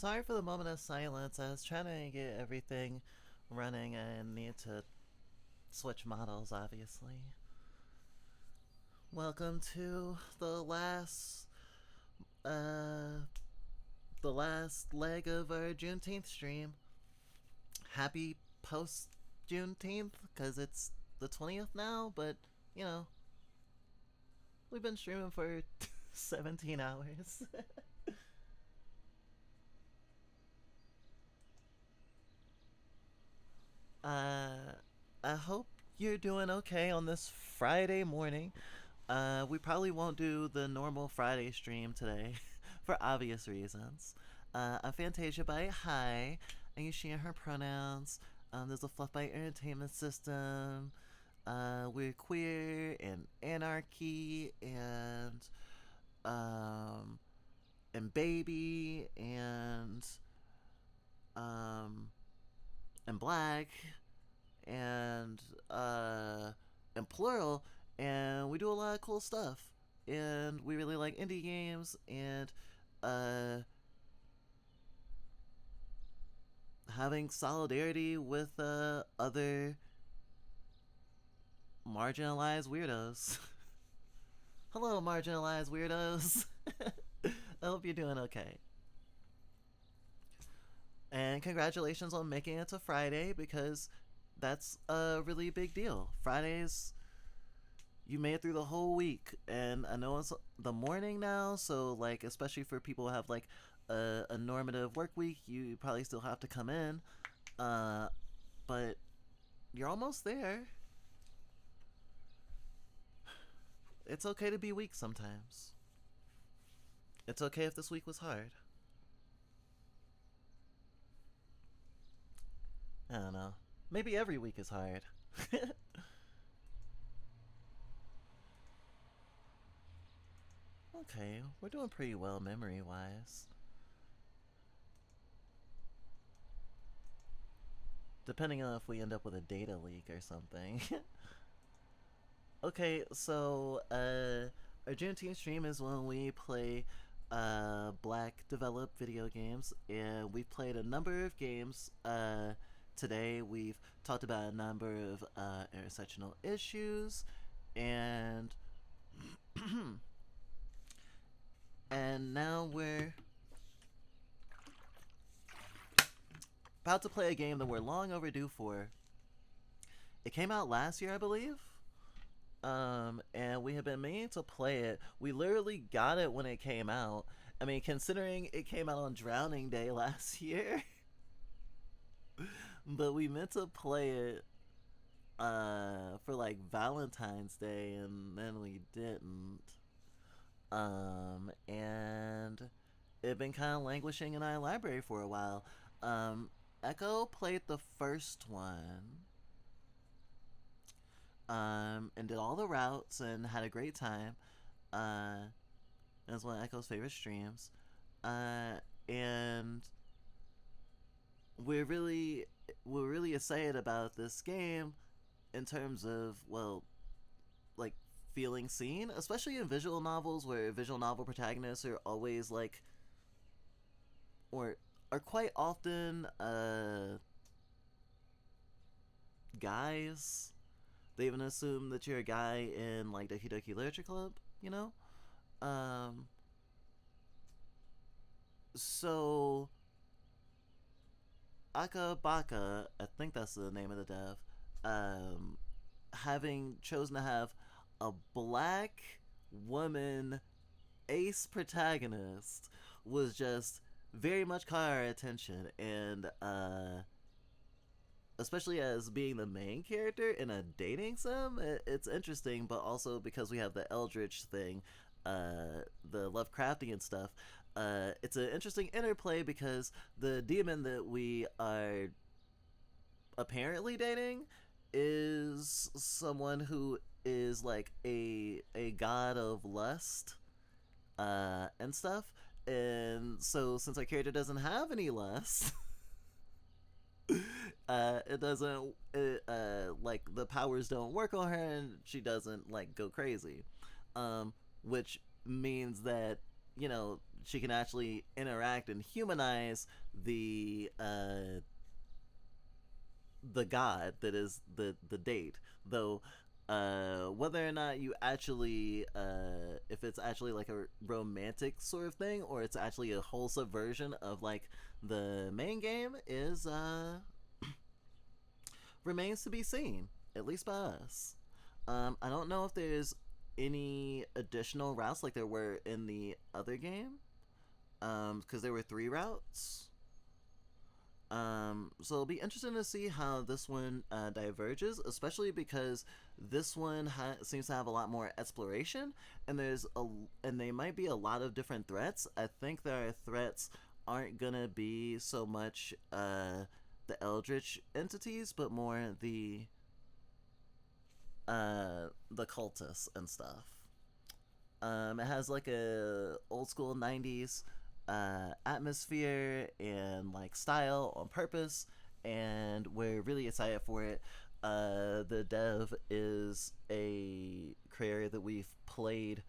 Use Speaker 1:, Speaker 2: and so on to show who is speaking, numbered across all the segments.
Speaker 1: Sorry for the moment of silence. I was trying to get everything running and need to switch models, obviously. Welcome to uh, the last leg of our Juneteenth stream. Happy post Juneteenth, because it's the 20th now, but, you know, we've been streaming for 17 hours. uh, I hope you're doing okay on this Friday morning. We probably won't do the normal Friday stream today for obvious reasons. I'm Fantasia by Hi. I use she and her pronouns. There's a Fluff by Entertainment System. We're queer and anarchy um, and baby um, and black and and plural, and we do a lot of cool stuff. And we really like indie games and uh, having solidarity with other marginalized weirdos. Hello, marginalized weirdos. I hope you're doing okay. And congratulations on making it to Friday, because that's a really big deal. Fridays, you made it through the whole week, and I know it's the morning now, so like especially for people who have like a normative work week, you probably still have to come in, uh, but you're almost there. It's okay to be weak sometimes. It's okay if this week was hard. I don't know. Maybe every week is hard. Okay, we're doing pretty well memory wise. Depending on if we end up with a data leak or something. Okay, so our Juneteenth stream is when we play black developed video games, and we've played a number of games. Today we've talked about a number of intersectional issues, and and now we're about to play a game that we're long overdue for. It came out last year, I believe. And we have been meaning to play it. We literally got it when it came out. I mean, considering it came out on Drowning Day last year. But we meant to play it for like Valentine's Day, and then we didn't. And it been kind of languishing in our library for a while. Echo played the first one, and did all the routes and had a great time. It was one of Echo's favorite streams. And we're really we're really excited about this game in terms of, well, like feeling seen, especially in visual novels where visual novel protagonists are always like, or are quite often guys. They even assume that you're a guy in like Doki Doki Literature Club, you know? Um, so Akabaka, I think that's the name of the dev, um, having chosen to have a black woman ace protagonist was just very much caught our attention, and especially as being the main character in a dating sim, it's interesting, but also because we have the Eldritch thing, the Lovecraftian stuff, it's an interesting interplay because the demon that we are apparently dating is someone who is like a god of lust and stuff. And so since our character doesn't have any lust, it doesn't like the powers don't work on her, and she doesn't like go crazy, which means that, you know, she can actually interact and humanize the god that is the date, though. Whether or not you actually, if it's actually like a romantic sort of thing, or it's actually a whole subversion of like the main game, is remains to be seen, at least by us. I don't know if there's any additional routes like there were in the other game, because there were 3 routes. So it'll be interesting to see how this one diverges, especially because this one seems to have a lot more exploration, and and they might be a lot of different threats. I think their threats aren't gonna be so much the eldritch entities, but more the cultists and stuff. It has like a old school '90s atmosphere and like style on purpose, and we're really excited for it. The dev is a creator that we've played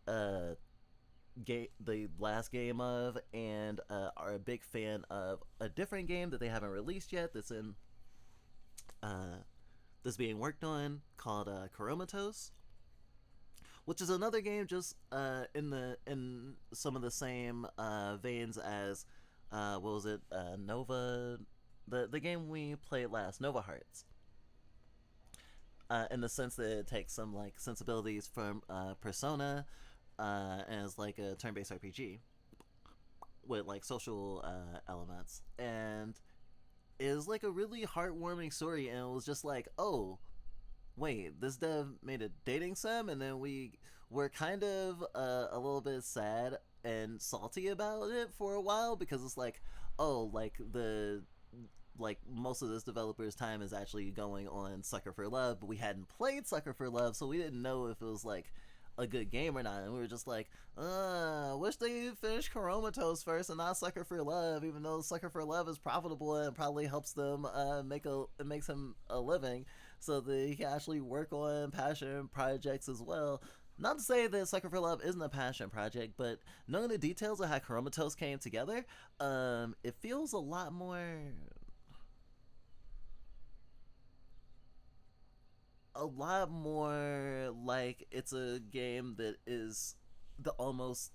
Speaker 1: the last game of, and are a big fan of a different game that they haven't released yet. That's being worked on, called Chromatos, which is another game just in some of the same veins as what was it, Nova, the game we played last, Nova Hearts, in the sense that it takes some like sensibilities from Persona, as like a turn-based RPG with like social elements, and is like a really heartwarming story. And it was just like, oh wait, this dev made a dating sim, and then we were kind of a little bit sad and salty about it for a while, because it's like, oh, like most of this developer's time is actually going on Sucker for Love, but we hadn't played Sucker for Love, so we didn't know if it was like a good game or not, and we were just like, wish they finished Chromatos first and not Sucker for Love, even though Sucker for Love is profitable and probably helps them it makes him a living, so that he can actually work on passion projects as well. Not to say that Sucker for Love isn't a passion project, but knowing the details of how Chromatos came together, it feels a lot more like it's a game that is the almost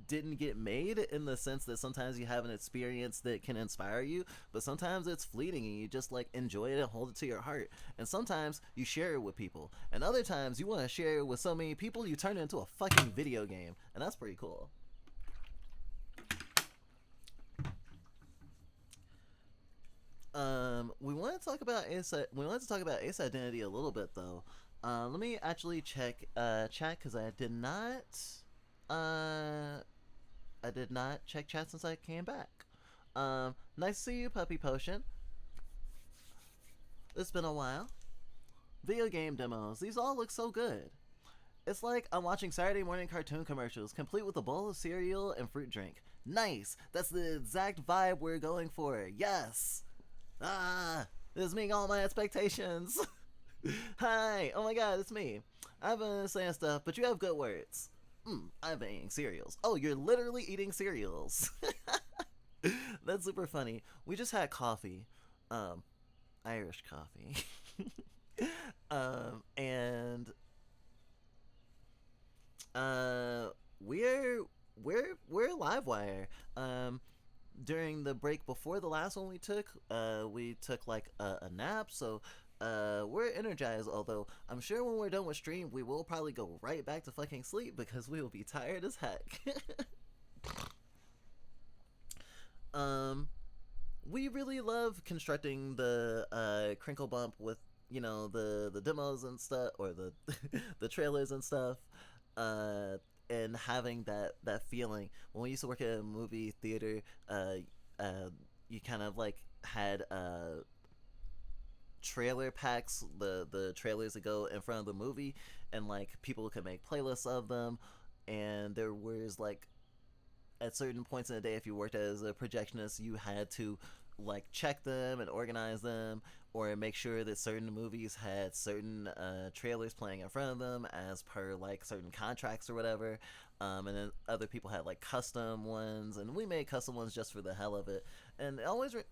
Speaker 1: didn't get made, in the sense that sometimes you have an experience that can inspire you, but sometimes it's fleeting and you just like enjoy it and hold it to your heart, and sometimes you share it with people, and other times you want to share it with so many people you turn it into a fucking video game, and that's pretty cool. We want to talk about we wanted to talk about Ace Identity a little bit, though. Let me actually check chat, because uh I did not check chat since I came back. Nice to see you, Puppy Potion. It's been a while. Video game demos. These all look so good. It's like I'm watching Saturday morning cartoon commercials, complete with a bowl of cereal and fruit drink. Nice. That's the exact vibe we're going for. Yes. This is meeting all my expectations. Hi. Oh my god, it's me. I've been saying stuff, but you have good words. I've been eating cereals. Oh, you're literally eating cereals. That's super funny. We just had coffee. Irish coffee. And we're Livewire. During the break before the last one we took like a nap, so we're energized, although I'm sure when we're done with stream we will probably go right back to fucking sleep, because we will be tired as heck. We really love constructing the crinkle bump with, the demos and stuff, or the the trailers and stuff, and having that feeling. When we used to work at a movie theater, you kind of like had trailer packs, the trailers that go in front of the movie, and like people could make playlists of them, and there was like, at certain points in the day, if you worked as a projectionist, you had to like check them and organize them, or make sure that certain movies had certain trailers playing in front of them as per like certain contracts or whatever. And then other people had like custom ones, and we made custom ones just for the hell of it. And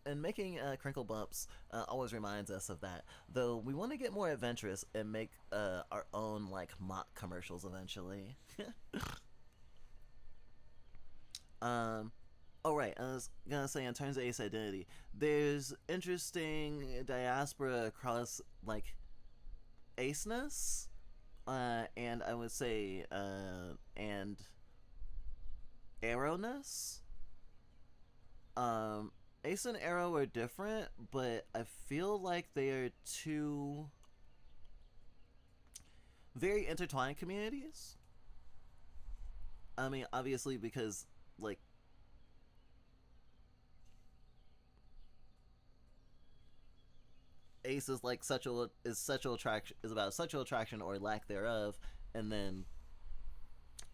Speaker 1: and making crinkle bumps always reminds us of that. Though we want to get more adventurous and make our own like mock commercials eventually. um, Oh right, I was gonna say in terms of ace identity, there's interesting diaspora across like aceness, and I would say and arrowness. Um, Ace and arrow are different, but I feel like they are two very intertwined communities. I mean, obviously because like ace is like sexual attraction is about sexual attraction or lack thereof, and then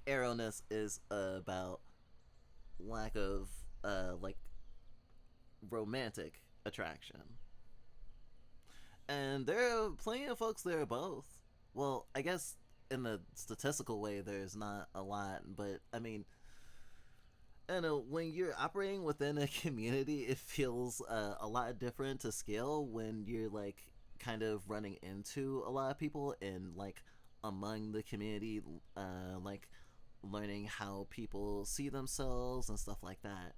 Speaker 1: arrowness is about lack of like romantic attraction. And there are plenty of folks that are both. Well, I guess in the statistical way there's not a lot, but I mean, I know when you're operating within a community, it feels a lot different to scale when you're like kind of running into a lot of people and like among the community, like learning how people see themselves and stuff like that.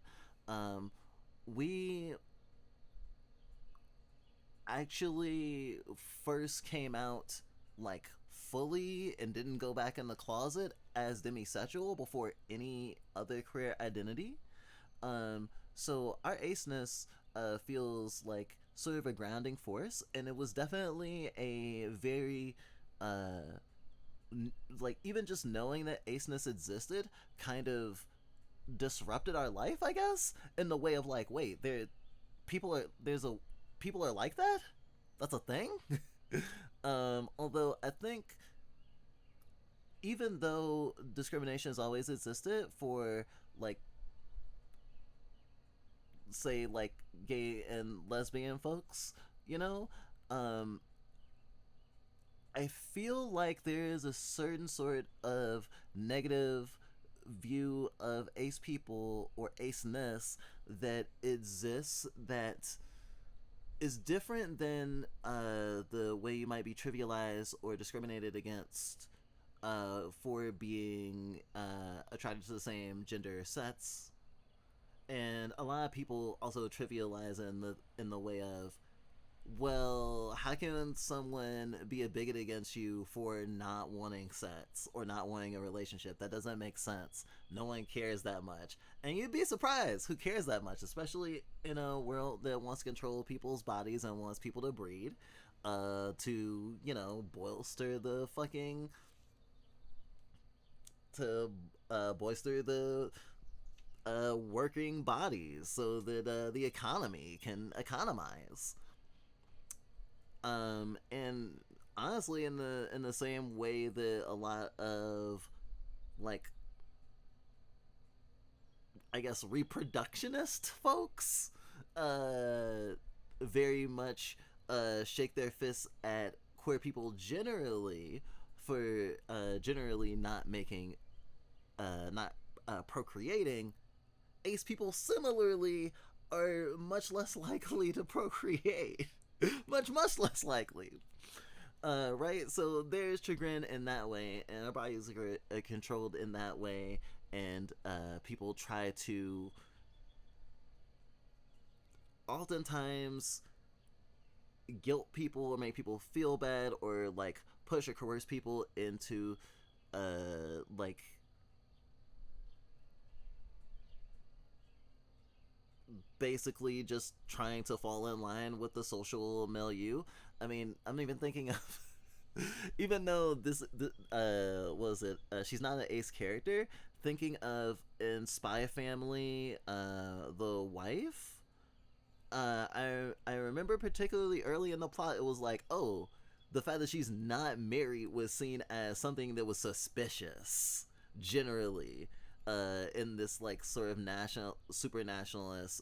Speaker 1: Um, we actually first came out like fully and didn't go back in the closet as demisexual before any other queer identity. So our aceness feels like sort of a grounding force, and it was definitely a very like even just knowing that aceness existed kind of disrupted our life, I guess, in the way of like, wait, there's a people are like that. That's a thing. Although I think even though discrimination has always existed for like say like gay and lesbian folks, you know, um, I feel like there is a certain sort of negative view of ace people or aceness that exists that is different than the way you might be trivialized or discriminated against for being attracted to the same gender sets. And a lot of people also trivialize in the way of, well, how can someone be a bigot against you for not wanting sex or not wanting a relationship? That doesn't make sense. No one cares that much. And you'd be surprised who cares that much, especially in a world that wants to control people's bodies and wants people to breed, to, you know, bolster the fucking. To bolster the working bodies so that the economy can economize. And honestly, in the same way that a lot of like I guess reproductionist folks very much shake their fists at queer people generally for generally not making not procreating, ace people similarly are much less likely to procreate. Much less likely. Right? So there's chagrin in that way, and our bodies are controlled in that way, and people try to oftentimes guilt people or make people feel bad or like push or coerce people into like basically just trying to fall in line with the social milieu. I mean, I'm even thinking of even though this was it she's not an ace character, thinking of in Spy Family the wife. I remember particularly early in the plot it was like, oh, the fact that she's not married was seen as something that was suspicious generally in this like sort of national super nationalist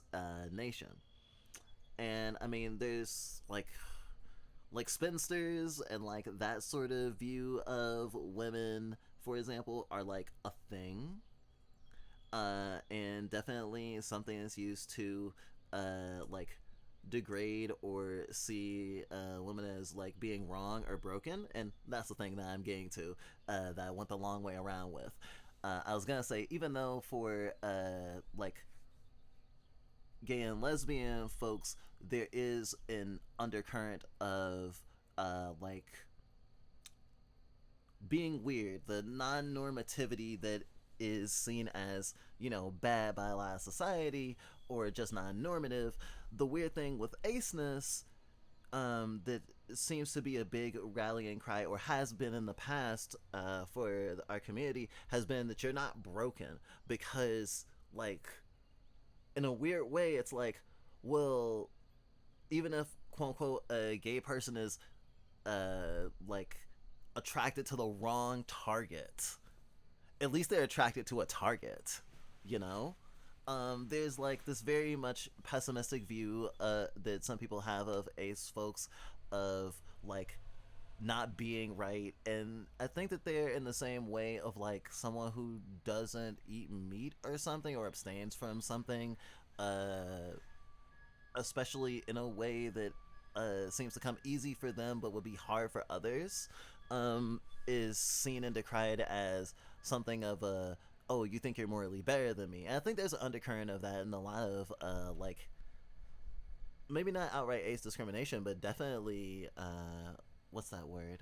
Speaker 1: nation. And I mean, there's like spinsters and like that sort of view of women, for example, are like a thing, and definitely something that's used to like degrade or see women as like being wrong or broken, and that's the thing that I'm getting to, that I went the long way around with. I was gonna say, even though for like gay and lesbian folks, there is an undercurrent of like being weird, the non-normativity that is seen as, you know, bad by a lot of society or just non-normative. The weird thing with aceness, that seems to be a big rallying cry, or has been in the past, for our community, has been that you're not broken, because like in a weird way it's like, well, even if quote unquote a gay person is like attracted to the wrong target, at least they're attracted to a target, you know? There's like this very much pessimistic view that some people have of ace folks, of like not being right, and I think that they're in the same way of like someone who doesn't eat meat or something, or abstains from something, uh, especially in a way that seems to come easy for them but would be hard for others, is seen and decried as something of a, oh, you think you're morally better than me. And I think there's an undercurrent of that in a lot of like, maybe not outright ace discrimination, but definitely what's that word?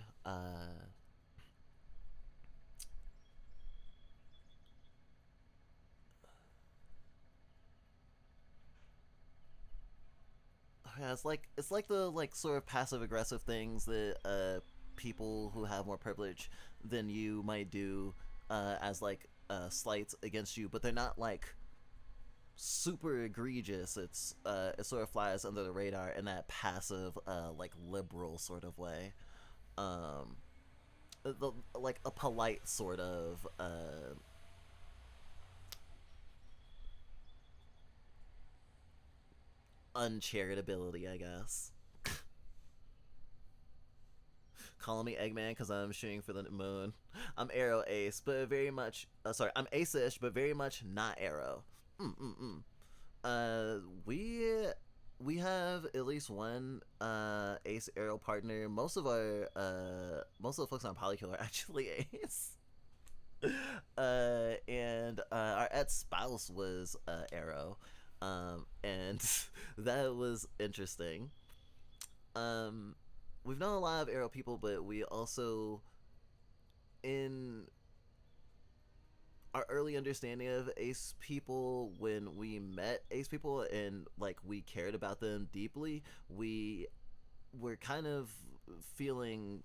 Speaker 1: Yeah, it's like the like sort of passive aggressive things that people who have more privilege than you might do, as like slights against you, but they're not like super egregious. It's it sort of flies under the radar in that passive, like liberal sort of way. Um, like a polite sort of uncharitability, I guess. Calling me Eggman because I'm shooting for the moon. I'm Arrow Ace, but very much. Sorry, I'm Ace-ish, but very much not Arrow. Mm-mm-mm. We have at least one Ace Arrow partner. Most of the folks on Polykill are actually Ace. And our ex spouse was Arrow, and that was interesting. Um, we've known a lot of Arrow people, but we also, in our early understanding of ace people, when we met ace people and like we cared about them deeply, we were kind of feeling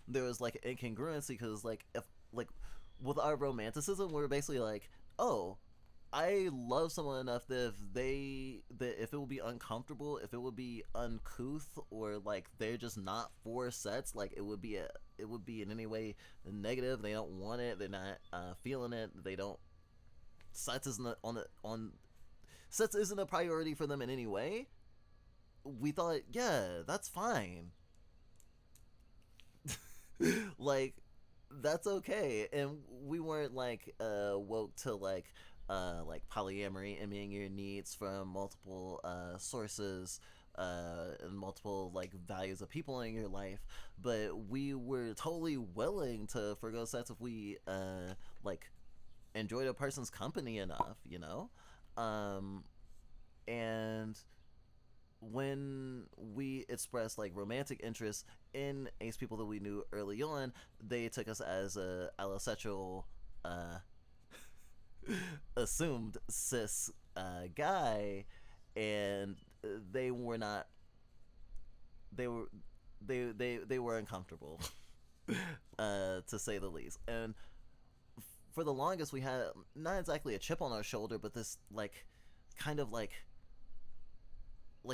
Speaker 1: there was like an incongruency, because like if like with our romanticism we are basically like, oh, I love someone enough that if it would be uncomfortable, if it would be uncouth, or like they're just not for sets, like it would be in any way negative. They don't want it. They're not feeling it. They don't. Sets isn't on sets isn't a priority for them in any way. We thought, yeah, that's fine. Like that's okay, and we weren't like woke to like polyamory and meeting your needs from multiple sources, and multiple like values of people in your life, but we were totally willing to forgo sets if we like enjoyed a person's company enough, you know. Um and when we expressed like romantic interest in ace people that we knew early on, they took us as a allosexual, uh, assumed cis guy, and they were not. They were they were uncomfortable, to say the least. And for the longest, we had not exactly a chip on our shoulder, but this like kind of like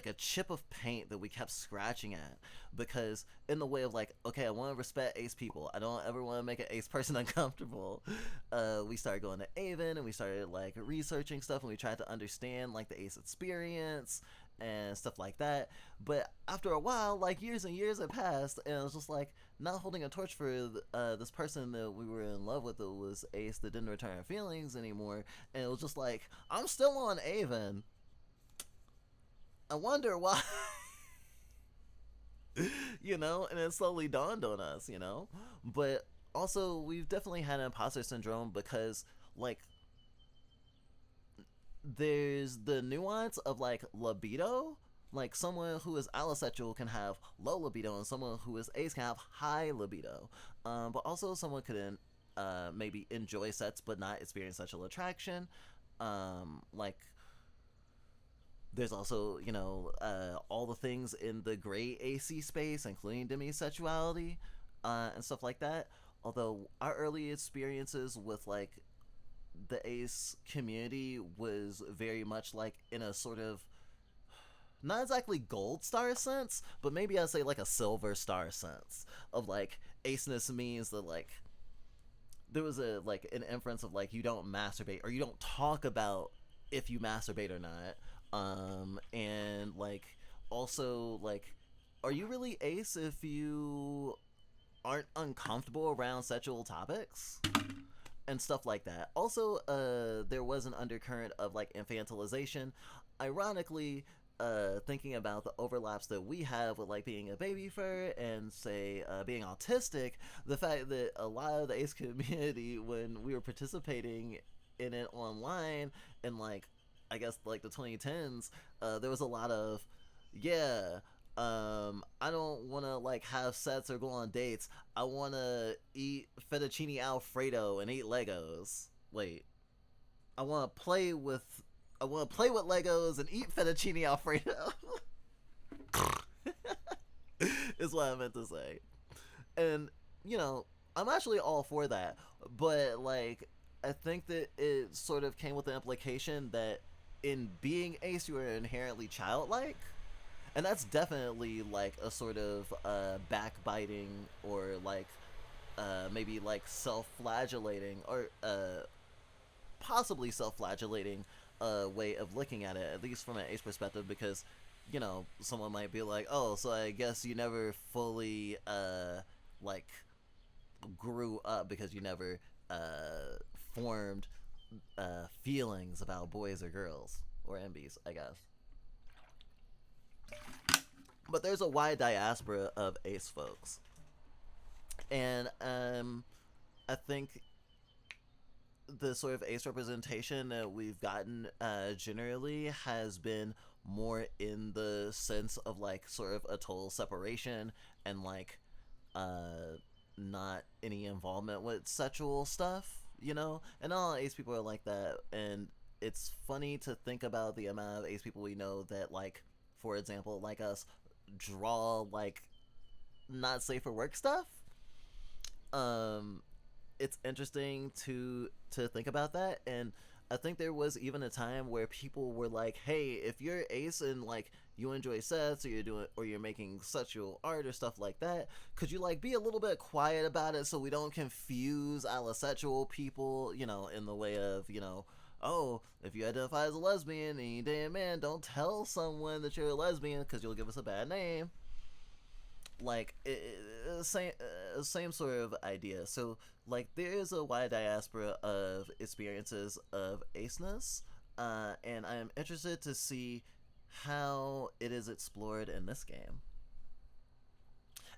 Speaker 1: a chip of paint that we kept scratching at, because in the way of like, okay, I want to respect ace people, I don't ever want to make an ace person uncomfortable. We started going to Avon and we started like researching stuff, and we tried to understand like the ace experience, and stuff like that. But after a while, like years and years had passed, and it was just like not holding a torch for this person that we were in love with that was Ace that didn't return our feelings anymore. And it was just like, I'm still on Avon. I wonder why. You know, and it slowly dawned on us, you know. But also, we've definitely had imposter syndrome because, like, there's the nuance of like libido. Like someone who is allosexual can have low libido, and someone who is ace can have high libido. But also, someone could maybe enjoy sex but not experience sexual attraction. Like there's also, you know, all the things in the gray AC space, including demisexuality and stuff like that. Although our early experiences with like the ace community was very much like in a sort of not exactly gold star sense, but maybe I'd say like a silver star sense of like aceness means that like there was a like an inference of like you don't masturbate or you don't talk about if you masturbate or not. And like also like are you really ace if you aren't uncomfortable around sexual topics and stuff like that. Also, there was an undercurrent of like infantilization. Ironically, thinking about the overlaps that we have with like being a baby fur and say being autistic, the fact that a lot of the ace community when we were participating in it online in like I guess like the 2010s, there was a lot of yeah. I don't want to like have sex or go on dates. I want to eat fettuccine alfredo and eat Legos. Wait, I want to play with Legos and eat fettuccine alfredo. Is what I meant to say. And you know, I'm actually all for that, but like I think that it sort of came with the implication that in being ace you are inherently childlike, and that's definitely like a sort of backbiting or like maybe like self-flagellating or possibly self-flagellating way of looking at it, at least from an ace perspective, because you know someone might be like, oh, so I guess you never fully like grew up because you never formed feelings about boys or girls or MBs, I guess. But there's a wide diaspora of ace folks, and I think the sort of ace representation that we've gotten generally has been more in the sense of like sort of a total separation and like not any involvement with sexual stuff, you know. And all ace people are like that, and it's funny to think about the amount of ace people we know that like, for example, like us, draw like not safe for work stuff. It's interesting to think about that, and I think there was even a time where people were like, hey, if you're ace and like you enjoy sex or you're making sexual art or stuff like that, could you like be a little bit quiet about it so we don't confuse allosexual people, you know, in the way of, you know, oh, if you identify as a lesbian and you date a man, don't tell someone that you're a lesbian because you'll give us a bad name. Like same sort of idea. So like there is a wide diaspora of experiences of aceness, and I am interested to see how it is explored in this game.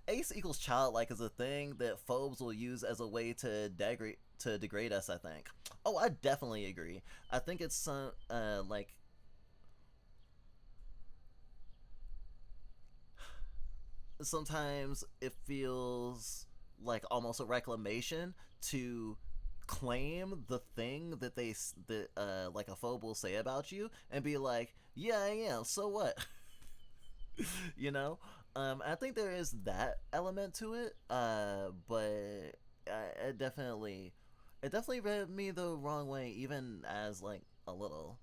Speaker 1: Ace equals childlike is a thing that phobes will use as a way to degrade us, I think. Oh, I definitely agree. I think it's some like sometimes it feels like almost a reclamation to claim the thing that like a phobe will say about you and be like, yeah, I am, so what? You know. I think there is that element to it, but it definitely read me the wrong way, even as like a little.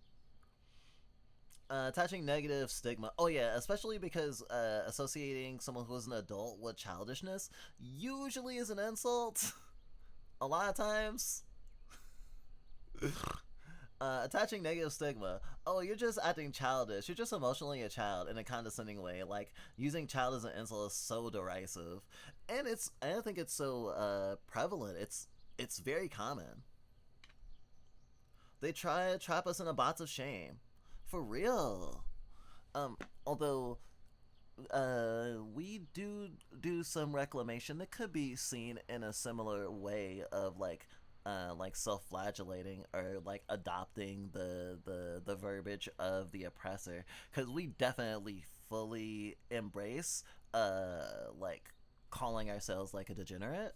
Speaker 1: Attaching negative stigma. Oh yeah, especially because associating someone who is an adult with childishness usually is an insult. A lot of times. Attaching negative stigma. Oh, you're just acting childish. You're just emotionally a child in a condescending way. Like, using child as an insult is so derisive. And I think it's so prevalent. It's very common. They try to trap us in a box of shame. For real. Although we do some reclamation that could be seen in a similar way of like self-flagellating or like adopting the verbiage of the oppressor, because we definitely fully embrace like calling ourselves like a degenerate,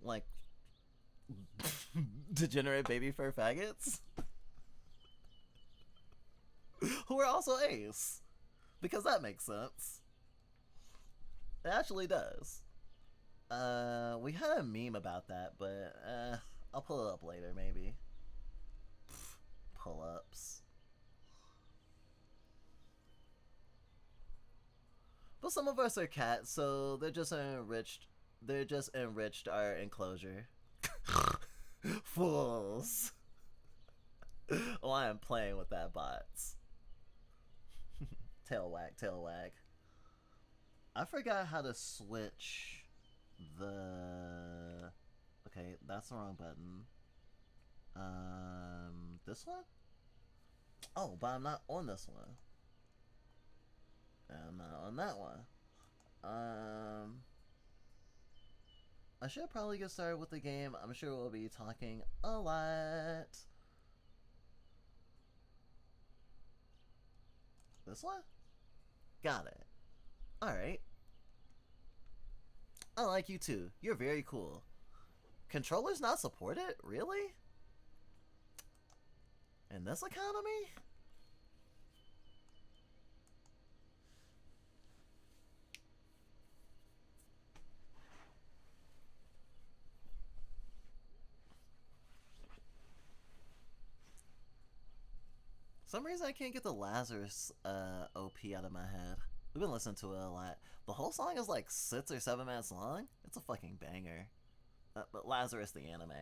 Speaker 1: like degenerate baby fur faggots who are also ace, because that makes sense. It actually does. We had a meme about that, but I'll pull it up later, maybe. Pull-ups. But some of us are cats, so they're just enriched. They're just enriched our enclosure. Fools. Oh, I am playing with that bots. Tail wag, tail wag. I forgot how to switch the... Okay, that's the wrong button. This one? Oh, but I'm not on this one. I'm not on that one. I should probably get started with the game. I'm sure we'll be talking a lot. This one? Got it. Alright. I like you too. You're very cool. Controllers not supported? Really? In this economy? For some reason I can't get the Lazarus OP out of my head. We've been listening to it a lot. The whole song is like 6 or 7 minutes long. It's a fucking banger. But Lazarus the anime.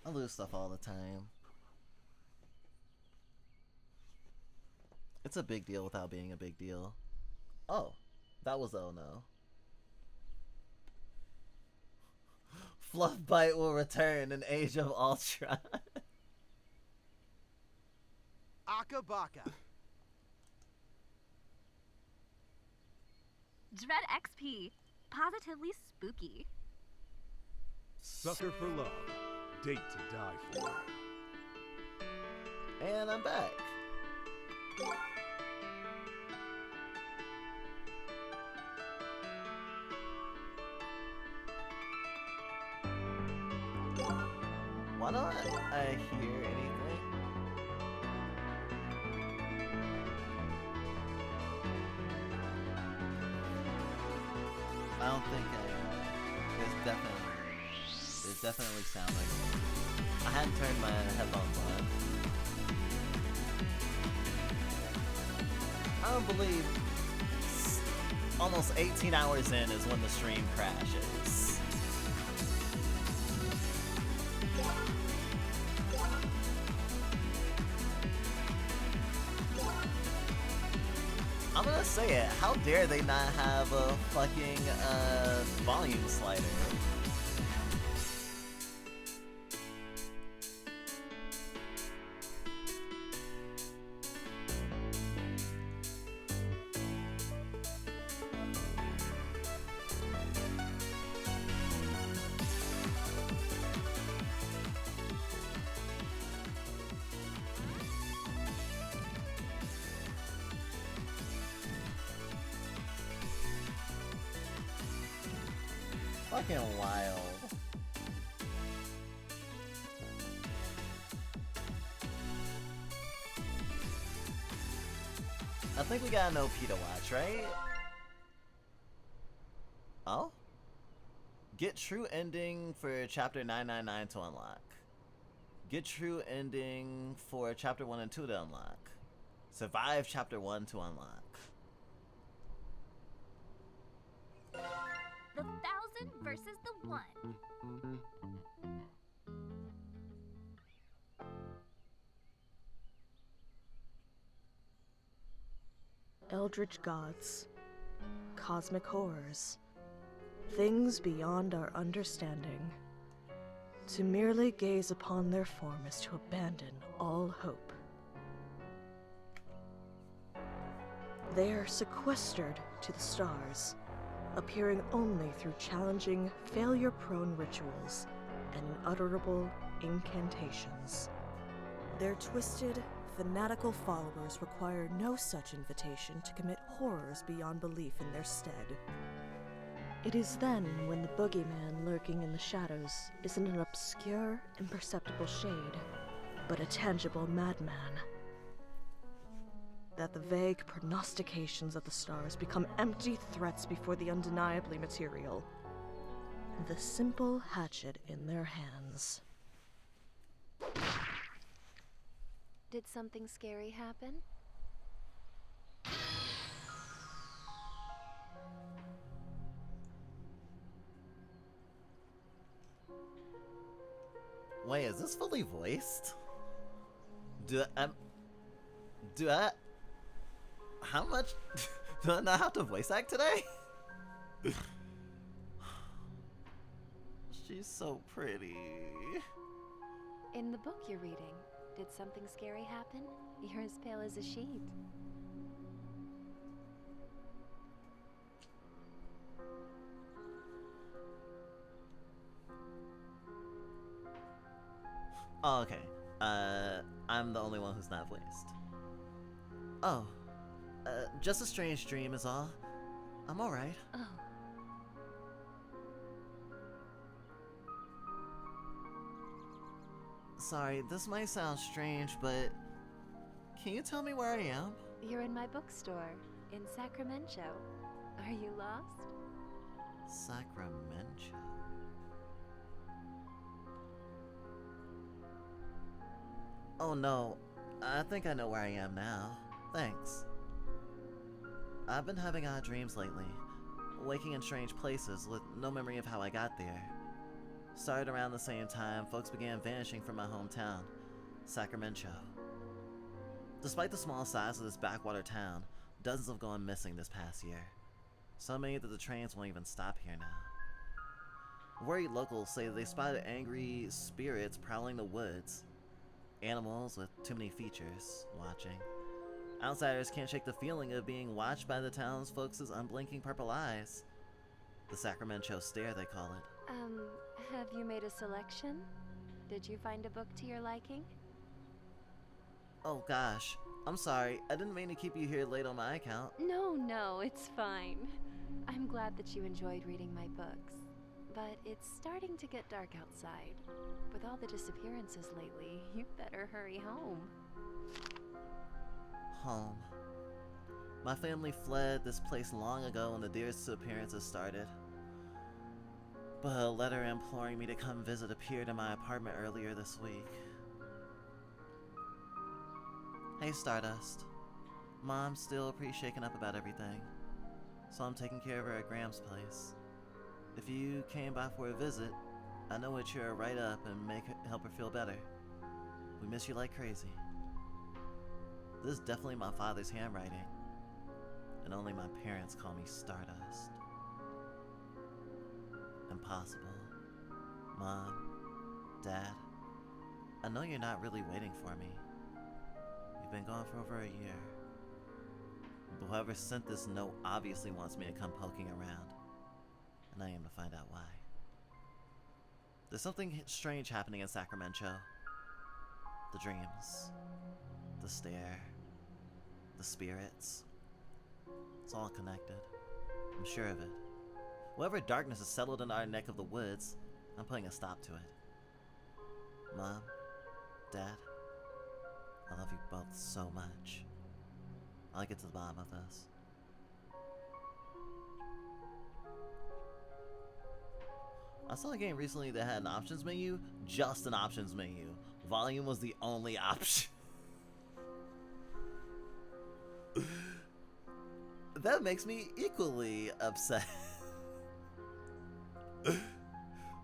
Speaker 1: I lose stuff all the time. It's a big deal without being a big deal. Oh, that was oh no. Fluffbite will return in Age of Ultron.
Speaker 2: Aka Baka.
Speaker 3: Dread XP. Positively spooky.
Speaker 2: Sucker for love. Date to die for.
Speaker 1: And I'm back. Why don't I hear anything? I don't think there's definitely sound like it. I hadn't turned my headphones on. I don't believe almost 18 hours in is when the stream crashes. I'm gonna say it, how dare they not have a fucking volume slider? Fucking wild. I think we got an OP to watch, right? Oh? Get true ending for chapter 999 to unlock. Get true ending for chapter 1 and 2 to unlock. Survive chapter 1 to unlock.
Speaker 3: The 1,000 versus the 1.
Speaker 4: Eldritch gods, cosmic horrors, things beyond our understanding. To merely gaze upon their form is to abandon all hope. They are sequestered to the stars, appearing only through challenging, failure-prone rituals and unutterable incantations. Their twisted, fanatical followers require no such invitation to commit horrors beyond belief in their stead. It is then when the boogeyman lurking in the shadows isn't an obscure, imperceptible shade, but a tangible madman, that the vague prognostications of the stars become empty threats before the undeniably material. The simple hatchet in their hands.
Speaker 5: Did something scary happen?
Speaker 1: Wait, is this fully voiced? Do I how much do I not have to voice act today? She's so pretty.
Speaker 5: In the book you're reading, did something scary happen? You're as pale as a sheet.
Speaker 1: Oh, okay. I'm the only one who's not voiced. Oh. Just a strange dream is all. I'm alright.
Speaker 5: Oh.
Speaker 1: Sorry, this might sound strange, but can you tell me where I am?
Speaker 5: You're in my bookstore, in Sacramento. Are you lost?
Speaker 1: Sacramento. Oh no, I think I know where I am now. Thanks. I've been having odd dreams lately, waking in strange places with no memory of how I got there. Started around the same time folks began vanishing from my hometown, Sacramento. Despite the small size of this backwater town, dozens have gone missing this past year. So many that the trains won't even stop here now. Worried locals say that they spotted angry spirits prowling the woods. Animals with too many features watching. Outsiders can't shake the feeling of being watched by the townsfolk's unblinking purple eyes. The Sacramento stare, they call it.
Speaker 5: Have you made a selection? Did you find a book to your liking?
Speaker 1: Oh gosh, I'm sorry. I didn't mean to keep you here late on my account.
Speaker 5: No, it's fine. I'm glad that you enjoyed reading my books. But it's starting to get dark outside. With all the disappearances lately, you better hurry home.
Speaker 1: Home. My family fled this place long ago when the disappearances started. But a letter imploring me to come visit appeared in my apartment earlier this week. Hey Stardust. Mom's still pretty shaken up about everything, so I'm taking care of her at Graham's place. If you came by for a visit, I know we'd cheer her right up and help her feel better. We miss you like crazy. This is definitely my father's handwriting, and only my parents call me Stardust. Impossible. Mom, Dad, I know you're not really waiting for me. You've been gone for over a year. But whoever sent this note obviously wants me to come poking around, and I aim to find out why. There's something strange happening in Sacramento. The dreams, the stare, the spirits. It's all connected. I'm sure of it. Whatever darkness has settled in our neck of the woods, I'm putting a stop to it. Mom, Dad, I love you both so much. I'll get to the bottom of this. I saw a game recently that had an options menu, just an options menu. volume was the only option. That makes me equally upset.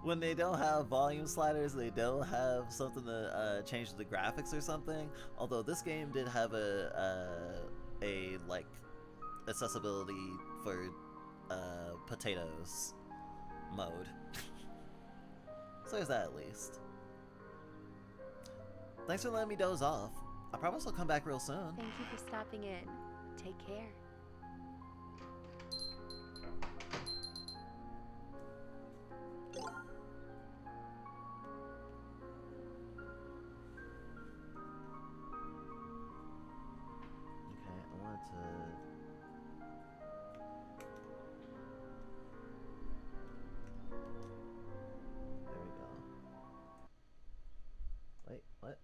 Speaker 1: When they don't have volume sliders, they don't have something to change the graphics or something. Although this game did have a like accessibility for potatoes mode. So there's that at least. Thanks for letting me doze off. I promise I'll come back real soon.
Speaker 5: Thank you for stopping in. Take care.
Speaker 1: Okay, I wanted to... There we go. Wait, what?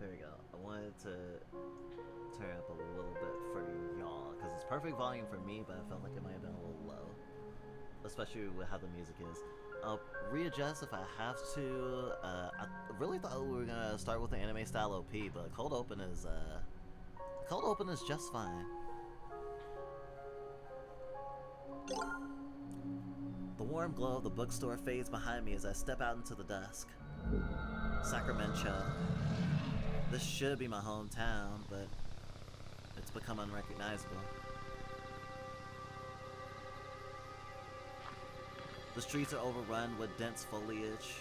Speaker 1: There we go. I wanted to turn up a little bit for y'all, because it's perfect volume for me, but I felt like it might have been a little low. Especially with how the music is. I'll readjust if I have to. I really thought we were gonna start with the anime style OP, but cold open is just fine. The warm glow of the bookstore fades behind me as I step out into the dusk. Sacramento. This should be my hometown, but it's become unrecognizable. The streets are overrun with dense foliage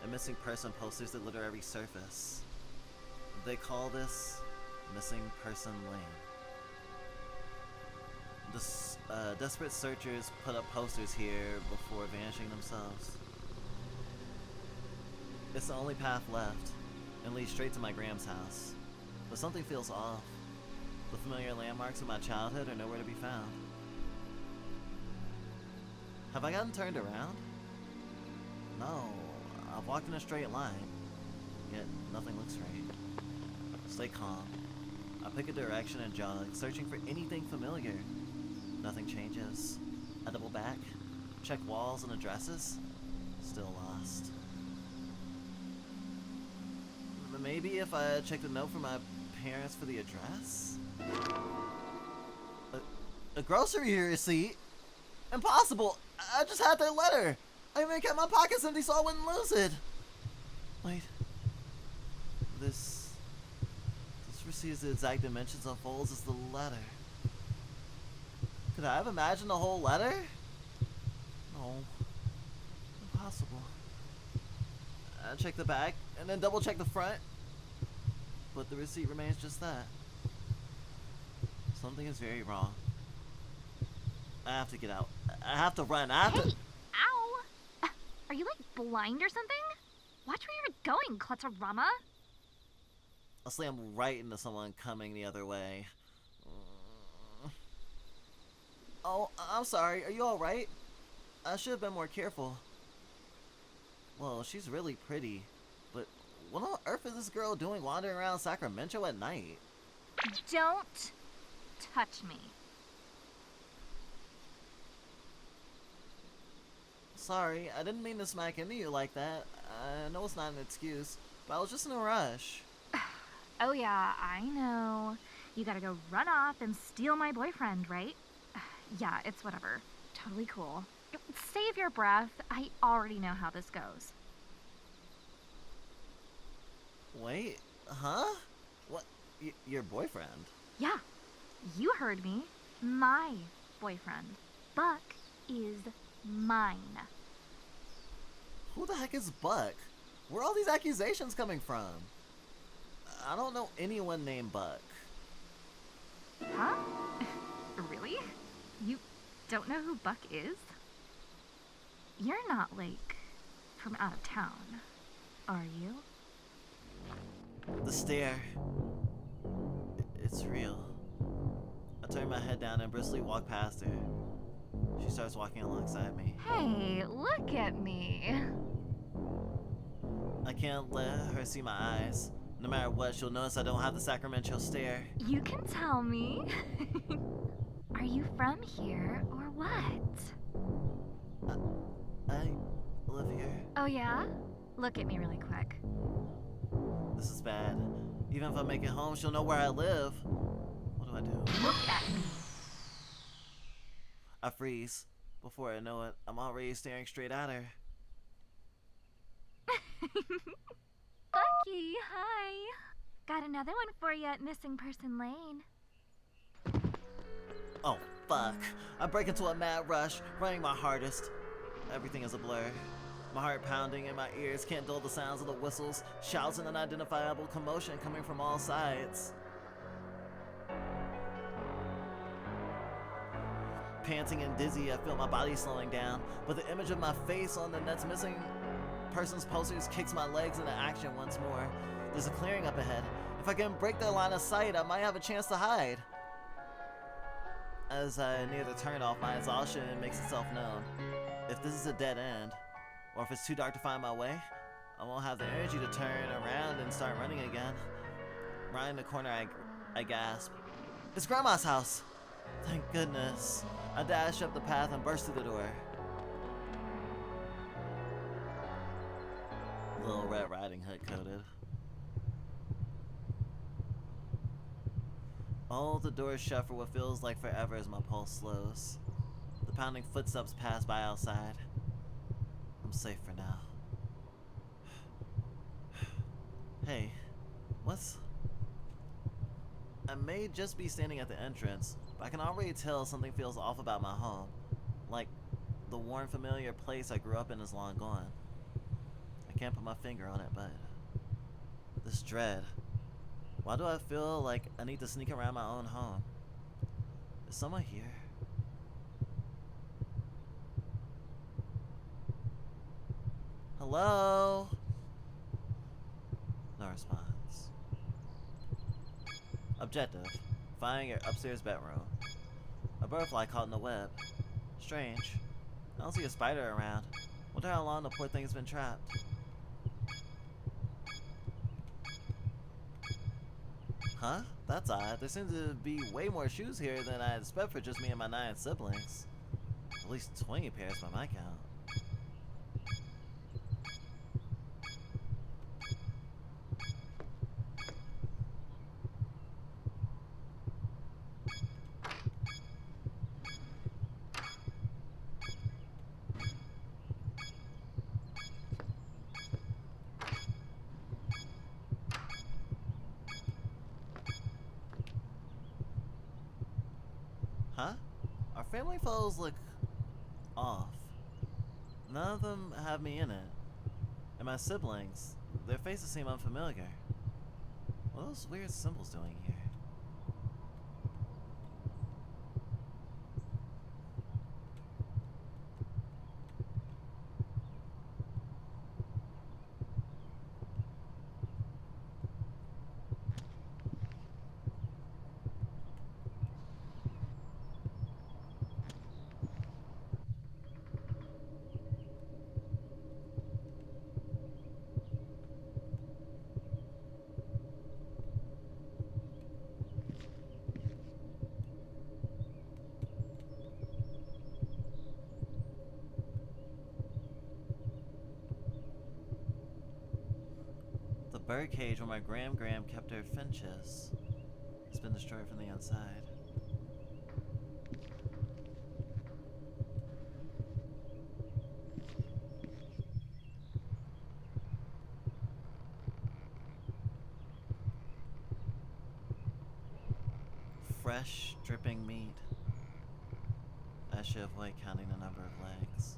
Speaker 1: and missing person posters that litter every surface. They call this Missing Person Lane. Desperate searchers put up posters here before vanishing themselves. It's the only path left, and leads straight to my Gram's house. But something feels off. The familiar landmarks of my childhood are nowhere to be found. Have I gotten turned around? No, I've walked in a straight line, yet nothing looks right. Stay calm. I pick a direction and jog, searching for anything familiar. Nothing changes. I double back, check walls and addresses. Still lost. Maybe if I check the note from my parents for the address? A grocery receipt? Impossible! I just had their letter! I even kept my pockets empty so I wouldn't lose it! Wait. This receipt is the exact dimensions and folds as the letter. Could I have imagined the whole letter? No. Impossible. I check the back, and then double check the front. But the receipt remains just that. Something is very wrong. I have to get out. I have to run. I have to...
Speaker 3: Ow! Are you, like, blind or something? Watch where you're going, Clutterama.
Speaker 1: I'll slam right into someone coming the other way. Oh, I'm sorry. Are you alright? I should have been more careful. Well, she's really pretty. But what on earth is this girl doing wandering around Sacramento at night?
Speaker 3: Don't touch me.
Speaker 1: Sorry, I didn't mean to smack into you like that. I know it's not an excuse, but I was just in a rush.
Speaker 3: Oh yeah, I know. You gotta go run off and steal my boyfriend, right? Yeah, it's whatever. Totally cool. Save your breath. I already know how this goes.
Speaker 1: Wait, huh? What? Your boyfriend?
Speaker 3: Yeah, you heard me. My boyfriend. Buck is mine.
Speaker 1: Who the heck is Buck? Where are all these accusations coming from? I don't know anyone named Buck.
Speaker 3: Huh? Really? You don't know who Buck is? You're not, like, from out of town, are you?
Speaker 1: The stare. It's real. I turn my head down and briskly walk past her. She starts walking alongside me.
Speaker 3: Hey, look at me.
Speaker 1: I can't let her see my eyes. No matter what, she'll notice I don't have the Sacramento stare.
Speaker 3: You can tell me. Are you from here or what?
Speaker 1: I live here.
Speaker 3: Oh yeah? Look at me really quick.
Speaker 1: This is bad. Even if I make it home, she'll know where I live. What do I do?
Speaker 3: Look at me.
Speaker 1: I freeze. Before I know it, I'm already staring straight at her.
Speaker 3: Bucky, hi. Got another one for you at Missing Person Lane.
Speaker 1: Oh, fuck. I break into a mad rush, running my hardest. Everything is a blur. My heart pounding in my ears can't dull the sounds of the whistles, shouts and unidentifiable commotion coming from all sides. Panting and dizzy, I feel my body slowing down, but the image of my face on the Net's Missing Person's posters kicks my legs into action once more. There's a clearing up ahead. If I can break their line of sight, I might have a chance to hide. As I near the turnoff, my exhaustion makes itself known. If this is a dead end, or if it's too dark to find my way, I won't have the energy to turn around and start running again. Rounding the corner, I gasp. It's Grandma's house! Thank goodness. I dash up the path and burst through the door. Little Red Riding Hood coded. I hold the door shut for what feels like forever as my pulse slows. The pounding footsteps pass by outside. I'm safe for now. Hey, what's... I may just be standing at the entrance, but I can already tell something feels off about my home. Like the warm, familiar place I grew up in is long gone. I can't put my finger on it, but... this dread. Why do I feel like I need to sneak around my own home? Is someone here? Hello? No response. Objective. Find your upstairs bedroom. A butterfly caught in the web. Strange. I don't see a spider around. Wonder how long the poor thing's been trapped. Huh? That's odd. There seems to be way more shoes here than I expect for just me and my 9 siblings. At least 20 pairs by my count. Huh? Our family photos look off. None of them have me in it. And my siblings, their faces seem unfamiliar. What are those weird symbols doing here? The birdcage where my Gram kept her finches has been destroyed from the inside. Fresh, dripping meat. I should avoid counting the number of legs.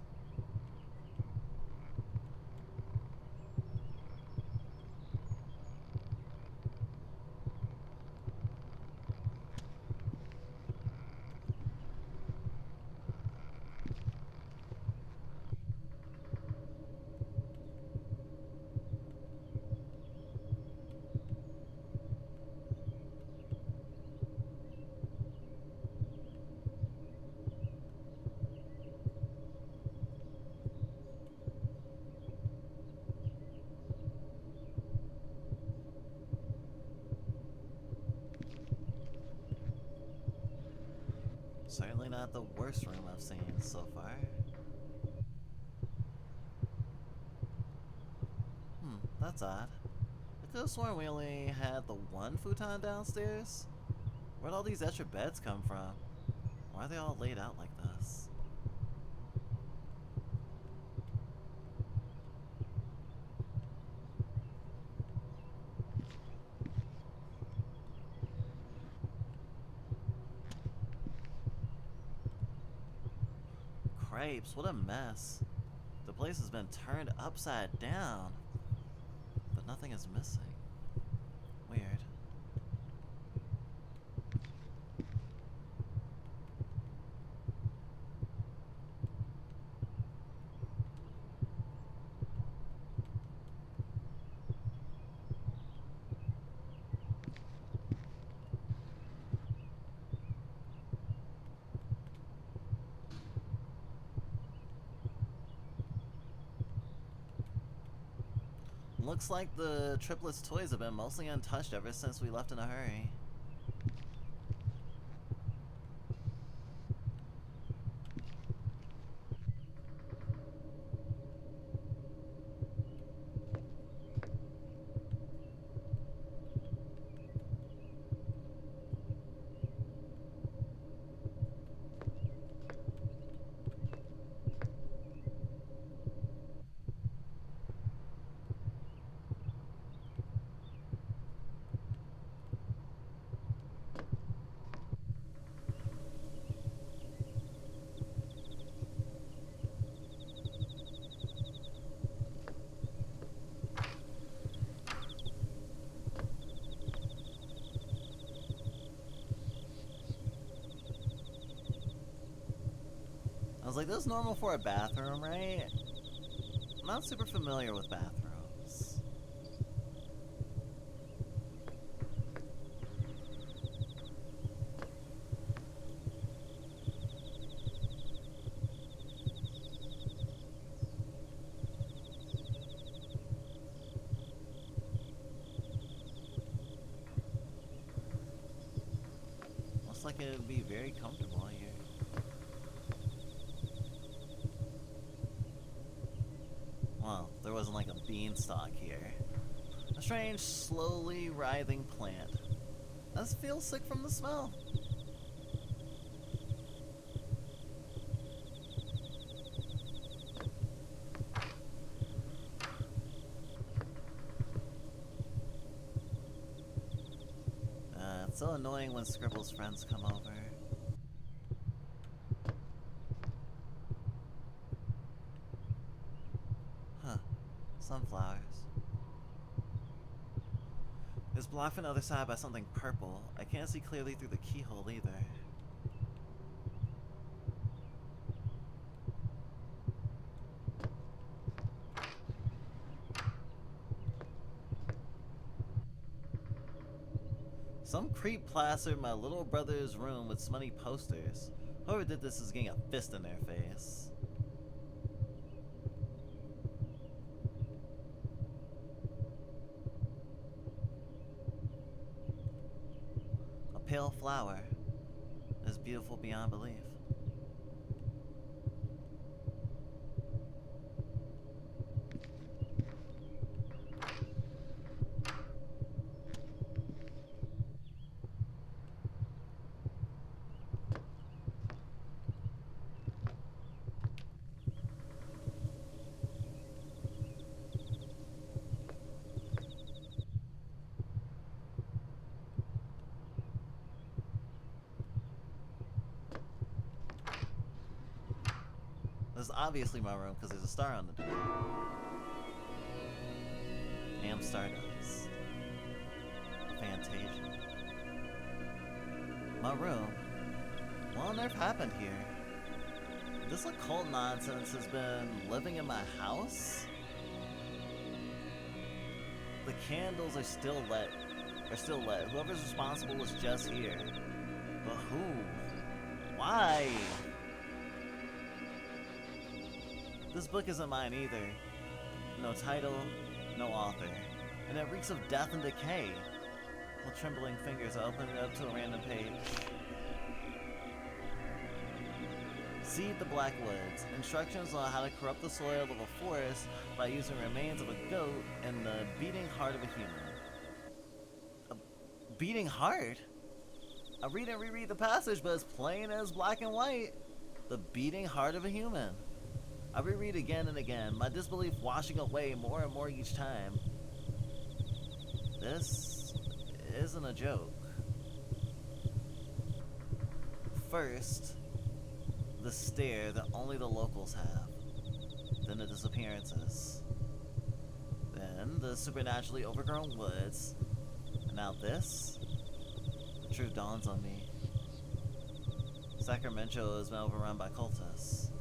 Speaker 1: Certainly not the worst room I've seen so far. That's odd. I could have sworn we only had the one futon downstairs. Where'd all these extra beds come from? Why are they all laid out like this? Crepes, what a mess. The place has been turned upside down, but nothing is missing. Weird. Looks like the triplets' toys have been mostly untouched ever since we left in a hurry. I was like, this is normal for a bathroom, right? I'm not super familiar with bathrooms. Looks like it would be very comfortable here. Well, there wasn't like a beanstalk here. A strange, slowly writhing plant. I just feel sick from the smell. It's so annoying when Scribble's friends come over. Sunflowers. It's blocked on the other side by something purple. I can't see clearly through the keyhole either. Some creep plastered my little brother's room with smutty posters. Whoever did this is getting a fist in their face. Pale flower is beautiful beyond belief. This is obviously my room because there's a star on the door. Am Stardust. Fantasia. My room? What on earth happened here? This occult nonsense has been living in my house? The candles are still lit. Whoever's responsible was just here. But who? Why? This book isn't mine either. No title, no author. And it reeks of death and decay. With trembling fingers, I open it up to a random page. Seed the Black Woods. Instructions on how to corrupt the soil of a forest by using remains of a goat and the beating heart of a human. A beating heart? I read and reread the passage, but it's plain as black and white. The beating heart of a human. I reread again and again, my disbelief washing away more and more each time. This isn't a joke. First, the stare that only the locals have. Then the disappearances. Then the supernaturally overgrown woods. And now this? The truth dawns on me. Sacramento has been overrun by cultists.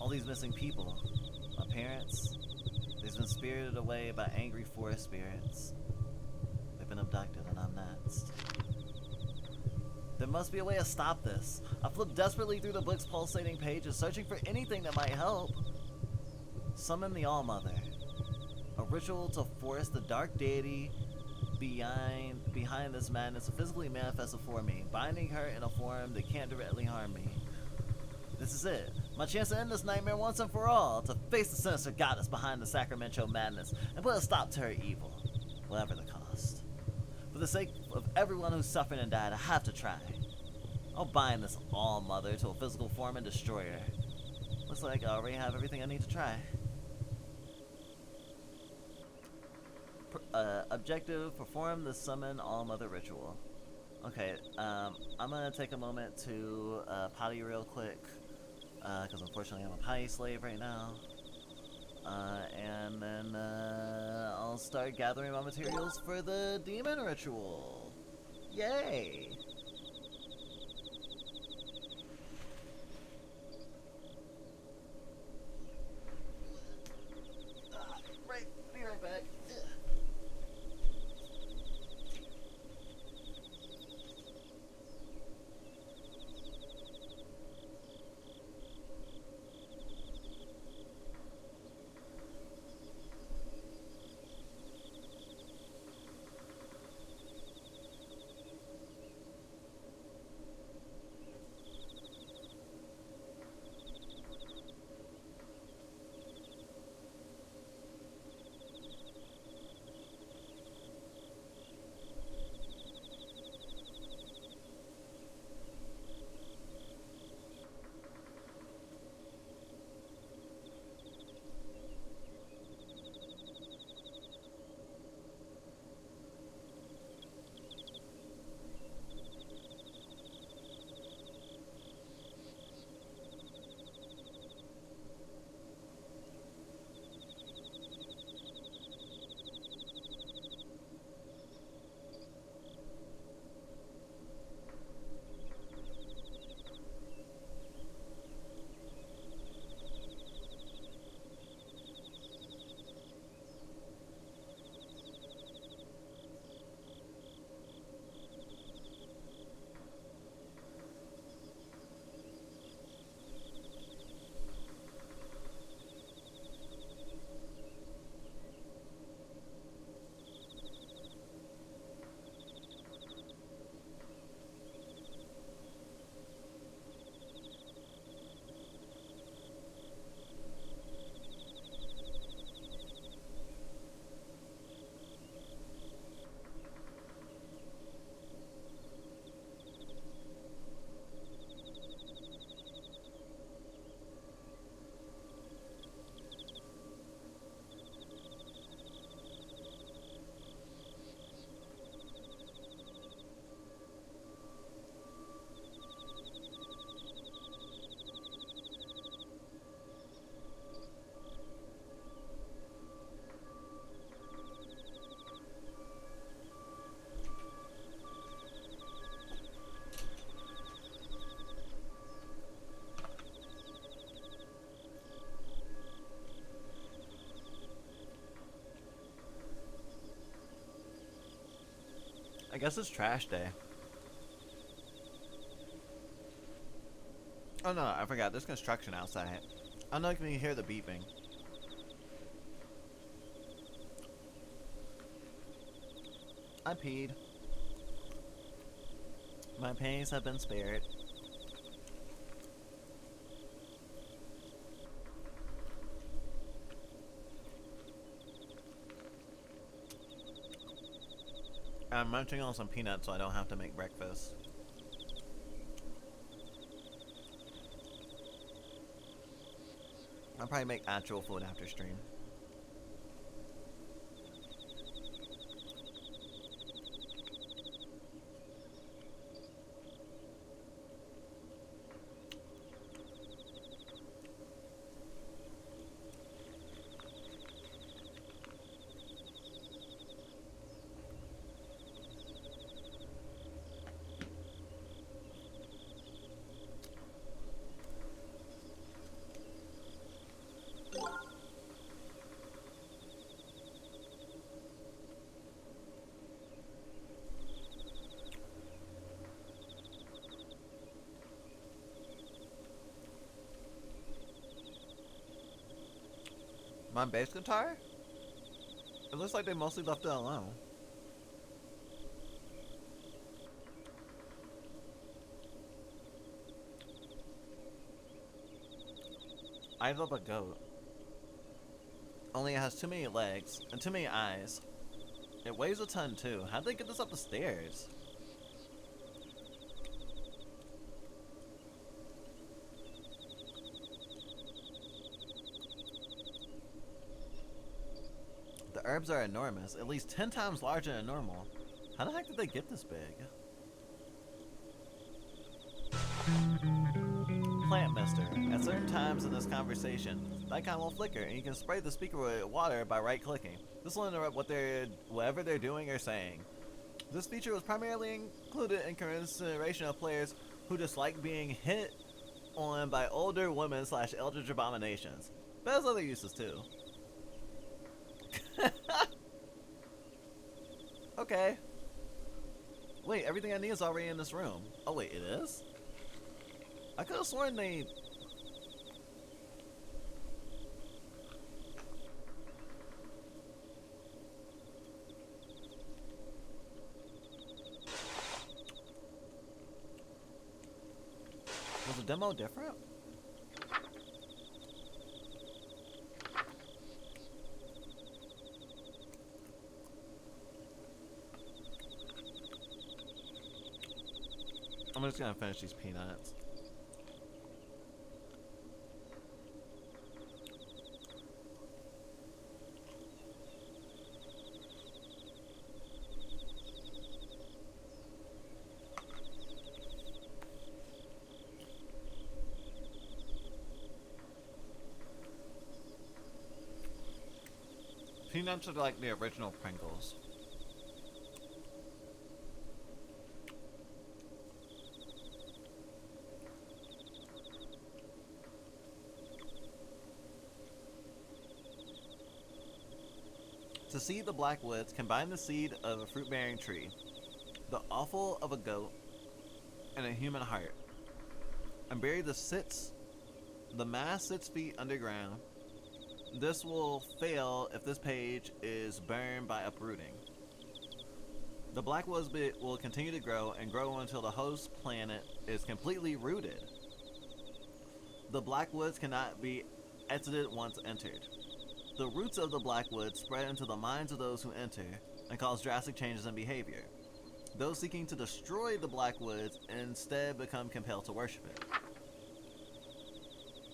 Speaker 1: All these missing people. My parents, they've been spirited away by angry forest spirits. They've been abducted and I'm next. There must be a way to stop this. I flipped desperately through the book's pulsating pages, searching for anything that might help. Summon the All-Mother. A ritual to force the dark deity behind this madness to physically manifest before me, binding her in a form that can't directly harm me. This is it. My chance to end this nightmare once and for all. To face the sinister goddess behind the Sacramento madness and put a stop to her evil. Whatever the cost. For the sake of everyone who's suffered and died, I have to try. I'll bind this All-Mother to a physical form and destroy her. Looks like I already have everything I need to try. Objective, perform the summon All-Mother ritual. Okay, I'm gonna take a moment to potty real quick, because unfortunately I'm a potty slave right now. And then I'll start gathering my materials for the demon ritual. Yay! Right, be right back. I guess it's trash day. Oh no, I forgot. There's construction outside. I don't know if you can hear the beeping. I peed. My pains have been spared. I'm munching on some peanuts so I don't have to make breakfast. I'll probably make actual food after stream. My bass guitar? It looks like they mostly left it alone. Eyes of a goat. Only it has too many legs and too many eyes. It weighs a ton too. How'd they get this up the stairs? The herbs are enormous, at least 10 times larger than normal. How the heck did they get this big? Plant mister. At certain times in this conversation, the icon will flicker and you can spray the speaker with water by right-clicking. This will interrupt whatever they're doing or saying. This feature was primarily included in consideration of players who dislike being hit on by older women / eldritch abominations. But there's other uses too. Okay. Wait, everything I need is already in this room. Oh wait, it is? I could have sworn they... Was the demo different? I'm just gonna finish these peanuts. Peanuts are like the original Pringles. To seed the black woods, combine the seed of a fruit-bearing tree, the offal of a goat, and a human heart, and bury the mass 6 feet underground. This will fail if this page is burned by uprooting. The black woods will continue to grow and grow until the host planet is completely rooted. The black woods cannot be exited once entered. The roots of the Blackwood spread into the minds of those who enter and cause drastic changes in behavior. Those seeking to destroy the Blackwoods instead become compelled to worship it.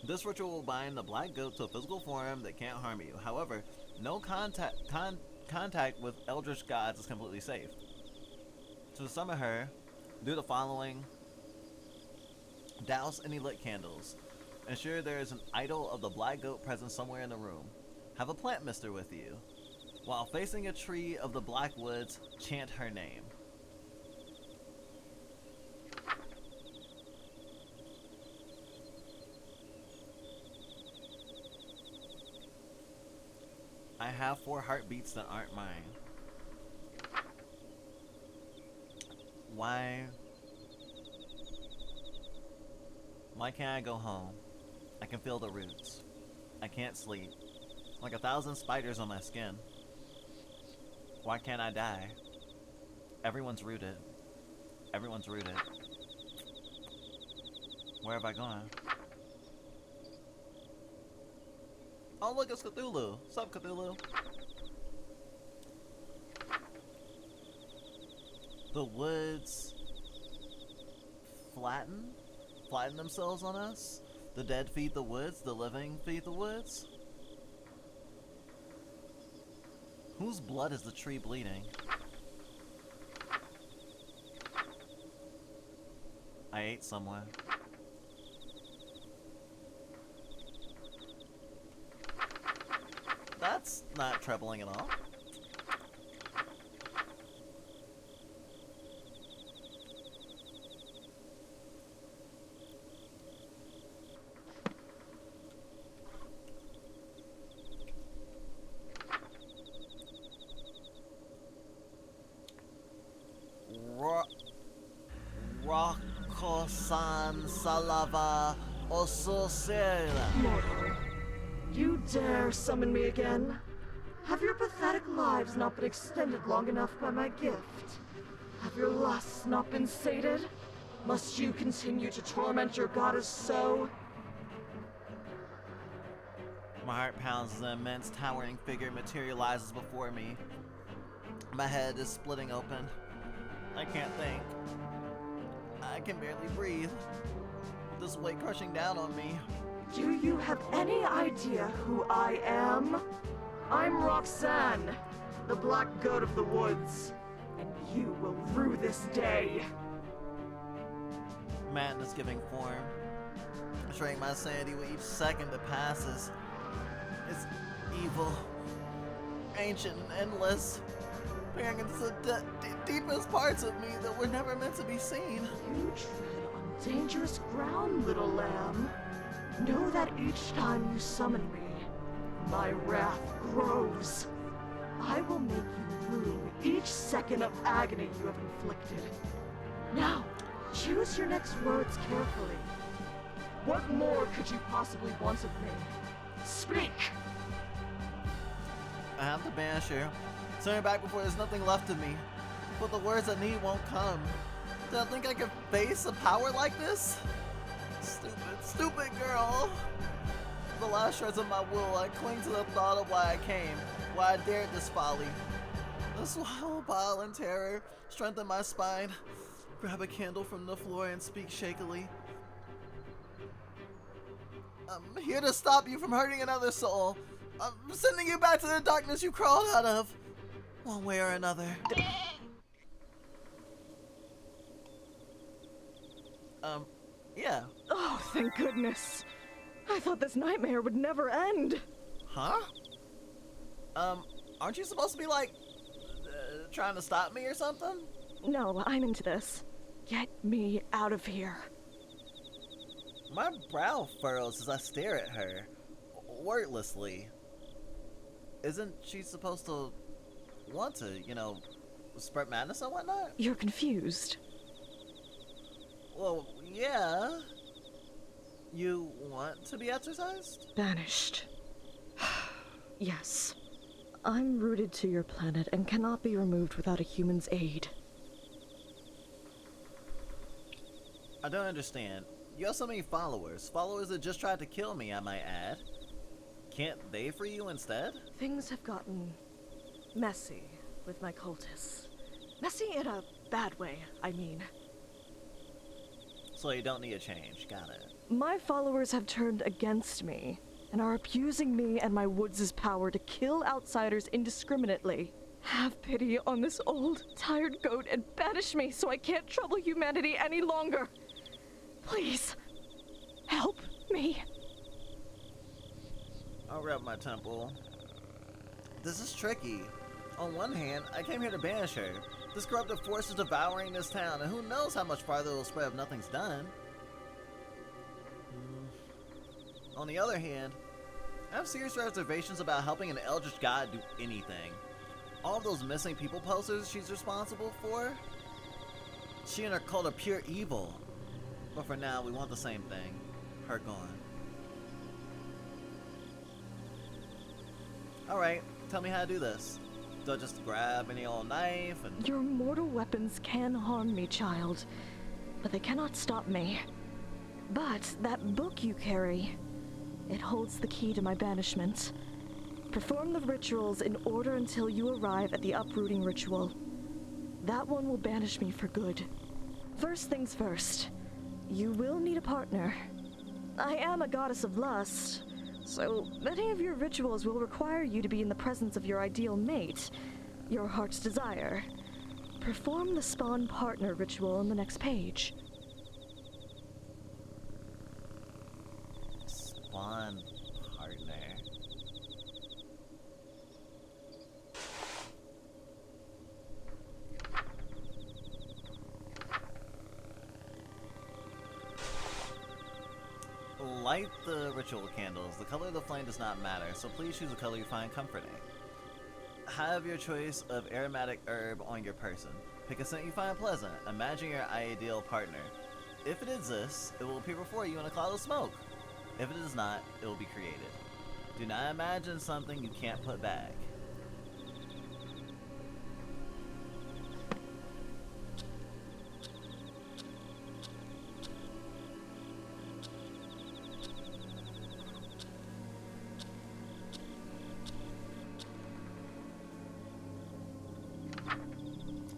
Speaker 1: This ritual will bind the black goat to a physical form that can't harm you. However, no contact with eldritch gods is completely safe. To summon her, do the following. Douse any lit candles. Ensure there is an idol of the black goat present somewhere in the room. Have a plant mister with you. While facing a tree of the Blackwoods, chant her name. I have 4 heartbeats that aren't mine. Why can't I go home? I can feel the roots. I can't sleep. Like 1,000 spiders on my skin. Why can't I die? Everyone's rooted. Everyone's rooted. Where have I gone? Oh look, it's Cthulhu. What's up, Cthulhu? The woods flatten themselves on us. The dead feed the woods, the living feed the woods. Whose blood is the tree bleeding? I ate someone. That's not troubling at all. Rokosan Salava Ososela.
Speaker 4: Mortal, you dare summon me again? Have your pathetic lives not been extended long enough by my gift? Have your lusts not been sated? Must you continue to torment your goddess so?
Speaker 1: My heart pounds as an immense towering figure materializes before me. My head is splitting open. I can't think. I can barely breathe. With this weight crushing down on me.
Speaker 4: Do you have any idea who I am? I'm Roxanne, the black goat of the woods, and you will rue this day.
Speaker 1: Madness giving form. Betraying my sanity with each second that passes. It's evil, ancient and endless, peering into the deepest parts of me that were never meant to be seen.
Speaker 4: You tread on dangerous ground, little lamb. Know that each time you summon me, my wrath grows. I will make you rue each second of agony you have inflicted. Now, choose your next words carefully. What more could you possibly want of me? Speak!
Speaker 1: I have to banish her. Turn her back before there's nothing left of me. But the words I need won't come. Do I think I can face a power like this? Stupid girl. The last shreds of my will, I cling to the thought of why I came, why I dared this folly. The swallow bile and terror strengthen my spine. Grab a candle from the floor and speak shakily. I'm here to stop you from hurting another soul. I'm sending you back to the darkness you crawled out of, one way or another. Yeah.
Speaker 4: Oh, thank goodness. I thought this nightmare would never end.
Speaker 1: Huh? Aren't you supposed to be, like, trying to stop me or something?
Speaker 4: No, I'm into this. Get me out of here.
Speaker 1: My brow furrows as I stare at her, wordlessly. Isn't she supposed to want to, spread madness and whatnot?
Speaker 4: You're confused.
Speaker 1: Well, yeah. You want to be exorcised?
Speaker 4: Banished. Yes. I'm rooted to your planet and cannot be removed without a human's aid.
Speaker 1: I don't understand. You have so many followers. Followers that just tried to kill me, I might add. Can't they free you instead?
Speaker 4: Things have gotten messy with my cultists. Messy in a bad way, I mean.
Speaker 1: So you don't need a change. Got it.
Speaker 4: My followers have turned against me and are abusing me and my woods' power to kill outsiders indiscriminately. Have pity on this old, tired goat and banish me so I can't trouble humanity any longer. Please, help me.
Speaker 1: I'll rub my temple. This is tricky. On one hand, I came here to banish her. This corruptive force is devouring this town, and who knows how much farther it will spread if nothing's done. On the other hand, I have serious reservations about helping an eldritch god do anything. All of those missing people posters she's responsible for? She and her cult are pure evil. But for now, we want the same thing. Her gone. Alright, tell me how to do this. Do I just grab any old knife and...
Speaker 4: Your mortal weapons can harm me, child, but they cannot stop me. But that book you carry, it holds the key to my banishment. Perform the rituals in order until you arrive at the uprooting ritual. That one will banish me for good. First things first, you will need a partner. I am a goddess of lust, so many of your rituals will require you to be in the presence of your ideal mate, your heart's desire. Perform the spawn partner ritual on the next page.
Speaker 1: Spawn partner. Light the ritual candles. The color of the flame does not matter, so please choose a color you find comforting. Have your choice of aromatic herb on your person. Pick a scent you find pleasant. Imagine your ideal partner. If it exists, it will appear before you in a cloud of smoke. If it does not, it will be created. Do not imagine something you can't put back.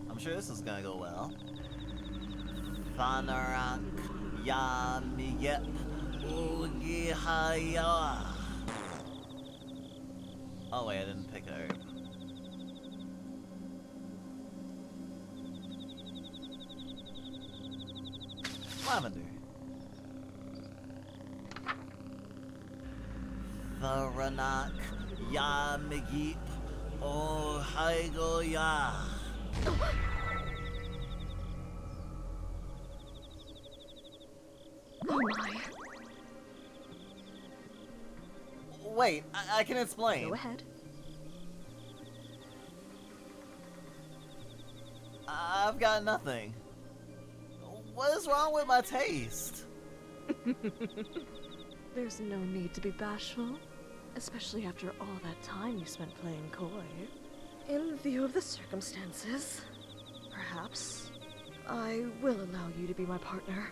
Speaker 1: I'm sure this is gonna go well. Fanarak Yamiyep Ugihaya. Oh wait, I didn't pick a herb. Lavender. Faranak Yamigip Ohaigoya.
Speaker 4: Oh my.
Speaker 1: Wait, I can explain.
Speaker 4: Go ahead.
Speaker 1: I've got nothing. What is wrong with my taste?
Speaker 4: There's no need to be bashful, especially after all that time you spent playing coy. In view of the circumstances, perhaps I will allow you to be my partner.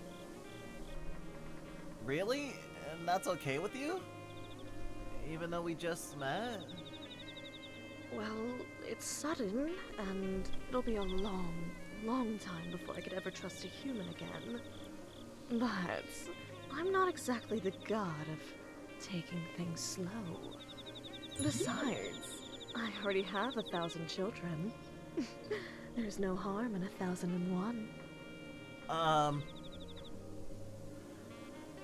Speaker 1: Really? And that's okay with you? Even though we just met?
Speaker 4: Well, it's sudden, and it'll be a long, long time before I could ever trust a human again. But I'm not exactly the god of taking things slow. Besides, I already have 1,000 children. There's no harm in 1,001.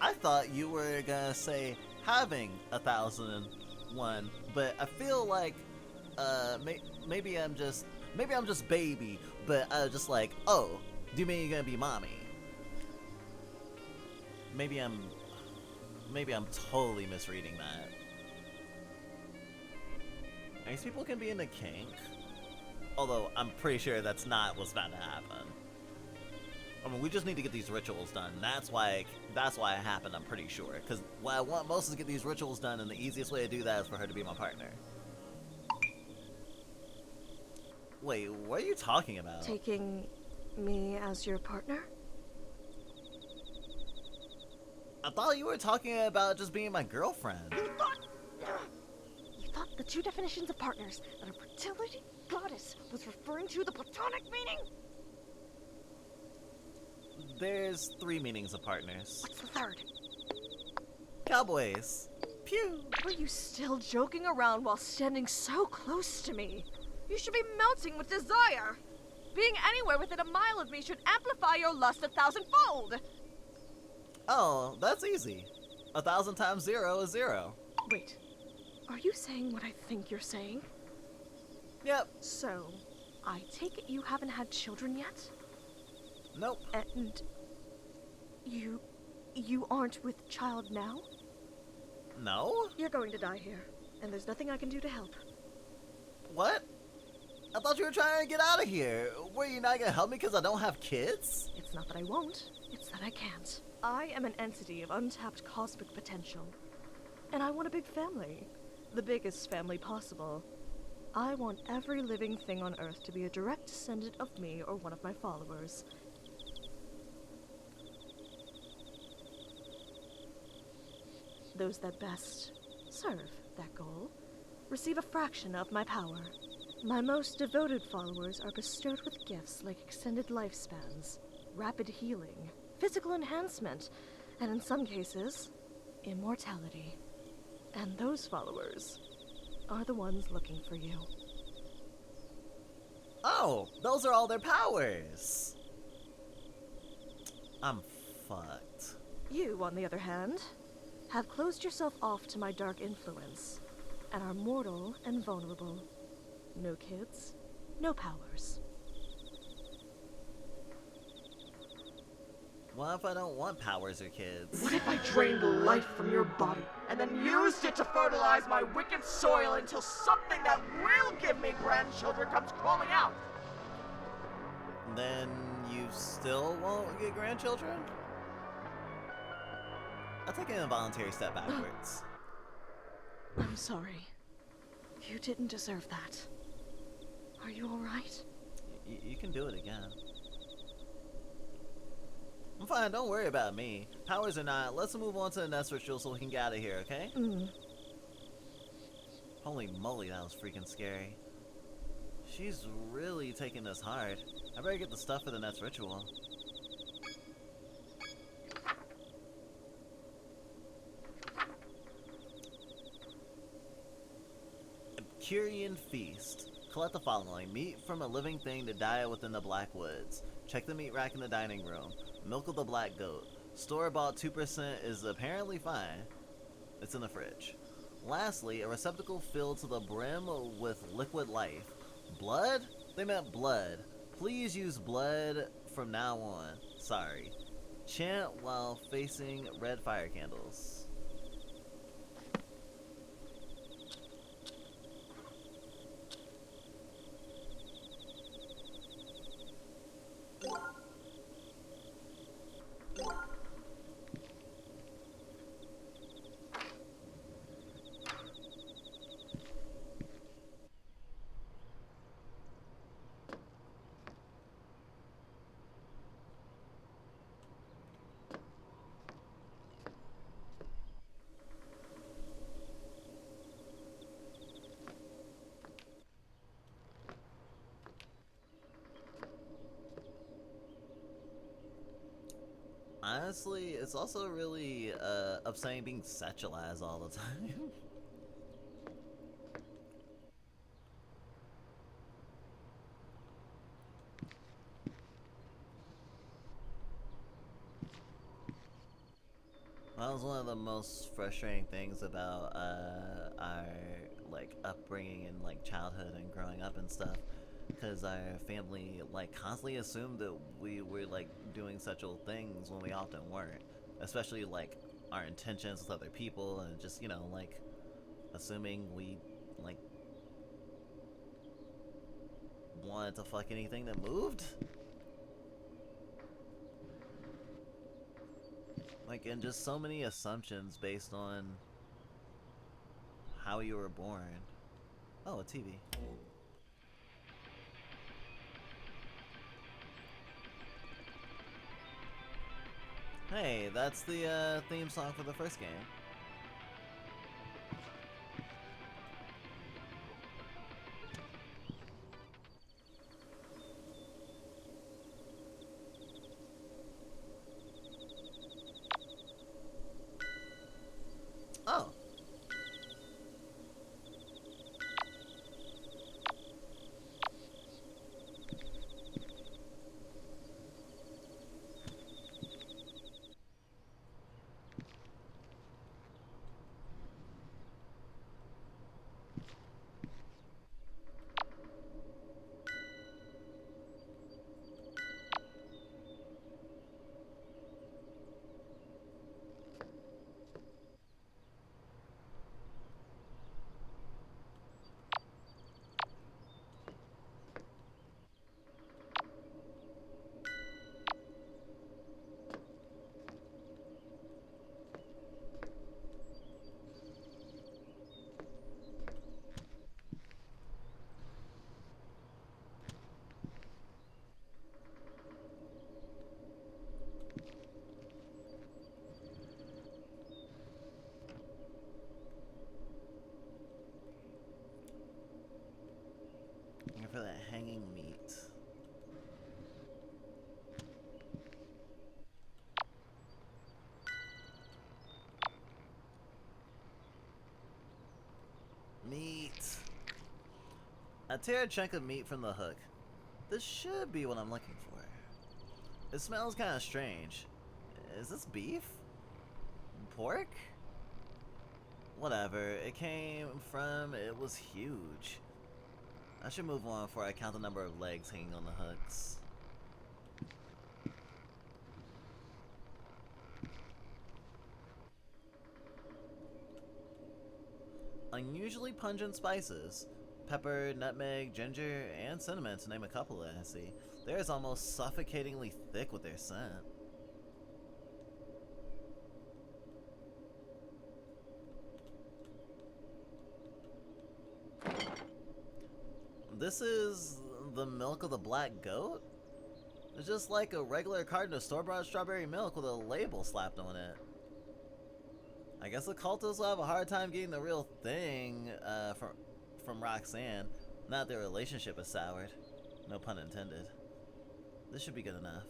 Speaker 1: I thought you were gonna say having 1,001, but I feel like, maybe I'm just baby, but I was just like, oh, do you mean you're gonna be mommy? Maybe I'm totally misreading that. These people can be into kink, although I'm pretty sure that's not what's about to happen. I mean, we just need to get these rituals done. That's why it happened, I'm pretty sure. Because what I want most is to get these rituals done, and the easiest way to do that is for her to be my partner. Wait, what are you talking about?
Speaker 4: Taking me as your partner?
Speaker 1: I thought you were talking about just being my girlfriend.
Speaker 4: You thought the two definitions of partners that a fertility goddess was referring to the platonic meaning?
Speaker 1: There's 3 meanings of partners.
Speaker 4: What's the third?
Speaker 1: Cowboys. Pew!
Speaker 4: Are you still joking around while standing so close to me? You should be melting with desire. Being anywhere within a mile of me should amplify your lust 1,000-fold.
Speaker 1: Oh, that's easy. 1,000 times 0 is 0.
Speaker 4: Wait, are you saying what I think you're saying?
Speaker 1: Yep.
Speaker 4: So, I take it you haven't had children yet?
Speaker 1: Nope.
Speaker 4: And you aren't with child now?
Speaker 1: No?
Speaker 4: You're going to die here, and there's nothing I can do to help.
Speaker 1: What? I thought you were trying to get out of here. Were you not gonna help me because I don't have kids?
Speaker 4: It's not that I won't, it's that I can't. I am an entity of untapped cosmic potential. And I want a big family. The biggest family possible. I want every living thing on Earth to be a direct descendant of me or one of my followers. Those that best serve that goal receive a fraction of my power. My most devoted followers are bestowed with gifts like extended lifespans, rapid healing, physical enhancement, and in some cases, immortality. And those followers are the ones looking for you.
Speaker 1: Oh, those are all their powers! I'm fucked.
Speaker 4: You, on the other hand, have closed yourself off to my dark influence, and are mortal and vulnerable. No kids, no powers.
Speaker 1: What if I don't want powers or kids?
Speaker 6: What if I drained the life from your body and then used it to fertilize my wicked soil until something that will give me grandchildren comes crawling out?
Speaker 1: Then you still won't get grandchildren? I'll take an involuntary step backwards.
Speaker 4: I'm sorry. You didn't deserve that. Are you alright?
Speaker 1: You can do it again. I'm fine, don't worry about me. Powers or not, let's move on to the next ritual so we can get out of here, okay? Holy moly, that was freaking scary. She's really taking this hard. I better get the stuff for the next ritual. Curian Feast. Collect the following. Meat from a living thing to die within the Black Woods. Check the meat rack in the dining room. Milk of the black goat. Store-bought 2% is apparently fine. It's in the fridge. Lastly, a receptacle filled to the brim with liquid life. Blood? They meant blood. Please use blood from now on. Sorry. Chant while facing red fire candles. Honestly, it's also really upsetting being sexualized all the time. That was one of the most frustrating things about our like upbringing and like childhood and growing up and stuff, because our family like constantly assumed that we were like doing sexual things when we often weren't, especially like our intentions with other people, and just, you know, like assuming we like wanted to fuck anything that moved. Like, and just so many assumptions based on how you were born. Oh, a TV. Hey, that's the theme song for the first game. Oh. for that hanging meat. Meat. I tear a chunk of meat from the hook. This should be what I'm looking for. It smells kind of strange. Is this beef? Pork? Whatever. It came from... It was huge. I should move on before I count the number of legs hanging on the hooks. Unusually pungent spices. Pepper, nutmeg, ginger, and cinnamon, to name a couple that I see. They're almost suffocatingly thick with their scent. This is the milk of the black goat? It's just like a regular carton of store-bought strawberry milk with a label slapped on it. I guess the cultists will have a hard time getting the real thing from Roxanne. Not their relationship is soured. No pun intended. This should be good enough.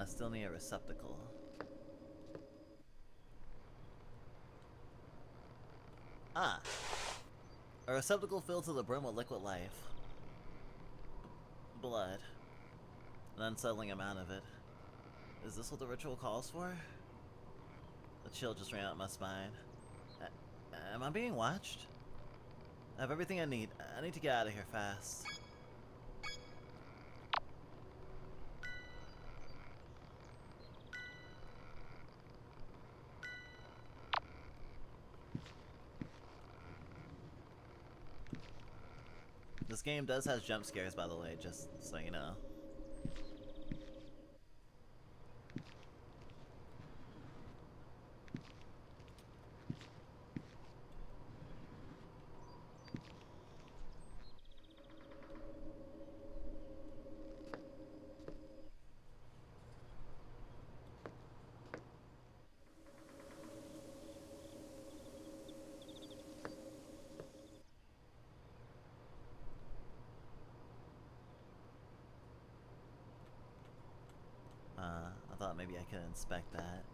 Speaker 1: Still need a receptacle. Ah! A receptacle filled to the brim with liquid life. Blood. An unsettling amount of it. Is this what the ritual calls for? A chill just ran up my spine. Am I being watched? I have everything I need. I need to get out of here fast. This game does have jump scares, by the way, just so you know. I thought maybe I could inspect that.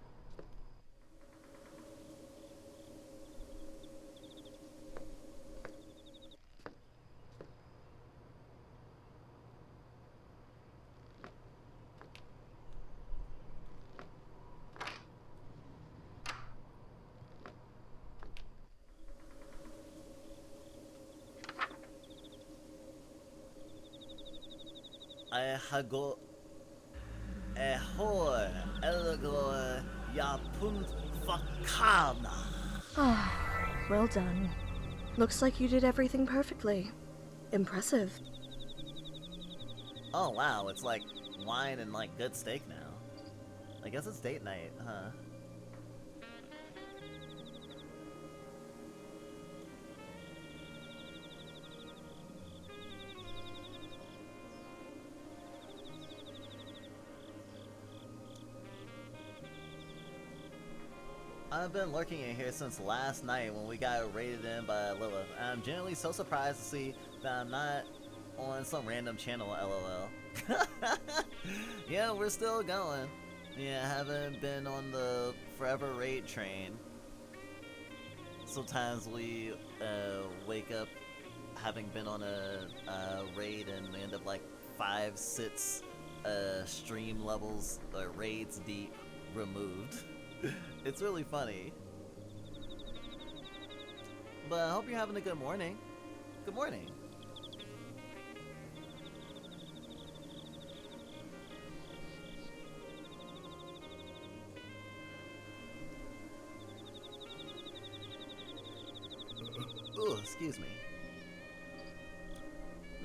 Speaker 1: I hago Ehor Elgor Yapunt Fakana.
Speaker 4: Well done. Looks like you did everything perfectly. Impressive.
Speaker 1: Oh wow, it's like wine and like good steak now. I guess it's date night, huh? I've been lurking in here since last night when we got raided in by Lilith. I'm genuinely so surprised to see that I'm not on some random channel, LOL. Yeah, we're still going. Yeah, I haven't been on the forever raid train. Sometimes we wake up having been on a raid and end up like 5-6 stream levels or raids deep removed. It's really funny. But I hope you're having a good morning. Good morning. Ooh, excuse me.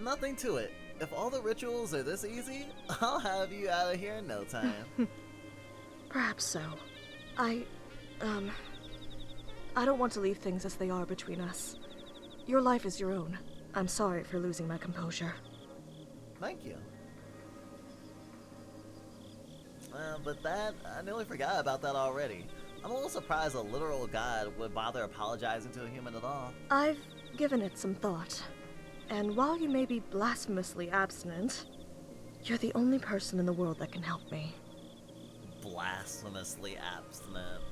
Speaker 1: Nothing to it. If all the rituals are this easy, I'll have you out of here in no time.
Speaker 4: Perhaps so. I don't want to leave things as they are between us. Your life is your own. I'm sorry for losing my composure.
Speaker 1: Thank you. But that, I nearly forgot about that already. I'm a little surprised a literal god would bother apologizing to a human at all.
Speaker 4: I've given it some thought. And while you may be blasphemously abstinent, you're the only person in the world that can help me.
Speaker 1: Blasphemously abstinent.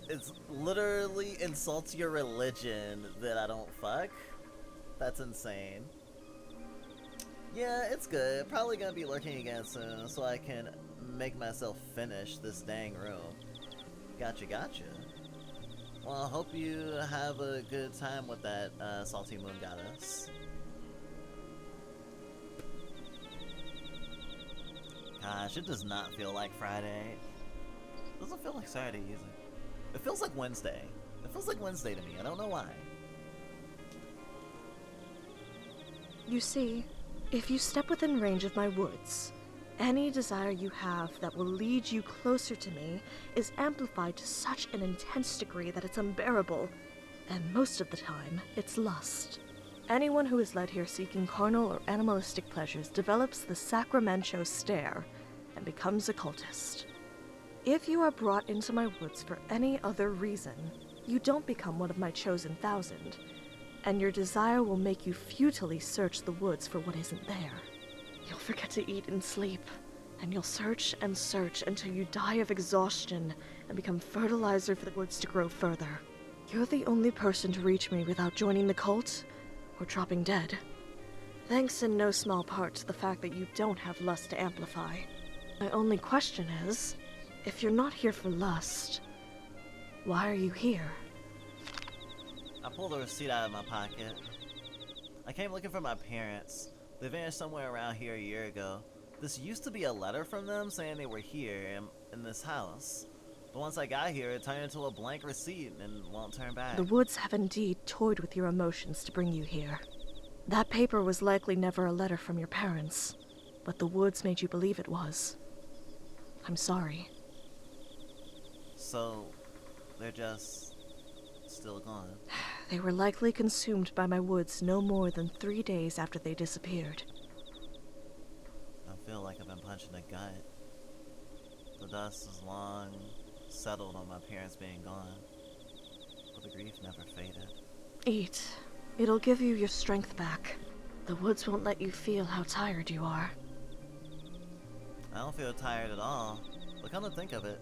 Speaker 1: It's literally insults your religion that I don't fuck. That's insane. Yeah, it's good. Probably gonna be lurking again soon so I can make myself finish this dang room. Gotcha. Well, I hope you have a good time with that salty moon goddess. Gosh, it does not feel like Friday. It doesn't feel like Saturday either. It feels like Wednesday. It feels like Wednesday to me. I don't know why.
Speaker 4: You see, if you step within range of my woods, any desire you have that will lead you closer to me is amplified to such an intense degree that it's unbearable, and most of the time, it's lust. Anyone who is led here seeking carnal or animalistic pleasures develops the Sacramento stare and becomes a cultist. If you are brought into my woods for any other reason, you don't become one of my chosen 1,000, and your desire will make you futilely search the woods for what isn't there. You'll forget to eat and sleep, and you'll search and search until you die of exhaustion and become fertilizer for the woods to grow further. You're the only person to reach me without joining the cult or dropping dead. Thanks in no small part to the fact that you don't have lust to amplify. My only question is, if you're not here for lust, why are you here?
Speaker 1: I pulled a receipt out of my pocket. I came looking for my parents. They vanished somewhere around here a year ago. This used to be a letter from them saying they were here in this house. But once I got here, it turned into a blank receipt and won't turn back.
Speaker 4: The woods have indeed toyed with your emotions to bring you here. That paper was likely never a letter from your parents, but the woods made you believe it was. I'm sorry.
Speaker 1: So, they're just still gone.
Speaker 4: They were likely consumed by my woods no more than 3 days after they disappeared.
Speaker 1: I feel like I've been punched in the gut. The dust is long settled on my parents being gone, but the grief never faded.
Speaker 4: Eat. It'll give you your strength back. The woods won't let you feel how tired you are.
Speaker 1: I don't feel tired at all, but come to think of it,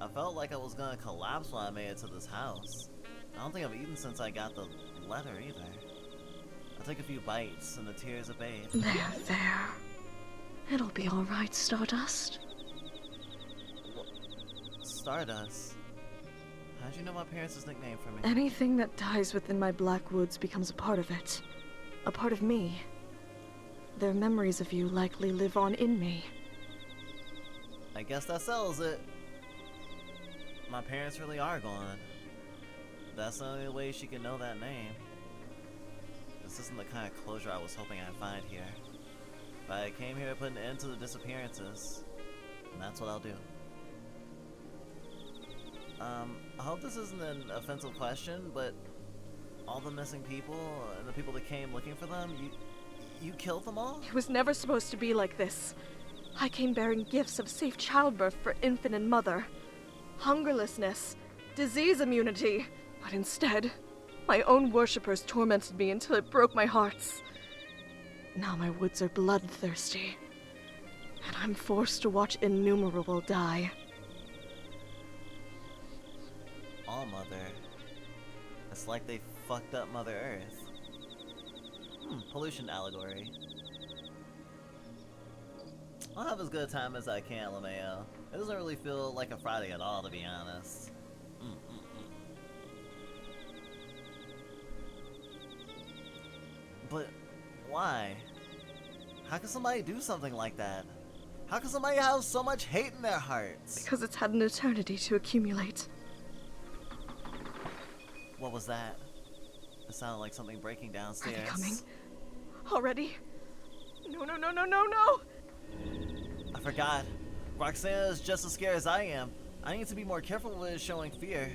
Speaker 1: I felt like I was gonna collapse when I made it to this house. I don't think I've eaten since I got the letter either. I took a few bites and the tears abate.
Speaker 4: There. It'll be alright, Stardust.
Speaker 1: Stardust? How'd you know my parents' nickname for me?
Speaker 4: Anything that dies within my black woods becomes a part of it. A part of me. Their memories of you likely live on in me.
Speaker 1: I guess that settles it. My parents really are gone. That's the only way she can know that name. This isn't the kind of closure I was hoping I'd find here. But I came here to put an end to the disappearances, and that's what I'll do. I hope this isn't an offensive question, but all the missing people and the people that came looking for them, you killed them all?
Speaker 4: It was never supposed to be like this. I came bearing gifts of safe childbirth for infant and mother, hungerlessness, disease immunity, but instead, my own worshippers tormented me until it broke my hearts. Now my woods are bloodthirsty, and I'm forced to watch innumerable die.
Speaker 1: All Mother. It's like they fucked up Mother Earth. Pollution allegory. I'll have as good a time as I can, LeMayo. It doesn't really feel like a Friday at all, to be honest. But why? How can somebody do something like that? How can somebody have so much hate in their hearts?
Speaker 4: Because it's had an eternity to accumulate.
Speaker 1: What was that? It sounded like something breaking downstairs.
Speaker 4: Are they coming? Already? No.
Speaker 1: I forgot. Roxana is just as scared as I am. I need to be more careful with showing fear,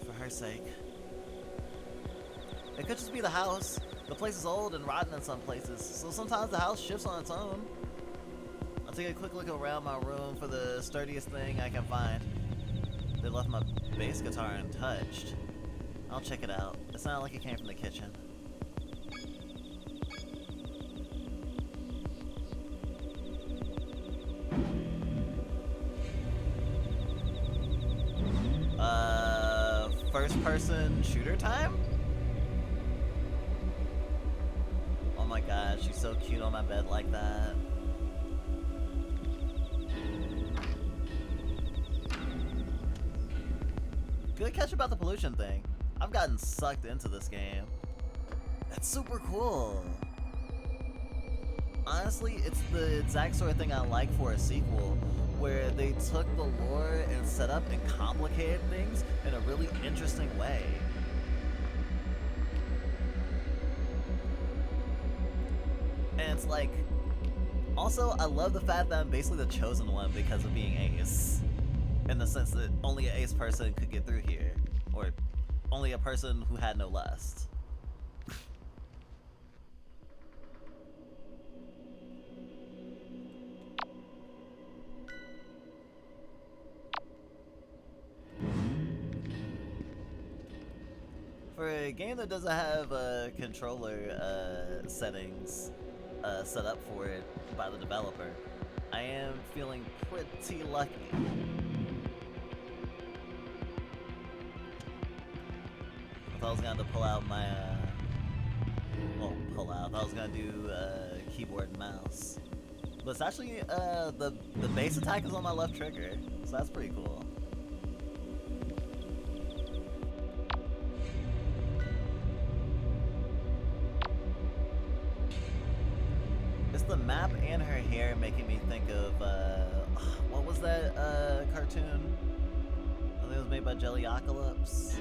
Speaker 1: for her sake. It could just be the house. The place is old and rotten in some places, so sometimes the house shifts on its own. I'll take a quick look around my room for the sturdiest thing I can find. They left my bass guitar untouched. I'll check it out. It sounded like it came from the kitchen. First person shooter time? Oh my god, she's so cute on my bed like that. Good catch about the pollution thing. I've gotten sucked into this game. That's super cool. Honestly, it's the exact sort of thing I like for a sequel, where they took the lore and set up and complicated things in a really interesting way. And it's like, also, I love the fact that I'm basically the chosen one because of being Ace. In the sense that only an Ace person could get through here. Or only a person who had no lust. For a game that doesn't have controller settings set up for it by the developer, I am feeling pretty lucky. I thought I was gonna have to pull out my, well, pull out. I thought I was gonna do keyboard and mouse. But it's actually, the base attack is on my left trigger, so that's pretty cool. It's the map and her hair making me think of, what was that, cartoon? I think it was made by Jellyocalypse.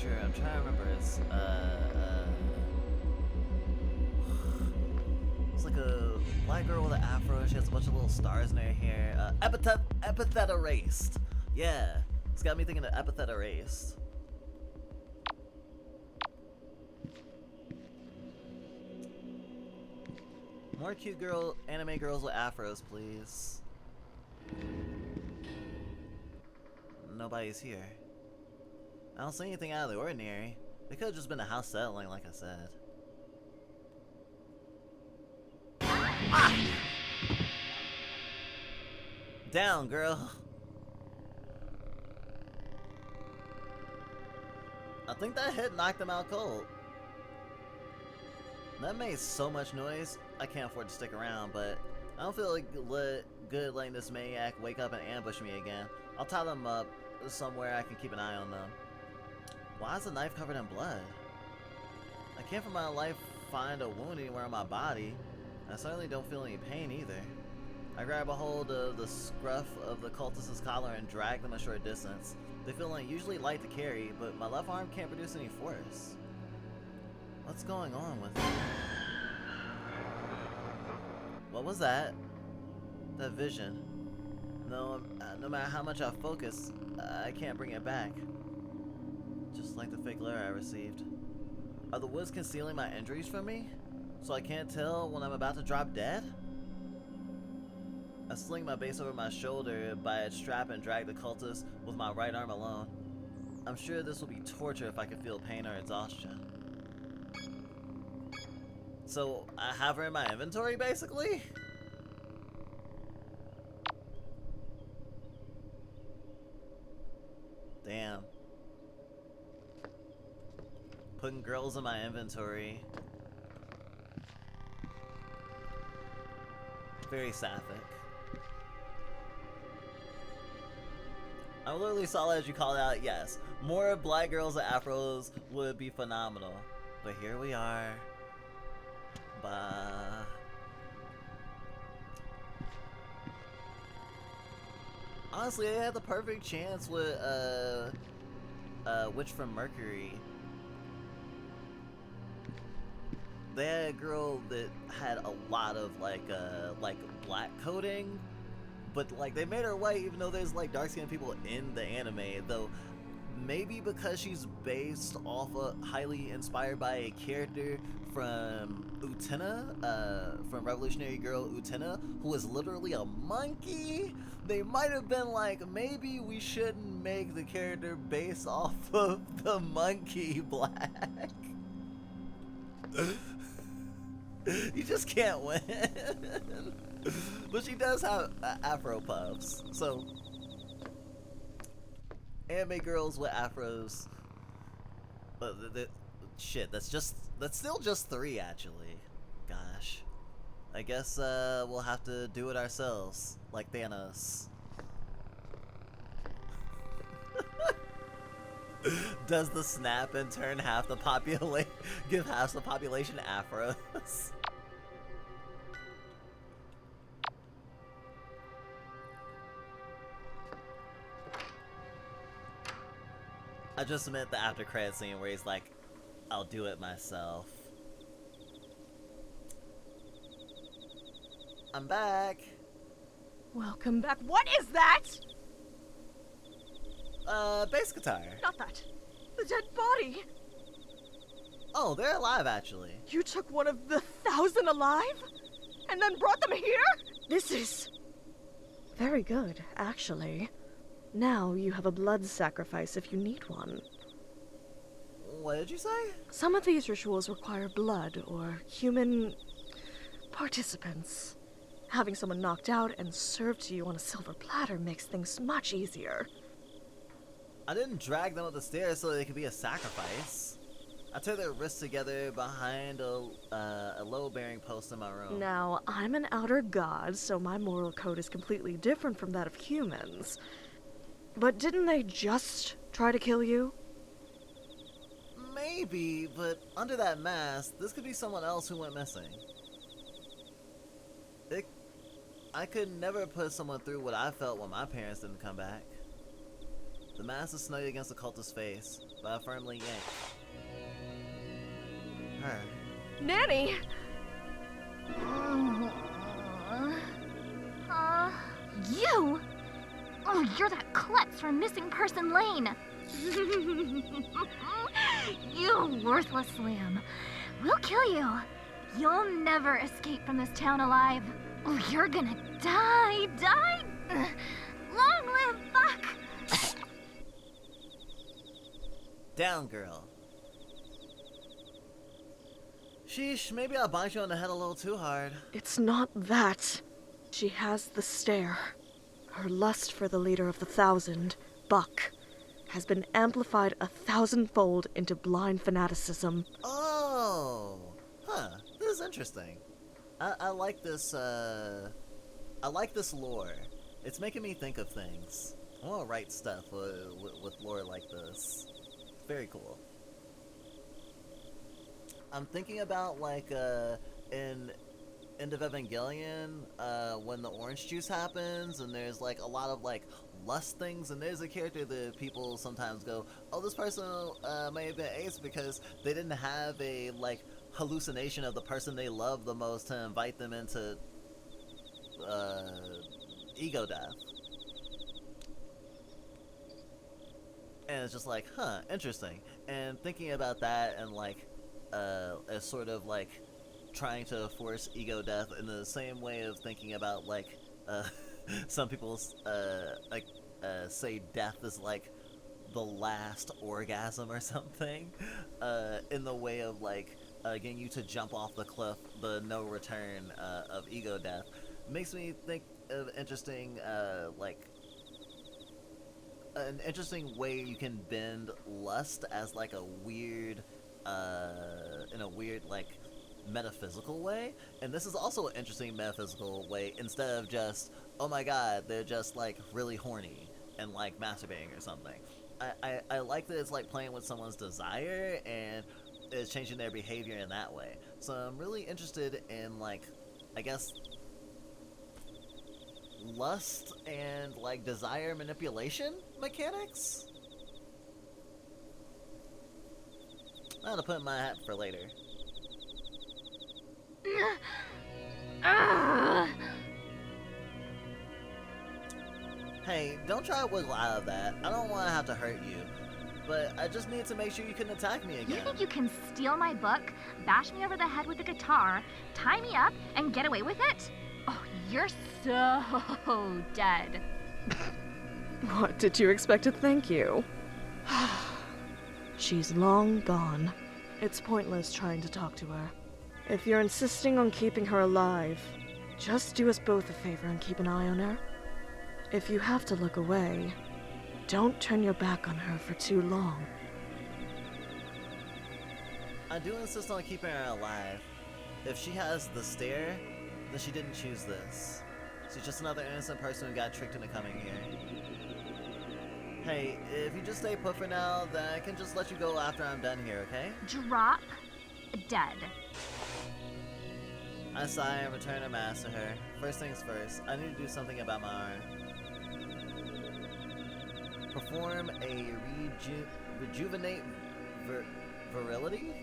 Speaker 1: Sure, I'm trying to remember. It's like a black girl with an afro. She has a bunch of little stars in her hair. Epithet erased. Yeah, it's got me thinking of epithet erased. More cute anime girls with afros, please. Nobody's here. I don't see anything out of the ordinary. It could have just been a house settling, like I said. Ah! Down, girl. I think that hit knocked him out cold. That made so much noise, I can't afford to stick around, but I don't feel like good letting this maniac wake up and ambush me again. I'll tie them up somewhere I can keep an eye on them. Why is the knife covered in blood? I can't for my life find a wound anywhere on my body. I certainly don't feel any pain either. I grab a hold of the scruff of the cultist's collar and drag them a short distance. They feel unusually light to carry, but my left arm can't produce any force. What's going on with it? What was that? That vision. No matter how much I focus, I can't bring it back. Just like the fake glare I received. Are the woods concealing my injuries from me? So I can't tell when I'm about to drop dead? I sling my bass over my shoulder by its strap and drag the cultist with my right arm alone. I'm sure this will be torture if I can feel pain or exhaustion. So I have her in my inventory, basically? Damn. Putting girls in my inventory. Very sapphic. I'm literally solid as you called out. Yes, more black girls with afros would be phenomenal. But here we are, Ba. Honestly, they had the perfect chance with Witch from Mercury. They had a girl that had a lot of like black coding, but like they made her white even though there's like dark skinned people in the anime, though maybe because she's based off of highly inspired by a character from Utena, from Revolutionary Girl Utena, who is literally a monkey. They might have been like, maybe we shouldn't make the character based off of the monkey black. You just can't win. But she does have afro puffs, so anime girls with afros. Shit, that's still just 3 actually. Gosh, I guess we'll have to do it ourselves, like Thanos. Does the snap and turn half the population, give half the population afros? I just meant the after credit scene where he's like, I'll do it myself. I'm back.
Speaker 4: Welcome back. What is that?
Speaker 1: Bass guitar.
Speaker 4: Not that. The dead body.
Speaker 1: Oh, they're alive actually.
Speaker 4: You took one of the 1,000 alive? And then brought them here? This is very good, actually. Now you have a blood sacrifice if you need one.
Speaker 1: What did you say?
Speaker 4: Some of these rituals require blood or human participants. Having someone knocked out and served to you on a silver platter makes things much easier.
Speaker 1: I didn't drag them up the stairs so they could be a sacrifice. I took their wrists together behind a low-bearing post in my room.
Speaker 4: Now, I'm an outer god, so my moral code is completely different from that of humans. But didn't they just try to kill you?
Speaker 1: Maybe, but under that mask, this could be someone else who went missing. I could never put someone through what I felt when my parents didn't come back. The mask is snug against the cultist's face, but I firmly yanked her.
Speaker 4: Nanny!
Speaker 3: You! Oh, you're that klutz from Missing Person Lane! You worthless lamb. We'll kill you. You'll never escape from this town alive. Oh, you're gonna die! Long live Buck!
Speaker 1: Down, girl. Sheesh, maybe I bonked you on the head a little too hard.
Speaker 4: It's not that. She has the stare. Her lust for the leader of the 1,000, Buck, has been amplified 1,000-fold into blind fanaticism.
Speaker 1: Oh! Huh. This is interesting. I like this, I like this lore. It's making me think of things. I want to write stuff with lore like this. It's very cool. I'm thinking about, like, in End of Evangelion, when the orange juice happens, and there's, like, a lot of, like, lust things, and there's a character that people sometimes go, oh, this person may have been ace because they didn't have a, like, hallucination of the person they love the most to invite them into ego death. And it's just like, huh, interesting. And thinking about that and like as sort of like trying to force ego death in the same way of thinking about like some people say death is like the last orgasm or something, in the way of like getting you to jump off the cliff, the no return of ego death, makes me think of interesting an interesting way you can bend lust as like a weird in a weird like metaphysical way. And this is also an interesting metaphysical way, instead of just, oh my god, they're just like really horny and like masturbating or something. I like that it's like playing with someone's desire and is changing their behavior in that way. So I'm really interested in, like, I guess, lust and, like, desire manipulation mechanics? I'm gonna put in my hat for later. Hey, don't try to wiggle out of that. I don't want to have to hurt you. But I just need to make sure you can attack me again.
Speaker 3: You think you can steal my book, bash me over the head with a guitar, tie me up, and get away with it? Oh, you're so dead.
Speaker 4: What, did you expect a thank you? She's long gone. It's pointless trying to talk to her. If you're insisting on keeping her alive, just do us both a favor and keep an eye on her. If you have to look away, don't turn your back on her for too long.
Speaker 1: I do insist on keeping her alive. If she has the stare, then she didn't choose this. She's just another innocent person who got tricked into coming here. Hey, if you just stay put for now, then I can just let you go after I'm done here, okay?
Speaker 3: Drop dead.
Speaker 1: I sigh and return her mask to her. First things first, I need to do something about my arm. Perform a rejuvenate virility?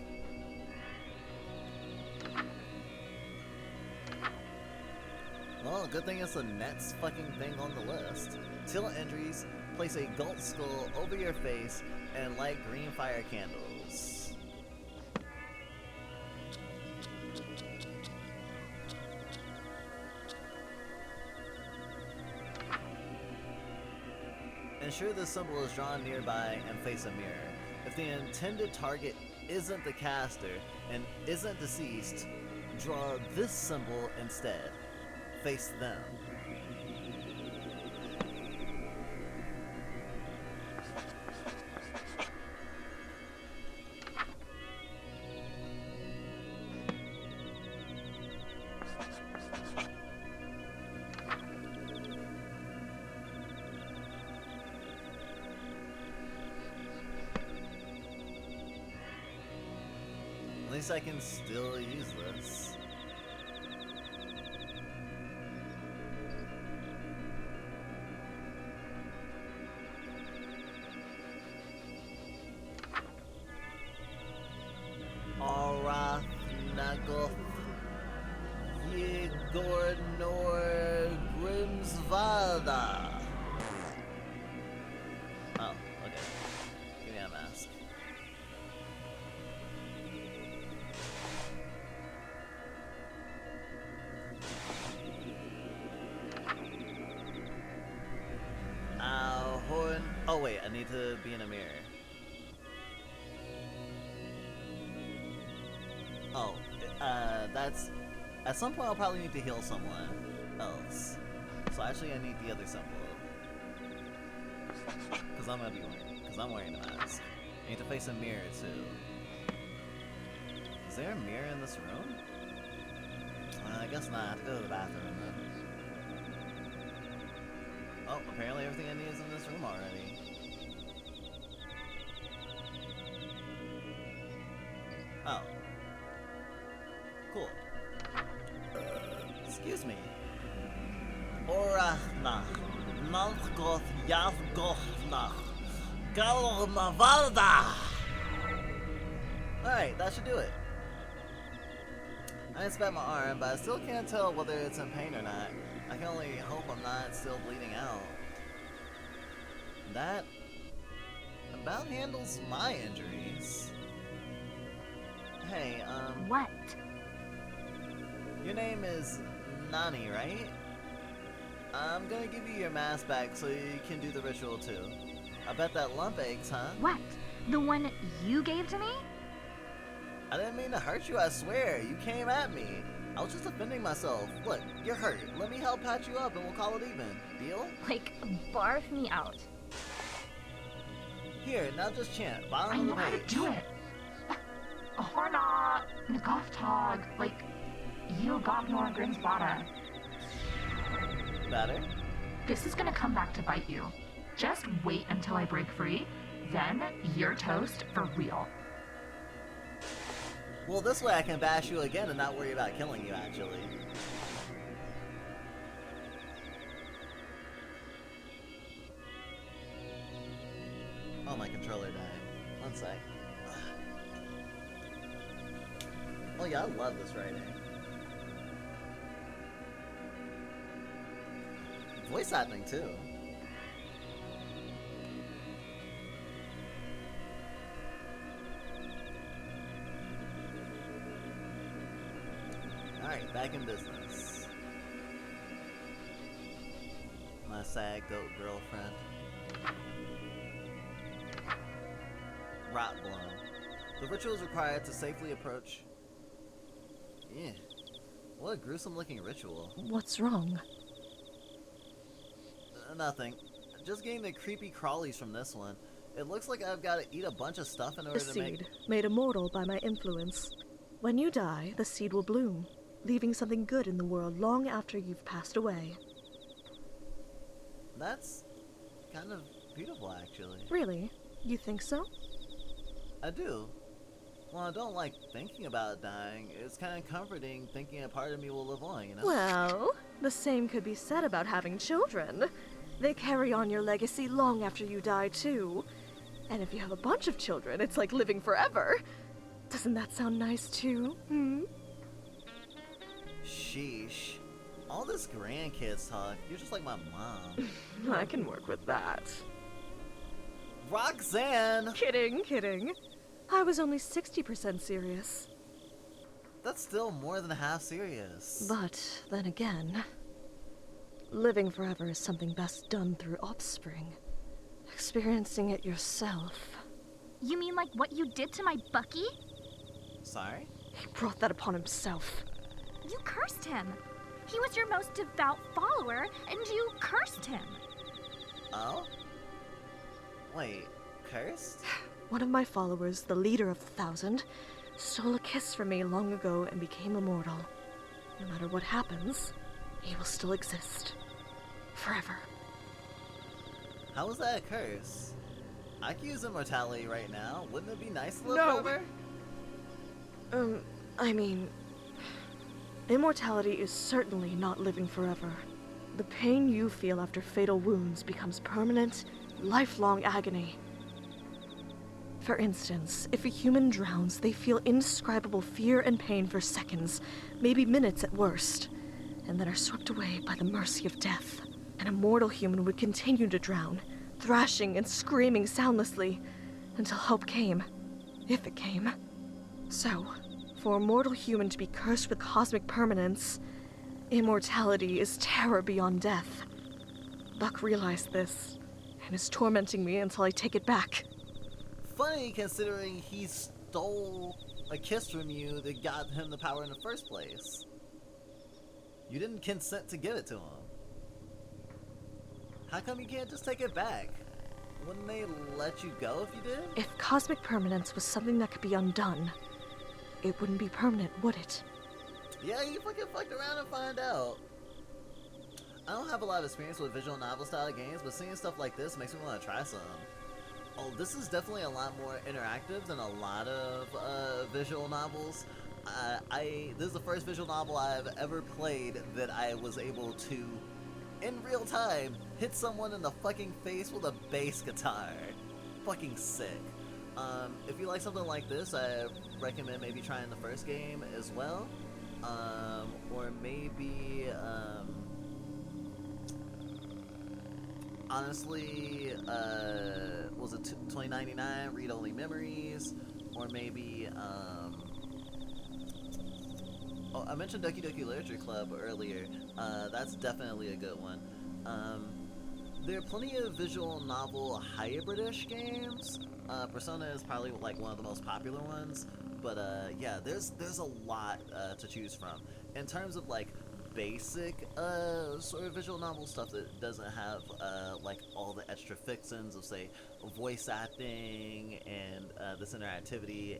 Speaker 1: Well, good thing it's the next fucking thing on the list. Till injuries, place a gold skull over your face and light green fire candles. Ensure the symbol is drawn nearby and face a mirror. If the intended target isn't the caster and isn't deceased, draw this symbol instead. Face them. At least I can still use this. Arath Nagoth Yegor Nor Grimsvalda. Oh, okay. Give me a mask. Oh wait, I need to be in a mirror. Oh, that's... At some point I'll probably need to heal someone else. So actually I need the other symbol. Because I'm wearing a mask. I need to face a mirror too. Is there a mirror in this room? I guess not. I have to go to the bathroom then. Oh, apparently everything I need is in this room already. Oh. Cool. Excuse me. Orachnach. Nalchgoth Yavgochnach. Galmavalda! Alright, that should do it. I inspect my arm, but I still can't tell whether it's in pain or not. I can only hope I'm not still bleeding out. That about handles my injuries. Hey,
Speaker 3: What?
Speaker 1: your name is Nani, right? I'm gonna give you your mask back so you can do the ritual too. I bet that lump aches, huh?
Speaker 3: What? The one you gave to me?
Speaker 1: I didn't mean to hurt you, I swear. You came at me. I was just defending myself. Look, you're hurt. Let me help patch you up and we'll call it even. Deal?
Speaker 3: Like, barf me out.
Speaker 1: Here, now just chant.
Speaker 3: I
Speaker 1: Bottom of
Speaker 3: know
Speaker 1: the
Speaker 3: how to
Speaker 1: page.
Speaker 3: do it. Horna, Nagothtog, like, you got more Grimsbada.
Speaker 1: Better?
Speaker 3: This is gonna come back to bite you. Just wait until I break free, then you're toast for real.
Speaker 1: Well, this way I can bash you again and not worry about killing you, actually. Oh, my controller died. One sec. Oh yeah, I love this writing. Voice acting, too. Alright, back in business. My sad goat girlfriend. Rot blown. The ritual is required to safely approach... Yeah. What a gruesome looking ritual.
Speaker 4: What's wrong?
Speaker 1: Nothing. Just getting the creepy crawlies from this one. It looks like I've got to eat a bunch of stuff in order
Speaker 4: A
Speaker 1: to
Speaker 4: seed, made immortal by my influence. When you die, the seed will bloom, leaving something good in the world long after you've passed away.
Speaker 1: That's kind of beautiful, actually.
Speaker 4: Really? You think so?
Speaker 1: I do. Well, I don't like thinking about dying. It's kind of comforting thinking a part of me will live on, you know?
Speaker 4: Well, the same could be said about having children. They carry on your legacy long after you die, too. And if you have a bunch of children, it's like living forever. Doesn't that sound nice, too?
Speaker 1: Sheesh. All this grandkids talk. You're just like my mom.
Speaker 4: I can work with that.
Speaker 1: Roxanne!
Speaker 4: Kidding. I was only 60% serious.
Speaker 1: That's still more than half serious.
Speaker 4: But then again, living forever is something best done through offspring. Experiencing it yourself.
Speaker 3: You mean like what you did to my Bucky?
Speaker 1: Sorry?
Speaker 4: He brought that upon himself.
Speaker 3: You cursed him. He was your most devout follower, and you cursed him.
Speaker 1: Oh? Wait, cursed?
Speaker 4: One of my followers, the leader of the 1,000, stole a kiss from me long ago and became immortal. No matter what happens, he will still exist. Forever.
Speaker 1: How is that a curse? I could use immortality right now. Wouldn't it be nice to live
Speaker 4: No.
Speaker 1: forever?
Speaker 4: I mean... Immortality is certainly not living forever. The pain you feel after fatal wounds becomes permanent, lifelong agony. For instance, if a human drowns, they feel indescribable fear and pain for seconds, maybe minutes at worst, and then are swept away by the mercy of death. An immortal human would continue to drown, thrashing and screaming soundlessly, until help came, if it came. So, for a mortal human to be cursed with cosmic permanence, immortality is terror beyond death. Buck realized this, and is tormenting me until I take it back.
Speaker 1: Funny considering he stole a kiss from you that got him the power in the first place. You didn't consent to give it to him. How come you can't just take it back? Wouldn't they let you go if you did?
Speaker 4: If cosmic permanence was something that could be undone, it wouldn't be permanent, would it?
Speaker 1: Yeah, you fucking fucked around and find out. I don't have a lot of experience with visual novel style games, but seeing stuff like this makes me want to try some. Oh, this is definitely a lot more interactive than a lot of visual novels. This is the first visual novel I've ever played that I was able to, in real time, hit someone in the fucking face with a bass guitar. Fucking sick. If you like something like this, I recommend maybe trying the first game as well. Or maybe, honestly, was it 2099 Read Only Memories, or maybe oh, I mentioned Doki Doki Literature Club earlier. That's definitely a good one. There are plenty of visual novel hybridish games. Persona is probably like one of the most popular ones, but yeah, there's a lot to choose from in terms of like basic sort of visual novel stuff that doesn't have like all the extra fixins of say voice acting and this interactivity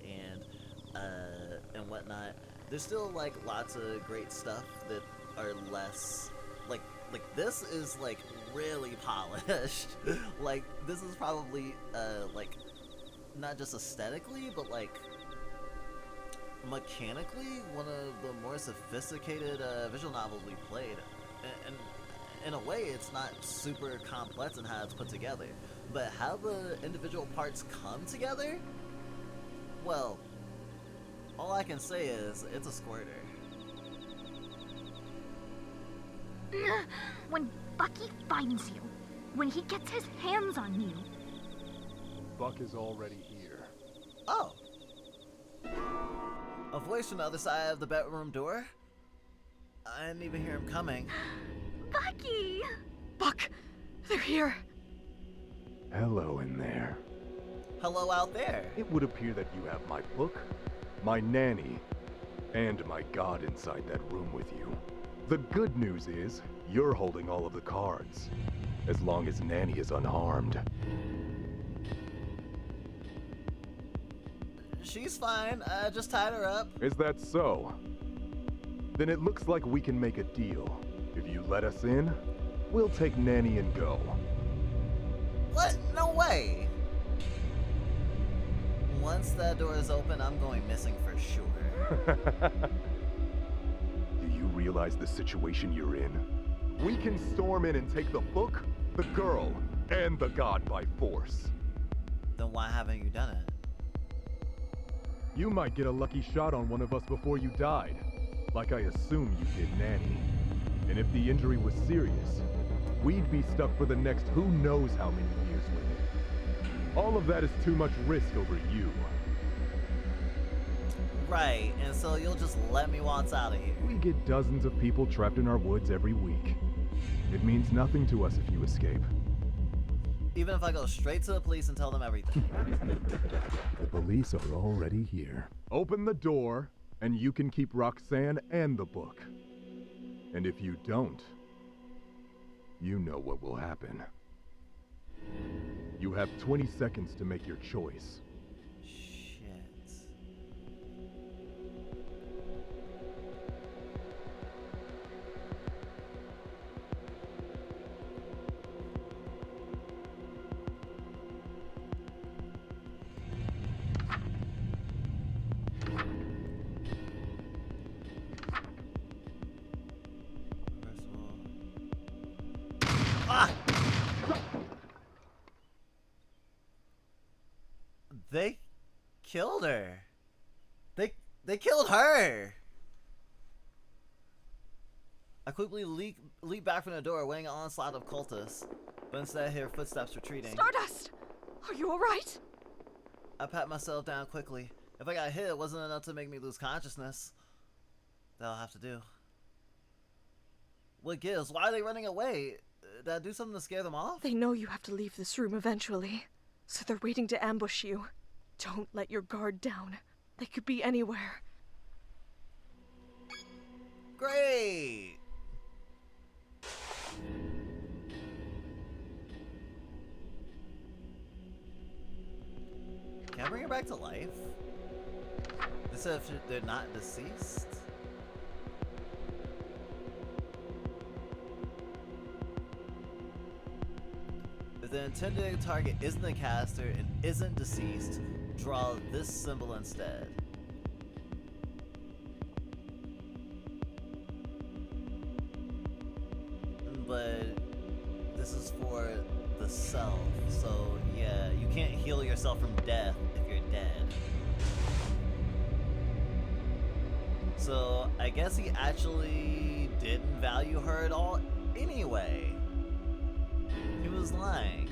Speaker 1: and whatnot. There's still like lots of great stuff that are less like this is like really polished. Like this is probably like not just aesthetically but like mechanically one of the more sophisticated visual novels we played. And in a way, it's not super complex in how it's put together. But how the individual parts come together? Well, all I can say is, it's a squirter.
Speaker 3: When Bucky finds you, when he gets his hands on you.
Speaker 2: Buck is already here.
Speaker 1: Oh. A voice from the other side of the bedroom door? I didn't even hear him coming.
Speaker 3: Bucky!
Speaker 4: Buck, they're here.
Speaker 7: Hello in there.
Speaker 1: Hello out there.
Speaker 7: It would appear that you have my book, my nanny, and my god inside that room with you. The good news is, you're holding all of the cards, as long as Nanny is unharmed.
Speaker 1: She's fine. I just tied her up.
Speaker 7: Is that so? Then it looks like we can make a deal. If you let us in, we'll take Nanny and go.
Speaker 1: What? No way. Once that door is open, I'm going missing for sure.
Speaker 7: Do you realize the situation you're in? We can storm in and take the book, the girl, and the god by force.
Speaker 1: Then why haven't you done it?
Speaker 7: You might get a lucky shot on one of us before you died, like I assume you did Nanny. And if the injury was serious, we'd be stuck for the next who knows how many years with it. All of that is too much risk over you.
Speaker 1: Right, and so you'll just let me waltz out of here.
Speaker 7: We get dozens of people trapped in our woods every week. It means nothing to us if you escape.
Speaker 1: Even if I go straight to the police and tell them everything.
Speaker 7: The police are already here. Open the door, and you can keep Roxanne and the book. And if you don't, you know what will happen. You have 20 seconds to make your choice.
Speaker 1: Shit. Ah! They killed her. They killed her. I quickly leap back from the door, weighing an onslaught of cultists, but instead I hear footsteps retreating.
Speaker 4: Stardust! Are you alright?
Speaker 1: I pat myself down quickly. If I got hit, it wasn't enough to make me lose consciousness. That'll have to do. What gives? Why are they running away? Did I do something to scare them off?
Speaker 4: They know you have to leave this room eventually, so they're waiting to ambush you. Don't let your guard down. They could be anywhere.
Speaker 1: Great! Can I bring her back to life? They said if they're not deceased? If the intended target isn't a caster and isn't deceased, draw this symbol instead. But this is for the self, so yeah, you can't heal yourself from death if you're dead. So I guess he actually didn't value her at all anyway. He was lying.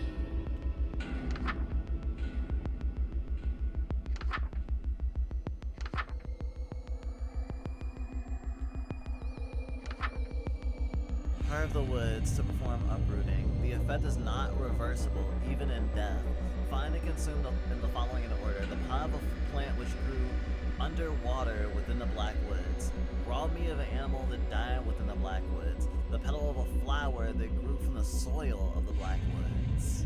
Speaker 1: Heart of the woods to perform uprooting. The effect is not reversible, even in death. Find and consume in the following in order. The pod of a plant which grew underwater within the black woods. Raw meat of an animal that died within the black woods. The petal of a flower that grew from the soil of the black woods.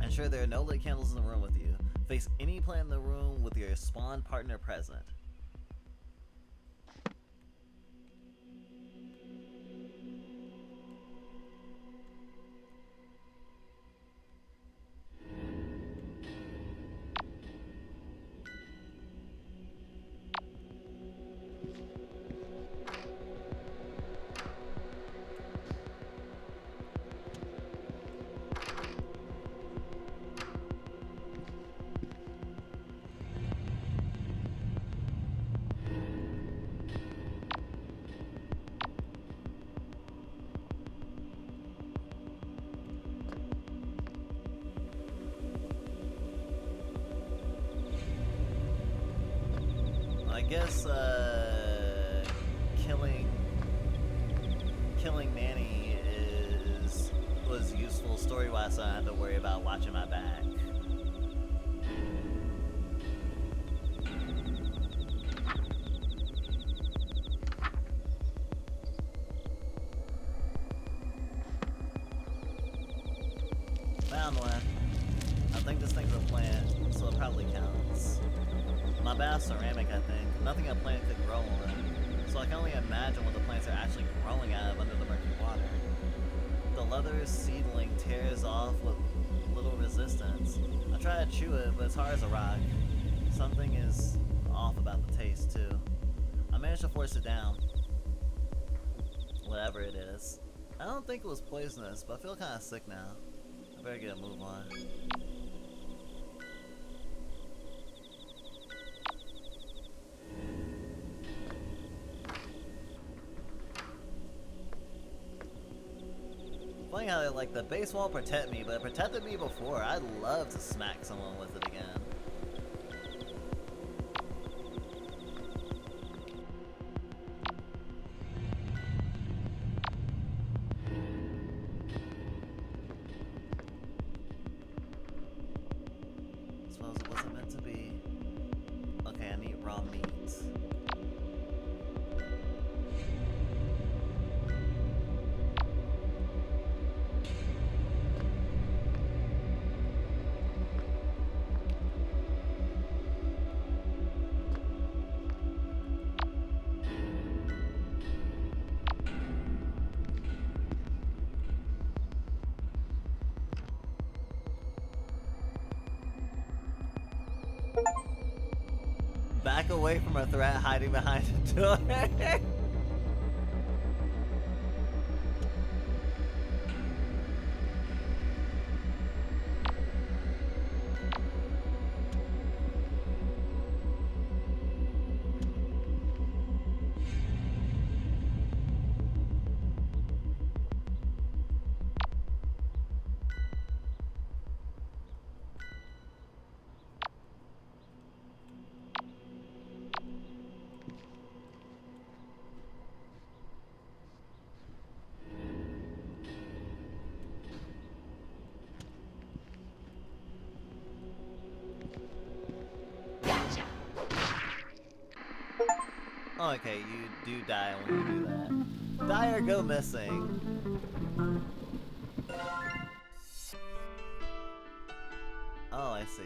Speaker 1: Ensure there are no lit candles in the room with you. Face any plant in the room with your spawn partner present. guess killing Nanny was useful story-wise, so I don't have to worry about watching my back. Found one. I think this thing's a plant, so it probably counts. My bath's ceramic, I think. Nothing a plant could grow on. So I can only imagine what the plants are actually growing out of under the murky water. The leather seedling tears off with little resistance. I try to chew it, but it's hard as a rock. Something is off about the taste, too. I managed to force it down. Whatever it is. I don't think it was poisonous, but I feel kind of sick now. I better get a move on. Funny how like the base won't protect me, but it protected me before. I'd love to smack someone with it again. Suppose it wasn't meant to be. Okay, I need raw meat. Back away from a threat hiding behind a door. Oh, okay, you do die when you do that. Die or go missing. Oh, I see.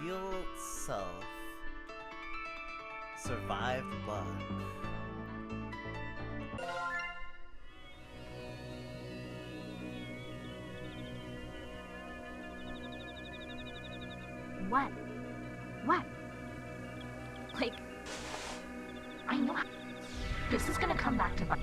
Speaker 1: Heal self. Survived bug.
Speaker 3: What? What? Like, I know this is gonna come back to bite.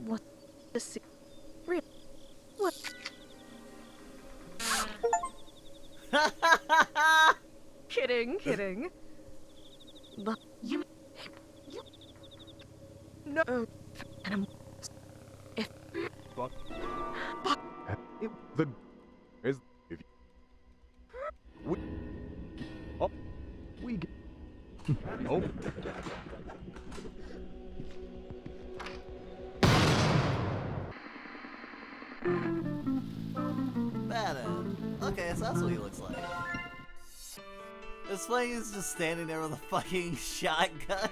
Speaker 4: What? This real? What? Kidding. But
Speaker 3: You
Speaker 4: no. And I'm. If
Speaker 7: Fuck. It, the is if we oh we get oh.
Speaker 1: Madden. Okay, so that's what he looks like. It's funny he's just standing there with a fucking shotgun.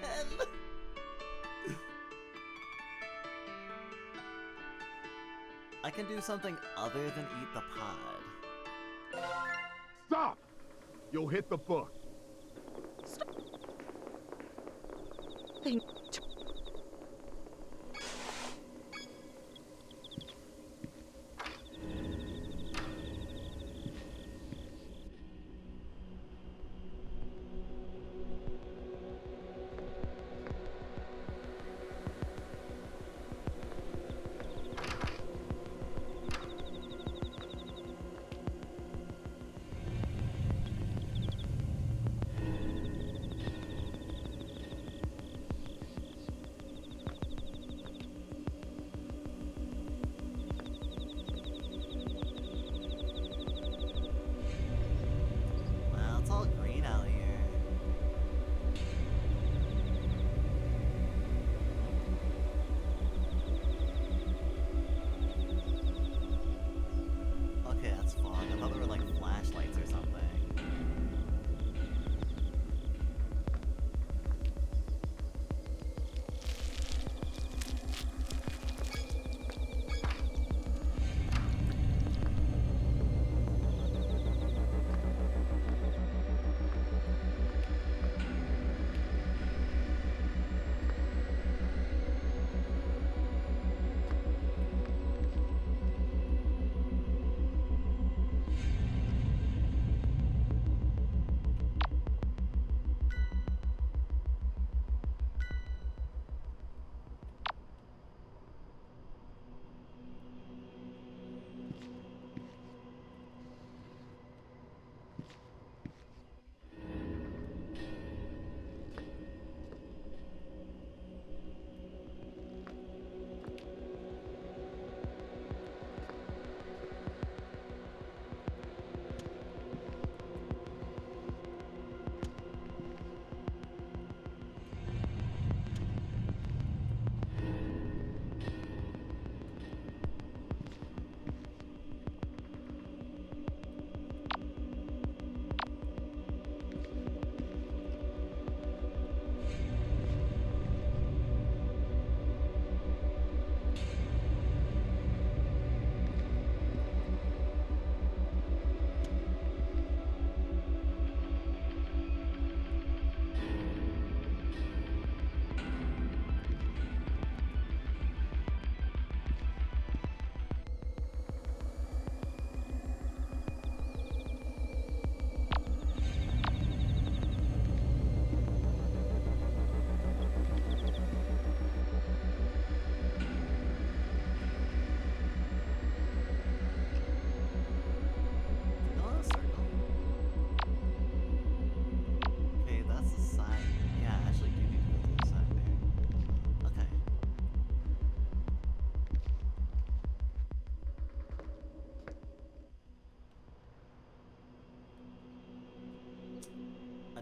Speaker 1: I can do something other than eat the pod.
Speaker 7: Stop! You'll hit the book.
Speaker 4: Think.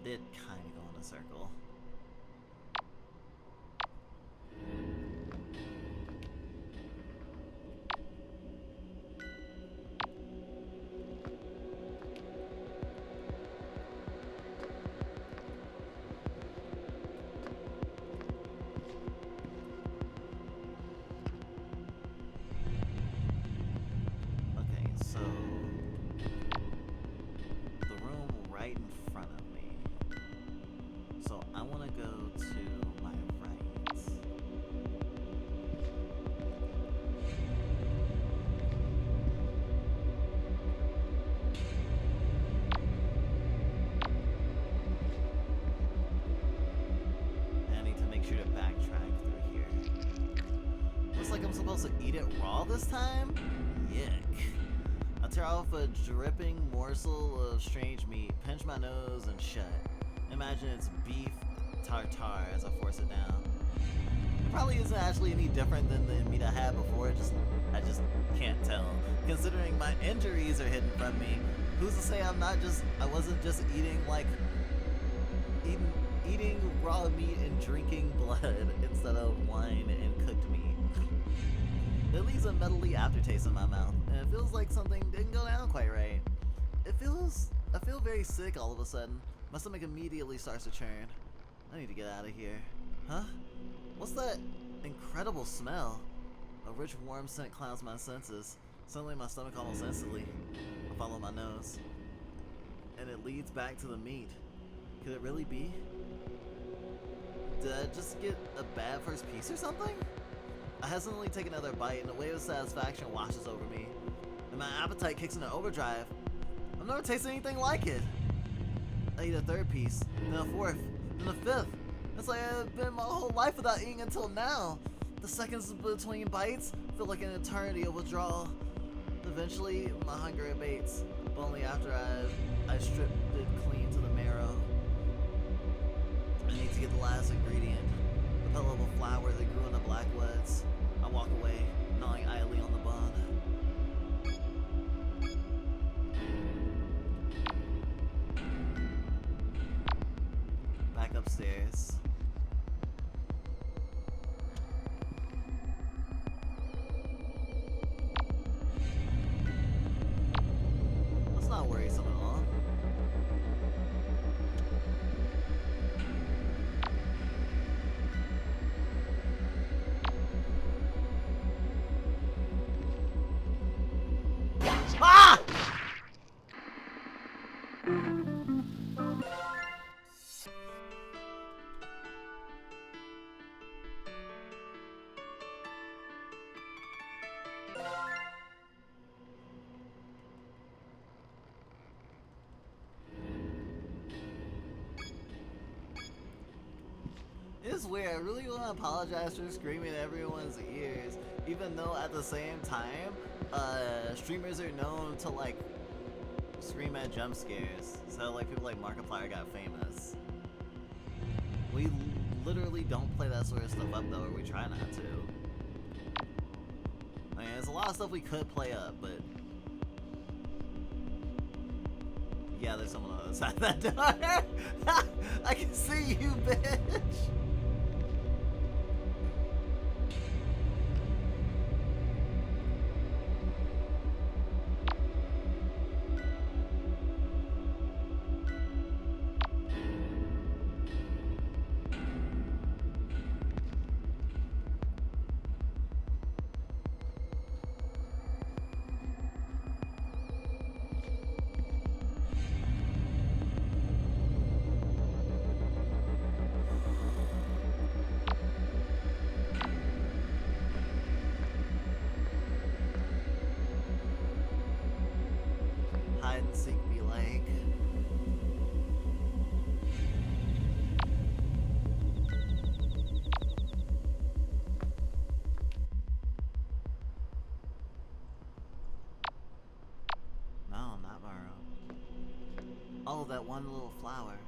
Speaker 1: did kind of go in a circle. Supposed to eat it raw this time? Yuck. I tear off a dripping morsel of strange meat, pinch my nose, and shut. Imagine it's beef tartare as I force it down. It probably isn't actually any different than the meat I had before, I just can't tell. Considering my injuries are hidden from me, who's to say I wasn't just eating raw meat and drinking blood instead of wine and cooked meat. It leaves a metally aftertaste in my mouth, and it feels like something didn't go down quite right. I feel very sick all of a sudden. My stomach immediately starts to churn. I need to get out of here. Huh? What's that incredible smell? A rich warm scent clouds my senses. Suddenly my stomach almost instantly. I follow my nose. And it leads back to the meat. Could it really be? Did I just get a bad first piece or something? I hesitantly take another bite, and a wave of satisfaction washes over me, and my appetite kicks into overdrive. I've never tasted anything like it. I eat a third piece, then a fourth, then a fifth. It's like I've been my whole life without eating until now. The seconds between bites feel like an eternity of withdrawal. Eventually, my hunger abates, but only after I stripped it clean to the marrow. I need to get the last ingredient, the petal of a flower that grew in the blackwoods. I walk away, gnawing idly on the bun. Back upstairs. That's not worrisome at all. Ah! It's weird. I really want to apologize for screaming in everyone's ears, even though at the same time, streamers are known to like scream at jump scares. So like people like Markiplier got famous. We literally don't play that sort of stuff up though, or we try not to. I mean, there's a lot of stuff we could play up, but yeah, there's someone on the other side of that door. I can see you, bitch. Hide and seek be like. No, not my room. Oh, that one little flower.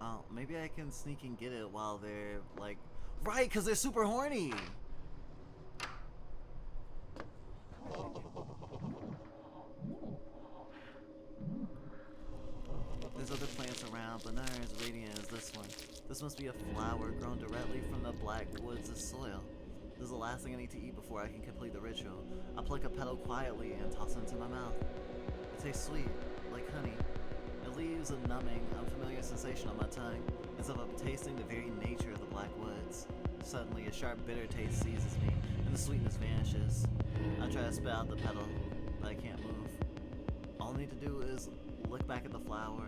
Speaker 1: Oh, maybe I can sneak and get it while they're like Right, because they're super horny. There's other plants around, but none are as radiant as this one. This must be a flower grown directly from the black woods of soil. This is the last thing I need to eat before I can complete the ritual. I pluck a petal quietly and toss it into my mouth. It tastes sweet, like honey. It leaves a numbing, unfamiliar sensation on my tongue, as if I'm tasting the very nature of the black woods. Suddenly, a sharp, bitter taste seizes me, and the sweetness vanishes. I try to spit out the petal, but I can't move. All I need to do is look back at the flower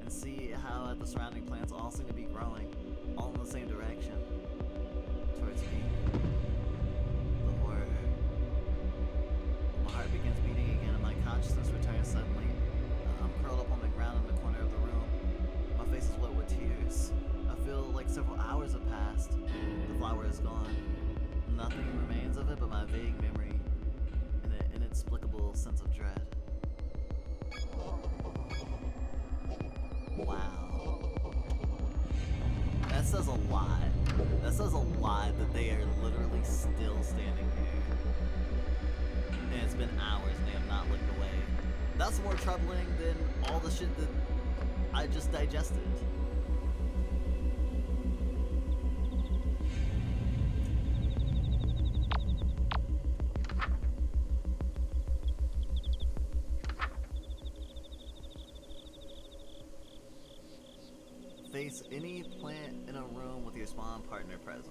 Speaker 1: and see how the surrounding plants all seem to be growing, all in the same direction, towards me. The horror. My heart begins beating again and my consciousness returns suddenly. I'm curled up on the ground in the corner of the room. My face is wet with tears. I feel like several hours have passed. The flower is gone. Nothing remains of it but my vague memory and an inexplicable sense of dread. Wow. That says a lot. That says a lot that they are literally still standing there. And it's been hours and they have not looked away. That's more troubling than all the shit that I just digested. Face any plant in a room with your spawn partner present.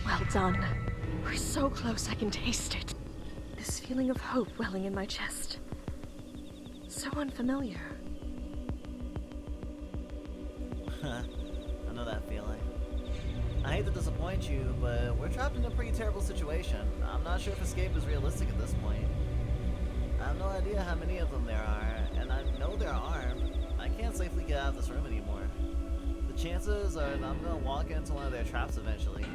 Speaker 4: Well done. We're so close I can taste it. This feeling of hope welling in my chest. So unfamiliar.
Speaker 1: I know that feeling. I hate to disappoint you, but we're trapped in a pretty terrible situation. I'm not sure if escape is realistic at this point. I have no idea how many of them there are, and I know they're armed. I can't safely get out of this room anymore. The chances are that I'm gonna walk into one of their traps eventually,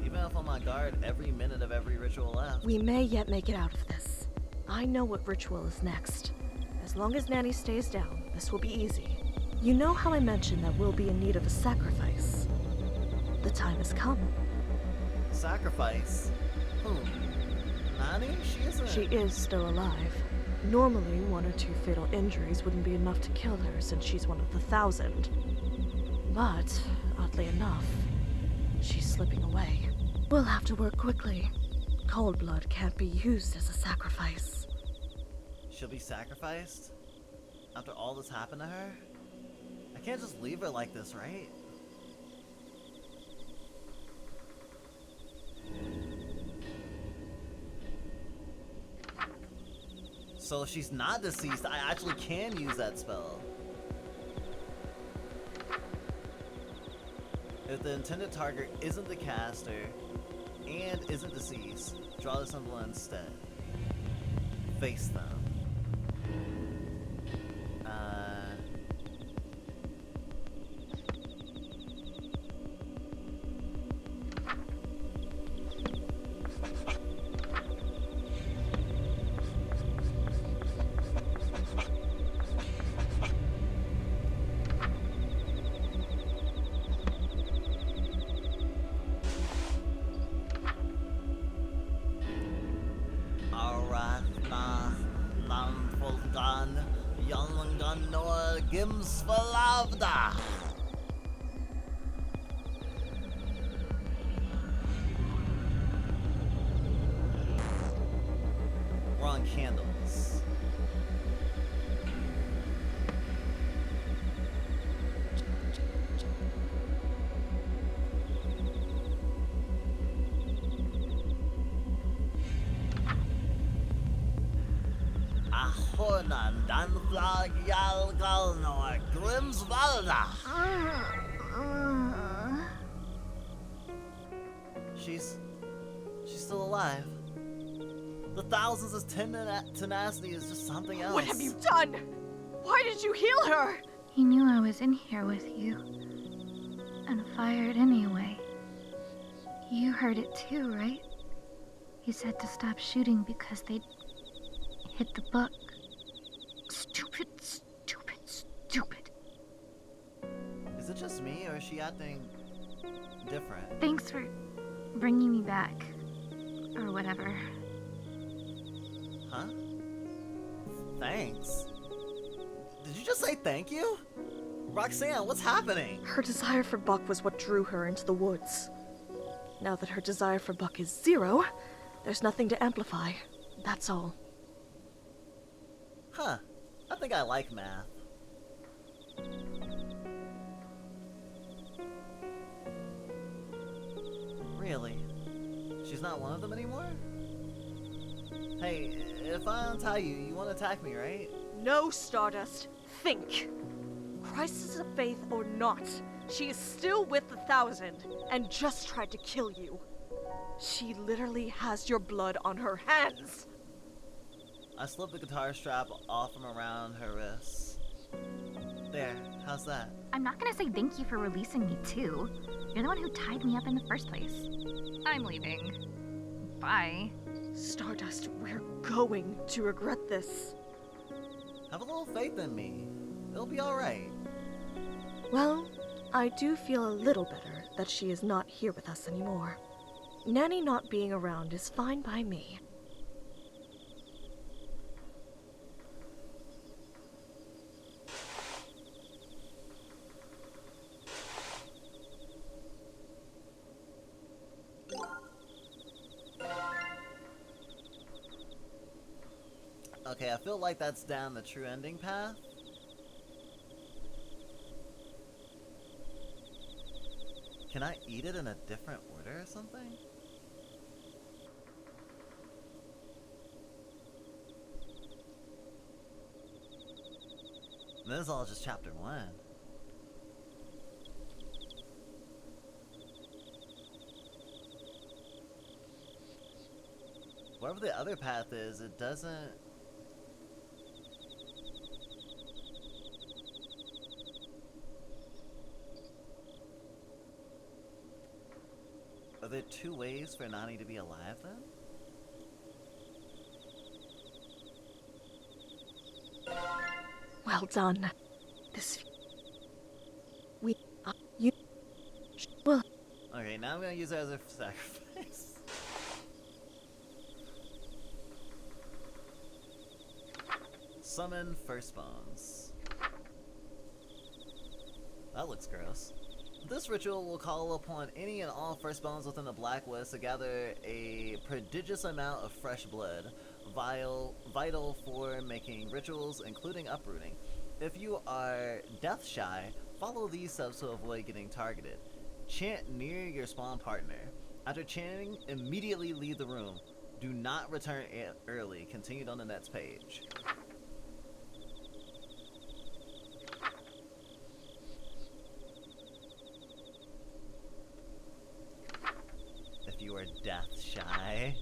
Speaker 1: even if I'm on guard every minute of every ritual left.
Speaker 4: We may yet make it out of this. I know what ritual is next. As long as Nanny stays down, this will be easy. You know how I mentioned that we'll be in need of a sacrifice? The time has come.
Speaker 1: Sacrifice? Who? Nani?
Speaker 4: She is still alive. Normally, 1 or 2 fatal injuries wouldn't be enough to kill her since she's one of the 1,000. But, oddly enough, she's slipping away. We'll have to work quickly. Cold blood can't be used as a sacrifice.
Speaker 1: She'll be sacrificed? After all that's happened to her? I can't just leave her like this, right? So if she's not deceased, I actually can use that spell. If the intended target isn't the caster and isn't deceased, draw the symbol instead. Face them. We're on candles. Ahonan dan flag yal galnor Grimsvalda. She's still alive. The thousands of tenacity is just something else.
Speaker 4: What have you done? Why did you heal her?
Speaker 3: He knew I was in here with you. And fired anyway. You heard it too, right? He said to stop shooting because they'd hit the book. Stupid, stupid, stupid.
Speaker 1: Is it just me, or is she acting different?
Speaker 3: Thanks for bringing me back. Or whatever.
Speaker 1: Huh? Thanks? Did you just say thank you? Roxanne, what's happening?
Speaker 4: Her desire for Buck was what drew her into the woods. Now that her desire for Buck is 0, there's nothing to amplify. That's all.
Speaker 1: Huh. I think I like math. Really? She's not one of them anymore? Hey, if I untie you, you won't attack me, right?
Speaker 4: No, Stardust. Think. Crisis of faith or not, she is still with the 1,000 and just tried to kill you. She literally has your blood on her hands.
Speaker 1: I slipped the guitar strap off from around her wrists. There, how's that?
Speaker 3: I'm not gonna say thank you for releasing me too. You're the one who tied me up in the first place. I'm leaving. Bye.
Speaker 4: Stardust, we're going to regret this.
Speaker 1: Have a little faith in me. It'll be alright.
Speaker 4: Well, I do feel a little better that she is not here with us anymore. Nanny not being around is fine by me.
Speaker 1: Okay, I feel like that's down the true ending path. Can I eat it in a different order or something? This is all just chapter 1. Wherever the other path is, it doesn't... Are there 2 ways for Nani to be alive then?
Speaker 4: Well done. This... You... Well...
Speaker 1: Okay, now I'm gonna use it as a sacrifice. Summon Firstbones. That looks gross. This ritual will call upon any and all firstbones within the Blacklist to gather a prodigious amount of fresh blood, vital for making rituals, including uprooting. If you are death shy, follow these steps to avoid getting targeted. Chant near your spawn partner. After chanting, immediately leave the room. Do not return early. Continued on the next page. If you are death shy.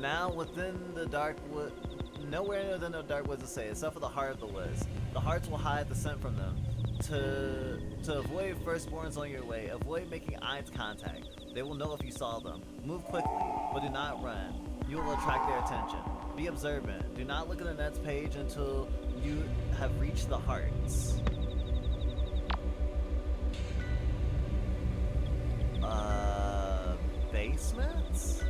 Speaker 1: Now within the dark wood, nowhere within the dark woods to say, except for the heart of the woods. The hearts will hide the scent from them. To avoid firstborns on your way, avoid making eye contact. They will know if you saw them. Move quickly, but do not run. You will attract their attention. Be observant. Do not look at the next page until you have reached the hearts. Basements?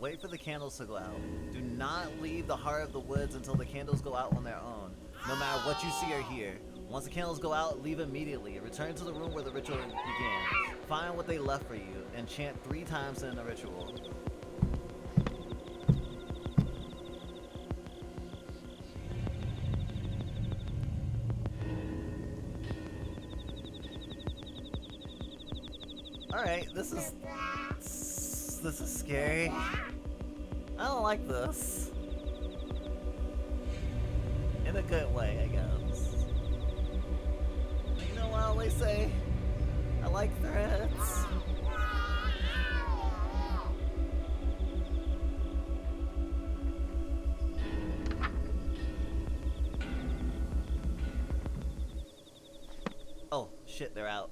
Speaker 1: Wait for the candles to go out. Do not leave the heart of the woods until the candles go out on their own, no matter what you see or hear. Once the candles go out, leave immediately. Return to the room where the ritual began. Find what they left for you, and chant 3 times in the ritual. Alright, this is scary. I don't like this. In a good way, I guess. You know what I always say? I like threats. Oh, shit, they're out.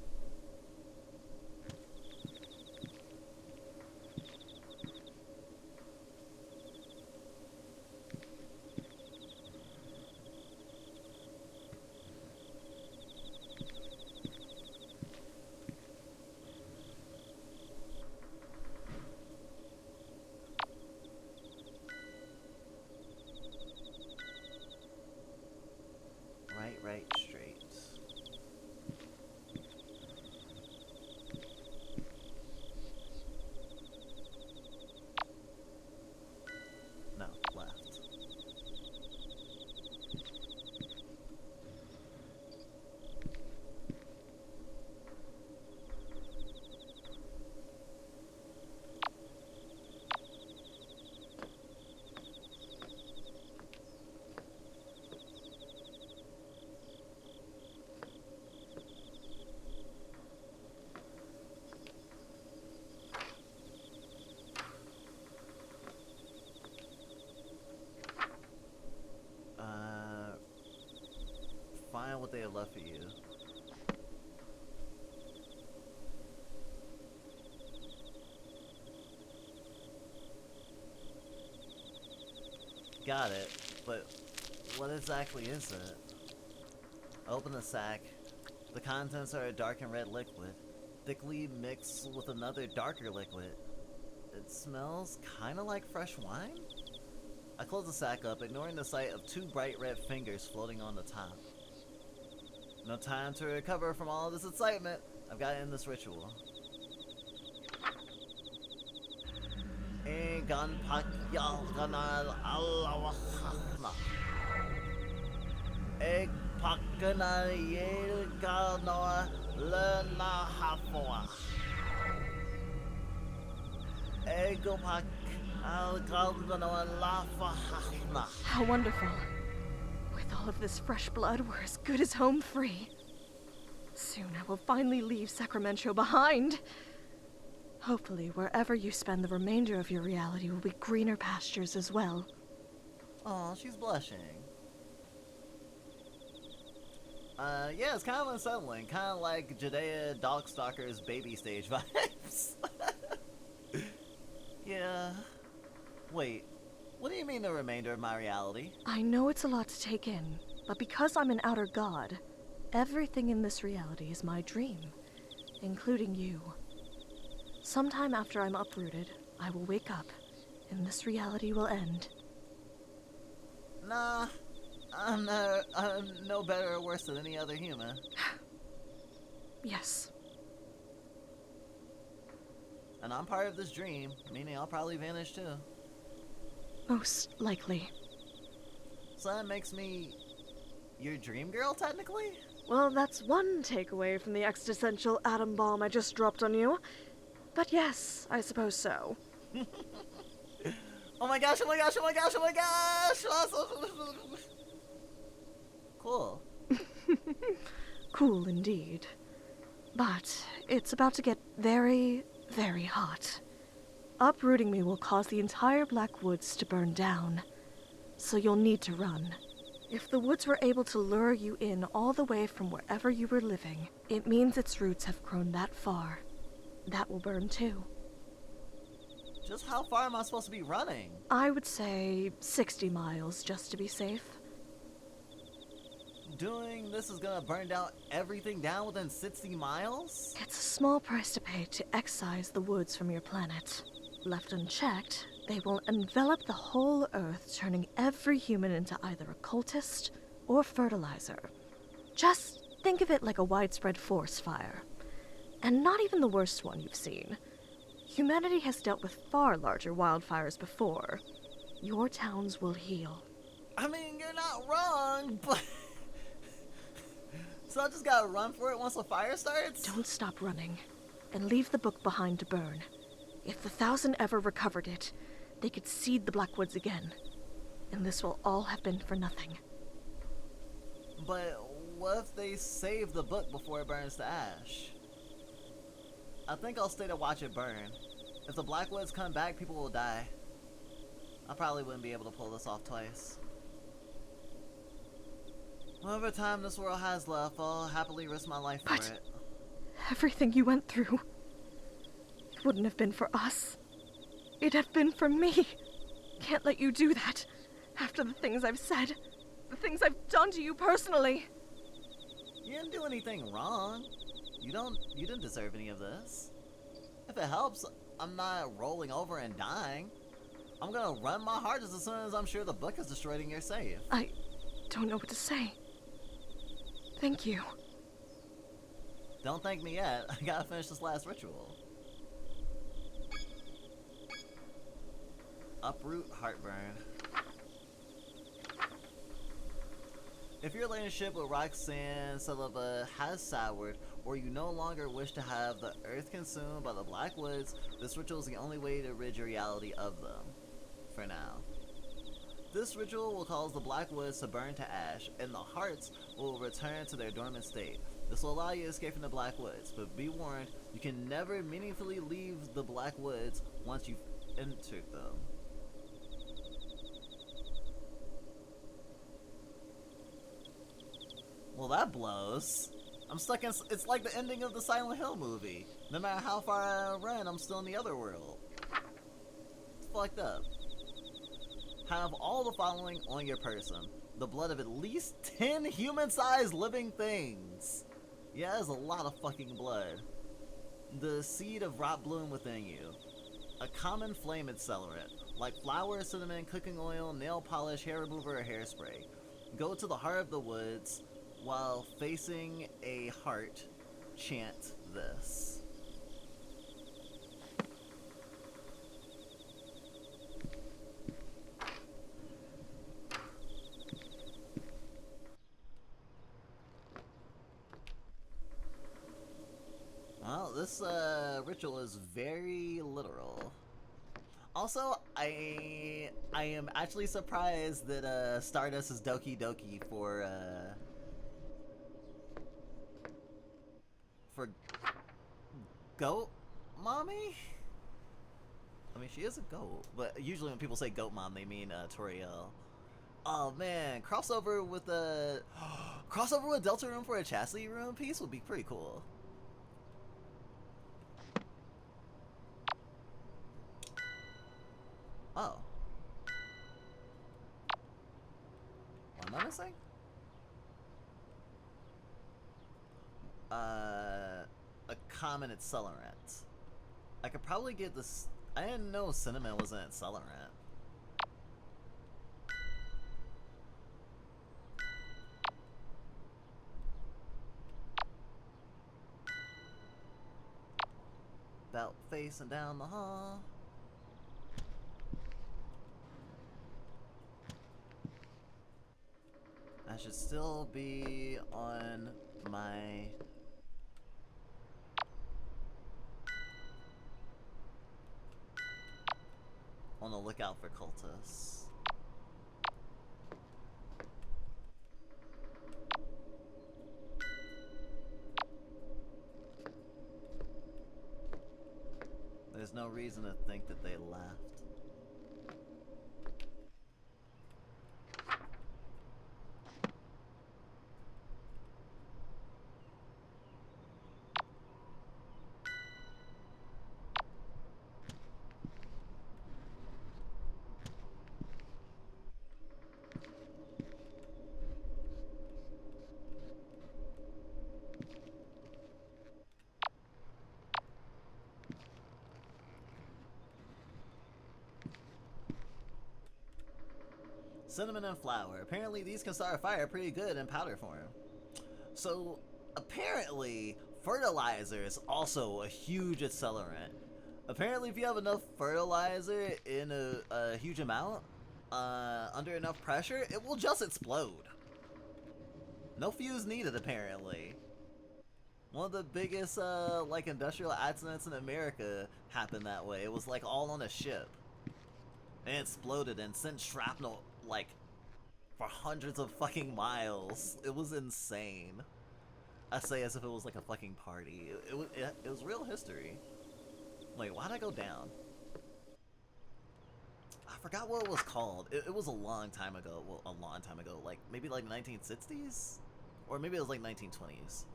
Speaker 1: Right, straight. No, left. Find what they have left for you. Got it, but what exactly is it? Open the sack. The contents are a dark and red liquid, thickly mixed with another darker liquid. It smells kinda like fresh wine? I close the sack up, ignoring the sight of 2 bright red fingers floating on the top. No time to recover from all of this excitement. I've got to end this ritual.
Speaker 4: How wonderful. With all of this fresh blood, we're as good as home free. Soon I will finally leave Sacramento behind. Hopefully, wherever you spend the remainder of your reality will be greener pastures as well.
Speaker 1: Oh, she's blushing. Yeah, it's kind of unsettling. Kind of like Judea Dogstalker's baby stage vibes. Yeah. Wait, what do you mean the remainder of my reality?
Speaker 4: I know it's a lot to take in, but because I'm an outer god, everything in this reality is my dream, including you. Sometime after I'm uprooted, I will wake up, and this reality will end.
Speaker 1: Nah, I'm no better or worse than any other human.
Speaker 4: Yes.
Speaker 1: And I'm part of this dream, meaning I'll probably vanish too.
Speaker 4: Most likely.
Speaker 1: So that makes me your dream girl, technically?
Speaker 4: Well, that's one takeaway from the existential atom bomb I just dropped on you. But yes, I suppose so.
Speaker 1: Oh my gosh, oh my gosh, oh my gosh, oh my gosh! Cool.
Speaker 4: Cool indeed. But it's about to get very, very hot. Uprooting me will cause the entire Black Woods to burn down, so you'll need to run. If the woods were able to lure you in all the way from wherever you were living, it means its roots have grown that far. That will burn too.
Speaker 1: Just how far am I supposed to be running?
Speaker 4: I would say 60 miles, just to be safe.
Speaker 1: Doing this is gonna burn down everything down within 60 miles?
Speaker 4: It's a small price to pay to excise the woods from your planet. Left unchecked, They will envelop the whole Earth, turning every human into either a cultist or fertilizer. Just think of it like a widespread forest fire. And not even the worst one you've seen. Humanity has dealt with far larger wildfires before. Your towns will heal.
Speaker 1: I mean, you're not wrong, but... So I just gotta run for it once the fire starts?
Speaker 4: Don't stop running, and leave the book behind to burn. If the 1,000 ever recovered it, they could seed the Blackwoods again. And this will all have been for nothing.
Speaker 1: But what if they save the book before it burns to ash? I think I'll stay to watch it burn. If the Blackwoods come back, people will die. I probably wouldn't be able to pull this off twice. Whatever time this world has left, I'll happily risk my life for it.
Speaker 4: Everything you went through, it wouldn't have been for us. It'd have been for me. Can't let you do that. After the things I've said, the things I've done to you personally.
Speaker 1: You didn't do anything wrong. You didn't deserve any of this. If it helps, I'm not rolling over and dying. I'm gonna run my hardest as soon as I'm sure the book is destroyed and you're safe.
Speaker 4: I don't know what to say. Thank you.
Speaker 1: Don't thank me yet. I gotta finish this last ritual. Uproot heartburn. If your relationship with Roxanne Sullivan has soured, or you no longer wish to have the earth consumed by the Blackwoods, this ritual is the only way to rid your reality of them. For now. This ritual will cause the Blackwoods to burn to ash, and the hearts will return to their dormant state. This will allow you to escape from the Blackwoods, but be warned, you can never meaningfully leave the Blackwoods once you've entered them. Well, that blows. I'm stuck in... It's like the ending of the Silent Hill movie. No matter how far I run, I'm still in the other world. It's fucked up. Have all the following on your person. The blood of at least 10 human-sized living things. Yeah, that's a lot of fucking blood. The seed of rot bloom within you. A common flame accelerant, like flour, cinnamon, cooking oil, nail polish, hair remover, or hairspray. Go to the heart of the woods. While facing a heart, chant this. Well, this ritual is very literal. Also, I am actually surprised that Stardust is Doki Doki for goat mommy? I mean, she is a goat, but usually when people say goat mom, they mean Toriel. Oh man, crossover with Delta Room for a Chastity Room piece would be pretty cool. Oh. What am I missing? A common accelerant. I could probably get this. I didn't know cinnamon was an accelerant. About facing down the hall. I should still be on my on the lookout for cultists. There's no reason to think that they left. Cinnamon and flour. Apparently these can start a fire pretty good in powder form. So apparently fertilizer is also a huge accelerant. Apparently if you have enough fertilizer in a huge amount, under enough pressure, it will just explode. No fuse needed apparently. One of the biggest like industrial accidents in America happened that way. It was like all on a ship. And it exploded and sent shrapnel like for hundreds of fucking miles. It was insane. I say as if it was like a fucking party. It was real history. Wait, why'd I go down? I forgot what it was called. It was a long time ago. Well, a long time ago. Like, maybe like 1960s? Or maybe it was like 1920s.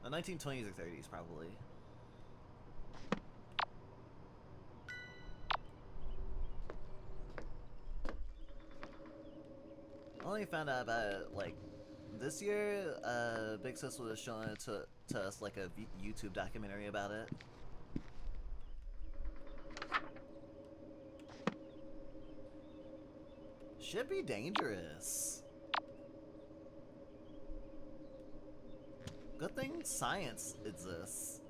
Speaker 1: The 1920s or 30s, probably. I only found out about it, like, this year. Big Sis was showing it to us, like, a YouTube documentary about it. Should be dangerous. Good thing science exists.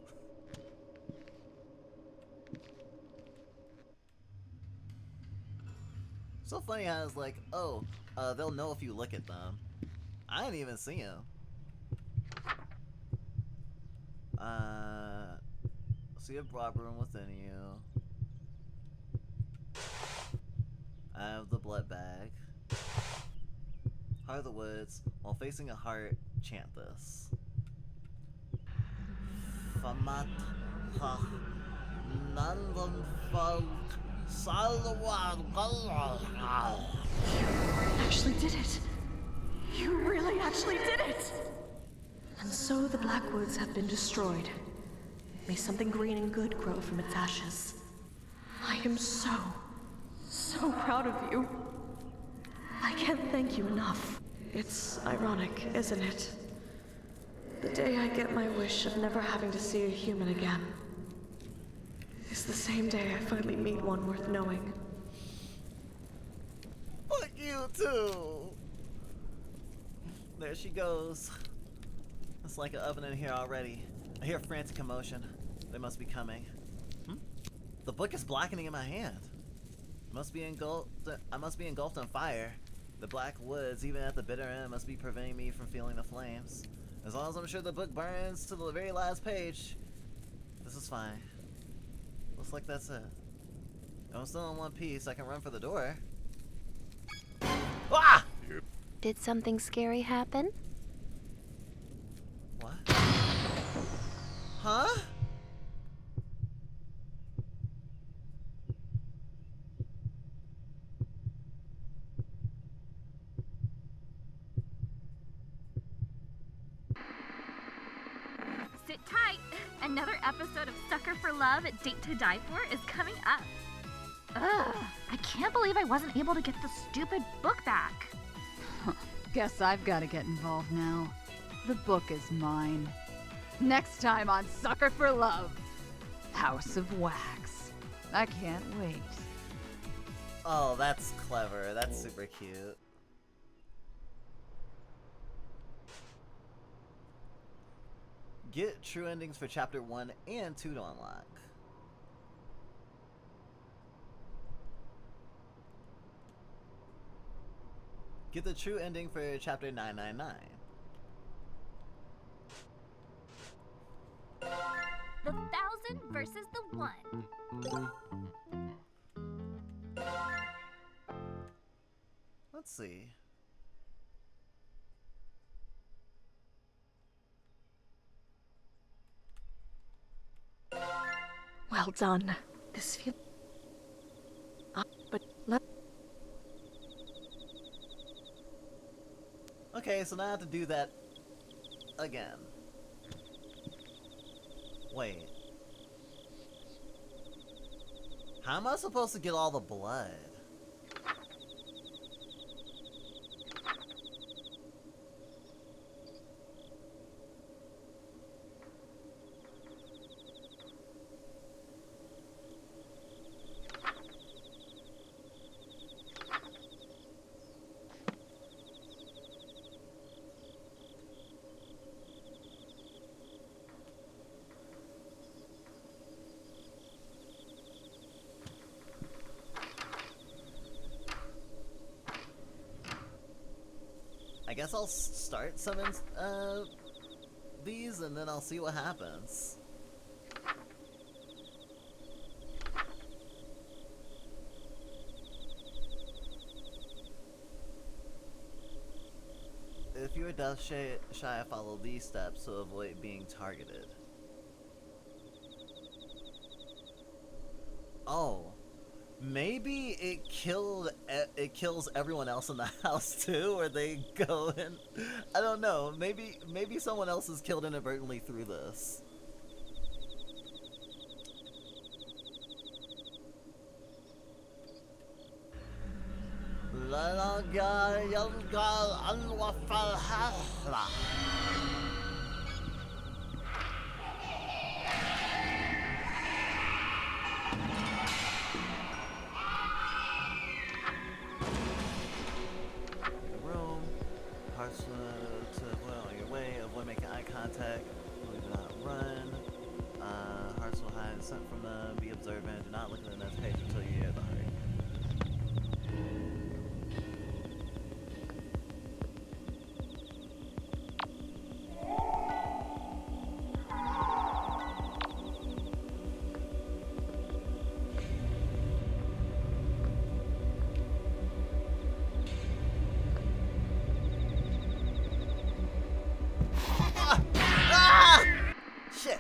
Speaker 1: So funny how it's like, oh, they'll know if you look at them. I didn't even see him. See a broad room within you. I have the blood bag. Heart of the woods. While facing a heart, chant this. Famat ha nandan folk salwan.
Speaker 4: Actually did it. You really actually did it! And so the Blackwoods have been destroyed. May something green and good grow from its ashes. I am so proud of you. I can't thank you enough. It's ironic, isn't it? The day I get my wish of never having to see a human again is the same day I finally meet one worth knowing.
Speaker 1: Fuck you too! There she goes. It's like an oven in here already. I hear frantic commotion. They must be coming. The book is blackening in my hand. I must be engulfed in fire. The black woods, even at the bitter end, must be preventing me from feeling the flames. As long as I'm sure the book burns to the very last page, this is fine. Looks like that's it. If I'm still in one piece, I can run for the door. Ah!
Speaker 5: Did something scary happen?
Speaker 1: What? Huh?
Speaker 3: Sit tight. Another episode of Sucker for Love at Date to Die For is coming up. Ugh, I can't believe I wasn't able to get the stupid book back.
Speaker 8: Guess I've got to get involved now. The book is mine. Next time on Sucker for Love, House of Wax. I can't wait.
Speaker 1: Oh, that's clever. That's super cute. Get true endings for chapter 1 and 2 to unlock. Get the true ending for chapter 999.
Speaker 3: The 1,000 versus the 1.
Speaker 1: Let's see.
Speaker 4: Well done. This feels... but let...
Speaker 1: Okay, so now I have to do that again. Wait. How am I supposed to get all the blood? I guess I'll start summon these and then I'll see what happens. If you are death shy, follow these steps to avoid being targeted. Oh, maybe it kills everyone else in the house too, or they go in. I don't know. Maybe someone else is killed inadvertently through this. Room. Hearts to well on your way. Avoid making eye contact. Do not run. Hearts will hide scent from them. Be observant. Do not look at the next page until you hear the heart. Shit.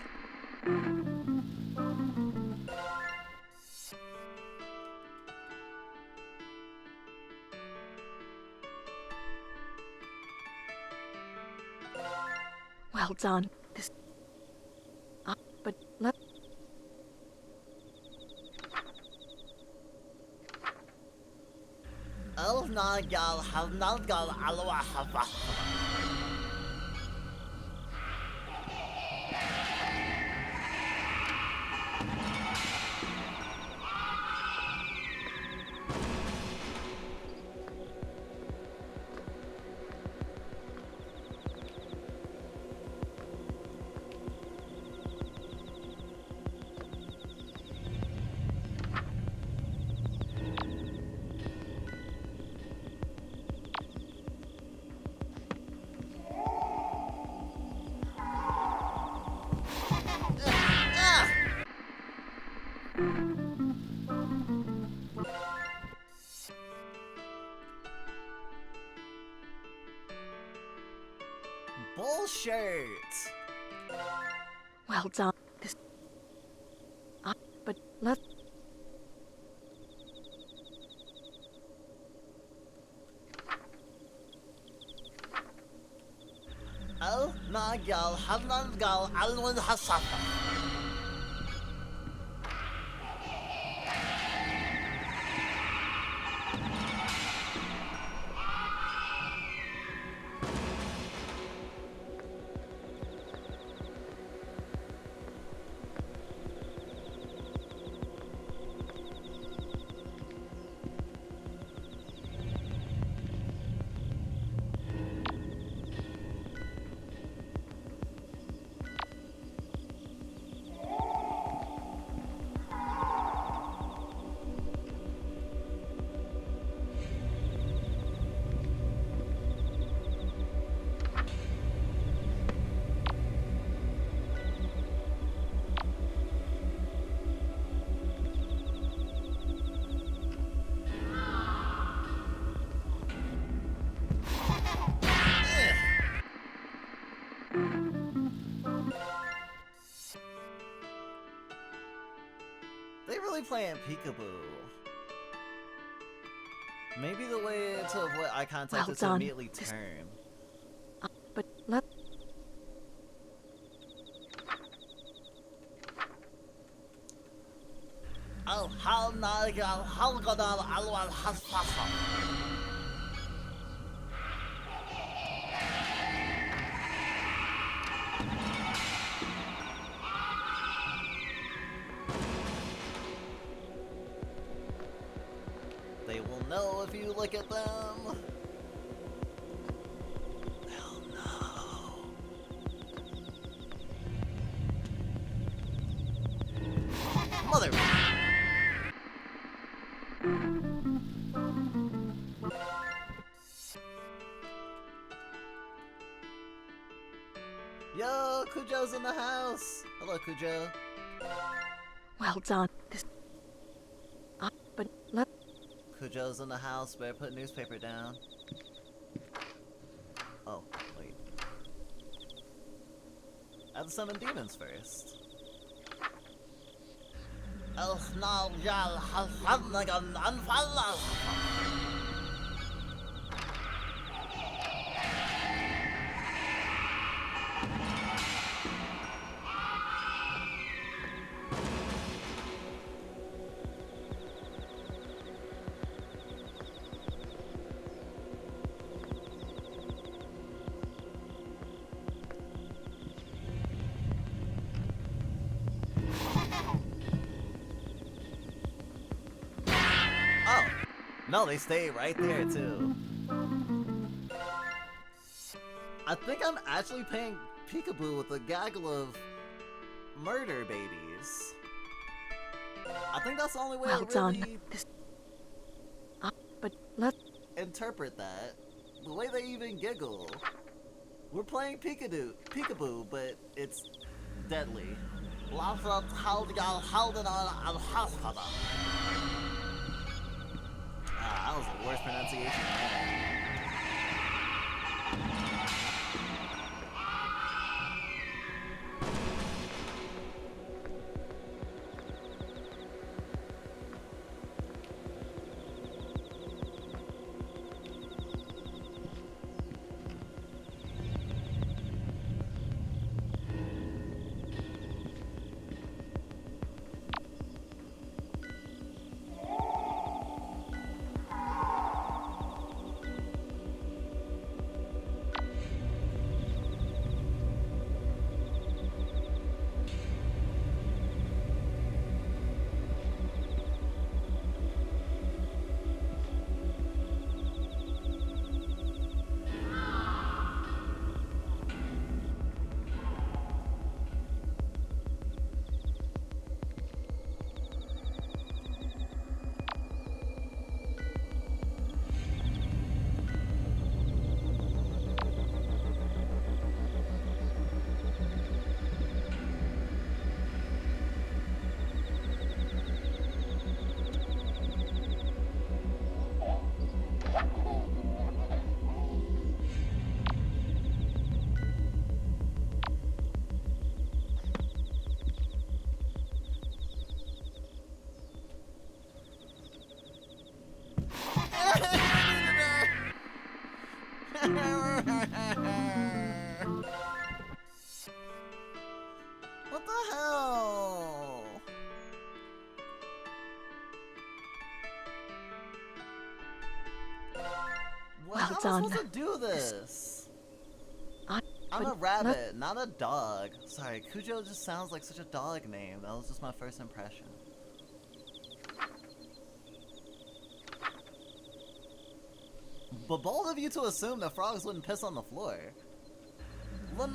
Speaker 4: Well done. This. But let.
Speaker 1: Bullshit.
Speaker 4: Well done. This. But let.
Speaker 1: Oh my god, Hanan Gal Alwan Hasafa. They really playing peekaboo. Maybe the way to avoid eye contact
Speaker 4: Well
Speaker 1: is to
Speaker 4: done.
Speaker 1: immediately turn.
Speaker 4: But let.
Speaker 1: Oh, how nagal, how godal alwan hasfasa. They will know if you look at them. They'll know. Mother. Cujo's in the house! Hello, Cujo.
Speaker 4: Well done. But let.
Speaker 1: Cujo's in the house, better put newspaper down. Oh, wait. I have to summon demons first. Oh! No, they stay right there too. I think I'm actually playing peekaboo with a gaggle of murder babies. I think that's the only way
Speaker 4: Well
Speaker 1: to
Speaker 4: done.
Speaker 1: really
Speaker 4: But let.
Speaker 1: interpret that. The way they even giggle. We're playing peekaboo, but it's deadly. That was the worst pronunciation ever. What the hell? How am I
Speaker 4: done.
Speaker 1: supposed to do this? I'm a
Speaker 4: but
Speaker 1: rabbit, not a dog. Sorry, Cujo just sounds like such a dog name. That was just my first impression. But bold of you to assume that frogs wouldn't piss on the floor. I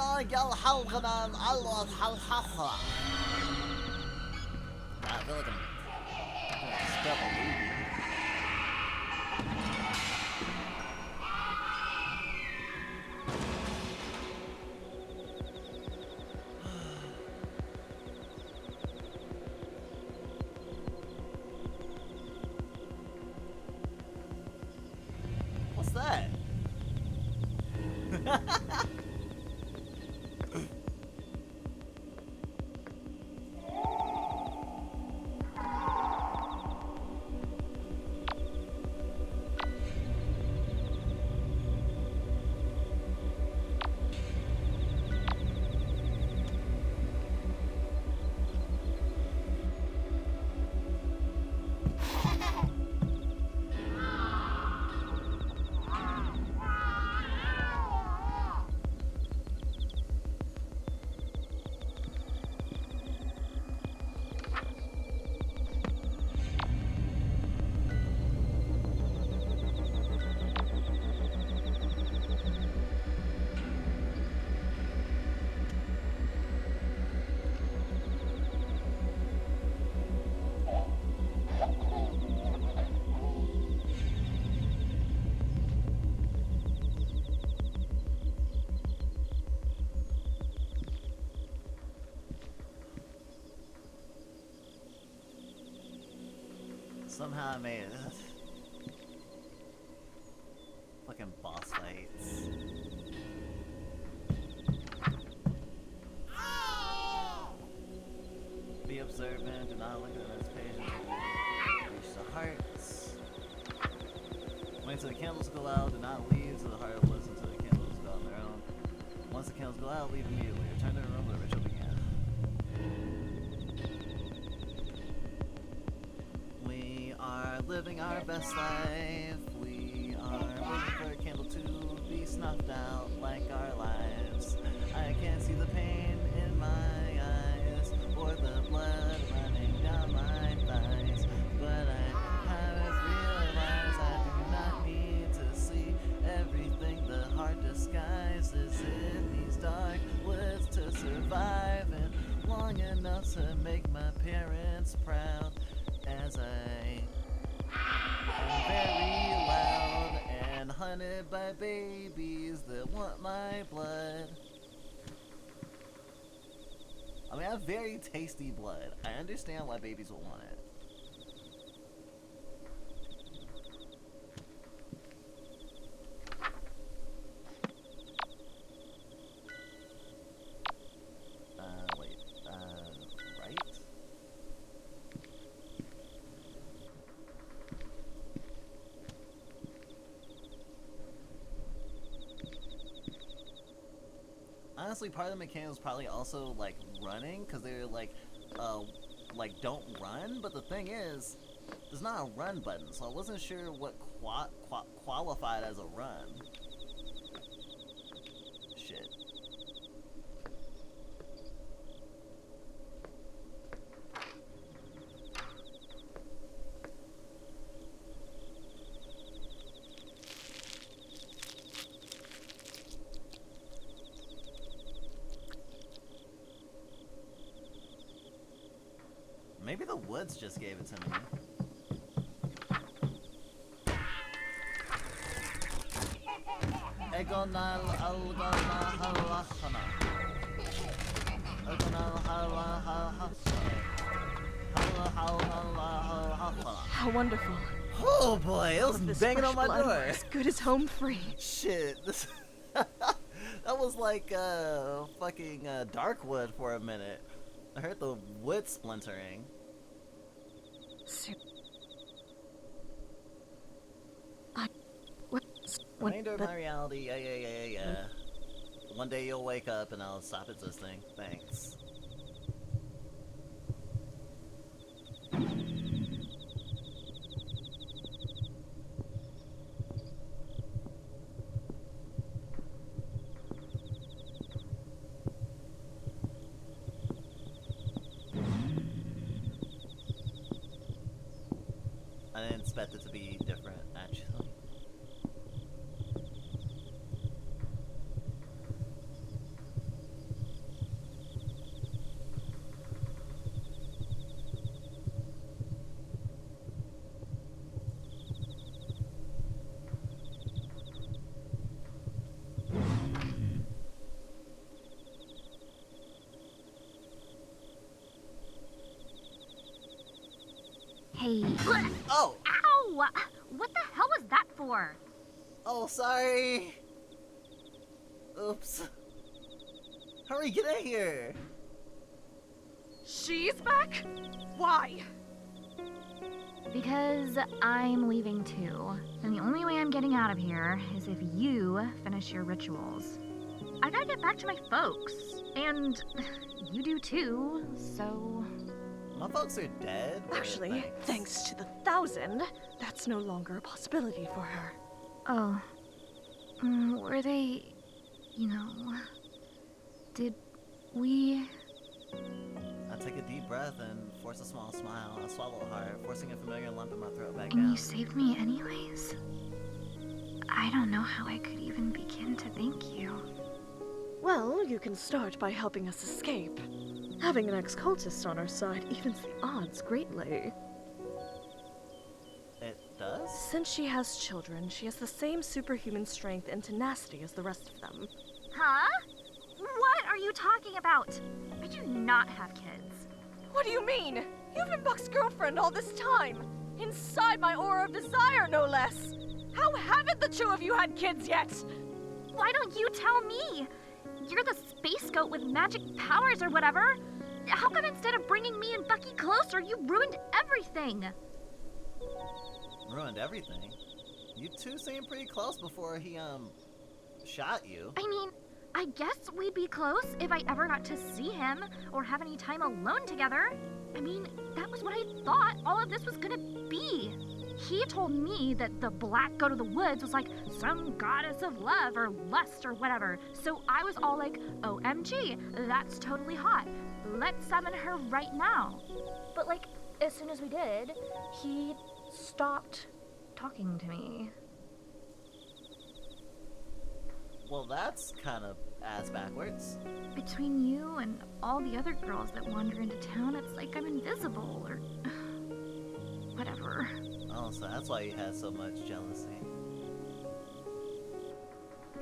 Speaker 1: feel like I'm spell a movie. What's that? Somehow I made it. Fucking boss fights. Be observant, do not look at the next page. Reach the hearts. Wait till the candles go out, do not leave till the heart opens until the candles go out on their own. Once the candles go out, leave immediately. Return to the room where the ritual began. We are living our best life. We are waiting for a candle to be snuffed out like our lives. I can't see the pain in my eyes or the blood running down my thighs, but I haven't realized I do not need to see everything the heart disguises in these dark woods to survive, and long enough to make my parents proud as I am very loud and hunted by babies that want my blood. I mean, I have very tasty blood. I understand why babies will want it. Wait, right? Honestly, part of the mechanic was probably also like running, because they're like don't run. But the thing is, there's not a run button, so I wasn't sure what qualified as a run. Shit. Maybe the woods just gave it to me.
Speaker 4: How wonderful.
Speaker 1: Oh boy, it was
Speaker 4: This
Speaker 1: banging
Speaker 4: fresh
Speaker 1: on my
Speaker 4: blood,
Speaker 1: door.
Speaker 4: as good as home free.
Speaker 1: Shit, this that was like fucking Darkwood for a minute. I heard the wood splintering. Remainder of my reality, yeah. One day you'll wake up and I'll stop existing. Thanks. I didn't expect it to be different, actually.
Speaker 3: Hey.
Speaker 1: Oh!
Speaker 3: Ow! What the hell was that for?
Speaker 1: Oh, sorry! Oops. Hurry, get out of here!
Speaker 4: She's back? Why?
Speaker 3: Because I'm leaving too. And the only way I'm getting out of here is if you finish your rituals. I gotta get back to my folks. And you do too, so...
Speaker 1: My folks are dead. but
Speaker 4: Actually, thanks to the 1,000, that's no longer a possibility for her.
Speaker 3: Oh. Were they... Did we...
Speaker 1: I take a deep breath and force a small smile. I swallow hard, forcing a familiar lump in my throat back
Speaker 3: And
Speaker 1: down.
Speaker 3: you saved me anyways? I don't know how I could even begin to thank you.
Speaker 4: Well, you can start by helping us escape. Having an ex-cultist on our side evens the odds greatly.
Speaker 1: It does?
Speaker 4: Since she has children, she has the same superhuman strength and tenacity as the rest of them.
Speaker 3: Huh? What are you talking about? I do not have kids.
Speaker 4: What do you mean? You've been Buck's girlfriend all this time. Inside my aura of desire, no less! How haven't the two of you had kids yet?
Speaker 3: Why don't you tell me? You're the space goat with magic powers or whatever. How come instead of bringing me and Bucky closer, you ruined everything?
Speaker 1: Ruined everything? You two seemed pretty close before he, shot you.
Speaker 3: I mean, I guess we'd be close if I ever got to see him or have any time alone together. I mean, that was what I thought all of this was gonna be. He told me that the black goat of the woods was like some goddess of love or lust or whatever. So I was all like, OMG, that's totally hot. Let's summon her right now. But like, as soon as we did, he stopped talking to me.
Speaker 1: Well, that's kind of ass backwards.
Speaker 3: Between you and all the other girls that wander into town, it's like I'm invisible or whatever.
Speaker 1: Oh, so that's why you had so much jealousy.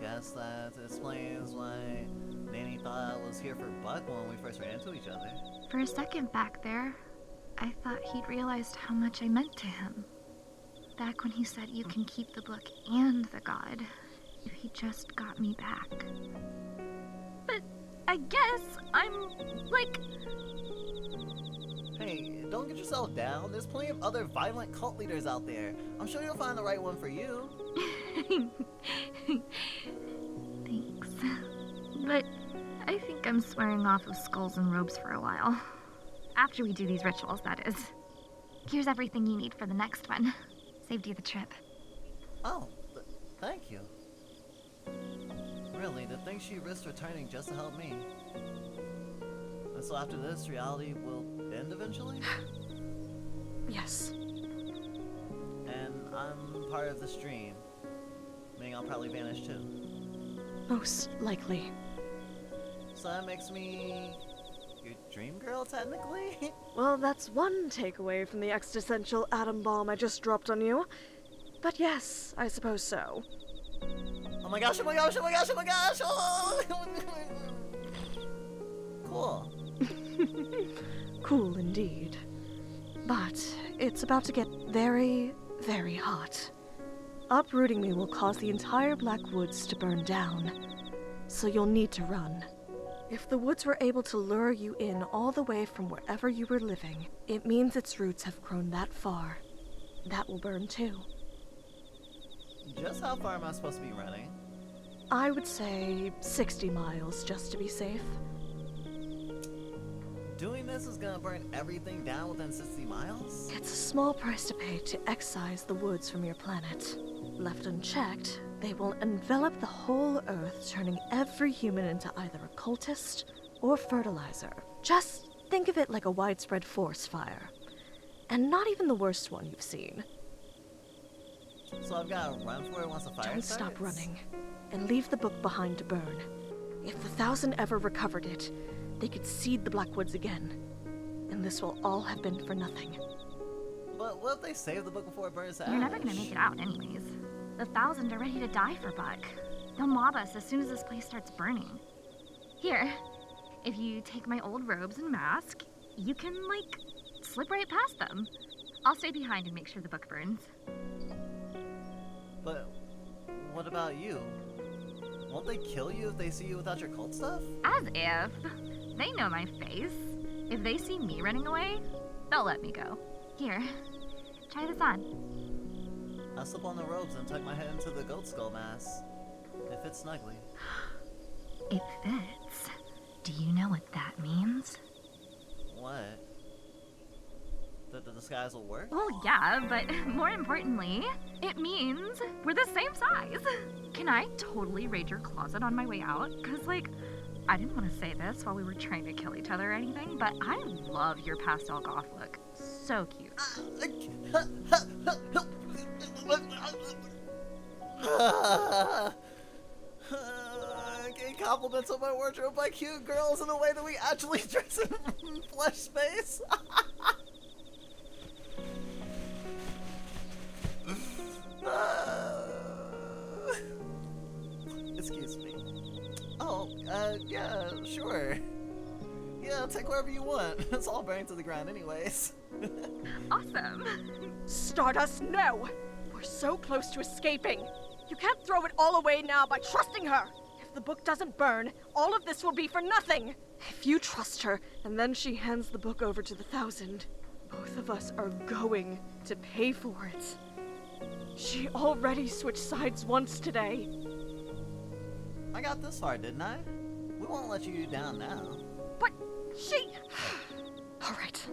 Speaker 1: Guess that explains why Nanny thought I was here for Buck when we first ran into each other.
Speaker 3: For a second back there, I thought he'd realized how much I meant to him. Back when he said you can keep the book and the god, if he just got me back. But I guess I'm, like...
Speaker 1: Hey, don't get yourself down. There's plenty of other violent cult leaders out there. I'm sure you'll find the right one for you.
Speaker 3: Thanks. But I think I'm swearing off of skulls and robes for a while. After we do these rituals, that is. Here's everything you need for the next one. Saved you the trip.
Speaker 1: Oh, thank you. Really, to think she risked returning just to help me. And so after this, reality will end eventually?
Speaker 4: Yes.
Speaker 1: And I'm part of the stream. Meaning I'll probably vanish too.
Speaker 4: Most likely.
Speaker 1: So that makes me... your dream girl, technically?
Speaker 4: Well, that's one takeaway from the existential atom bomb I just dropped on you. But yes, I suppose so.
Speaker 1: Oh my gosh, oh my gosh, oh my gosh, oh my gosh! Oh! Cool.
Speaker 4: Cool indeed. But it's about to get very, very hot. Uprooting me will cause the entire Black Woods to burn down, so you'll need to run. If the woods were able to lure you in all the way from wherever you were living, it means its roots have grown that far. That will burn too.
Speaker 1: Just how far am I supposed to be running?
Speaker 4: I would say 60 miles just to be safe.
Speaker 1: Doing this is gonna burn everything down within 60 miles?
Speaker 4: It's a small price to pay to excise the woods from your planet. Left unchecked, they will envelop the whole Earth, turning every human into either a cultist or fertilizer. Just think of it like a widespread forest fire. And not even the worst one you've seen.
Speaker 1: So I've gotta run for it once the fire
Speaker 4: Don't
Speaker 1: starts?
Speaker 4: stop running, and leave the book behind to burn. If the 1,000 ever recovered it, they could seed the Blackwoods again. And this will all have been for nothing.
Speaker 1: But what if they save the book before it burns to ash?
Speaker 3: You're never gonna make it out anyways. The 1,000 are ready to die for Buck. They'll mob us as soon as this place starts burning. Here, if you take my old robes and mask, you can, like, slip right past them. I'll stay behind and make sure the book burns.
Speaker 1: But what about you? Won't they kill you if they see you without your cult stuff?
Speaker 3: As if. They know my face. If they see me running away, they'll let me go. Here, try this on.
Speaker 1: I slip on the robes and tuck my head into the goat skull mask. It fits snugly.
Speaker 3: It fits. Do you know what that means?
Speaker 1: What? That the disguise will work?
Speaker 3: Well, yeah, but more importantly, it means we're the same size. Can I totally raid your closet on my way out? Because, like, I didn't want to say this while we were trying to kill each other or anything, but I love your pastel goth look. So cute.
Speaker 1: Getting compliments on my wardrobe by cute girls in a way that we actually dress in flesh space. Excuse me. Oh, yeah, sure. Yeah, take wherever you want. It's all burning to the ground anyways.
Speaker 3: Awesome.
Speaker 4: Stardust, no! We're so close to escaping. You can't throw it all away now by trusting her. If the book doesn't burn, all of this will be for nothing. If you trust her, and then she hands the book over to the Thousand, both of us are going to pay for it. She already switched sides once today.
Speaker 1: I got this far, didn't I? We won't let you down now.
Speaker 4: But she... Alright,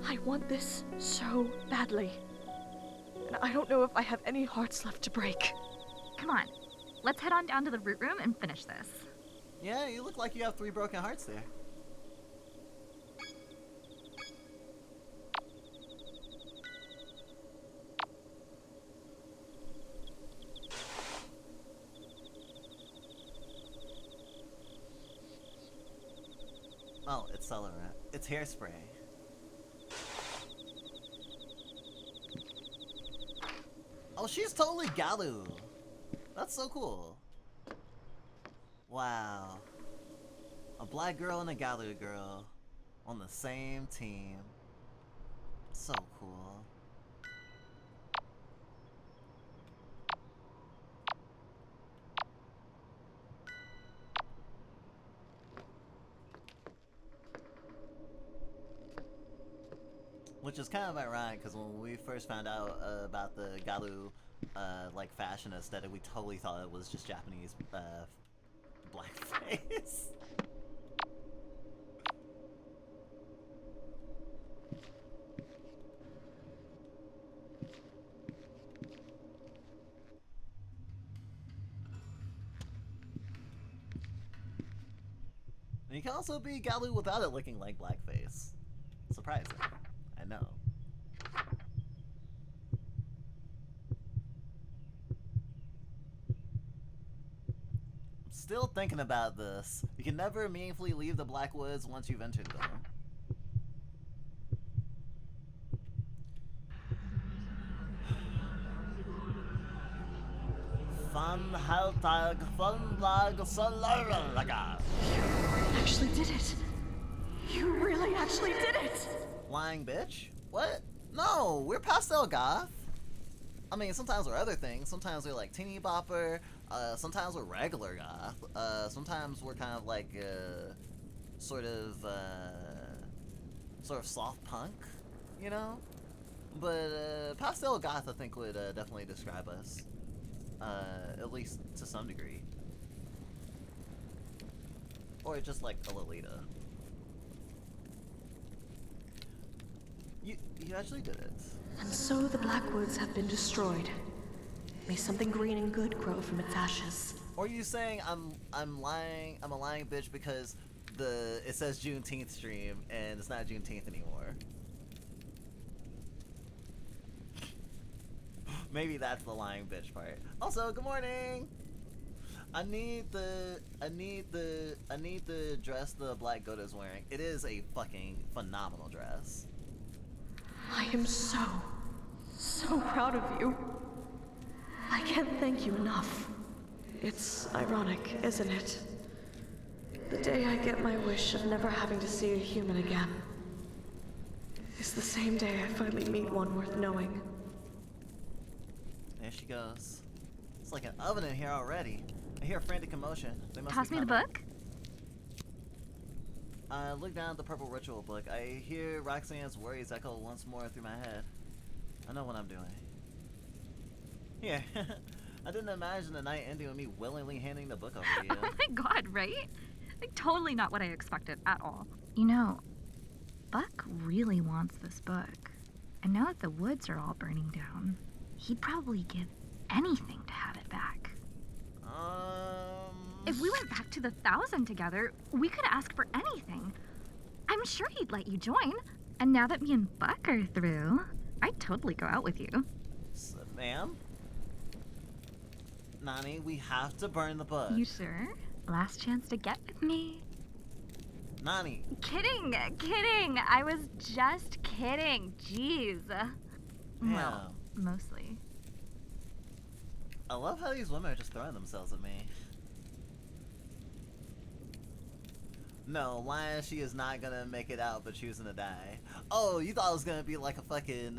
Speaker 4: I want this so badly. And I don't know if I have any hearts left to break.
Speaker 3: Come on, let's head on down to the root room and finish this.
Speaker 1: Yeah, you look like you have 3 broken hearts there. Oh, it's Celarent. It's hairspray. Oh, she's totally Galu. That's so cool. Wow. A black girl and a Galu girl on the same team. So cool. Which is kind of ironic because when we first found out about the Galu like fashion aesthetic, we totally thought it was just Japanese blackface. And you can also be Galu without it looking like blackface. Surprising. I know. I'm still thinking about this. You can never meaningfully leave the Black Woods once you've entered them.
Speaker 4: Actually did it. You really actually did it.
Speaker 1: Lying bitch? What? No, we're pastel goth. I mean, sometimes we're other things. Sometimes we're like teeny bopper. Sometimes we're regular goth. Sometimes we're kind of like sort of soft punk, you know. But pastel goth, I think, would definitely describe us, at least to some degree. Or just like a Lolita. You actually did it.
Speaker 4: And so the Blackwoods have been destroyed. May something green and good grow from its ashes.
Speaker 1: Or are you saying I'm lying? I'm a lying bitch because it says Juneteenth stream and it's not Juneteenth anymore. Maybe that's the lying bitch part. Also, good morning. I need the dress the Black Goat is wearing. It is a fucking phenomenal dress.
Speaker 4: I am so proud of you. I can't thank you enough. It's ironic, isn't it? The day I get my wish of never having to see a human again is the same day I finally meet one worth knowing.
Speaker 1: There she goes. It's like an oven in here already. I hear frantic commotion. They must
Speaker 3: Pass
Speaker 1: be
Speaker 3: me the
Speaker 1: coming.
Speaker 3: book.
Speaker 1: Look down at the purple ritual book. I hear Roxanne's worries echo once more through my head. I know what I'm doing. Here. I didn't imagine the night ending with me willingly handing the book over to you.
Speaker 3: Oh my god, right? Like, totally not what I expected at all. You know, Buck really wants this book. And now that the woods are all burning down, he'd probably give anything to have it back. If we went back to the 1000 together, we could ask for anything. I'm sure he'd let you join. And now that me and Buck are through, I'd totally go out with you.
Speaker 1: Ma'am? Nani, we have to burn the book.
Speaker 3: You sure? Last chance to get with me.
Speaker 1: Nani.
Speaker 3: Kidding. I was just kidding. Jeez. Well, mostly.
Speaker 1: I love how these women are just throwing themselves at me. No, Lion, she is not gonna make it out, but choosing to die. Oh, you thought it was gonna be like a fucking,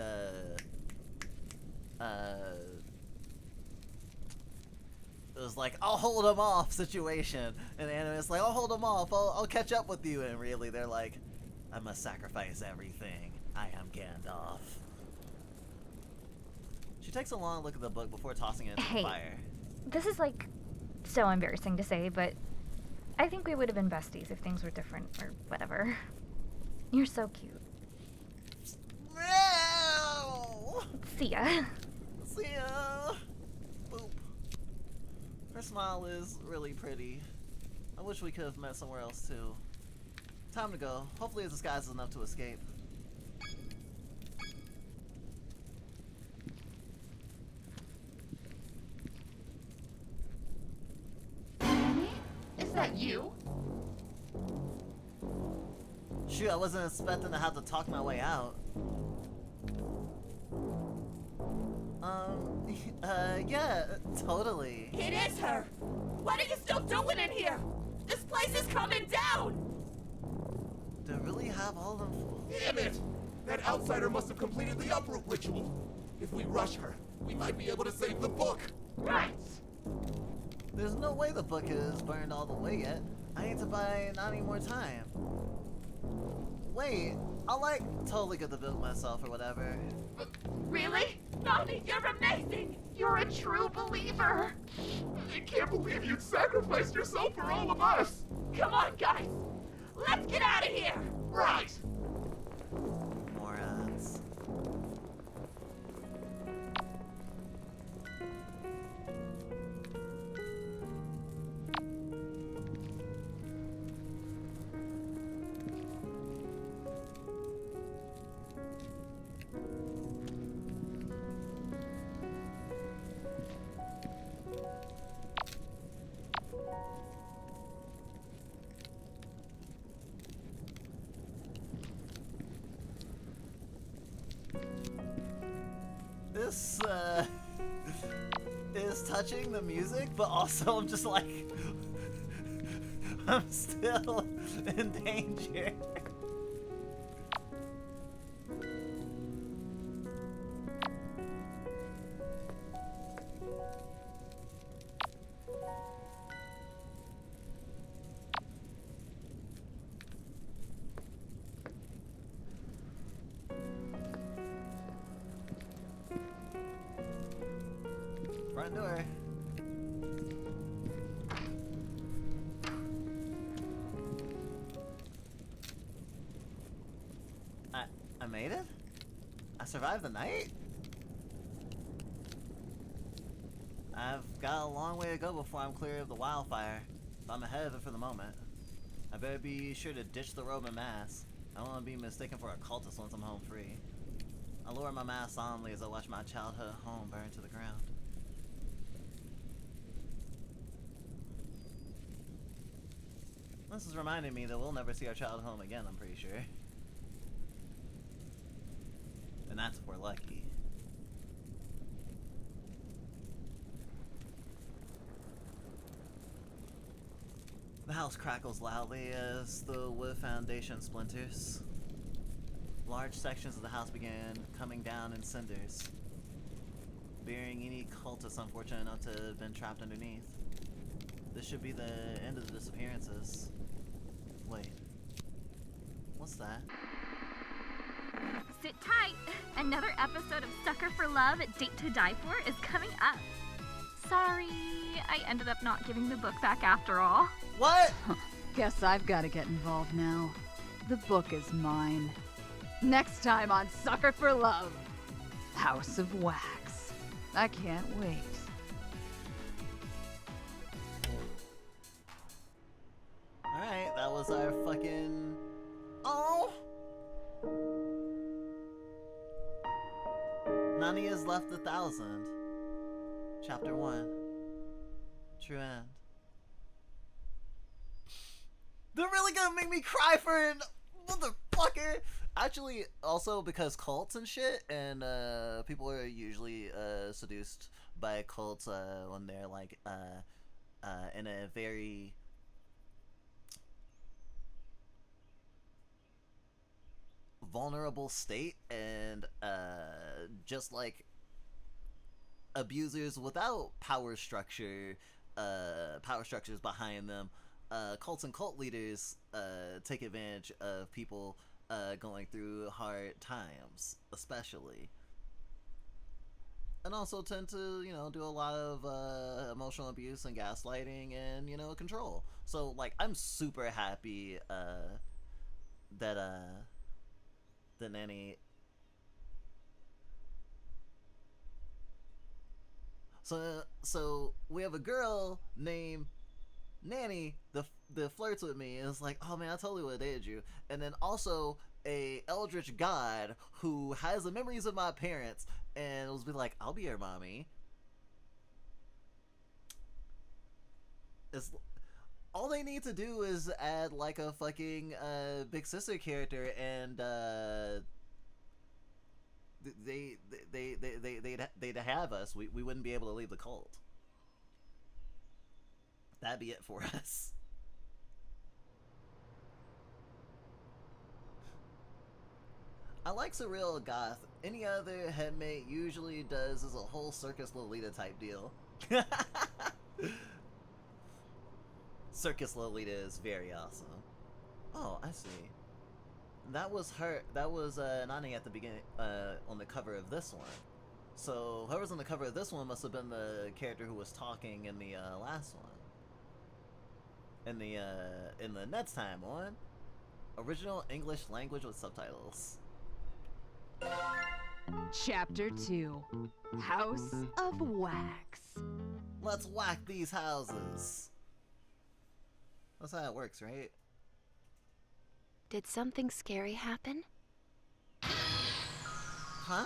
Speaker 1: it was like, I'll hold him off situation. And the anime is like, I'll hold him off, I'll catch up with you. And really, they're like, I must sacrifice everything. I am Gandalf. She takes a long look at the book before tossing it into the fire.
Speaker 3: This is like so embarrassing to say, but I think we would have been besties if things were different or whatever. You're so cute. See ya.
Speaker 1: See ya. Boop. Her smile is really pretty. I wish we could have met somewhere else too. Time to go. Hopefully his disguise is enough to escape.
Speaker 6: Is that you?
Speaker 1: Shoot, I wasn't expecting to have to talk my way out. Yeah, totally.
Speaker 6: It is her! What are you still doing in here? This place is coming down!
Speaker 1: Do I really have all of them full?
Speaker 9: Damn it! That outsider must have completed the uproot ritual. If we rush her, we might be able to save the book.
Speaker 6: Right!
Speaker 1: There's no way the book is burned all the way yet. I need to buy not any more time. Wait, I'll like totally get the book myself or whatever.
Speaker 6: Really? Nani, you're amazing! You're a true believer!
Speaker 9: I can't believe you'd sacrificed yourself for all of us.
Speaker 6: Come on, guys! Let's get out of here!
Speaker 9: Right!
Speaker 1: Morons. This, is touching the music, but also I'm just like, I'm still in danger. Front door. I made it? I survived the night? I've got a long way to go before I'm clear of the wildfire, but I'm ahead of it for the moment. I better be sure to ditch the robe and mask. I don't want to be mistaken for a cultist once I'm home free. I lower my mask solemnly as I watch my childhood home burn to the ground. This is reminding me that we'll never see our childhood home again, I'm pretty sure. And that's if we're lucky. The house crackles loudly as the wood foundation splinters. Large sections of the house begin coming down in cinders, burying any cultists unfortunate enough to have been trapped underneath. This should be the end of the disappearances. Wait. What's that?
Speaker 3: Sit tight. Another episode of Sucker for Love, Date to Die For is coming up. Sorry, I ended up not giving the book back after all.
Speaker 1: What?
Speaker 8: Guess I've got to get involved now. The book is mine. Next time on Sucker for Love, House of Wax. I can't wait.
Speaker 1: Alright, that was our fucking... Oh! Nani has left 1,000. Chapter 1. True end. They're really gonna make me cry for it, motherfucker! Actually, also because cults and shit, and people are usually seduced by cults when they're like in a very vulnerable state, and just like abusers without power structures behind them, cults and cult leaders take advantage of people going through hard times, especially. And also tend to, do a lot of emotional abuse and gaslighting and, control. So, like, I'm super happy that Nanny... So we have a girl named Nanny that flirts with me and is like, oh man, I totally would have dated you. And then also a eldritch god who has the memories of my parents and was be like, I'll be your mommy. It's, all they need to do is add like a fucking big sister character, and they'd have us. We wouldn't be able to leave the cult. That'd be it for us. I like surreal goth. Any other headmate usually does is a whole Circus Lolita type deal. Circus Lolita is very awesome. Oh, I see. That was her. That was Nani at the beginning, on the cover of this one. So whoever's on the cover of this one must have been the character who was talking in the last one. In the next time one, original English language with subtitles.
Speaker 8: Chapter 2, House of Wax.
Speaker 1: Let's whack these houses. That's how it works, right?
Speaker 5: Did something scary happen?
Speaker 1: Huh?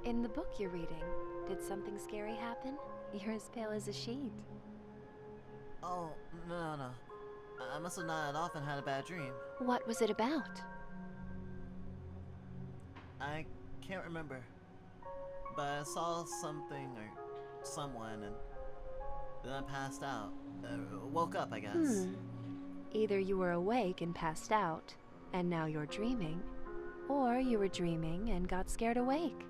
Speaker 5: In the book you're reading, did something scary happen? You're as pale as a sheet.
Speaker 1: Oh, no. I must have nodded off and had a bad dream.
Speaker 5: What was it about?
Speaker 1: I can't remember. But I saw something or someone, and then I passed out. Woke up, I guess.
Speaker 5: Either you were awake and passed out, and now you're dreaming, or you were dreaming and got scared awake.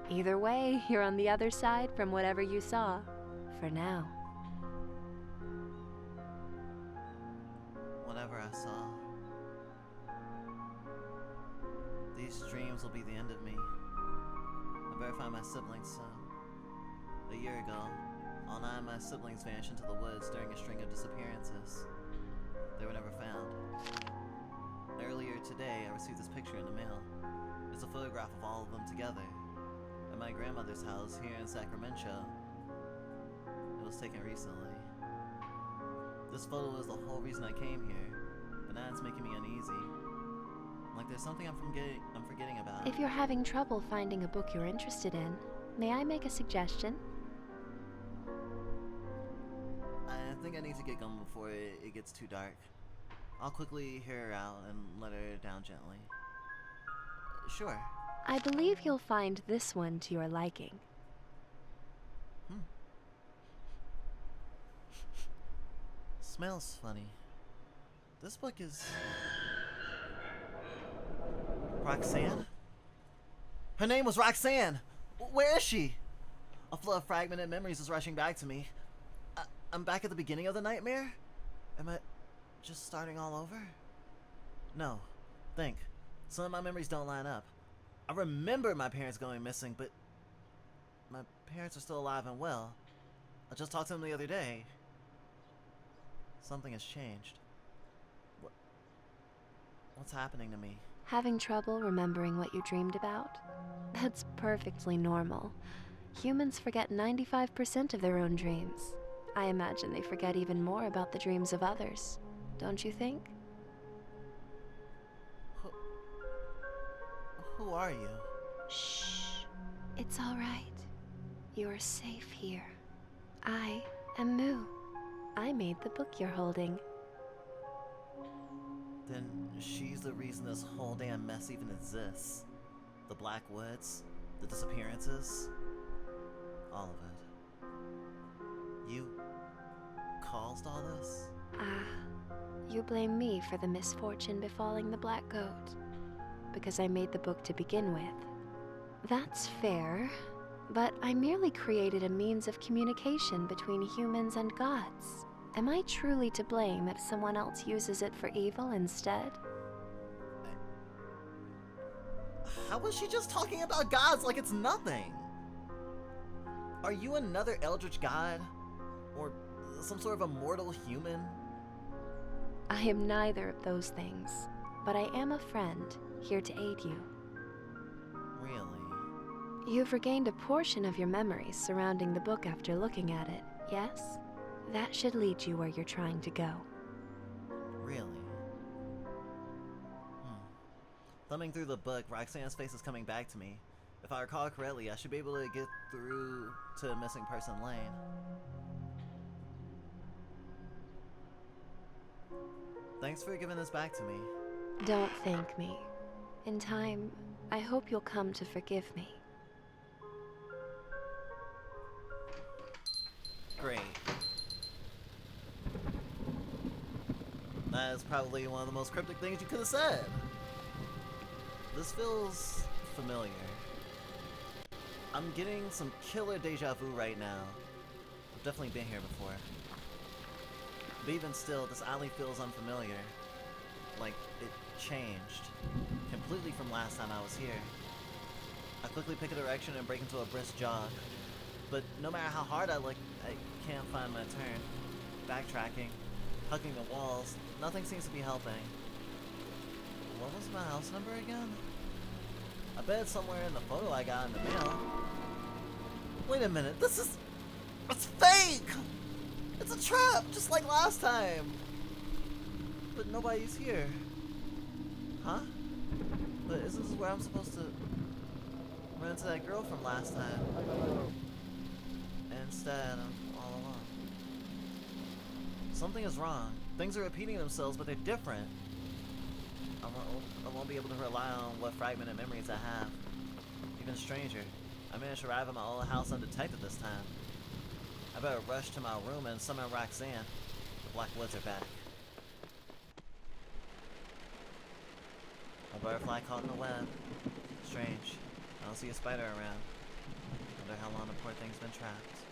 Speaker 5: Either way, you're on the other side from whatever you saw, for now.
Speaker 1: Whatever I saw. These dreams will be the end of me. I better find my siblings soon. A year ago, all 9 of my siblings vanished into the woods during a string of disappearances. They were never found. Earlier today, I received this picture in the mail. It's a photograph of all of them together. At my grandmother's house here in Sacramento. It was taken recently. This photo is the whole reason I came here, but now it's making me uneasy. Like there's something I'm forgetting about.
Speaker 5: If you're having trouble finding a book you're interested in, may I make a suggestion?
Speaker 1: I think I need to get going before it gets too dark. I'll quickly hear her out and let her down gently. Sure.
Speaker 5: I believe you'll find this one to your liking.
Speaker 1: Smells funny. This book is... Roxanne? Her name was Roxanne! Where is she? A flood of fragmented memories is rushing back to me. I'm back at the beginning of the nightmare? Am I just starting all over? No. Think. Some of my memories don't line up. I remember my parents going missing, but my parents are still alive and well. I just talked to them the other day. Something has changed. What's happening to me?
Speaker 5: Having trouble remembering what you dreamed about? That's perfectly normal. Humans forget 95% of their own dreams. I imagine they forget even more about the dreams of others. Don't you think?
Speaker 1: Who are you?
Speaker 5: Shh. It's all right. You're safe here. I am Moo. I made the book you're holding.
Speaker 1: Then she's the reason this whole damn mess even exists. The Black Woods, the disappearances, all of it. You caused all this?
Speaker 5: You blame me for the misfortune befalling the Black Goat, because I made the book to begin with. That's fair, but I merely created a means of communication between humans and gods. Am I truly to blame if someone else uses it for evil instead?
Speaker 1: How was she just talking about gods like it's nothing? Are you another eldritch god? Or some sort of immortal human?
Speaker 5: I am neither of those things, but I am a friend, here to aid you.
Speaker 1: Really?
Speaker 5: You've regained a portion of your memories surrounding the book after looking at it, yes? That should lead you where you're trying to go.
Speaker 1: Really? Thumbing through the book, Roxanne's face is coming back to me. If I recall correctly, I should be able to get through to Missing Person Lane. Thanks for giving this back to me.
Speaker 5: Don't thank me. In time, I hope you'll come to forgive me.
Speaker 1: Great. That is probably one of the most cryptic things you could have said. This feels familiar. I'm getting some killer deja vu right now. I've definitely been here before. But even still, this alley feels unfamiliar. Like it changed completely from last time I was here. I quickly pick a direction and break into a brisk jog. But no matter how hard I look, I can't find my turn. Backtracking, hugging the walls, nothing seems to be helping. What was my house number again? I bet it's somewhere in the photo I got in the mail. Wait a minute, it's fake! It's a trap, just like last time! But nobody's here. Huh? But is this where I'm supposed to run into that girl from last time? Instead, I'm all alone. Something is wrong. Things are repeating themselves, but they're different. I won't be able to rely on what fragmented memories I have. Even stranger, I managed to arrive at my old house undetected this time. I better rush to my room and summon Roxanne. The Black Woods are back. A butterfly caught in the web. Strange. I don't see a spider around. Wonder how long the poor thing's been trapped.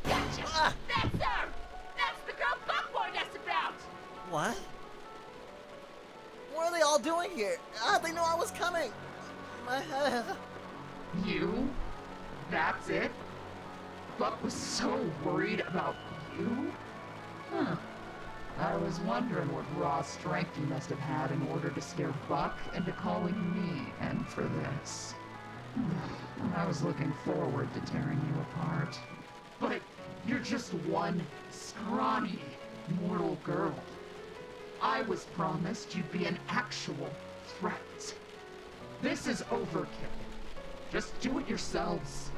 Speaker 6: That's her! That's the girl Buck warned us about!
Speaker 1: What? What are they all doing here? They knew I was coming! My head.
Speaker 6: You? That's it? Buck was so worried about you? Huh. I was wondering what raw strength you must have had in order to scare Buck into calling me in for this. I was looking forward to tearing you apart. But you're just one scrawny mortal girl. I was promised you'd be an actual threat. This is overkill. Just do it yourselves.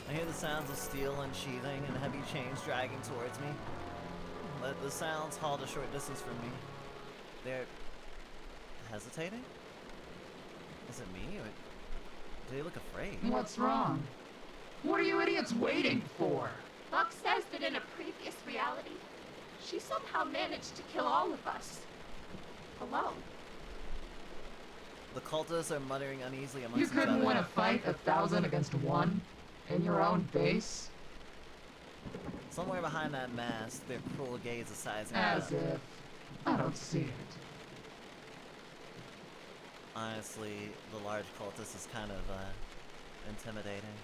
Speaker 1: I hear the sounds of steel unsheathing and heavy chains dragging towards me. But the sounds halt a short distance from me. They're hesitating? Is it me, or do they look afraid?
Speaker 6: What's wrong? What are you idiots waiting for?
Speaker 10: Buck says that in a previous reality, she somehow managed to kill all of us. Alone.
Speaker 1: The cultists are muttering uneasily amongst
Speaker 6: You
Speaker 1: each other.
Speaker 6: couldn't win a fight 1,000 against 1 in your own base?
Speaker 1: Somewhere behind that mask, their cruel gaze is sizing
Speaker 6: As
Speaker 1: up.
Speaker 6: if I don't see it.
Speaker 1: Honestly, the large cultist is kind of, intimidating.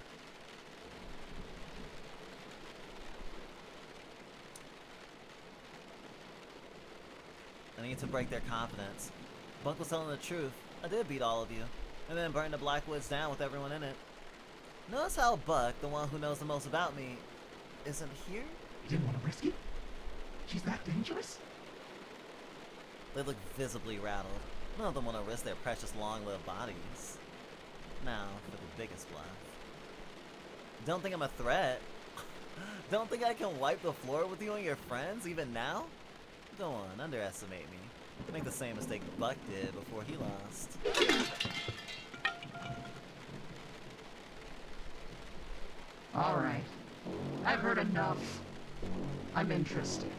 Speaker 1: I need to break their confidence. Buck was telling the truth. I did beat all of you, and then burn the Blackwoods down with everyone in it. Notice how Buck, the one who knows the most about me, isn't here?
Speaker 6: You didn't want to risk it? She's that dangerous?
Speaker 1: They look visibly rattled. None of them want to risk their precious long-lived bodies. Now, for the biggest bluff. Don't think I'm a threat. Don't think I can wipe the floor with you and your friends even now? Go on, underestimate me. Make the same mistake Buck did before he lost.
Speaker 6: Alright. I've heard enough. I'm interested.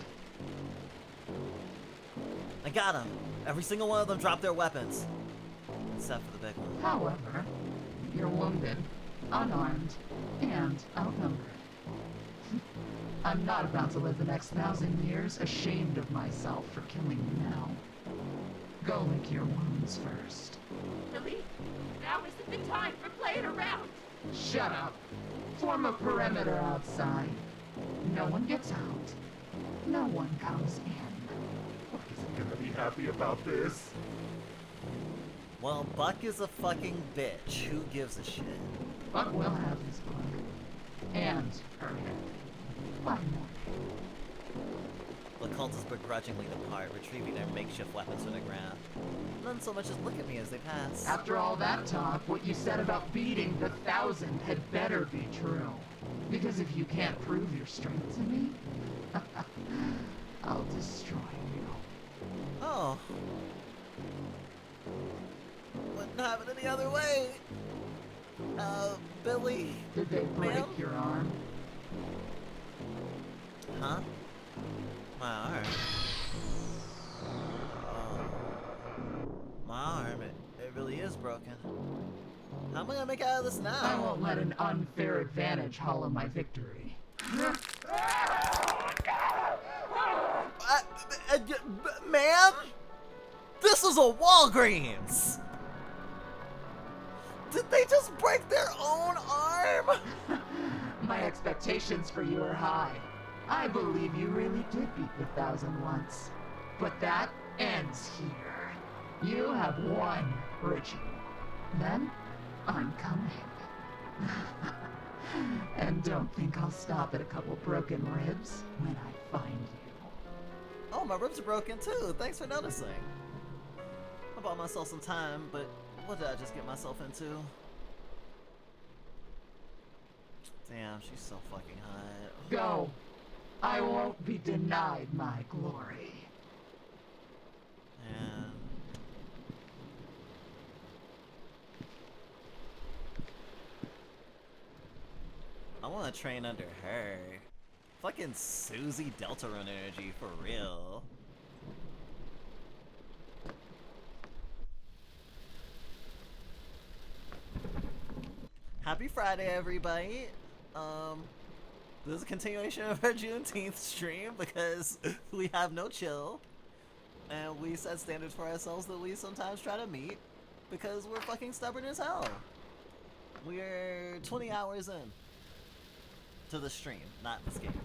Speaker 1: I got him! Every single one of them dropped their weapons. Except for the big one.
Speaker 6: However, you're wounded, unarmed, and outnumbered. I'm not about to live the next 1,000 years ashamed of myself for killing you now. Go lick your wounds first.
Speaker 10: Billy, now isn't the time for playing around.
Speaker 6: Shut up. Form a perimeter outside. No one gets out. No one comes in.
Speaker 9: Buck isn't gonna be happy about this.
Speaker 1: Well, Buck is a fucking bitch. Who gives a shit?
Speaker 6: Buck will have his book. And her head. By morning.
Speaker 1: The cultists begrudgingly depart, retrieving their makeshift weapons from the ground. None so much as look at me as they pass.
Speaker 6: After all that talk, what you said about beating the 1,000 had better be true. Because if you can't prove your strength to me, I'll destroy you.
Speaker 1: Oh. Wouldn't have it any other way. Billy.
Speaker 6: Did they break
Speaker 1: ma'am?
Speaker 6: your arm?
Speaker 1: Huh? My arm? Oh. My arm, it really is broken. How am I gonna make out of this now?
Speaker 6: I won't let an unfair advantage hollow my victory.
Speaker 1: Man? This is a Walgreens! Did they just break their own arm?
Speaker 6: My expectations for you are high. I believe you really did beat the 1,000 once. But that ends here. You have one ritual. Then, I'm coming. And don't think I'll stop at a couple broken ribs when I find you.
Speaker 1: Oh, my ribs are broken too. Thanks for noticing. I bought myself some time, but what did I just get myself into? Damn, she's so fucking hot.
Speaker 6: Go. I won't be denied my glory.
Speaker 1: And I want to train under her. Fucking Susie Deltarune energy for real. Happy Friday, everybody. This is a continuation of our Juneteenth stream because we have no chill. And we set standards for ourselves that we sometimes try to meet because we're fucking stubborn as hell. We're 20 hours in to the stream, not this game.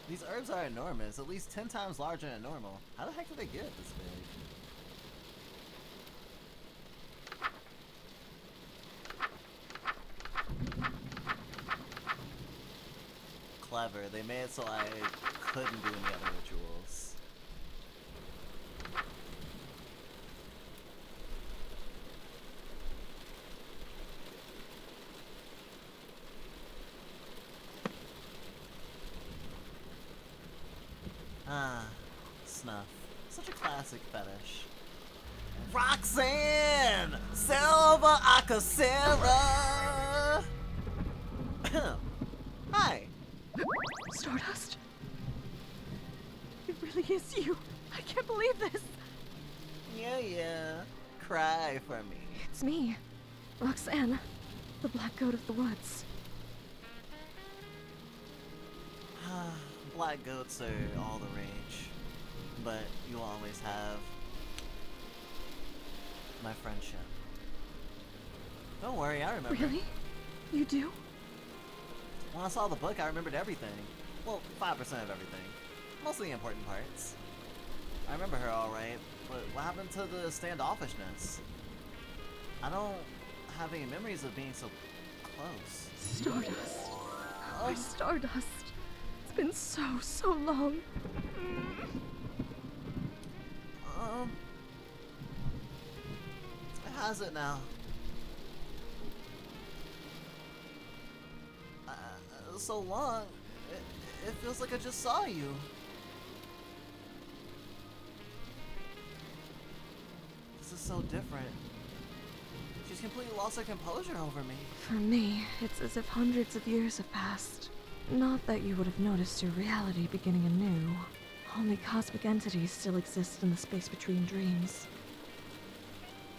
Speaker 1: These herbs are enormous, at least 10 times larger than normal. How the heck did they get this big? Clever. They made it so I couldn't do any other rituals. Ah, snuff. Such a classic fetish. Roxanne! Silva Akasera! Hi!
Speaker 4: Stardust? It really is you. I can't believe this.
Speaker 1: Yeah. Cry for me.
Speaker 4: It's me, Roxanne, the Black Goat of the Woods.
Speaker 1: Black goats are all the rage, but you always have my friendship. Don't worry, I remember.
Speaker 4: Really? You do?
Speaker 1: When I saw the book, I remembered everything. Well, 5% of everything. Most of the important parts. I remember her alright, but what happened to the standoffishness? I don't have any memories of being so close.
Speaker 4: Stardust. My Stardust. It's been so long.
Speaker 1: has it now. So long. It feels like I just saw you. This is so different. She's completely lost her composure over me.
Speaker 4: For me, it's as if hundreds of years have passed. Not that you would have noticed your reality beginning anew. Only cosmic entities still exist in the space between dreams.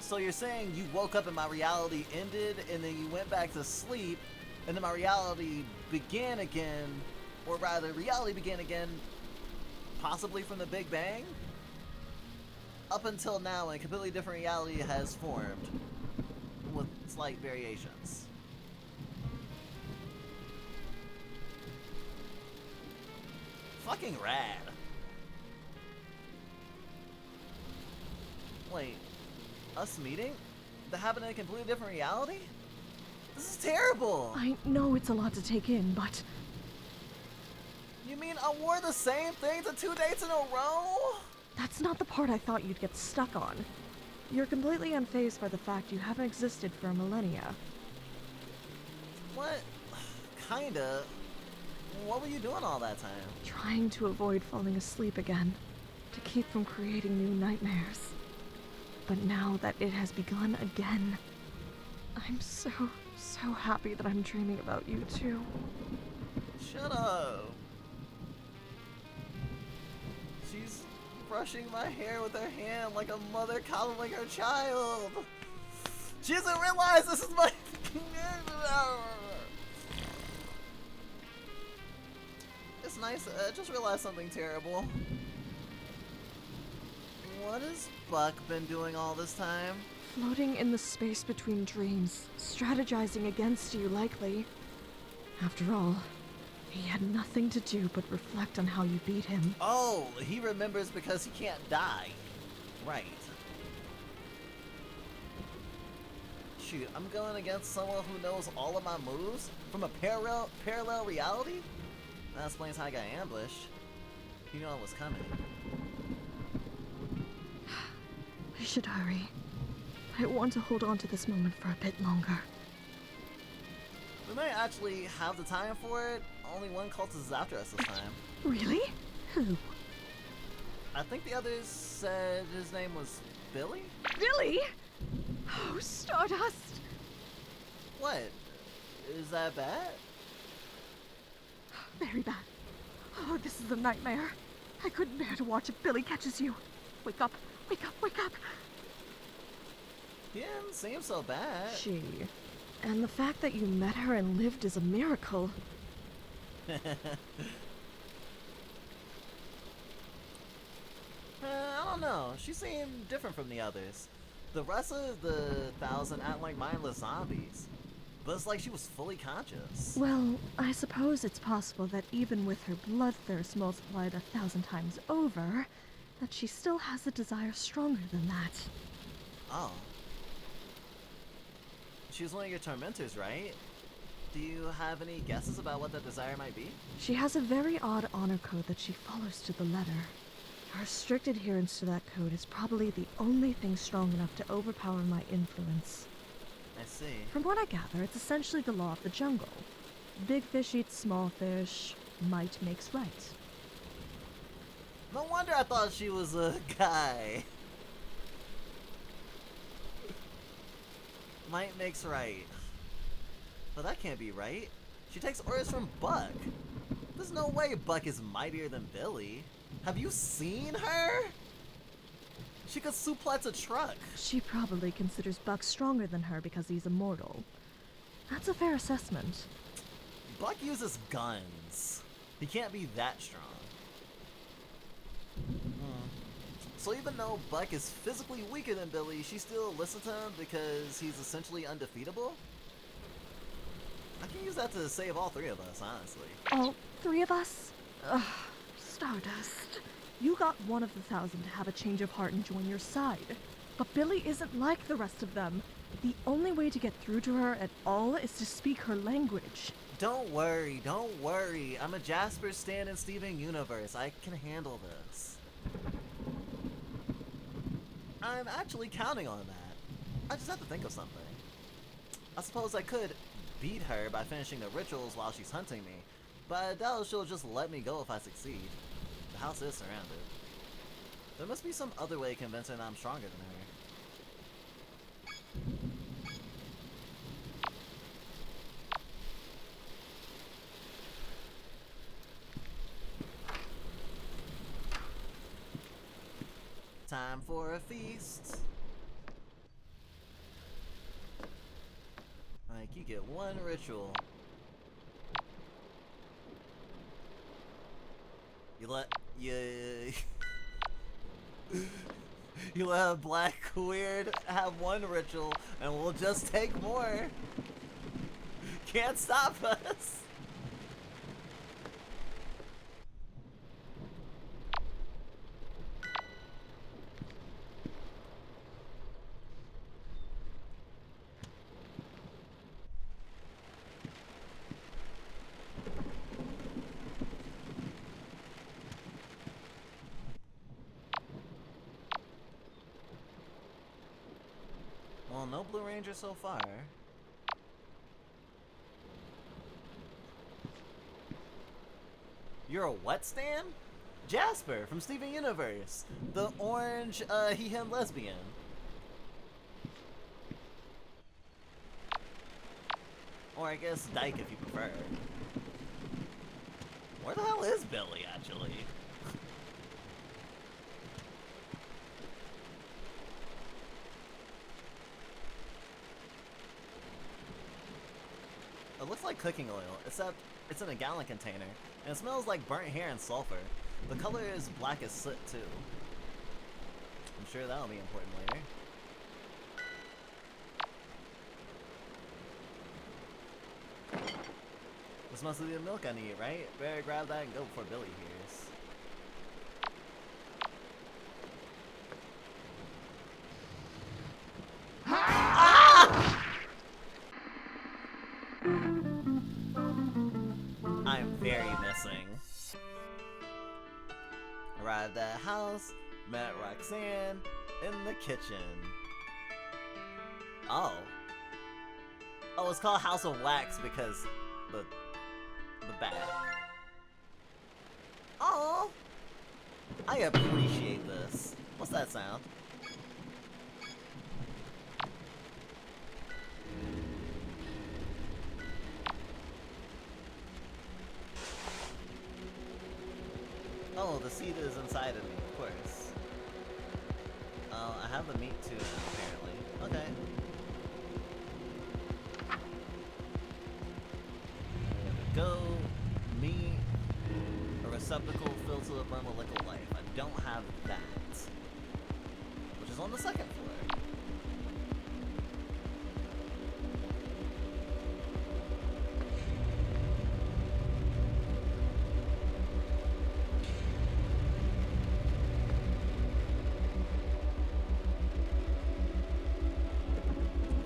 Speaker 1: So you're saying you woke up and my reality ended, and then you went back to sleep, and then my reality began again, or rather, reality began again, possibly from the Big Bang? Up until now, a completely different reality has formed, with slight variations. Fucking rad. Wait, us meeting? That happened in a completely different reality? This is terrible!
Speaker 4: I know it's a lot to take in, but...
Speaker 1: You mean I wore the same thing to 2 dates in a row?
Speaker 4: That's not the part I thought you'd get stuck on. You're completely unfazed by the fact you haven't existed for a millennia.
Speaker 1: What? Kinda. What were you doing all that time?
Speaker 4: Trying to avoid falling asleep again, to keep from creating new nightmares. But now that it has begun again, I'm so happy that I'm dreaming about you too.
Speaker 1: Shut up. She's brushing my hair with her hand like a mother coddling her child. She doesn't realize this is my... It's nice. I just realized something terrible. What has Buck been doing all this time?
Speaker 4: Floating in the space between dreams, strategizing against you, likely. After all, he had nothing to do but reflect on how you beat him.
Speaker 1: Oh, he remembers because he can't die. Right. Shoot, I'm going against someone who knows all of my moves from a parallel reality? That explains how I got ambushed. You know I was coming.
Speaker 4: We should hurry. I want to hold on to this moment for a bit longer.
Speaker 1: We might actually have the time for it. Only one cultist is after us this time.
Speaker 4: Really? Who?
Speaker 1: I think the others said his name was Billy?
Speaker 4: Billy? Oh, Stardust!
Speaker 1: What? Is that bad?
Speaker 4: Very bad. Oh, this is a nightmare. I couldn't bear to watch if Billy catches you. Wake up, wake up, wake up!
Speaker 1: He didn't seem so bad.
Speaker 4: She. And the fact that you met her and lived is a miracle.
Speaker 1: I don't know. She seemed different from the others. The rest of the 1,000 act like mindless zombies. But it's like she was fully conscious.
Speaker 4: Well, I suppose it's possible that even with her bloodthirst multiplied 1,000 times over, that she still has a desire stronger than that.
Speaker 1: Oh. She's one of your tormentors, right? Do you have any guesses about what that desire might be?
Speaker 4: She has a very odd honor code that she follows to the letter. Her strict adherence to that code is probably the only thing strong enough to overpower my influence.
Speaker 1: I see.
Speaker 4: From what I gather, it's essentially the law of the jungle. Big fish eats small fish, might makes right.
Speaker 1: No wonder I thought she was a guy. Might makes right. But that can't be right. She takes orders from Buck. There's no way Buck is mightier than Billy. Have you seen her? She could suplex a truck.
Speaker 4: She probably considers Buck stronger than her because he's immortal. That's a fair assessment.
Speaker 1: Buck uses guns. He can't be that strong. So even though Buck is physically weaker than Billy, she still listens to him because he's essentially undefeatable? I can use that to save all three of us, honestly.
Speaker 4: All three of us? Ugh, Stardust. You got one of the 1,000 to have a change of heart and join your side. But Billy isn't like the rest of them. The only way to get through to her at all is to speak her language.
Speaker 1: Don't worry, don't worry. I'm a Jasper, Stan, and Steven universe. I can handle this. I'm actually counting on that. I just have to think of something. I suppose I could beat her by finishing the rituals while she's hunting me, but I doubt she'll just let me go if I succeed. The house is surrounded. There must be some other way to convince her that I'm stronger than her. Time for a feast. Like, you get one ritual. You let you let a black weird have one ritual, and we'll just take more. Can't stop us. Well, no Blue Ranger so far. You're a what stan? Jasper from Steven Universe. The orange, he, him lesbian. Or I guess Dyke if you prefer. Where the hell is Billy, actually? It looks like cooking oil, except it's in a gallon container, and it smells like burnt hair and sulfur. The color is black as soot, too. I'm sure that'll be important later. This must be the milk I need, right? Better grab that and go before Billy hears. I'm very missing. Arrived at the house, met Roxanne in the kitchen. Oh. Oh, it's called House of Wax because the bat. Oh, I appreciate this. What's that sound? Oh, the seed is inside of me, of course. Oh, I have the meat too, apparently. Okay. Go, meat, a receptacle filled to the brim with liquid life. I don't have that, which is on the second floor.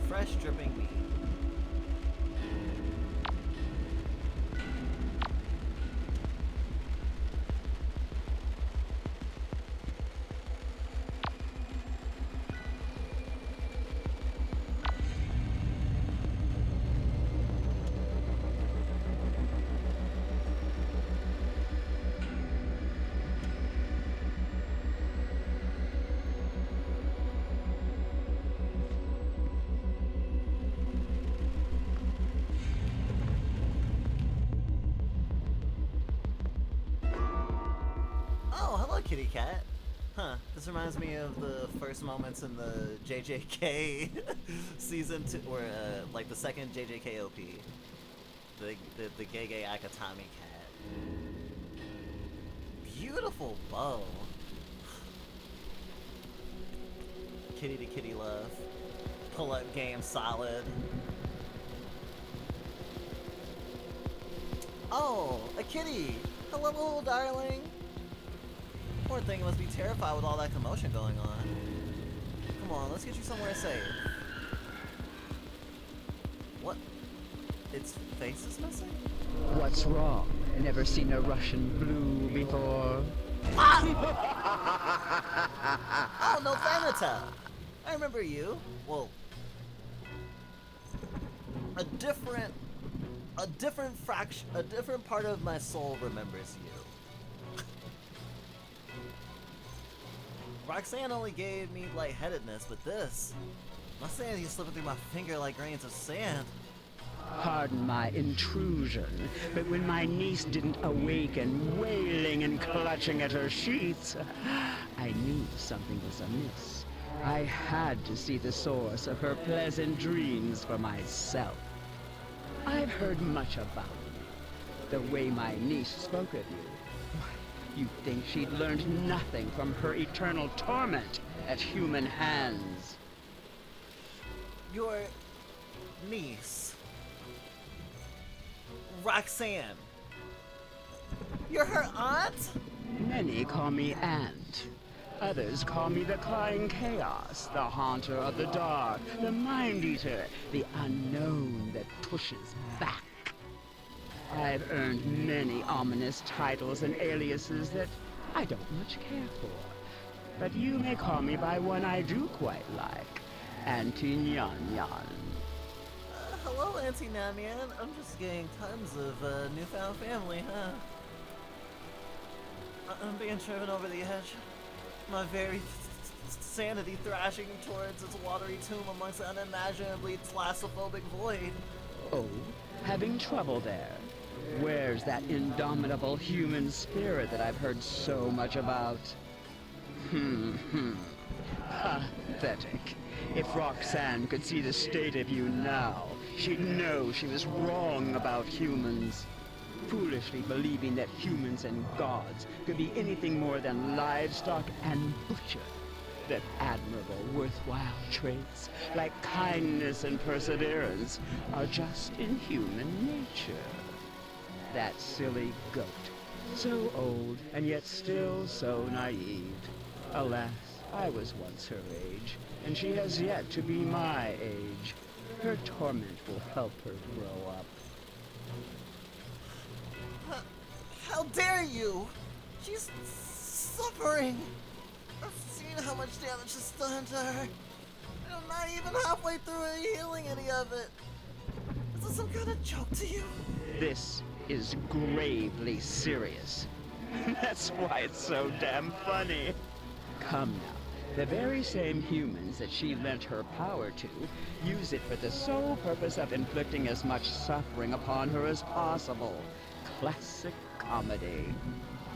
Speaker 1: Fresh dripping meat. Kitty cat. Huh. This reminds me of the first moments in the JJK season 2, or like the second JJK OP. The Gege Akatami cat. Beautiful bow. Kitty to kitty love. Pull up game solid. Oh, a kitty. Hello, little darling. Poor thing must be terrified with all that commotion going on. Come on, let's get you somewhere safe. What? Its face is missing?
Speaker 11: What's wrong? Never seen a Russian blue before?
Speaker 1: Ah! Oh, no, Vanita! I remember you. Well, a different a different part of my soul remembers you. Roxanne only gave me lightheadedness, but this, my sanity is slipping through my finger like grains of sand.
Speaker 11: Pardon my intrusion, but when my niece didn't awaken, wailing and clutching at her sheets, I knew something was amiss. I had to see the source of her pleasant dreams for myself. I've heard much about you, the way my niece spoke of you. You'd think she'd learned nothing from her eternal torment at human hands.
Speaker 1: Your niece, Roxanne. You're her aunt?
Speaker 11: Many call me Aunt. Others call me the Crying Chaos, the Haunter of the Dark, the Mind Eater, the Unknown that pushes back. I've earned many ominous titles and aliases that I don't much care for. But you may call me by one I do quite like, Auntie Nyan Nyan.
Speaker 1: Hello, Auntie Nyan Nyan. I'm just getting tons of newfound family, huh? I'm being driven over the edge. My very sanity thrashing towards its watery tomb amongst an unimaginably claustrophobic void.
Speaker 11: Oh, having trouble there? Where's that indomitable human spirit that I've heard so much about? Pathetic. If Roxanne could see the state of you now, she'd know she was wrong about humans. Foolishly believing that humans and gods could be anything more than livestock and butcher. That admirable, worthwhile traits, like kindness and perseverance, are just in human nature. That silly goat, so old and yet still so naive. Alas, I was once her age, and she has yet to be my age. Her torment will help her grow up.
Speaker 1: How dare you! She's suffering! I've seen how much damage is done to her. And I'm not even halfway through healing any of it. Is this some kind of joke to you?
Speaker 11: This is gravely serious. That's why it's so damn funny. Come now, the very same humans that she lent her power to use it for the sole purpose of inflicting as much suffering upon her as possible. Classic comedy.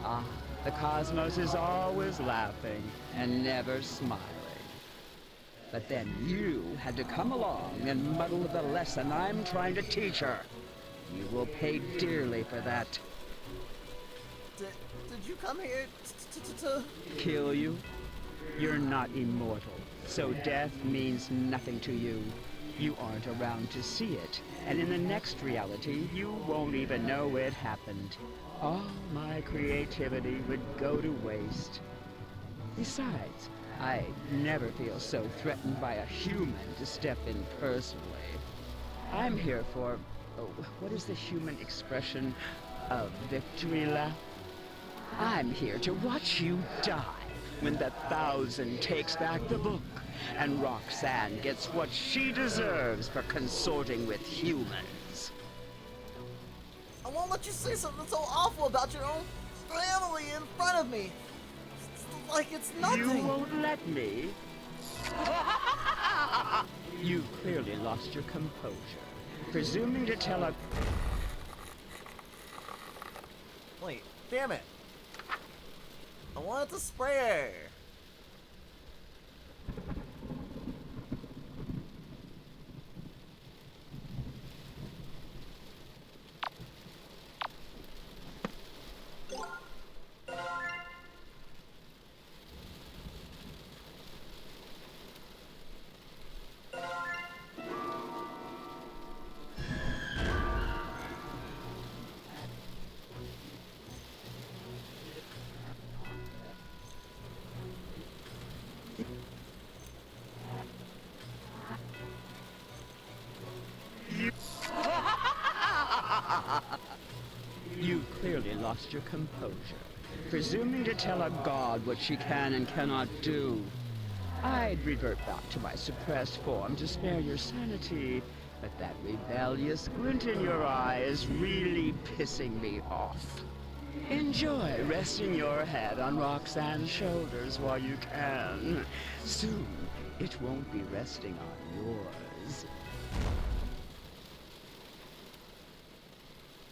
Speaker 11: Ah, the cosmos is always laughing and never smiling. But then you had to come along and muddle the lesson I'm trying to teach her. You will pay dearly for that.
Speaker 1: Did you come here to...
Speaker 11: Kill you? You're not immortal, so death means nothing to you. You aren't around to see it, and in the next reality, you won't even know it happened. All my creativity would go to waste. Besides, I never feel so threatened by a human to step in personally. I'm here for, what is the human expression? A victory lap? I'm here to watch you die when the 1,000 takes back the book and Roxanne gets what she deserves for consorting with humans.
Speaker 1: I won't let you say something so awful about your own family in front of me. It's like it's nothing.
Speaker 11: You won't let me? You clearly lost your composure. Presuming to tell a...
Speaker 1: Wait, damn it. I wanted to spray her.
Speaker 11: You clearly lost your composure, presuming to tell a god what she can and cannot do. I'd revert back to my suppressed form to spare your sanity, But that rebellious glint in your eye is really pissing me off. Enjoy resting your head on Roxanne's shoulders while you can. Soon, it won't be resting on yours.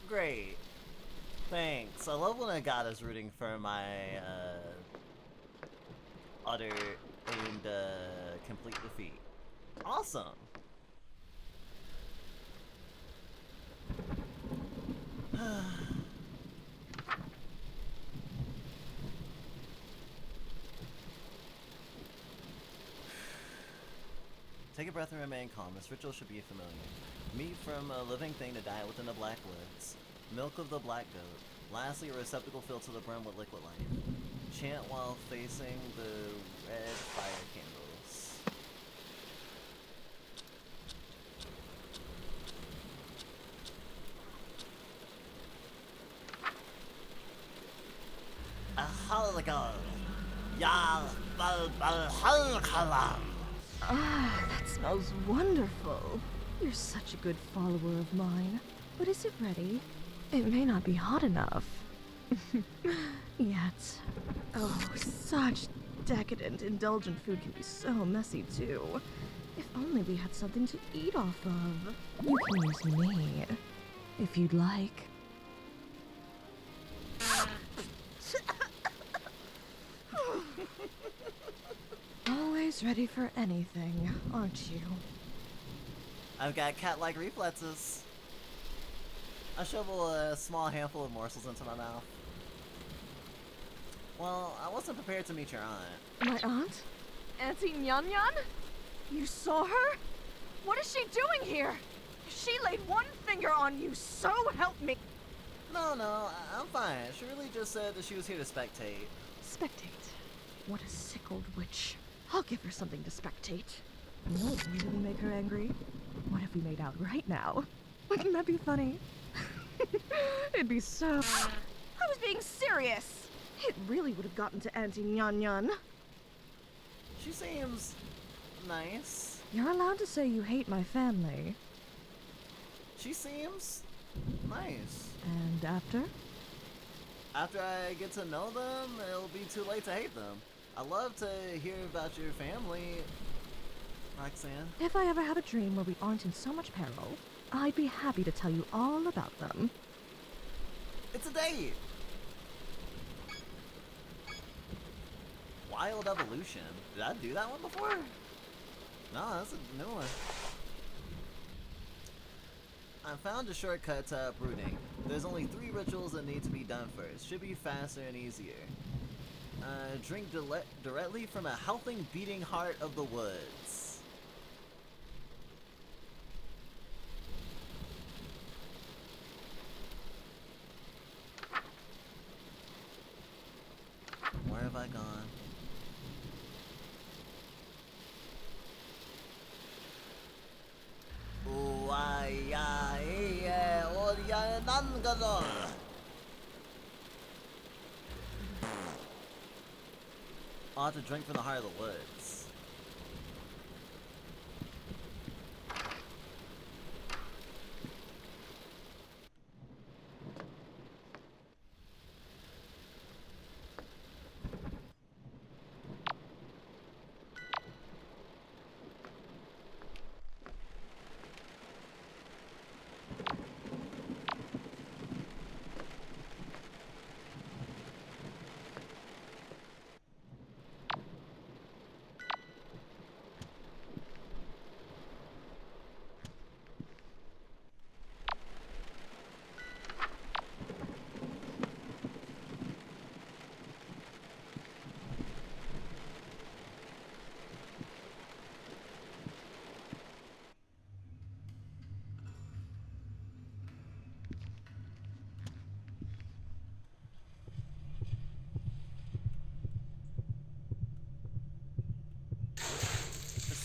Speaker 1: Great. Thanks. I love when a god is rooting for my utter and complete defeat. Awesome. Take a breath and remain calm. This ritual should be familiar. Meat from a living thing to die within the black woods. Milk of the black goat. Lastly, a receptacle filled to the brim with liquid life. Chant while facing the red fire candles. Ahalgal. Yal Balbalhalkalam.
Speaker 4: Ah, that smells wonderful. You're such a good follower of mine. But is it ready? It may not be hot enough. Yet. Oh, such decadent, indulgent food can be so messy too. If only we had something to eat off of. You can use me, if you'd like. Always ready for anything, aren't you?
Speaker 1: I've got cat-like reflexes. I shovel a small handful of morsels into my mouth. Well, I wasn't prepared to meet your aunt.
Speaker 4: My aunt? Auntie Nyan Nyan? You saw her? What is she doing here? She laid one finger on you, so help me.
Speaker 1: No, I'm fine. She really just said that she was here to spectate.
Speaker 4: Spectate? What a sick old witch. I'll give her something to spectate. You know what would really make her angry? What if we made out right now? Wouldn't that be funny? It'd be so... I was being serious! It really would have gotten to Auntie Nyan Nyan.
Speaker 1: She seems... nice.
Speaker 4: You're allowed to say you hate my family.
Speaker 1: She seems... nice.
Speaker 4: And after?
Speaker 1: After I get to know them, it'll be too late to hate them. I love to hear about your family, Roxanne.
Speaker 4: If I ever have a dream where we aren't in so much peril, I'd be happy to tell you all about them.
Speaker 1: It's a date! Wild Evolution. Did I do that one before? No, that's a new one. I found a shortcut to uprooting. There's only 3 rituals that need to be done first. Should be faster and easier. Drink directly from a howling, beating heart of the woods. Where have I gone? I'll have to drink from the heart of the woods.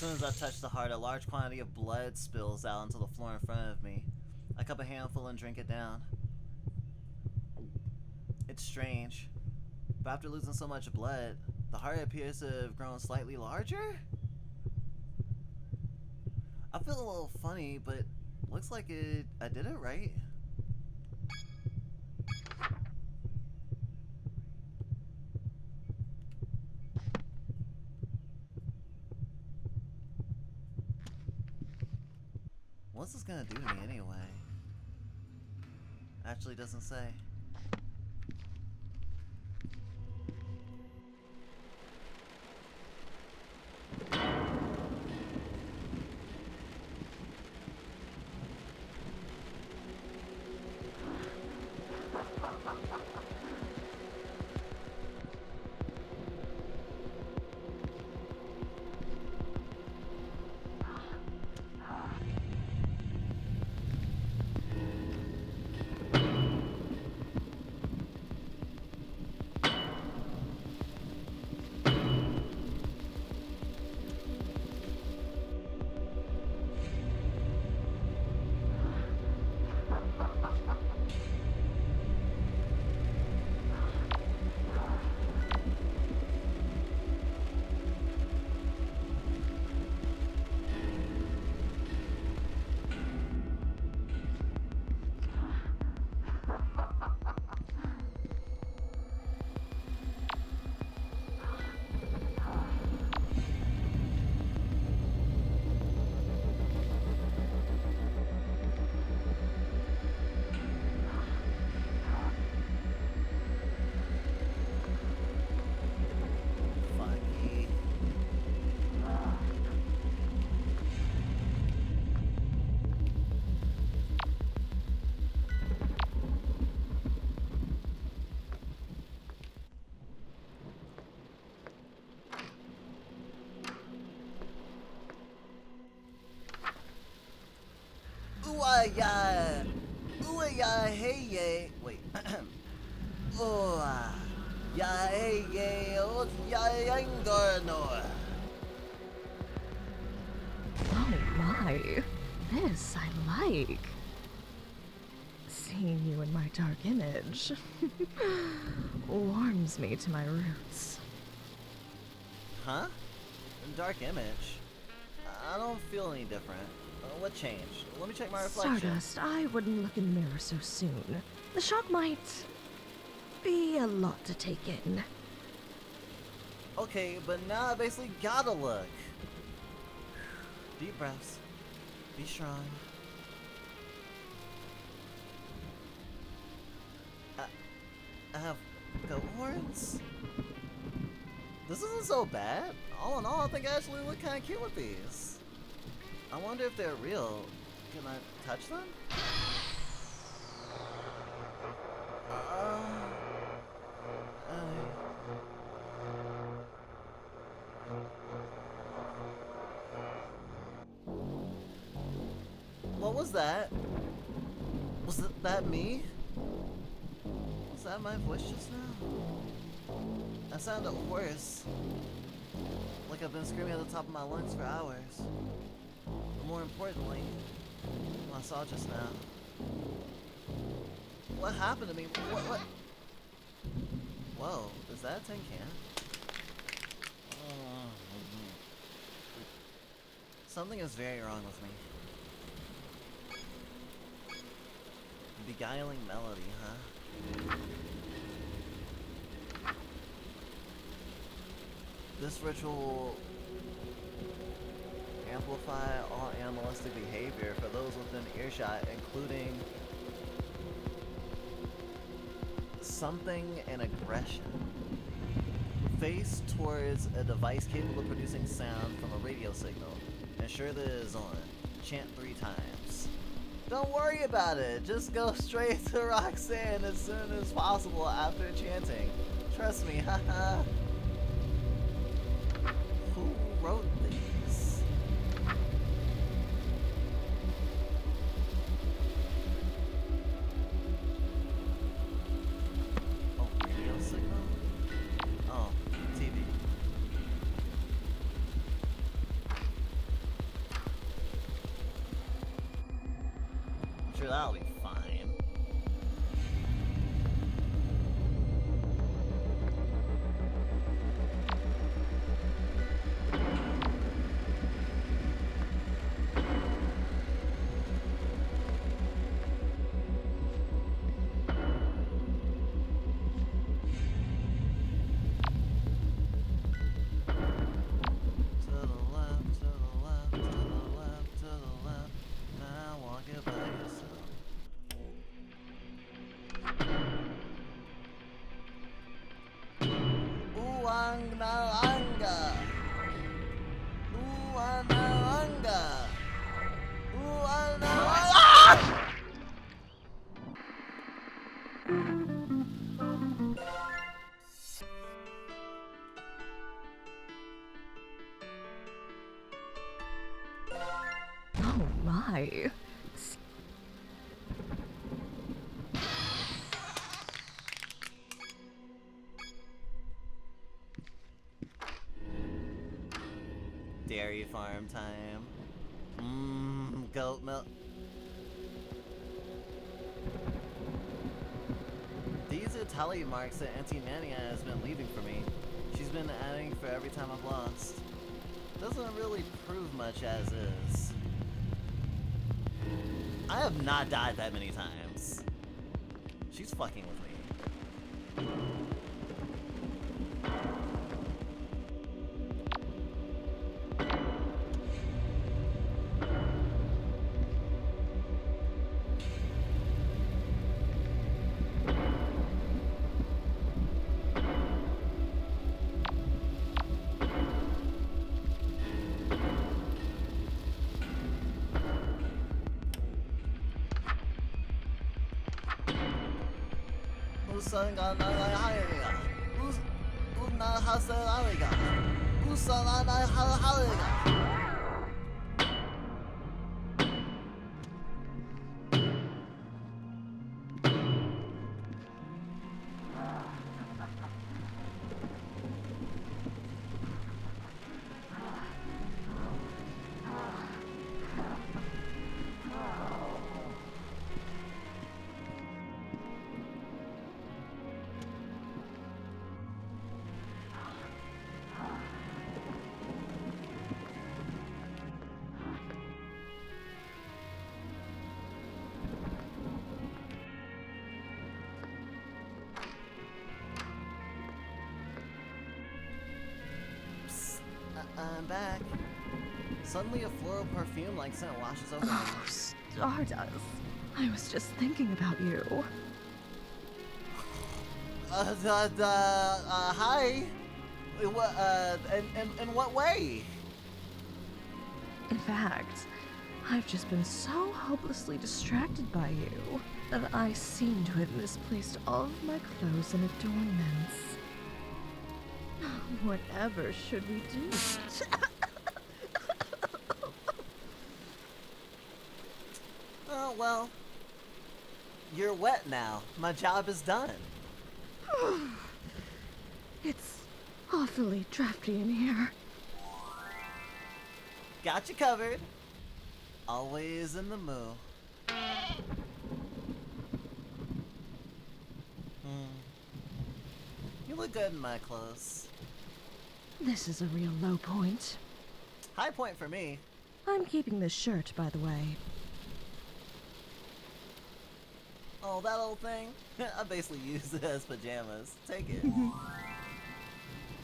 Speaker 1: As soon as I touch the heart, a large quantity of blood spills out onto the floor in front of me. I cup a handful and drink it down. It's strange, but after losing so much blood, the heart appears to have grown slightly larger? I feel a little funny, but Looks like I did it right. What's this gonna do to me anyway? Actually doesn't say. Ya, ya, hey, yay. Wait. Ya, hey, yay. Ya, yangarnor.
Speaker 4: Oh my, this I like. Seeing you in my dark image warms me to my roots.
Speaker 1: Huh? Dark image? I don't feel any different. What changed? Let me check my reflection.
Speaker 4: Stardust, I wouldn't look in the mirror so soon. The shock might be a lot to take in.
Speaker 1: Okay, but now I basically gotta look. Deep breaths. Be strong. I have goat horns? This isn't so bad. All in all, I think I actually look kind of cute with these. I wonder if they're real. Can I touch them? What was that? Was that me? Was that my voice just now? That sounded hoarse. Like I've been screaming at the top of my lungs for hours. But more importantly, what I saw just now. What happened to me? What? Whoa, is that a tin can? Something is very wrong with me. Beguiling melody, huh? This ritual amplify all animalistic behavior for those within earshot, including something and aggression. Face towards a device capable of producing sound from a radio signal. Ensure that it is on. Chant 3 times. Don't worry about it. Just go straight to Roxanne as soon as possible after chanting. Trust me, haha. Who wrote these? Oh, radio signal? Oh, TV. I'm sure that'll be fine.
Speaker 4: Oh my.
Speaker 1: Dairy farm time. Goat milk. These are tally marks that Auntie Mania has been leaving for me. She's been adding for every time I've lost. Doesn't really prove much as is. I have not died that many times. She's fucking with me. I'm back. Suddenly a floral perfume like scent washes over me.
Speaker 4: Oh, Stardust. I was just thinking about you.
Speaker 1: Hi? In what way?
Speaker 4: In fact, I've just been so hopelessly distracted by you that I seem to have misplaced all of my clothes and adornments. Whatever should we do?
Speaker 1: Oh, well. You're wet now. My job is done.
Speaker 4: It's awfully drafty in here.
Speaker 1: Got you covered. Always in the mood. You look good in my clothes.
Speaker 4: This is a real low point.
Speaker 1: High point for me.
Speaker 4: I'm keeping this shirt, by the way.
Speaker 1: Oh, that old thing? I basically use it as pajamas. Take it.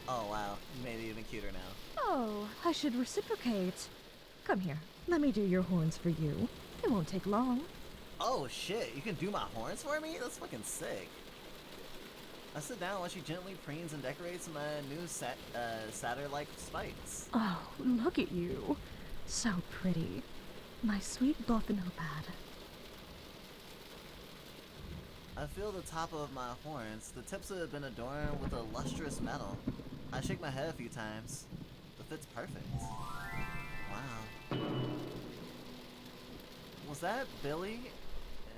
Speaker 1: Oh, wow. You made it even cuter now.
Speaker 4: Oh, I should reciprocate. Come here. Let me do your horns for you. It won't take long.
Speaker 1: Oh, shit. You can do my horns for me? That's fucking sick. I sit down while she gently preens and decorates my new satyr-like spikes.
Speaker 4: Oh, look at you. So pretty. My sweet Lothanopad.
Speaker 1: I feel the top of my horns. The tips have been adorned with a lustrous metal. I shake my head a few times. The fit's perfect. Wow. Was that Billy?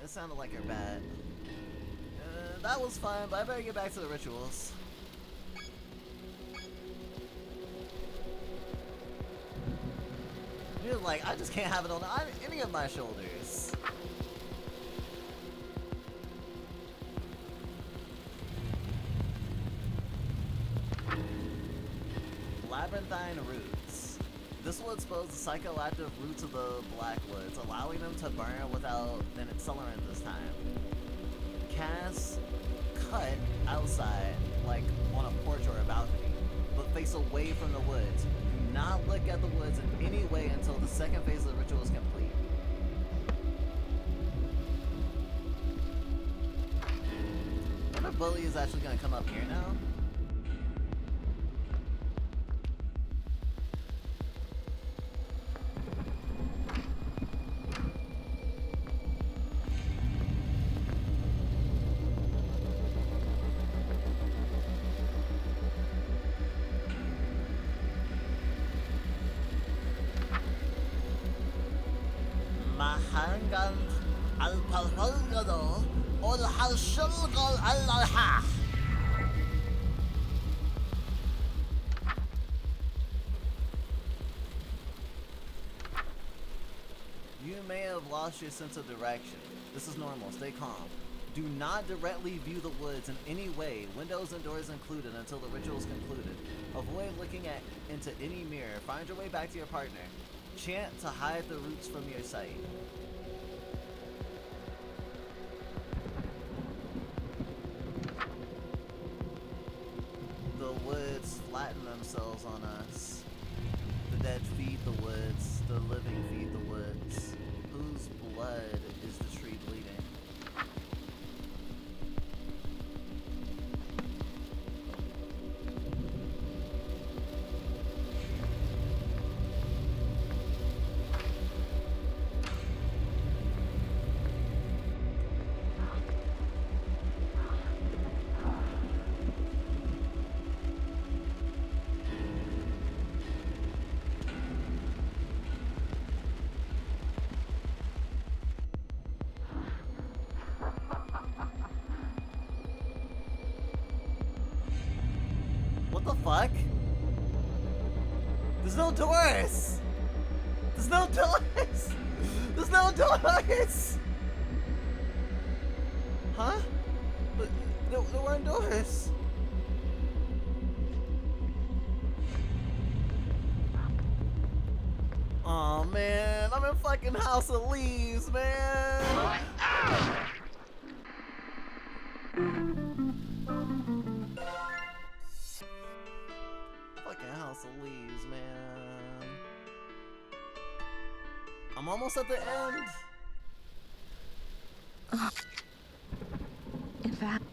Speaker 1: It sounded like her bat. That was fun, but I better get back to the rituals. He was like, I just can't have it on any of my shoulders. Labyrinthine roots. This will expose the psychoactive roots of the Blackwoods, allowing them to burn without an accelerant this time. Cast cut outside, like on a porch or a balcony, but face away from the woods. Do not look at the woods in any way until the second phase of the ritual is complete. I wonder if Bully is actually going to come up here now. hangan al-palfalgado ol-halshulgal al-ha. You may have lost your sense of direction. This is normal. Stay calm. Do not directly view the woods in any way, windows and doors included, until the ritual is concluded. Avoid looking into any mirror. Find your way back to your partner. Chant to hide the roots from your sight. The woods flatten themselves on us. The dead feed the woods. The living feed the woods. Whose blood is the tree bleeding? What the fuck? There's no doors! There's no doors! There's no doors! Huh? But there weren't doors. Aw, man. I'm in fucking House of Leaves, man! Fucking House of Leaves, man. I'm almost at the end.
Speaker 4: In fact,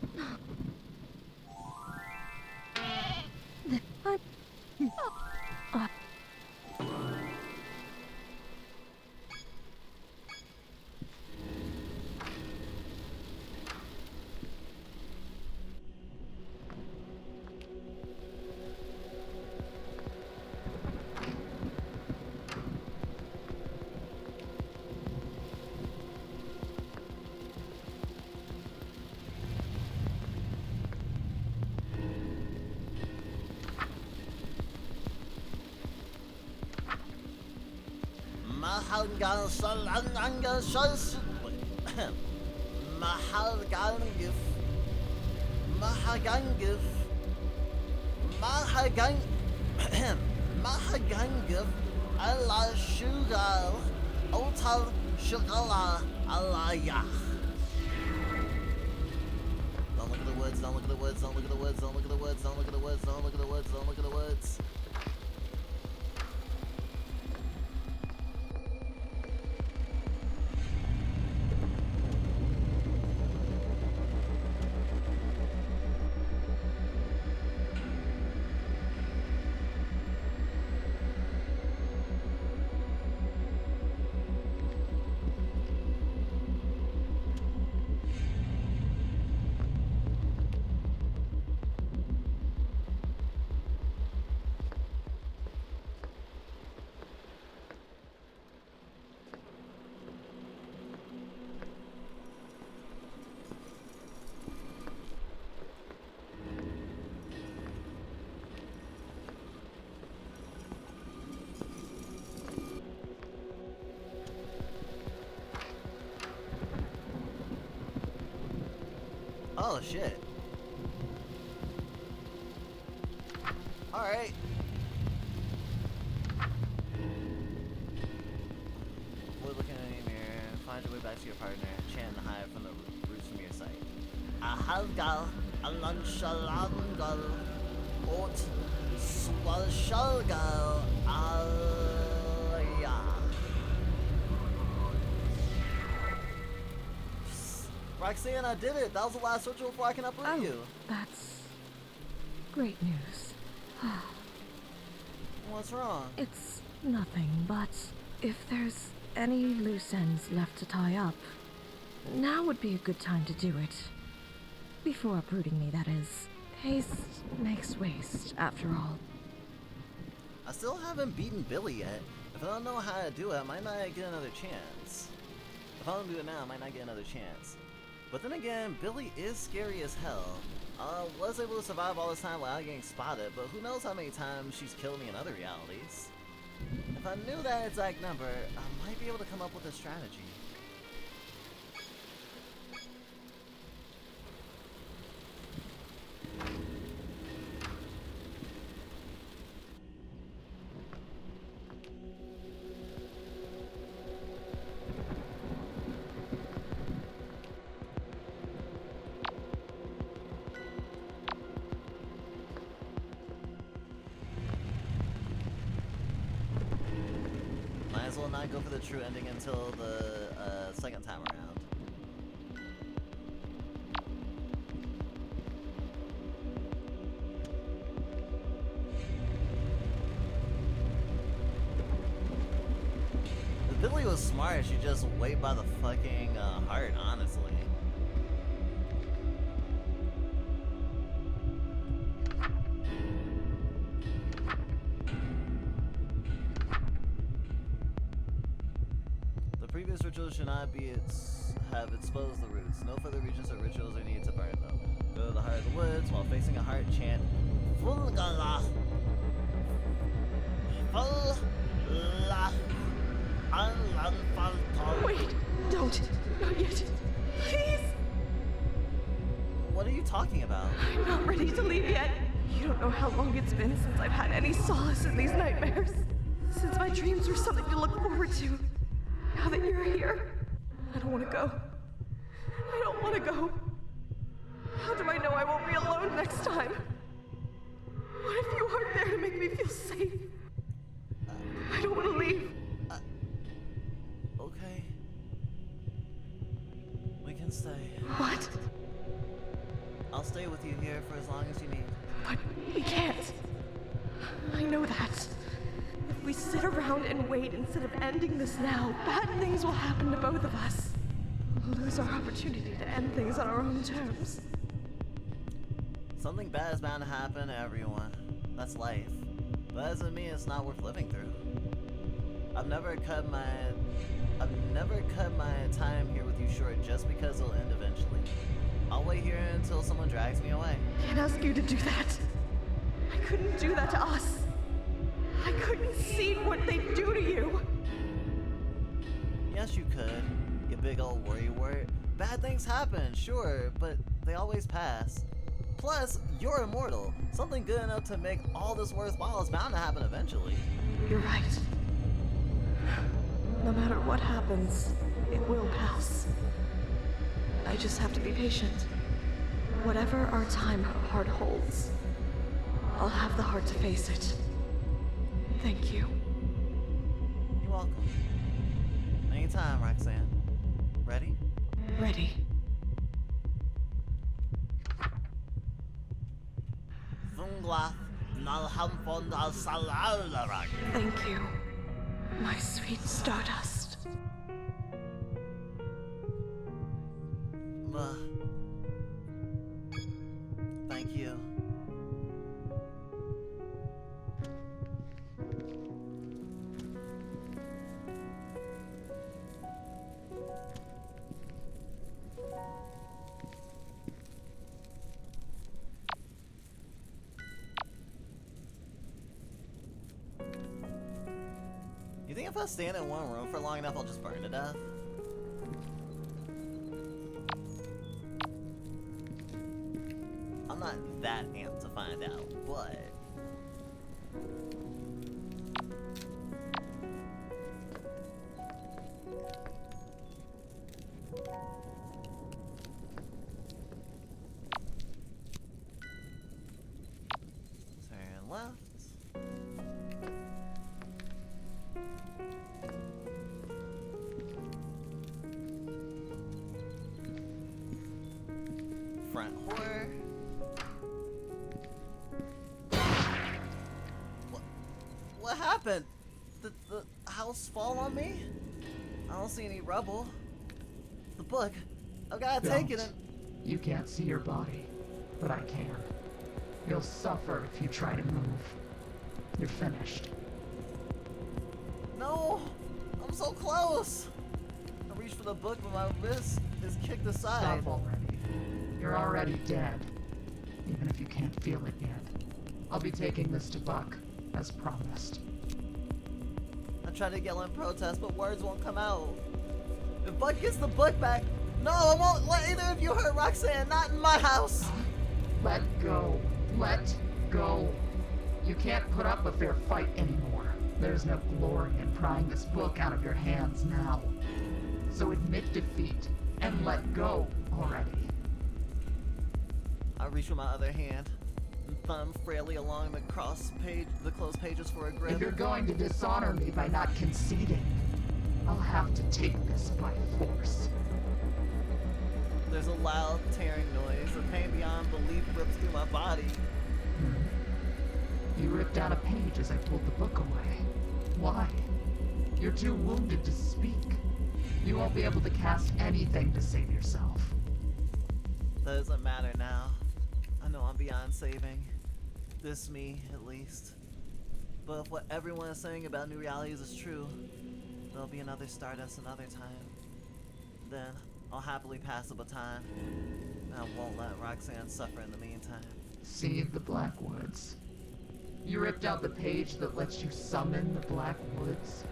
Speaker 1: Mahagangif Allah Shugal Otal Shugala Allah Yah. Don't look at the woods, don't look at the woods, don't look at the woods, don't look at the woods, don't look at the woods, don't look at the woods, don't look at the woods. Oh shit. Alright. Avoid looking in any mirror. Find your way back to your partner. Chant and hide from the roots from your sight. Ahalgal alanshalangal ot swalshalgal alaya. Roxanne, I did it! That was the last ritual before I can uproot you!
Speaker 4: That's great news.
Speaker 1: What's wrong?
Speaker 4: It's nothing, but if there's any loose ends left to tie up, now would be a good time to do it. Before uprooting me, that is. Haste makes waste, after all.
Speaker 1: I still haven't beaten Billy yet. If I don't know how to do it, I might not get another chance. If I don't do it now, I might not get another chance. But then again, Billy is scary as hell. Was able to survive all this time without getting spotted, but who knows how many times she's killed me in other realities. If I knew that exact number, I might be able to come up with a strategy. Might as well not go for the true ending until the second time around. If Billy was smart, she'd just wait by the fucking heart, honestly. Previous rituals should not be have exposed the roots. No further regions or rituals are needed to burn them. Go to the heart of the woods while facing a heart, chant Fulgala.
Speaker 4: Wait, don't. Not yet. Please.
Speaker 1: What are you talking about?
Speaker 4: I'm not ready to leave yet. You don't know how long it's been since I've had any solace in these nightmares. Since my dreams were something to look forward to. Now that you're here, I don't want to go. I don't want to go. How do I know I won't be alone next time? What if you aren't there to make me feel safe? I don't want to leave.
Speaker 1: Okay. We can stay.
Speaker 4: What?
Speaker 1: I'll stay with you here for as long as you need.
Speaker 4: But we can't. I know that. If we sit around and wait instead of ending this now, bad things will happen to both of us. We'll lose our opportunity to end things on our own terms.
Speaker 1: Something bad is bound to happen to everyone. That's life. But that doesn't mean it's not worth living through. I've never cut my time here with you short just because it'll end eventually. I'll wait here until someone drags me away.
Speaker 4: I can't ask you to do that. I couldn't do that to us. I couldn't see what they'd do to you.
Speaker 1: Yes, you could, you big old worrywart. Bad things happen, sure, but they always pass. Plus, you're immortal. Something good enough to make all this worthwhile is bound to happen eventually.
Speaker 4: You're right. No matter what happens, it will pass. I just have to be patient. Whatever our time heart holds, I'll have the heart to face it. Thank you.
Speaker 1: You're welcome. Anytime, Roxanne. Ready?
Speaker 4: Ready. Thank you, my sweet Stardust.
Speaker 1: Thank you. You think if I stand in one room for long enough, I'll just burn to death? I'm not that amped to find out, but... Turn left. Front horror. What happened? Did the house fall on me? I don't see any rubble. The book. I've gotta take it and...
Speaker 6: You can't see your body, but I can. You'll suffer if you try to move. You're finished.
Speaker 1: No! I'm so close! I reach for the the book, but my wrist is kicked aside.
Speaker 6: Stop already. You're already dead. Even if you can't feel it yet. I'll be taking this to Buck, as promised.
Speaker 1: I tried to yell in protest, but words won't come out. If Buck gets the book back, no, I won't let either of you hurt Roxanne, not in my house.
Speaker 6: Let go. Let go. You can't put up a fair fight anymore. There's no glory in prying this book out of your hands now. So admit defeat and let go already.
Speaker 1: I reach with my other hand and thumb frailly along the closed pages for a grip.
Speaker 6: If you're going to dishonor me by not conceding, I'll have to take this by force.
Speaker 1: There's a loud tearing noise. The pain beyond belief rips through my body.
Speaker 6: You ripped out a page as I pulled the book away. Why? You're too wounded to speak. You won't be able to cast anything to save yourself.
Speaker 1: That doesn't matter now. I know I'm beyond saving. This me, at least. But if what everyone is saying about new realities is true, there'll be another Stardust another time. Then, I'll happily pass the baton. And I won't let Roxanne suffer in the meantime.
Speaker 6: See the Black Woods. You ripped out the page that lets you summon the Black Woods.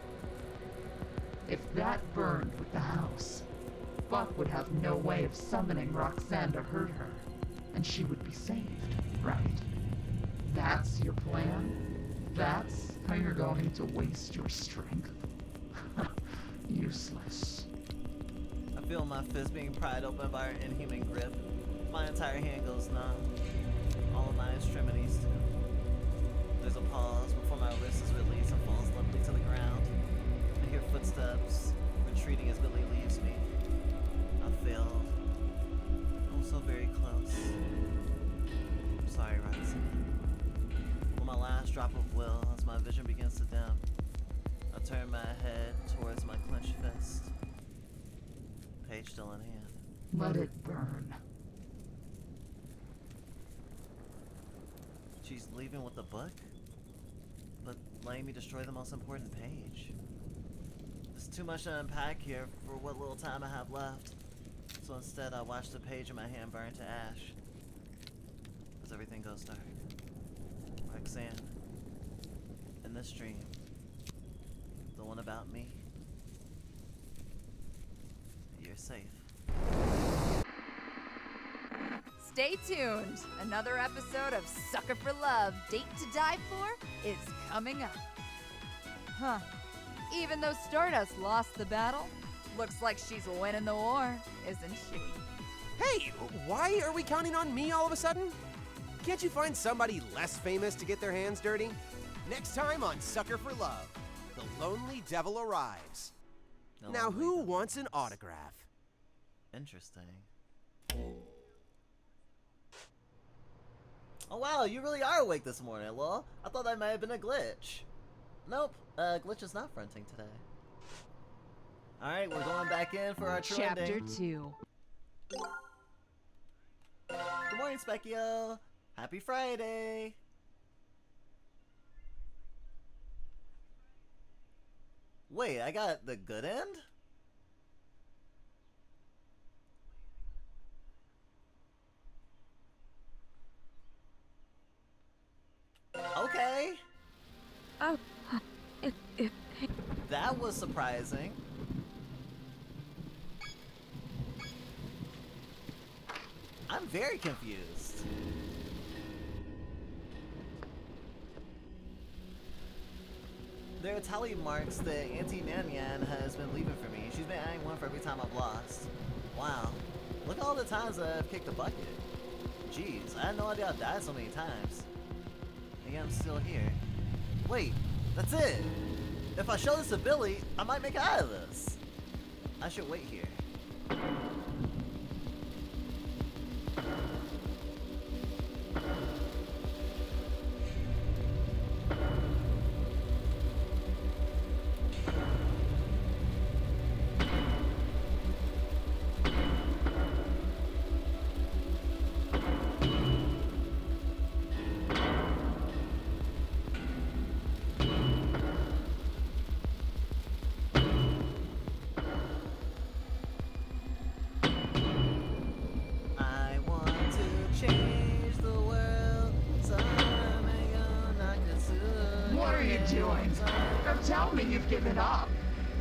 Speaker 6: If that burned with the house, Buck would have no way of summoning Roxanne to hurt her, and she would be saved, right? That's your plan? That's how you're going to waste your strength? Useless.
Speaker 1: I feel my fist being pried open by her inhuman grip. My entire hand goes numb. All of my extremities do. There's a pause before my wrist is released and falls limply to the ground. I hear footsteps retreating as Billy leaves me. I failed. I'm so very close. I'm sorry, Roxanne. On my last drop of will, as my vision begins to dim, I turn my head towards my clenched fist. Page still in hand.
Speaker 6: Let it burn.
Speaker 1: She's leaving with the book, but letting me destroy the most important page. There's too much to unpack here for what little time I have left, so instead I watch the page in my hand burn to ash as everything goes dark. Roxanne, in this dream, the one about me, you're safe.
Speaker 8: Stay tuned. Another episode of Sucker for Love, Date to Die For is coming up. Huh. Even though Stardust lost the battle, looks like she's winning the war, isn't she?
Speaker 12: Hey, why are we counting on me all of a sudden? Can't you find somebody less famous to get their hands dirty? Next time on Sucker for Love, the Lonely Devil arrives. Now who wants an autograph?
Speaker 1: Interesting. Oh wow, you really are awake this morning, lol. I thought that might have been a glitch. Nope, glitch is not fronting today. Alright, we're going back in for our true
Speaker 8: Chapter
Speaker 1: ending.
Speaker 8: 2.
Speaker 1: Good morning, Specchio. Happy Friday. Wait, I got the good end? Okay. That was surprising. I'm very confused. There are tally marks that Auntie Nyan has been leaving for me. She's been adding one for every time I've lost. Wow. Look at all the times I've kicked the bucket. Jeez, I had no idea I've died so many times. And yet I'm still here. Wait, that's it! If I show this to Billy, I might make it out of this. I should wait here.
Speaker 6: given up.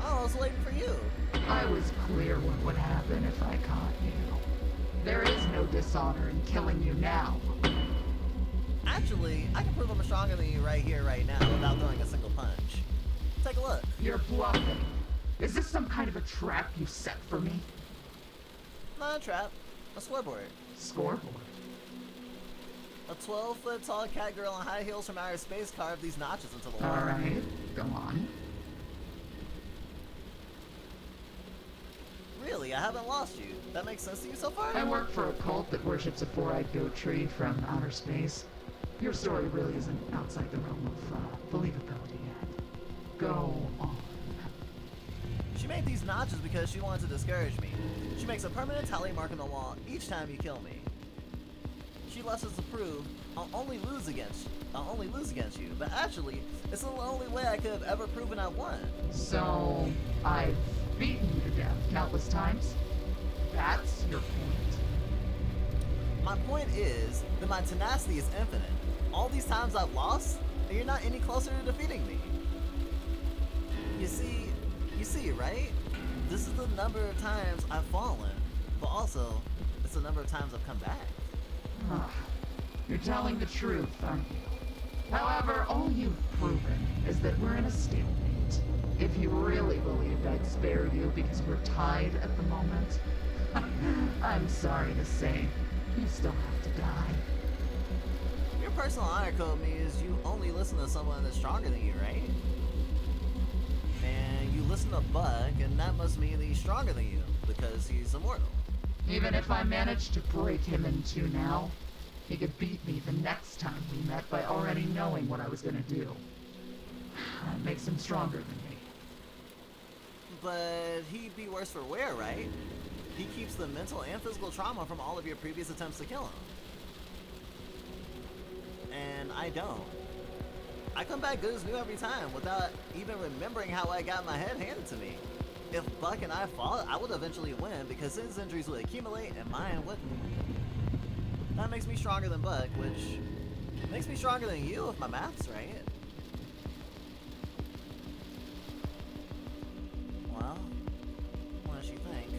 Speaker 1: Oh, I was waiting for you.
Speaker 6: I was clear what would happen if I caught you. There is no dishonor in killing you now.
Speaker 1: Actually, I can prove I'm stronger than you right here, right now, without throwing a single punch. Take a look.
Speaker 6: You're bluffing. Is this some kind of a trap you set for me?
Speaker 1: Not a trap. A scoreboard.
Speaker 6: Scoreboard?
Speaker 1: A 12-foot tall cat girl in high heels from outer space carved these notches into the wall.
Speaker 6: Alright, go on.
Speaker 1: Really? I haven't lost you. That makes sense to you so far?
Speaker 6: I work for a cult that worships a four-eyed goat tree from outer space. Your story really isn't outside the realm of believability yet. Go on.
Speaker 1: She made these notches because she wanted to discourage me. She makes a permanent tally mark on the wall each time you kill me. She lets us to prove I'll only lose against you. But actually, it's the only way I could have ever proven I won.
Speaker 6: So, I've beaten you to death countless times? That's your point?
Speaker 1: My point is that my tenacity is infinite. All these times I've lost, and you're not any closer to defeating me. You see, right? This is the number of times I've fallen, but also, it's the number of times I've come back.
Speaker 6: You're telling the truth, aren't you? However, all you've proven is that we're in a stalemate. If you really believed I'd spare you because we're tied at the moment, I'm sorry to say, you still have to die.
Speaker 1: Your personal honor code means you only listen to someone that's stronger than you, right? And you listen to Buck, and that must mean that he's stronger than you, because he's immortal.
Speaker 6: Even if I managed to break him in two now, he could beat me the next time we met by already knowing what I was gonna do. That makes him stronger than me.
Speaker 1: But he'd be worse for wear, right? He keeps the mental and physical trauma from all of your previous attempts to kill him. And I don't. I come back good as new every time without even remembering how I got my head handed to me. If Buck and I fought, I would eventually win because his injuries would accumulate and mine wouldn't. That makes me stronger than Buck, which makes me stronger than you if my math's right. Well, what does she think?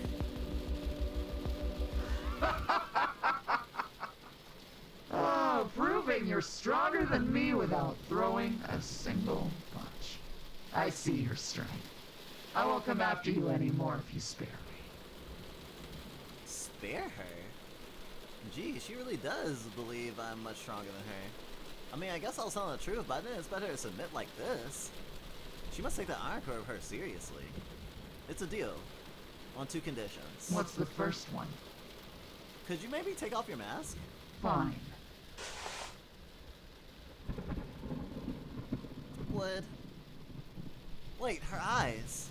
Speaker 6: Oh, proving you're stronger than me without throwing a single punch. I see your strength. I won't come after you anymore if you spare me.
Speaker 1: Spare her? Gee, she really does believe I'm much stronger than her. I mean, I guess I was telling the truth, but I didn't expect her to submit like this. She must take the Iron Core of her seriously. It's a deal. On two conditions.
Speaker 6: What's the first one?
Speaker 1: Could you maybe take off your mask?
Speaker 6: Fine.
Speaker 1: Would. Wait, her eyes.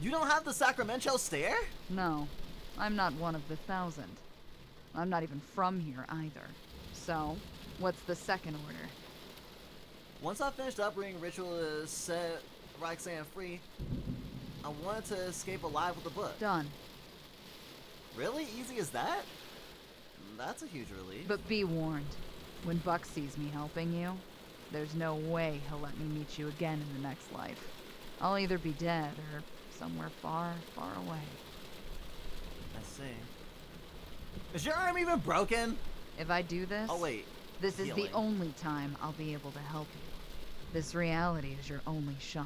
Speaker 1: You don't have the Sacramento stare?
Speaker 8: No, I'm not one of the 1,000. I'm not even from here either. So, what's the second order?
Speaker 1: Once I finished upbringing ritual to set Roxanne free, I wanted to escape alive with the book.
Speaker 8: Done.
Speaker 1: Really? Easy as that? That's a huge relief.
Speaker 8: But be warned, when Buck sees me helping you, there's no way he'll let me meet you again in the next life. I'll either be dead or somewhere far, far away.
Speaker 1: I see. Is your arm even broken?
Speaker 8: If I do this,
Speaker 1: Oh wait.
Speaker 8: this is
Speaker 1: healing.
Speaker 8: the only time I'll be able to help you. This reality is your only shot.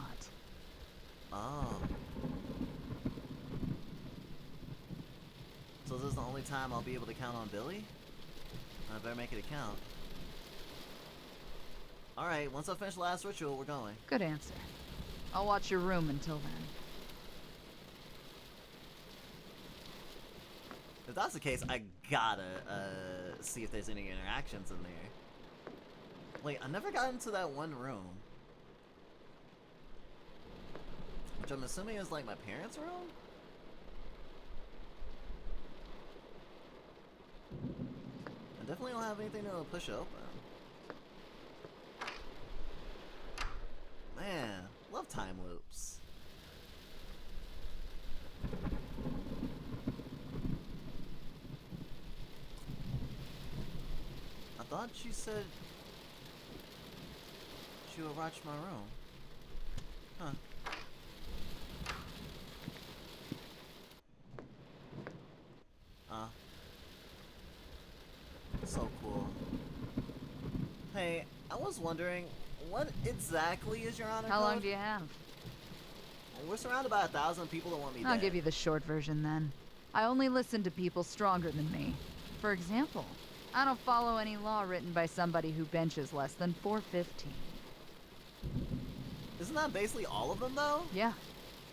Speaker 1: Oh. So this is the only time I'll be able to count on Billy? I better make it count. Alright, once I finish the last ritual, we're going.
Speaker 8: Good answer. I'll watch your room until then.
Speaker 1: If that's the case, I gotta see if there's any interactions in there. Wait, I never got into that one room. Which I'm assuming is like my parents' room? I definitely don't have anything to push open. Man, love time loops. I thought she said she would watch my room. Huh. So cool. Hey, I was wondering, what exactly is your honor
Speaker 8: How
Speaker 1: code?
Speaker 8: long do you have?
Speaker 1: We're surrounded by 1,000 people that want me
Speaker 8: I'll
Speaker 1: dead.
Speaker 8: give you the short version then. I only listen to people stronger than me. For example, I don't follow any law written by somebody who benches less than 415.
Speaker 1: Isn't that basically all of them, though?
Speaker 8: Yeah.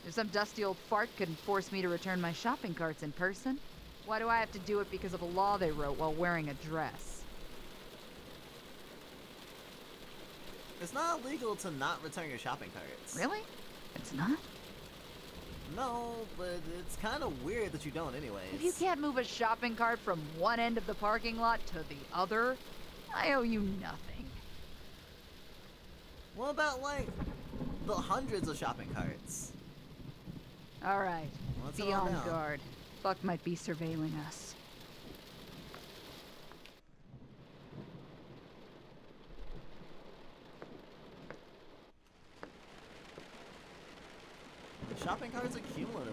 Speaker 8: If some dusty old fart couldn't force me to return my shopping carts in person, why do I have to do it because of a law they wrote while wearing a dress?
Speaker 1: It's not illegal to not return your shopping carts.
Speaker 8: Really? It's not?
Speaker 1: No, but it's kind of weird that you don't anyways.
Speaker 8: If you can't move a shopping cart from one end of the parking lot to the other, I owe you nothing.
Speaker 1: What about, like, the hundreds of shopping carts?
Speaker 8: Alright,
Speaker 1: What's
Speaker 8: be
Speaker 1: it all
Speaker 8: on
Speaker 1: now?
Speaker 8: guard. Buck might be surveilling us.
Speaker 1: Shopping carts are cumulative.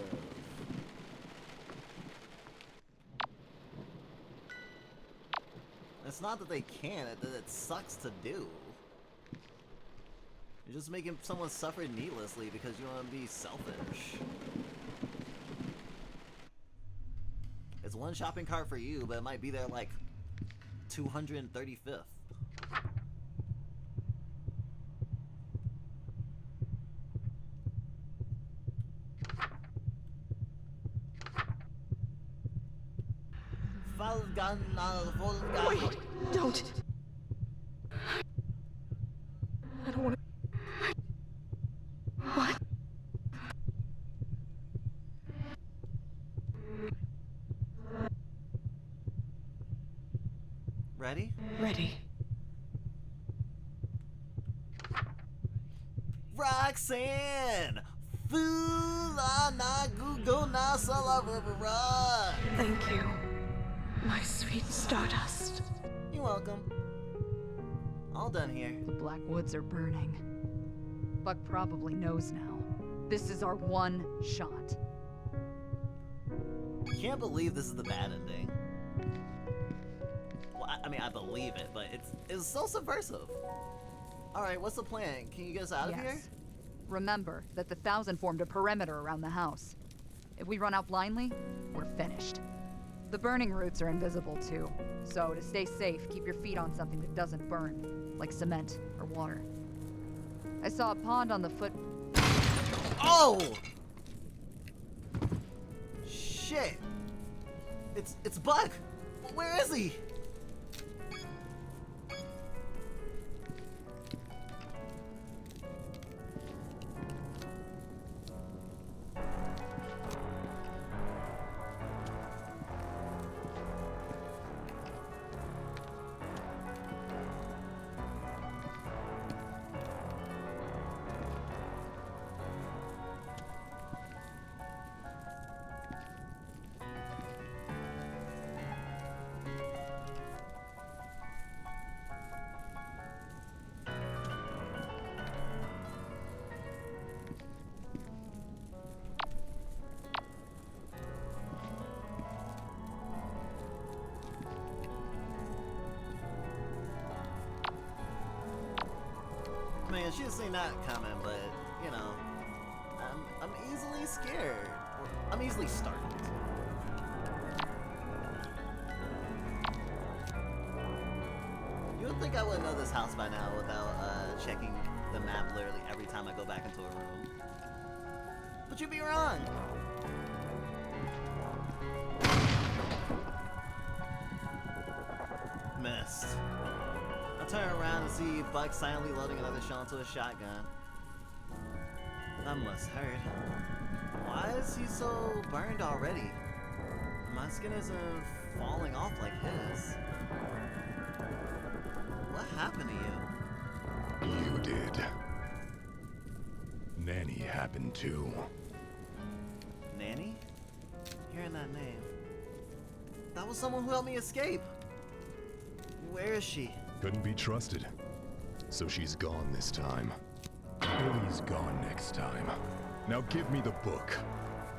Speaker 1: It's not that they can't, it sucks to do. You're just making someone suffer needlessly because you want to be selfish. It's one shopping cart for you, but it might be there like 235th.
Speaker 4: Wait, don't. I don't want to. What?
Speaker 1: Ready?
Speaker 4: Ready.
Speaker 1: Roxanne! Fulana Gugona Salavara!
Speaker 4: Thank you, my sweet Stardust.
Speaker 1: You're welcome. All done here.
Speaker 8: The Black Woods are burning. Buck probably knows now. This is our one shot.
Speaker 1: Can't believe this is the bad ending. Well, I mean, I believe it, but it's so subversive. Alright, what's the plan? Can you get us out of here?
Speaker 8: Remember that the 1,000 formed a perimeter around the house. If we run out blindly, we're finished. The burning roots are invisible too, so to stay safe, keep your feet on something that doesn't burn, like cement or water. I saw a pond on the foot.
Speaker 1: Oh! Shit! It's Buck! Where is he? Man, she'd seen that coming, but, you know, I'm easily scared. I'm easily startled. You would think I would know this house by now without checking the map literally every time I go back into a room. But you'd be wrong. Missed. I turn around and see Buck silently loading another shell into a shotgun. That must hurt. Why is he so burned already? My skin isn't falling off like his. What happened to you?
Speaker 7: You did. Nanny happened too.
Speaker 1: Nanny? Hearing that name. That was someone who helped me escape. Where is she?
Speaker 7: Couldn't be trusted. So she's gone this time. Billy's gone next time. Now give me the book.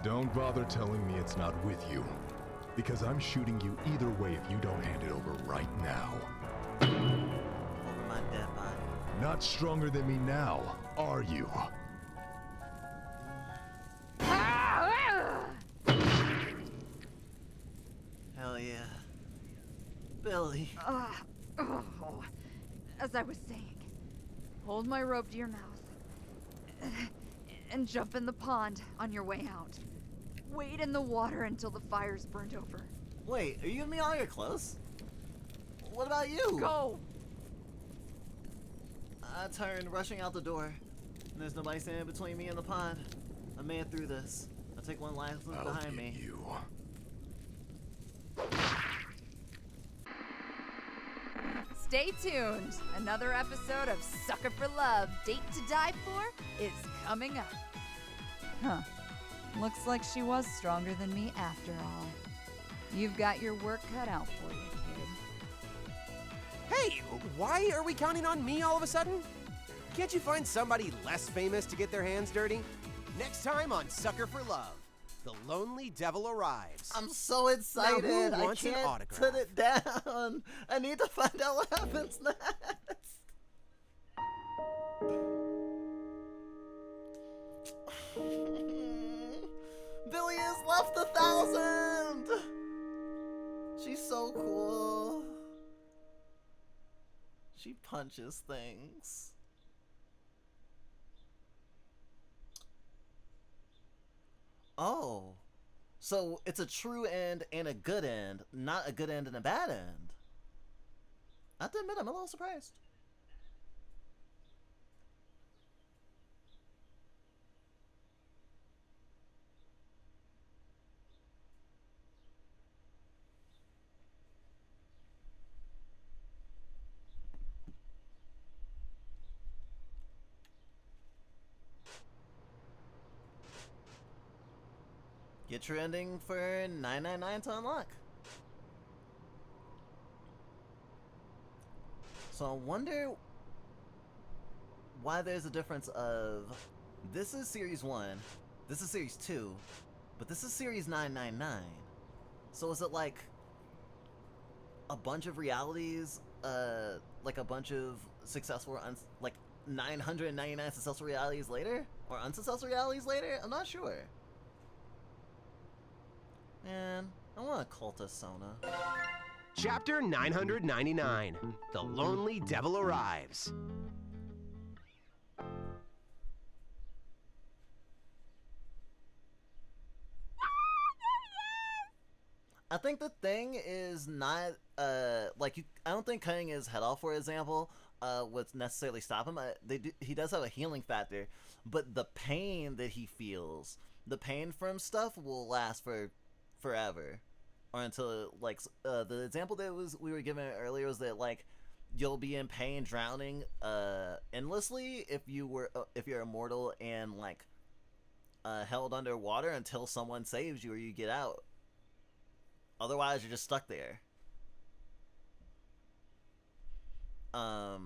Speaker 7: Don't bother telling me it's not with you. Because I'm shooting you either way if you don't hand it over right now.
Speaker 1: Over my dead body.
Speaker 7: Not stronger than me now, are you?
Speaker 1: Hell yeah. Billy.
Speaker 8: As I was saying, hold my rope to your mouth and jump in the pond on your way out. Wade in the water until the fire's burned over.
Speaker 1: Wait, are you giving me all your clothes? What about you?
Speaker 8: Go!
Speaker 1: I turned, rushing out the door. And there's nobody standing between me and the pond. I made it through this. I'll take one last look behind me.
Speaker 7: You.
Speaker 8: Stay tuned. Another episode of Sucker for Love, Date to Die For is coming up. Huh. Looks like she was stronger than me after all. You've got your work cut out for you, kid.
Speaker 12: Hey, why are we counting on me all of a sudden? Can't you find somebody less famous to get their hands dirty? Next time on Sucker for Love, the lonely devil arrives.
Speaker 1: I'm so excited.
Speaker 12: Now, who
Speaker 1: I
Speaker 12: wants an
Speaker 1: can't
Speaker 12: autograph?
Speaker 1: put it down. I need to find out what happens next. Billy has left 1,000. She's so cool. She punches things. Oh. So it's a true end and a good end, not a good end and a bad end. I have to admit, I'm a little surprised. Get your ending for $9.99 to unlock. So I wonder why there's a difference of this is series 1, this is series 2, but this is series 999. So is it like a bunch of realities, like a bunch of successful, like 999 successful realities later? Or unsuccessful realities later? I'm not sure. Man, I want a cultist Sona.
Speaker 12: Chapter 999, The Lonely Devil Arrives.
Speaker 1: I think the thing is not, like, I don't think cutting his head off, for example, would necessarily stop him. He does have a healing factor, but the pain that he feels, the pain from stuff will last for forever, or until, like, the example that we were given earlier was that, like, you'll be in pain drowning endlessly if you're immortal and, like, held underwater until someone saves you or you get out. Otherwise you're just stuck there. I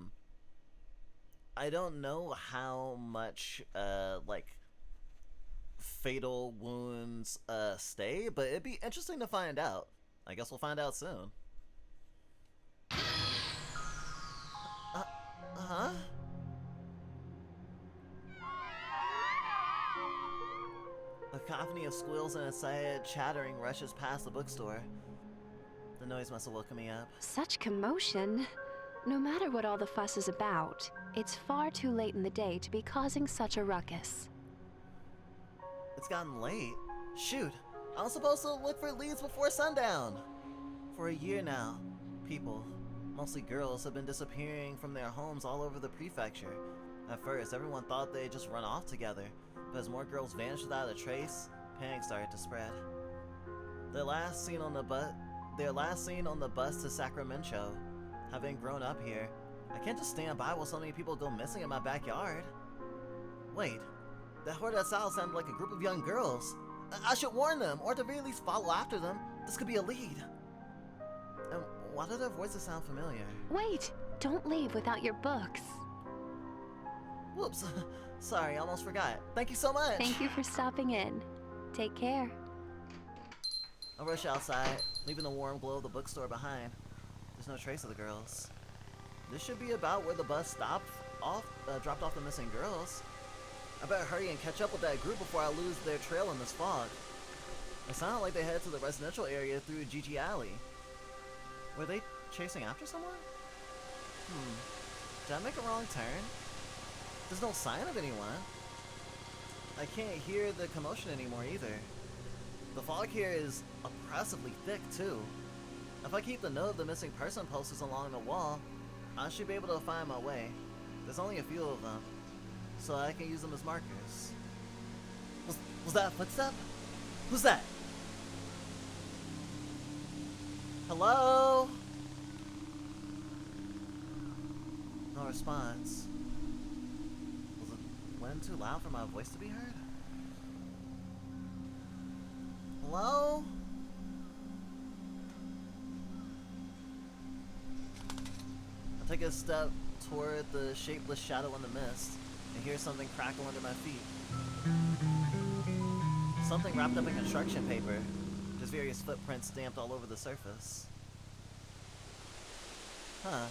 Speaker 1: don't know how much like fatal wounds stay, but it'd be interesting to find out. I guess we'll find out soon. Huh? A cacophony of squeals and excited chattering rushes past the bookstore. The noise must have woken me up.
Speaker 5: Such commotion. No matter what all the fuss is about, it's far too late in the day to be causing such a ruckus.
Speaker 1: It's gotten late. Shoot, I was supposed to look for leads before sundown. For a year now, people, mostly girls, have been disappearing from their homes all over the prefecture. At first, everyone thought they'd just run off together, but as more girls vanished without a trace, panic started to spread. Their last seen on the bus to Sacramento. Having grown up here, I can't just stand by while so many people go missing in my backyard. Wait, that horde outside sounded like a group of young girls. I should warn them, or at the very least follow after them. This could be a lead. Why do their voices sound familiar?
Speaker 5: Wait! Don't leave without your books.
Speaker 1: Whoops. Sorry, I almost forgot. Thank you so much.
Speaker 5: Thank you for stopping in. Take care.
Speaker 1: I rush outside, leaving the warm glow of the bookstore behind. There's no trace of the girls. This should be about where the bus dropped off the missing girls. I better hurry and catch up with that group before I lose their trail in this fog. It sounded like they headed to the residential area through Gigi Alley. Were they chasing after someone? Did I make a wrong turn? There's no sign of anyone. I can't hear the commotion anymore either. The fog here is oppressively thick too. If I keep the note of the missing person posters along the wall, I should be able to find my way. There's only a few of them, so I can use them as markers. Was that a footstep? Who's that? Hello? No response. Was the wind too loud for my voice to be heard? Hello? I take a step toward the shapeless shadow in the mist and hear something crackle under my feet. Something wrapped up in construction paper. Just various footprints stamped all over the surface. Huh.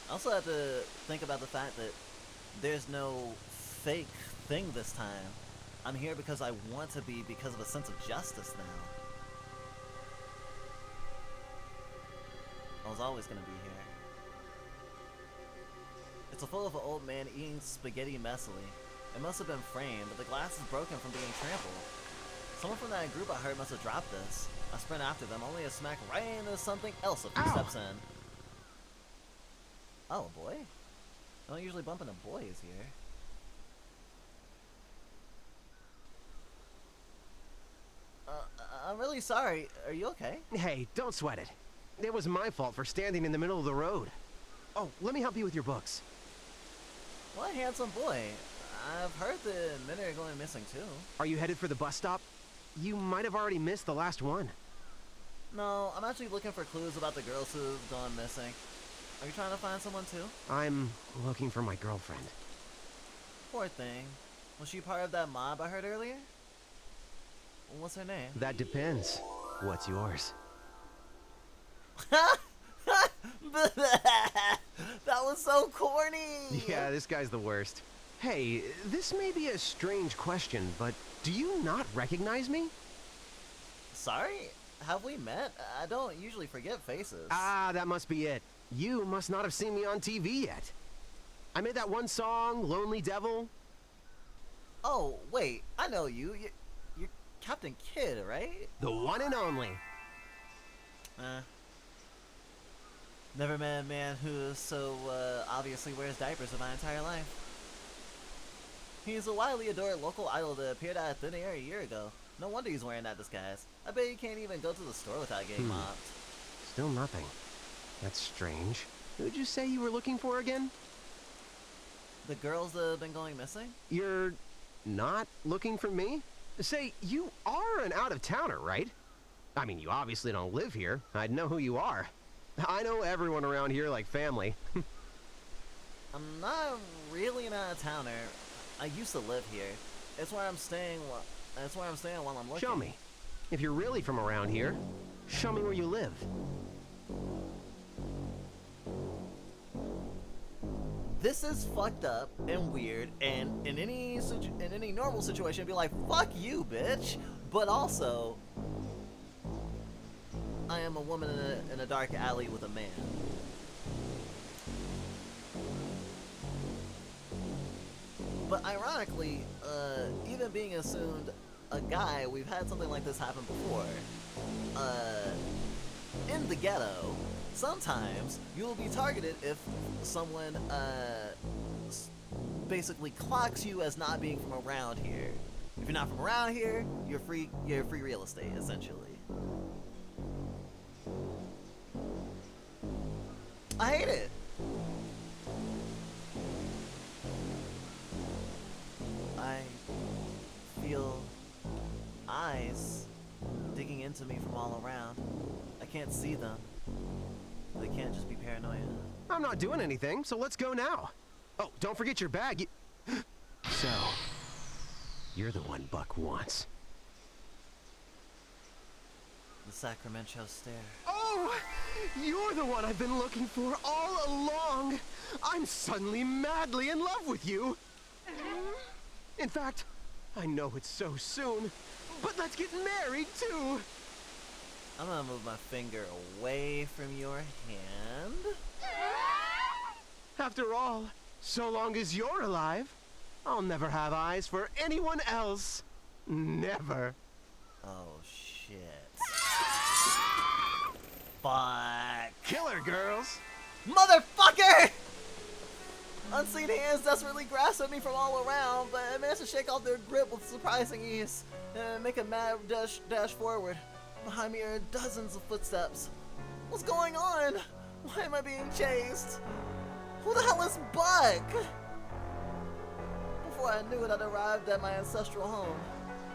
Speaker 1: I also have to think about the fact that there's no fake thing this time. I'm here because I want to be, because of a sense of justice now. I was always going to be here. It's full of an old man eating spaghetti messily. It must have been framed, but the glass is broken from being trampled. Someone from that group I heard must have dropped this. I sprint after them, only to smack right into something else a few steps in. Oh, a boy? I don't usually bump into boys here. I'm really sorry. Are you okay?
Speaker 12: Hey, don't sweat it. It was my fault for standing in the middle of the road. Oh, let me help you with your books.
Speaker 1: What a handsome boy. I've heard the men are going missing too.
Speaker 12: Are you headed for the bus stop? You might have already missed the last one.
Speaker 1: No, I'm actually looking for clues about the girls who've gone missing. Are you trying to find someone too?
Speaker 12: I'm looking for my girlfriend.
Speaker 1: Poor thing. Was she part of that mob I heard earlier? What's her name?
Speaker 12: That depends. What's yours?
Speaker 1: That was so corny!
Speaker 12: Yeah, this guy's the worst. Hey, this may be a strange question, but do you not recognize me?
Speaker 1: Sorry? Have we met? I don't usually forget faces.
Speaker 12: Ah, that must be it. You must not have seen me on TV yet. I made that one song, Lonely Devil.
Speaker 1: Oh, wait. I know you. You're Captain Kidd, right?
Speaker 12: The one and only.
Speaker 1: Never met a man who so obviously wears diapers in my entire life. He's a widely adored local idol that appeared out of thin air a year ago. No wonder he's wearing that disguise. I bet he can't even go to the store without getting mobbed.
Speaker 12: Still nothing. That's strange. Who'd you say you were looking for again?
Speaker 1: The girls that have been going missing?
Speaker 12: You're not looking for me? Say, you are an out-of-towner, right? I mean, you obviously don't live here. I'd know who you are. I know everyone around here like family.
Speaker 1: I'm not really an out-of-towner. I used to live here. It's where I'm staying. That's where I'm staying while I'm looking.
Speaker 12: Show me. If you're really from around here, show me where you live.
Speaker 1: This is fucked up and weird, and in any normal situation, I'd be like, "Fuck you, bitch." But also, I am a woman in a dark alley with a man. But ironically, even being assumed a guy, we've had something like this happen before. In the ghetto, sometimes you will be targeted if someone basically clocks you as not being from around here. If you're not from around here, you're free real estate, essentially. I hate it. I feel eyes digging into me from all around. I can't see them. They can't just be paranoia.
Speaker 12: I'm not doing anything, so let's go now. Oh, don't forget your bag. So, you're the one Buck wants.
Speaker 1: The Sacramento stare.
Speaker 12: Oh! You're the one I've been looking for all along! I'm suddenly madly in love with you! In fact, I know it's so soon, but let's get married too!
Speaker 1: I'm gonna move my finger away from your hand.
Speaker 12: After all, so long as you're alive, I'll never have eyes for anyone else. Never.
Speaker 1: Oh, shit. Fuck.
Speaker 12: Killer girls!
Speaker 1: Motherfucker! Unseen hands desperately grasp at me from all around, but I manage to shake off their grip with surprising ease and make a mad dash forward. Behind me are dozens of footsteps. What's going on? Why am I being chased? Who the hell is Buck? Before I knew it, I'd arrived at my ancestral home,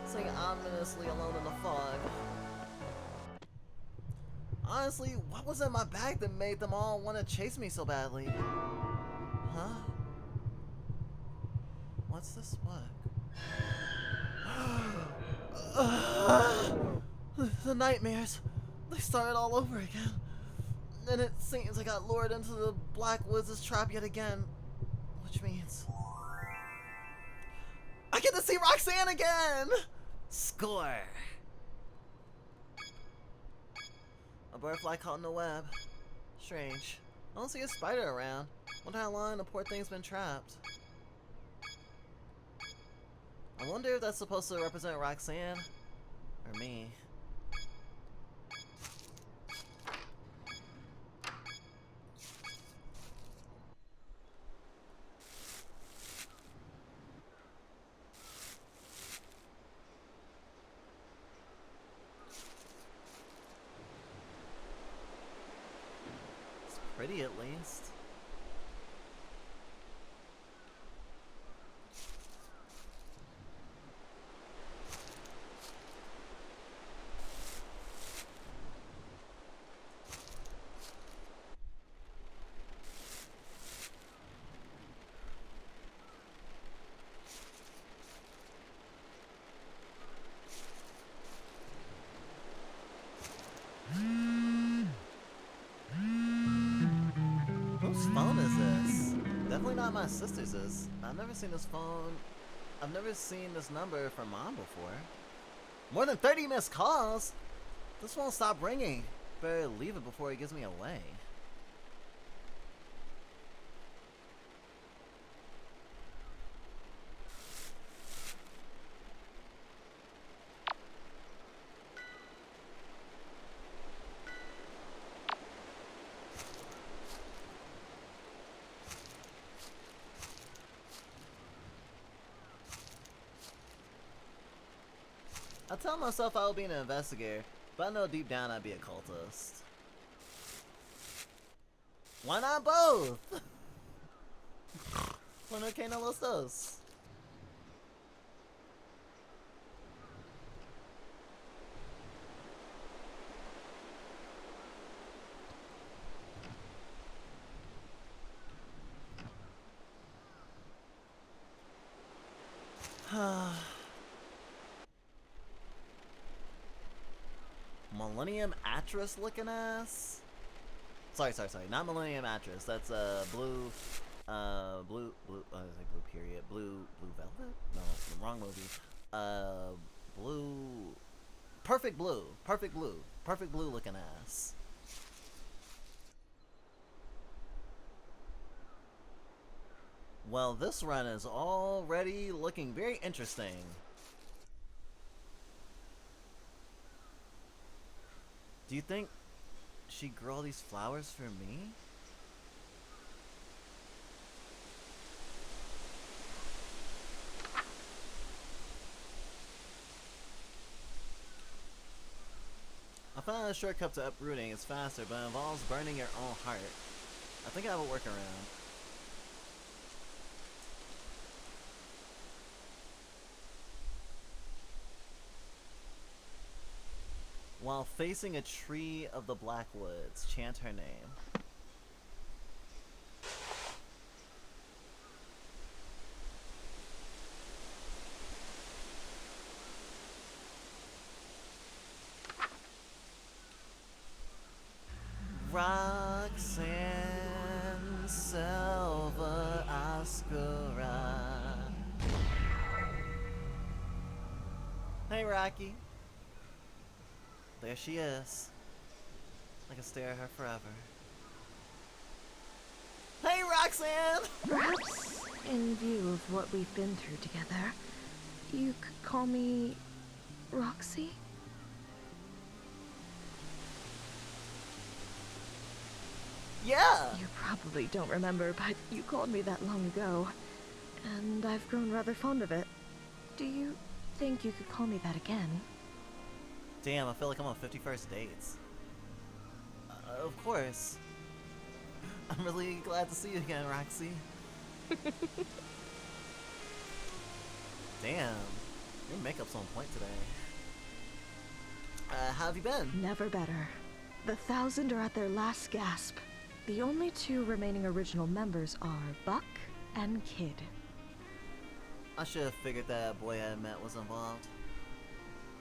Speaker 1: sitting ominously alone in the fog. Honestly, what was in my bag that made them all want to chase me so badly? Huh? What's this book? The nightmares. They started all over again. And it seems I got lured into the Black Woods' trap yet again. Which means I get to see Roxanne again! Score! A butterfly caught in the web. Strange. I don't see a spider around. Wonder how long the poor thing's been trapped. I wonder if that's supposed to represent Roxanne or me. It's pretty at least. Whose phone is this? Definitely not my sister's. I've never seen this phone. I've never seen this number from Mom before. More than 30 missed calls? This won't stop ringing. Better leave it before he gives me away. I tell myself I will be an investigator, but I know deep down I'd be a cultist. Why not both? Bueno que no los dos. Millennium Actress looking ass? Sorry, not Millennium Actress. That's blue period. Blue Velvet? No, that's the wrong movie. Perfect blue looking ass. Well, this run is already looking very interesting. Do you think she grew all these flowers for me? I found a shortcut to uprooting. It's faster, but it involves burning your own heart. I think I have a workaround. While facing a tree of the Blackwoods, chant her name. Roxanne Silva Oscara. Hey, Rocky. There she is. I can stare at her forever. Hey, Roxanne!
Speaker 4: Perhaps, in view of what we've been through together, you could call me Roxy?
Speaker 1: Yeah!
Speaker 4: You probably don't remember, but you called me that long ago, and I've grown rather fond of it. Do you think you could call me that again?
Speaker 1: Damn, I feel like I'm on 51st dates. Of course. I'm really glad to see you again, Roxy. Damn, your makeup's on point today. How have you been?
Speaker 4: Never better. The 1,000 are at their last gasp. The only two remaining original members are Buck and Kid.
Speaker 1: I should have figured that boy I met was involved.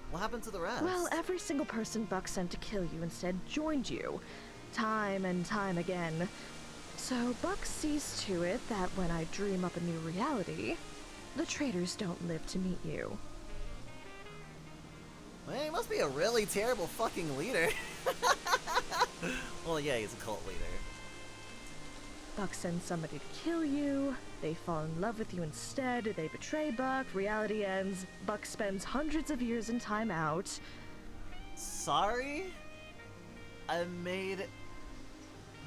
Speaker 1: What happened to the rest?
Speaker 4: Well, every single person Buck sent to kill you instead joined you, time and time again. So Buck sees to it that when I dream up a new reality, the traitors don't live to meet you.
Speaker 1: Man, he must be a really terrible fucking leader. Well, yeah, he's a cult leader.
Speaker 4: Buck sends somebody to kill you, they fall in love with you instead, they betray Buck, reality ends, Buck spends hundreds of years in time out.
Speaker 1: Sorry? I made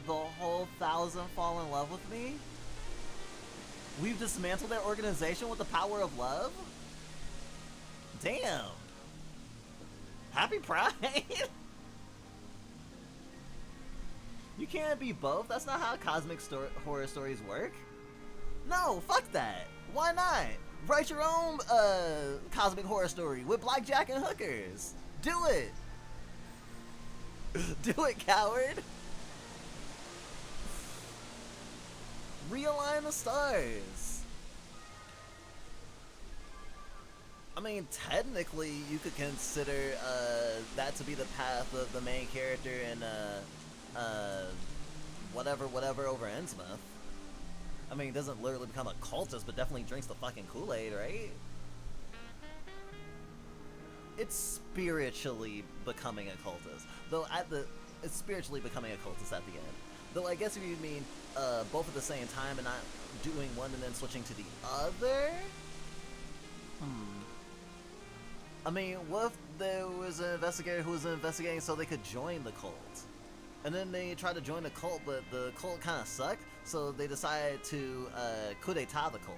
Speaker 1: the whole 1,000 fall in love with me? We've dismantled their organization with the power of love? Damn. Happy Pride? You can't be both. That's not how cosmic horror stories work. No, fuck that. Why not? Write your own cosmic horror story with blackjack and hookers. Do it. Do it, coward. Realign the stars. I mean, technically, you could consider that to be the path of the main character in whatever over Innsmouth. I mean, he doesn't literally become a cultist, but definitely drinks the fucking Kool-Aid, right? It's spiritually becoming a cultist, though it's spiritually becoming a cultist at the end. Though I guess if you mean both at the same time and not doing one and then switching to the other. I mean, what if there was an investigator who was investigating so they could join the cult? And then they tried to join the cult, but the cult kind of sucked, so they decided to coup d'etat the cult.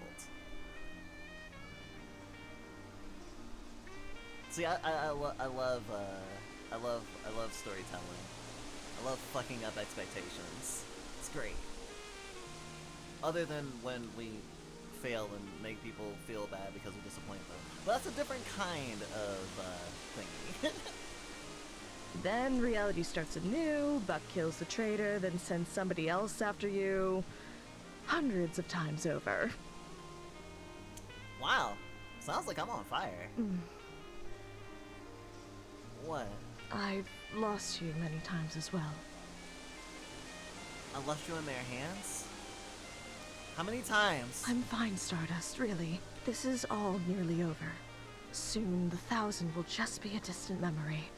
Speaker 1: See, I love storytelling. I love fucking up expectations. It's great. Other than when we fail and make people feel bad because we disappoint them. But that's a different kind of thingy.
Speaker 4: Then reality starts anew, Buck kills the traitor, then sends somebody else after you. Hundreds of times over.
Speaker 1: Wow. Sounds like I'm on fire. What?
Speaker 4: I've lost you many times as well.
Speaker 1: I left you in their hands? How many times?
Speaker 4: I'm fine, Stardust, really. This is all nearly over. Soon, the 1,000 will just be a distant memory.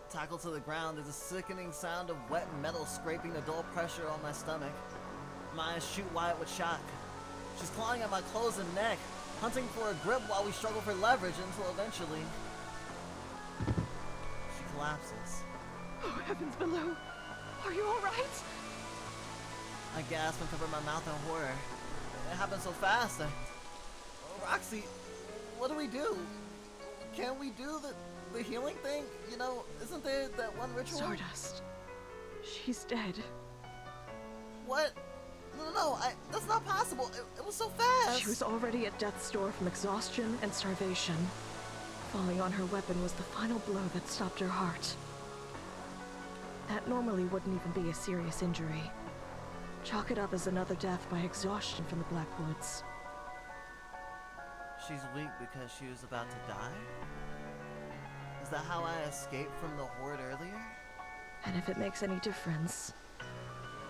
Speaker 1: Tackled to the ground, there's a sickening sound of wet metal scraping the dull pressure on my stomach. My eyes shoot wide with shock. She's clawing at my clothes and neck, hunting for a grip while we struggle for leverage until eventually she collapses.
Speaker 4: Oh, heavens below! Are you alright?
Speaker 1: I gasp and cover my mouth in horror. It happened so fast. Roxy, what do we do? Can we do the healing thing? You know, isn't there that one ritual?
Speaker 4: Stardust. She's dead.
Speaker 1: What? No, that's not possible. It was so fast.
Speaker 4: She was already at death's door from exhaustion and starvation. Falling on her weapon was the final blow that stopped her heart. That normally wouldn't even be a serious injury. Chalk it up as another death by exhaustion from the Blackwoods.
Speaker 1: She's weak because she was about to die? Is that how I escaped from the horde earlier?
Speaker 4: And if it makes any difference,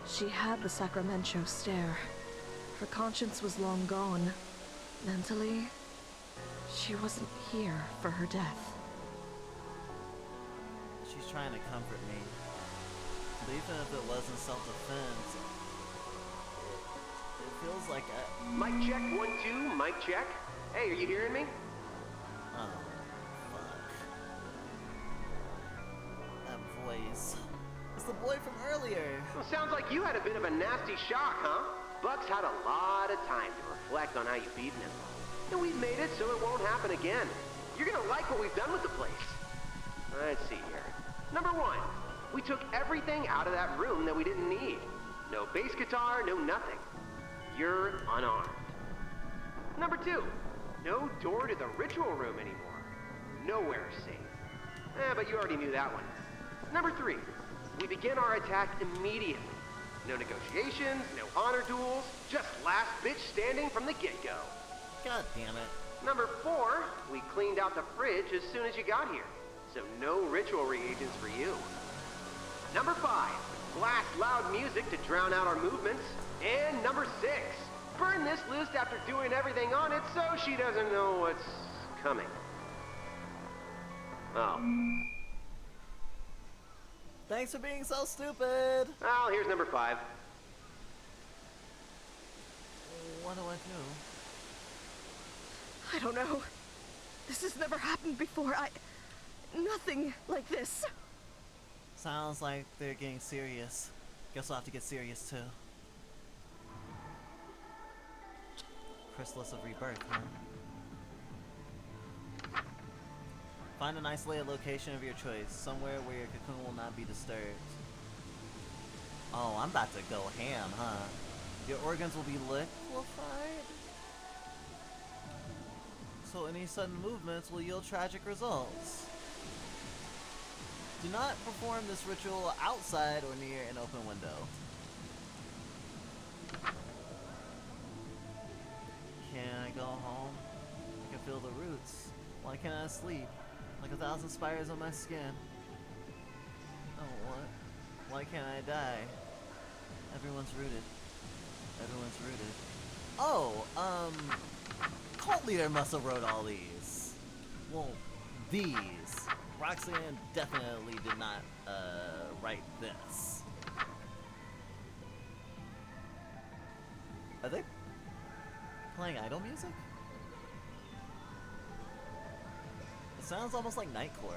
Speaker 4: she had the Sacramento stare. Her conscience was long gone. Mentally, she wasn't here for her death.
Speaker 1: She's trying to comfort me. But even if it wasn't self-defense, it feels like I...
Speaker 12: Mic check, 1, 2, mic check. Hey, are you hearing me?
Speaker 1: Oh, fuck. That voice. It's the boy from earlier.
Speaker 12: Well, sounds like you had a bit of a nasty shock, huh? Buck's had a lot of time to reflect on how you've beaten him. And we've made it so it won't happen again. You're gonna like what we've done with the place. Let's see here. Number 1, we took everything out of that room that we didn't need. No bass guitar, no nothing. You're unarmed. Number 2, no door to the ritual room anymore. Nowhere safe. But you already knew that one. Number 3, we begin our attack immediately. No negotiations, no honor duels, just last bitch standing from the get-go.
Speaker 1: God damn it.
Speaker 12: Number 4, we cleaned out the fridge as soon as you got here, so no ritual reagents for you. Number 5, blast loud music to drown out our movements. And number 6, burn this list after doing everything on it so she doesn't know what's coming. Oh.
Speaker 1: Thanks for being so stupid.
Speaker 12: Well, here's number 5.
Speaker 1: What do?
Speaker 4: I don't know. This has never happened before. Nothing like this.
Speaker 1: Sounds like they're getting serious. Guess we'll have to get serious too. Chrysalis of Rebirth, huh? Find an isolated location of your choice, somewhere where your cocoon will not be disturbed. Oh, I'm about to go ham, huh? Your organs will be liquefied? So any sudden movements will yield tragic results. Do not perform this ritual outside or near an open window. Can I go home? I can feel the roots. Why can't I sleep? Like 1,000 spiders on my skin. Oh, what? Why can't I die? Everyone's rooted. Everyone's rooted. Oh, Cult Leader must have wrote all these. Well, these. Roxanne definitely did not, write this. Are they playing idol music? It sounds almost like Nightcore.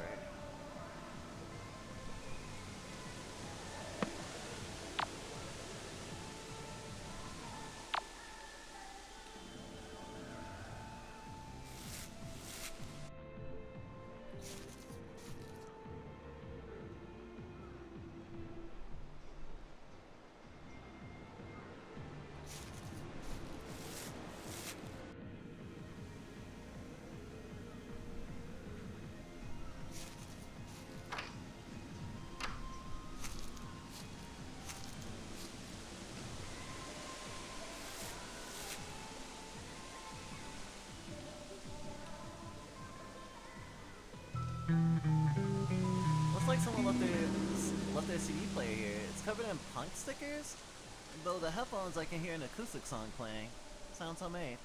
Speaker 1: Looks like someone left their CD player here. It's covered in punk stickers, though the headphones I can hear an acoustic song playing. Sounds homemade.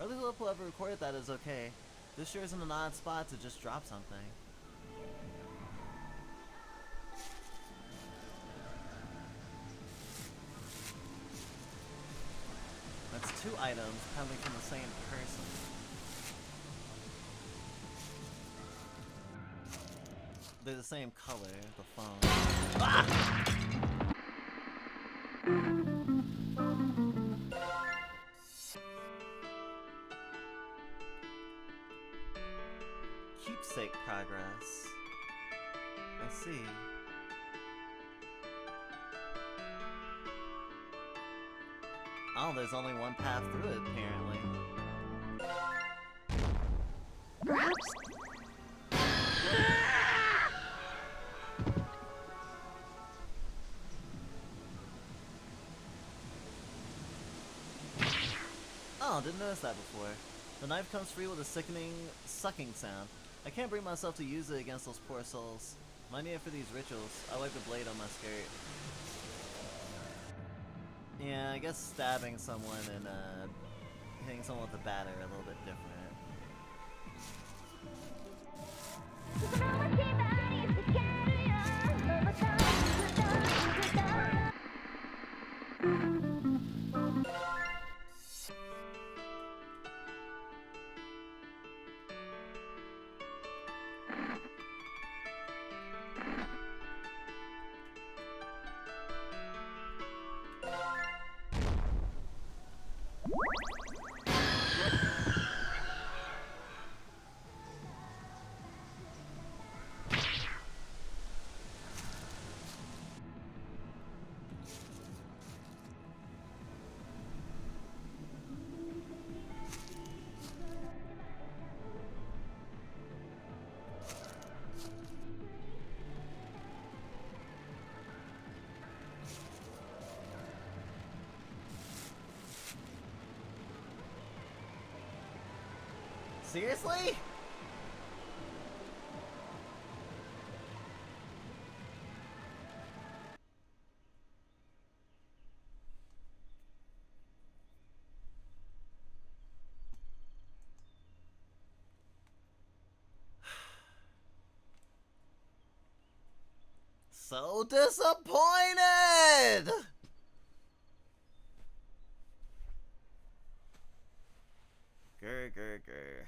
Speaker 1: Early whoever recorded that is okay. This sure isn't an odd spot to just drop something. That's 2 items coming from the same person. They're the same color, the phone. Ah! Keepsake progress. I see. Oh, there's only one path through it, apparently.
Speaker 4: Perhaps.
Speaker 1: Oh, didn't notice that before. The knife comes free with a sickening, sucking sound. I can't bring myself to use it against those poor souls. Might need it for these rituals. I wipe the blade on my skirt. Yeah, I guess stabbing someone and hitting someone with a bat are a little bit different. Seriously? So disappointed! Grr, grr, grr.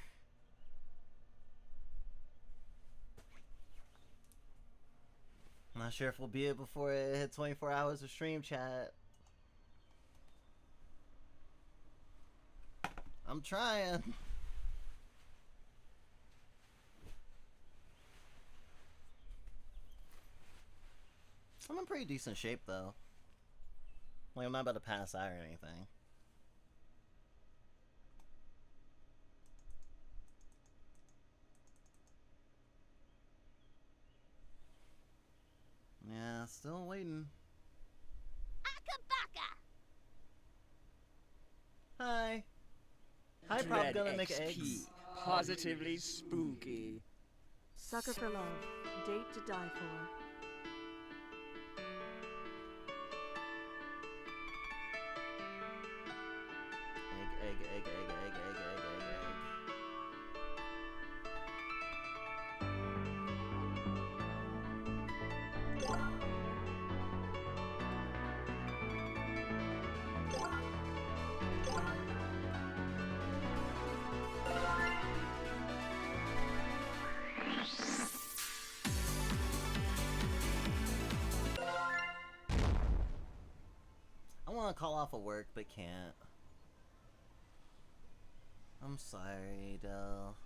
Speaker 1: I'm not sure if we'll be it before it hit 24 hours of stream chat. I'm trying. I'm in pretty decent shape though. Like I'm not about to pass out or anything. Yeah, still waiting. Hi. Hi, Prop gonna make eggs.
Speaker 11: Positively spooky.
Speaker 4: Sucker for Love. Date to die for.
Speaker 1: Egg, egg, egg, egg, egg, egg, egg, egg, egg. I want to call off of work, but can't. I'm sorry, Del.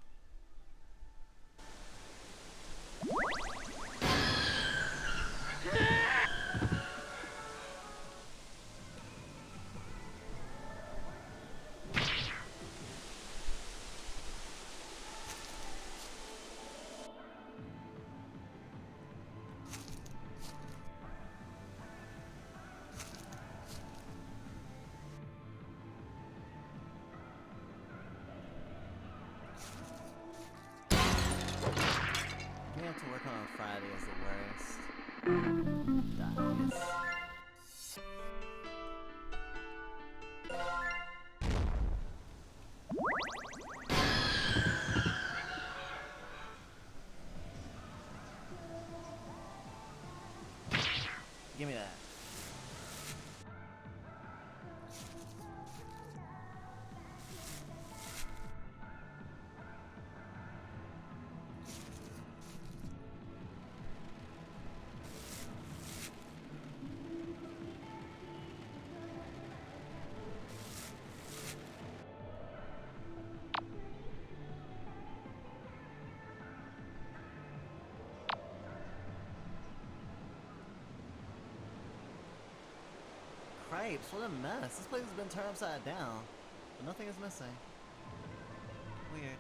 Speaker 1: We have to work on Friday is the worst. Dies. Give me that. Cripes, what a mess. This place has been turned upside down, but nothing is missing. Weird.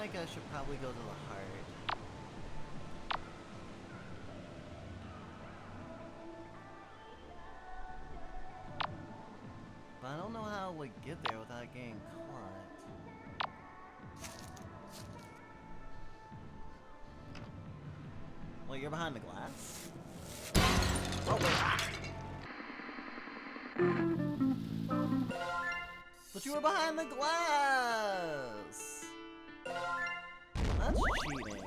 Speaker 1: like I should probably go to the heart. But I don't know how I would get there without getting caught. Well, you're behind the glass? Oh, wait. But you were behind the glass! That's cheating.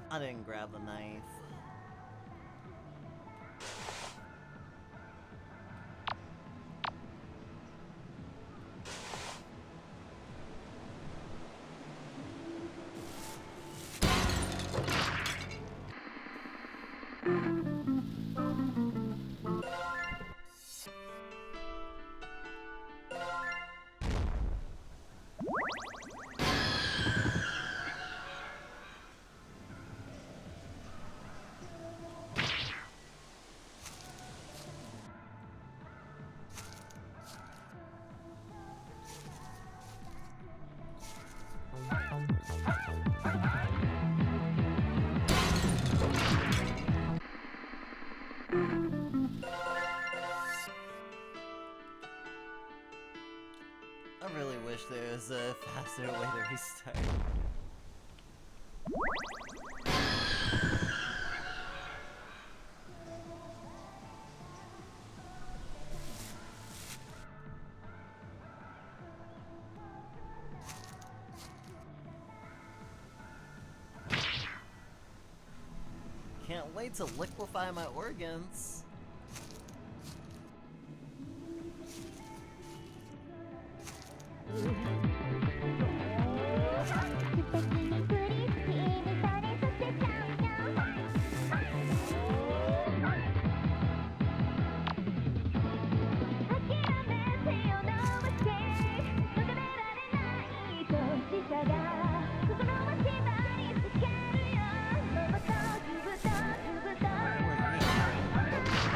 Speaker 1: I didn't grab the knife. I really wish there was a faster way to restart. Can't wait to liquefy my organs.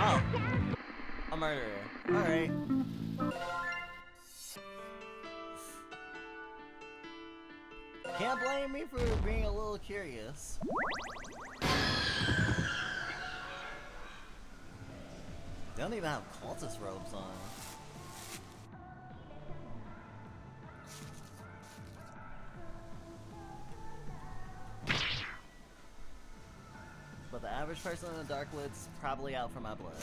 Speaker 1: Oh, a murderer. Alright. Can't blame me for being a little curious. They don't even have cultist robes on. But the average person in the Darkwood's probably out for my blood.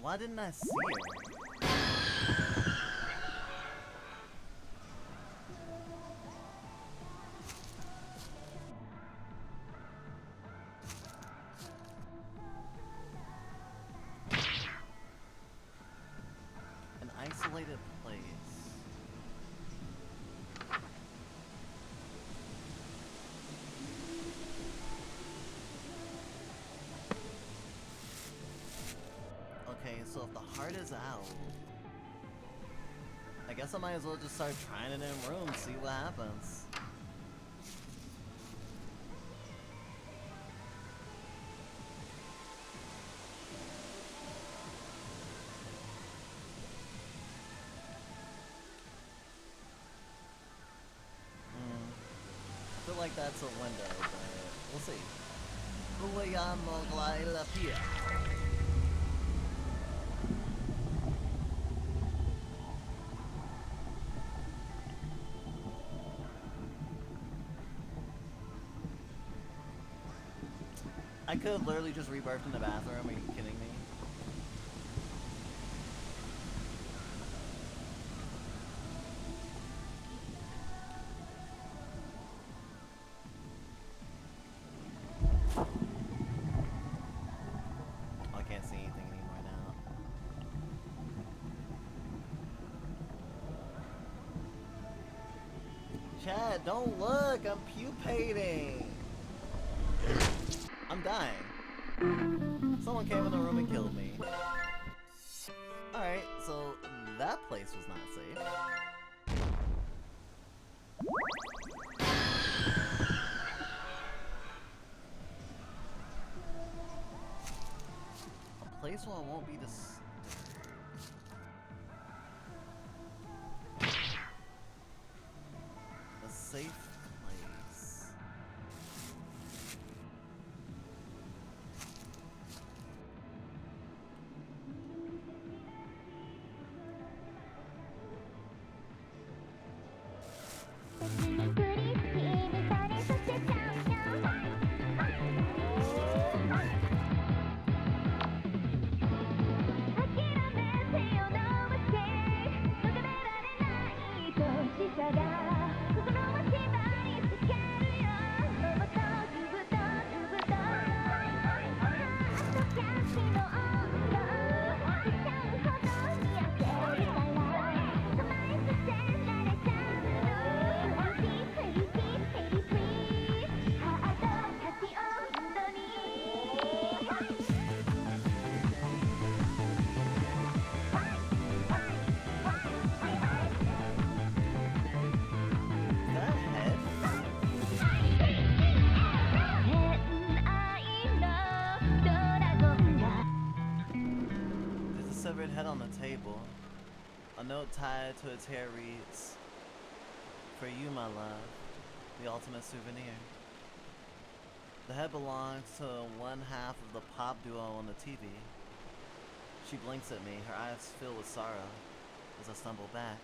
Speaker 1: Why didn't I see her? An isolated place. the heart is out. I guess I might as well just start trying it in rooms, see what happens. I feel like that's a window, but we'll see. I could have literally just rebirthed in the bathroom. Are you kidding me? I can't see anything anymore now. Chad, don't look! I'm pupating! I'm dying. Someone came in the room and killed me. Alright, so that place was not safe. A place where I won't be disturbed. A safe place. Head on the table. A note tied to its hair reads, "For you, my love, the ultimate souvenir." The head belongs to one half of the pop duo on the TV. She blinks at me, her eyes filled with sorrow as I stumble back.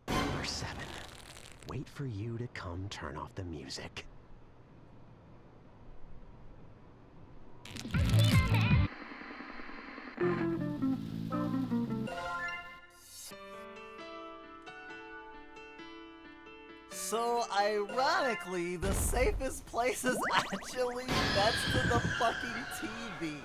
Speaker 13: Number 7. Wait for you to come turn off the music.
Speaker 1: So ironically, the safest place is actually next to the fucking TV.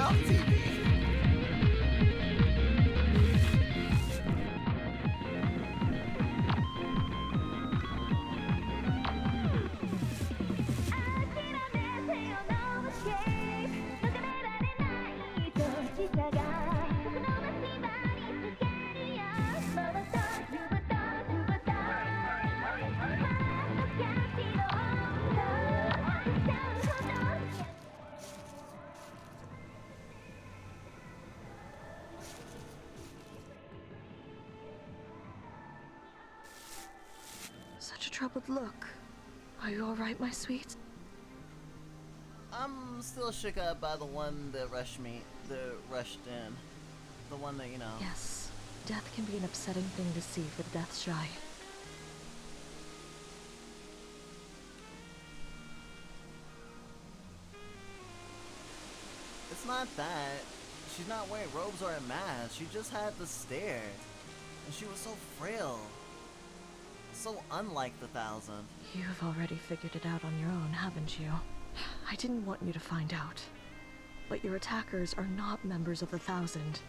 Speaker 1: off TV.
Speaker 4: Such a troubled look. Are you alright, my sweet?
Speaker 1: I'm still shook up by the one that rushed in. The one that, you know.
Speaker 4: Yes, death can be an upsetting thing to see for the death shy.
Speaker 1: It's not that. She's not wearing robes or a mask. She just had the stare. And she was so frail. So unlike the Thousand.
Speaker 4: You've already figured it out on your own, haven't you? I didn't want you to find out. But your attackers are not members of the Thousand.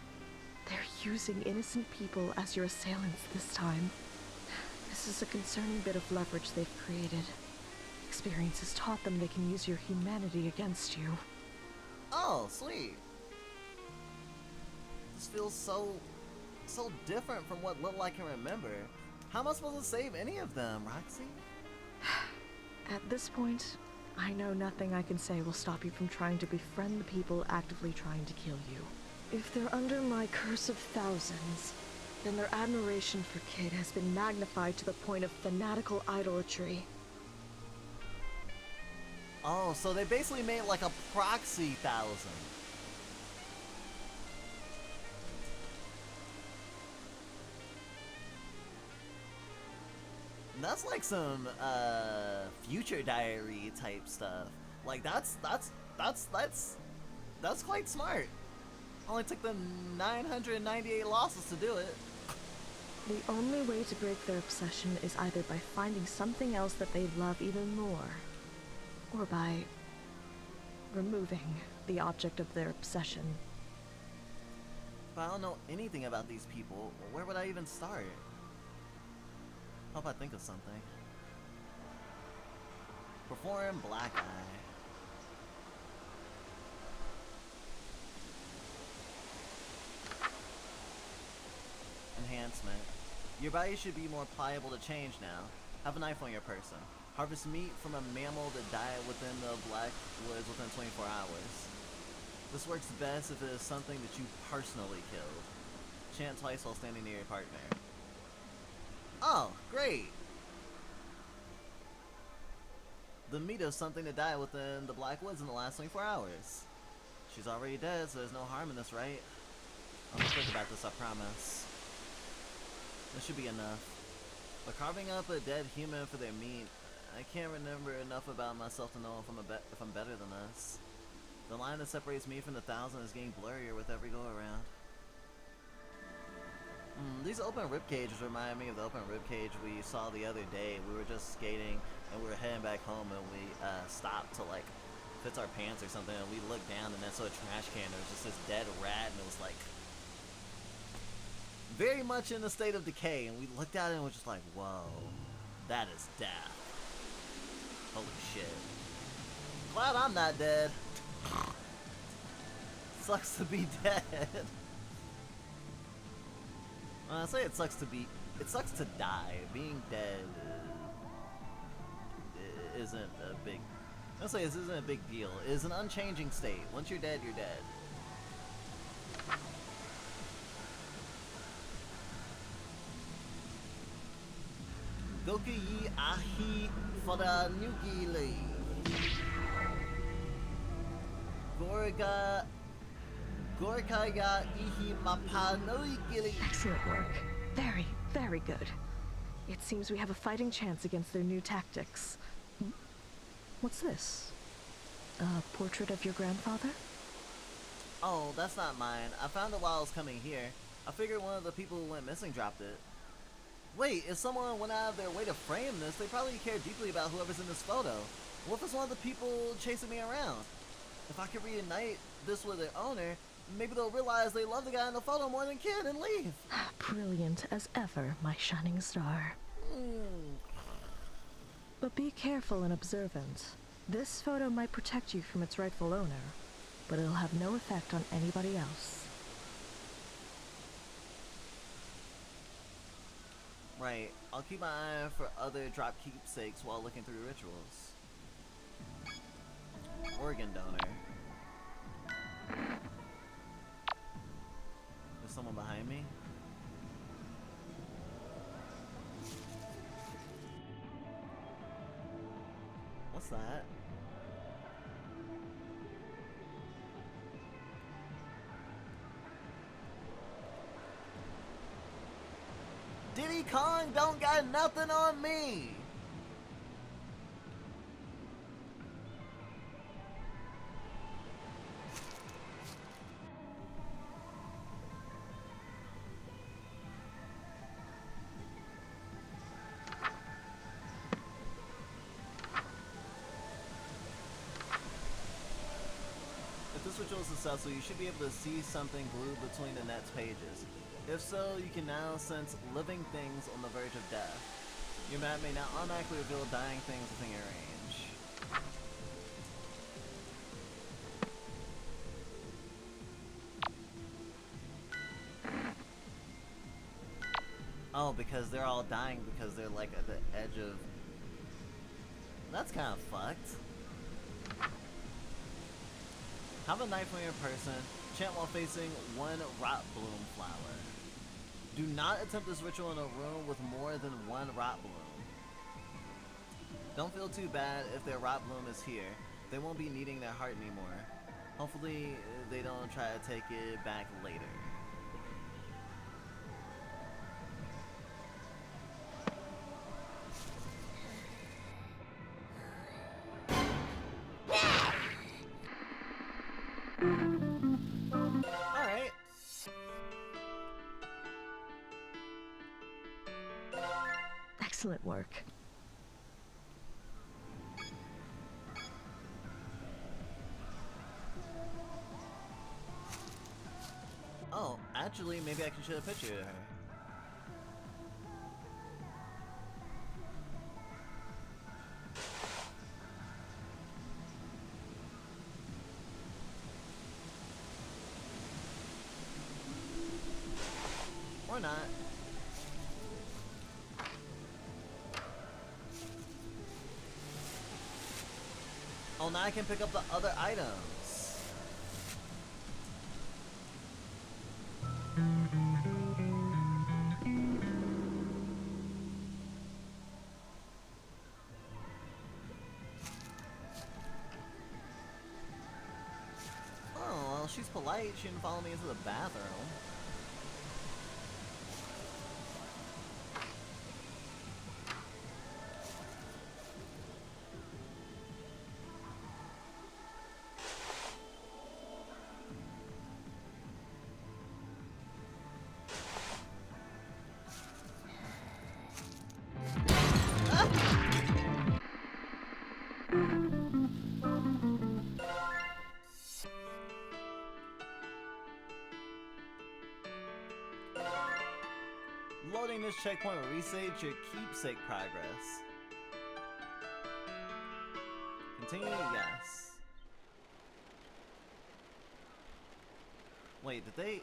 Speaker 4: They're using innocent people as your assailants this time. This is a concerning bit of leverage they've created. Experience has taught them they can use your humanity against you.
Speaker 1: Oh, sweet. This feels so different from what little I can remember. How am I supposed to save any of them, Roxy?
Speaker 4: At this point, I know nothing I can say will stop you from trying to befriend the people actively trying to kill you. If they're under my curse of thousands, then their admiration for Kid has been magnified to the point of fanatical idolatry.
Speaker 1: Oh, so they basically made like a proxy Thousand. That's like some future diary type stuff. Like that's quite smart. Only took them 998 losses to do it.
Speaker 4: The only way to break their obsession is either by finding something else that they love even more, or by removing the object of their obsession.
Speaker 1: But I don't know anything about these people. Where would I even start? Hope I think of something. Perform Black Eye. Enhancement. Your body should be more pliable to change now. Have a knife on your person. Harvest meat from a mammal that died within the Black Woods within 24 hours. This works best if it is something that you personally killed. Chant twice while standing near your partner. Oh, great! The meat of something that died within the Black Woods in the last 24 hours. She's already dead, so there's no harm in this, right? I'll think about this, I promise. This should be enough. But carving up a dead human for their meat, I can't remember enough about myself to know if I'm better than this. The line that separates me from the Thousand is getting blurrier with every go-around. These open rib cages remind me of the open rib cage we saw the other day. We were just skating and we were heading back home and we stopped to like fix our pants or something, and we looked down and then saw a trash can. There was just this dead rat and it was like very much in a state of decay, and we looked at it and was just like, whoa, that is death. Holy shit. Glad I'm not dead. Sucks to be dead. When I say it sucks to die. Being dead isn't a big, I'll say this isn't a big deal. It is an unchanging state. Once you're dead, you're dead. Goku yi ahi for the Nugili. Gorka ga ihi mapanoigili.
Speaker 4: Excellent work. Very, very good. It seems we have a fighting chance against their new tactics. What's this? A portrait of your grandfather?
Speaker 1: Oh, that's not mine. I found it while I was coming here. I figured one of the people who went missing dropped it. Wait, if someone went out of their way to frame this, they probably care deeply about whoever's in this photo. What if it's one of the people chasing me around? If I could reunite this with their owner, maybe they'll realize they love the guy in the photo more than Kid and leave.
Speaker 4: Brilliant as ever, my shining star. But be careful and observant. This photo might protect you from its rightful owner, but it'll have no effect on anybody else.
Speaker 1: Right, I'll keep my eye out for other drop keepsakes while looking through rituals. Organ donor. There's someone behind me? What's that? Diddy Kong don't got nothing on me! If this ritual is successful, you should be able to see something glued between the net's pages. If so, you can now sense living things on the verge of death. Your map may now automatically reveal dying things within your range. Oh, because they're all dying because they're like at the edge of... That's kind of fucked. Have a knife on your person. Chant while facing one rot bloom flower. Do not attempt this ritual in a room with more than one rot bloom. Don't feel too bad if their rot bloom is here. They won't be needing their heart anymore. Hopefully, they don't try to take it back later. Alright.
Speaker 4: Excellent work.
Speaker 1: Oh, actually, maybe I can show a picture of her. Or not. Oh, now I can pick up the other items. Oh, well, she's polite. She didn't follow me into the bathroom. Loading this checkpoint will reset your keepsake progress. Continue, yes. Wait, did they...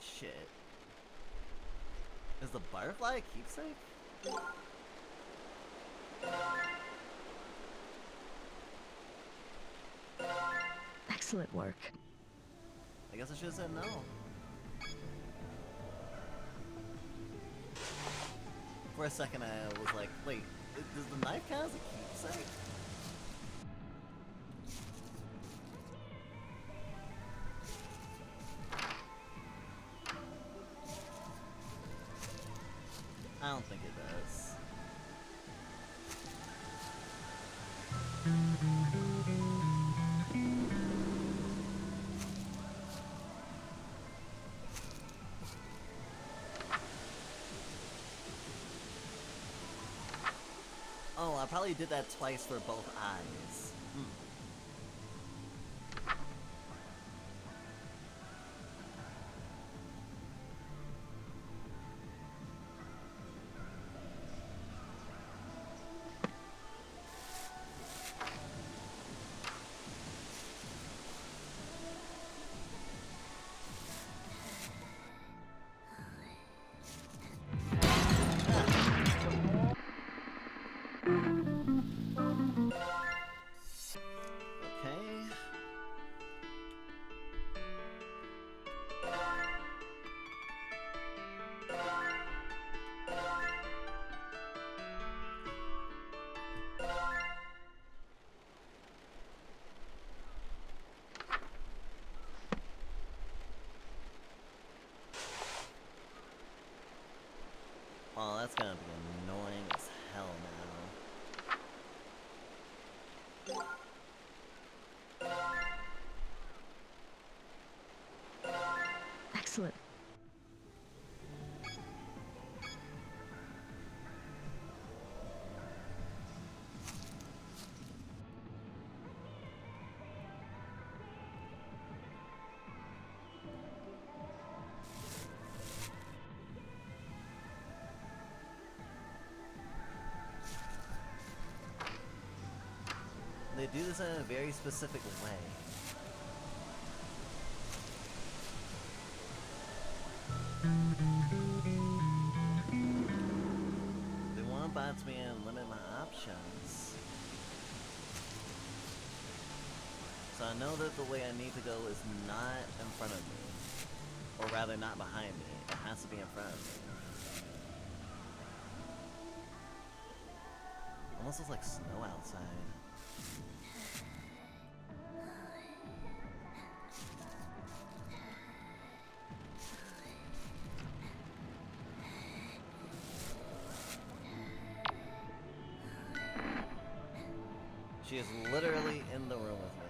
Speaker 1: Shit. Is the butterfly a keepsake?
Speaker 4: Excellent work.
Speaker 1: I guess I should have said no. For a second I was like, wait, does the knife count as a keepsake? I don't think it does. Oh, I probably did that twice for both eyes. that's gonna be annoying as hell now.
Speaker 4: Excellent.
Speaker 1: They do this in a very specific way. They want bots me and limit my options. So I know that the way I need to go is not in front of me. Or rather, not behind me. It has to be in front of me. Almost looks like snow outside. She is literally in the room with me.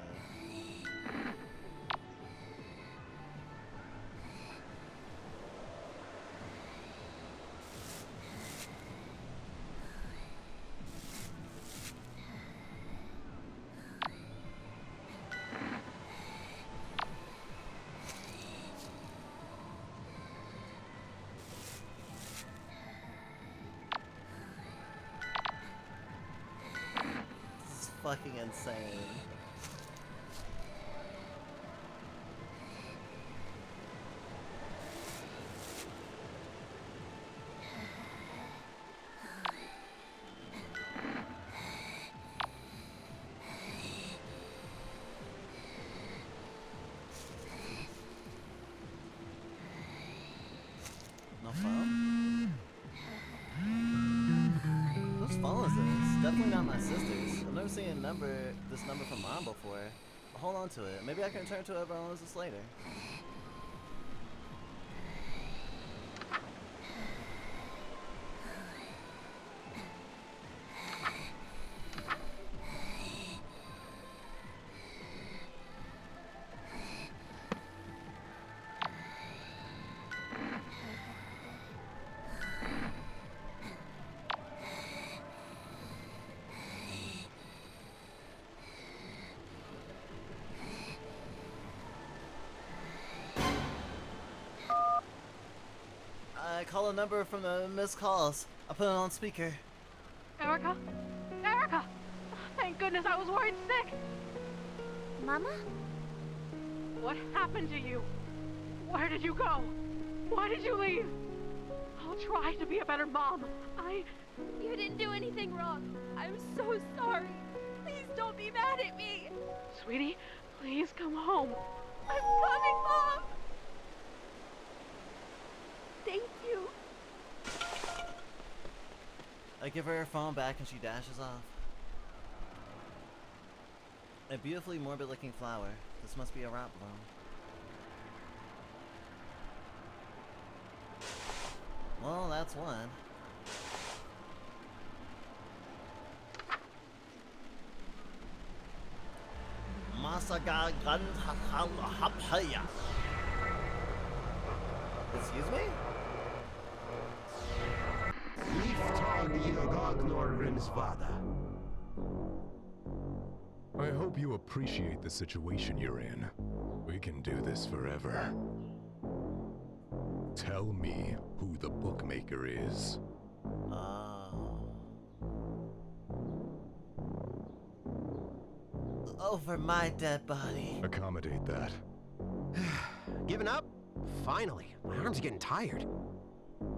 Speaker 1: Fucking insane. No phone? Whose phone is this? Definitely not my sister's. I've never seen this number from Mom before. I'll hold on to it. Maybe I can return to it, but I'll use this later. I call a number from the missed calls. I put it on speaker.
Speaker 14: Erica? Erica! Thank goodness, I was worried sick!
Speaker 3: Mama?
Speaker 14: What happened to you? Where did you go? Why did you leave? I'll try to be a better mom.
Speaker 15: You didn't do anything wrong. I'm so sorry. Please don't be mad at me.
Speaker 14: Sweetie, please come home.
Speaker 15: I'm coming, Mom! Thank you.
Speaker 1: I give her phone back and she dashes off. A beautifully morbid looking flower. This must be a rot bloom. Well, that's one. Masaga gun hapaya. Excuse me?
Speaker 7: I hope you appreciate the situation you're in. We can do this forever. Tell me who the bookmaker is.
Speaker 1: Over my dead body.
Speaker 7: Accommodate that.
Speaker 12: Giving up? Finally. My arms are getting tired.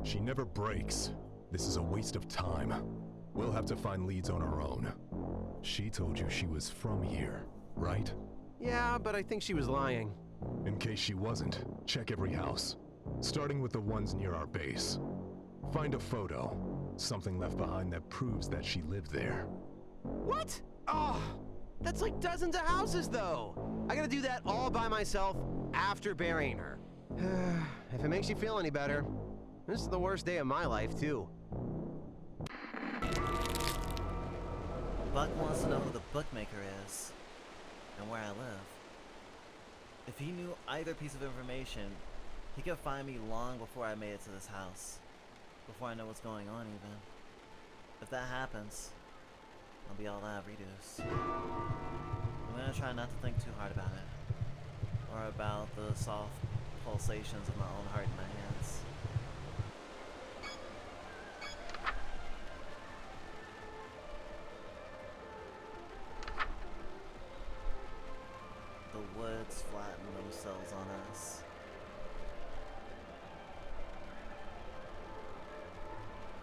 Speaker 7: She never breaks. This is a waste of time. We'll have to find leads on our own. She told you she was from here, right?
Speaker 12: Yeah, but I think she was lying.
Speaker 7: In case she wasn't, check every house, starting with the ones near our base. Find a photo, something left behind that proves that she lived there.
Speaker 12: What? Oh, that's like dozens of houses, though. I gotta do that all by myself after burying her. If it makes you feel any better. This is the worst day of my life, too.
Speaker 1: Buck wants to know who the bookmaker is and where I live. If he knew either piece of information, he could find me long before I made it to this house. Before I know what's going on, even. If that happens, I'll be all out of redos. I'm gonna try not to think too hard about it. Or about the soft pulsations of my own heart in my hands. The woods flatten themselves on us.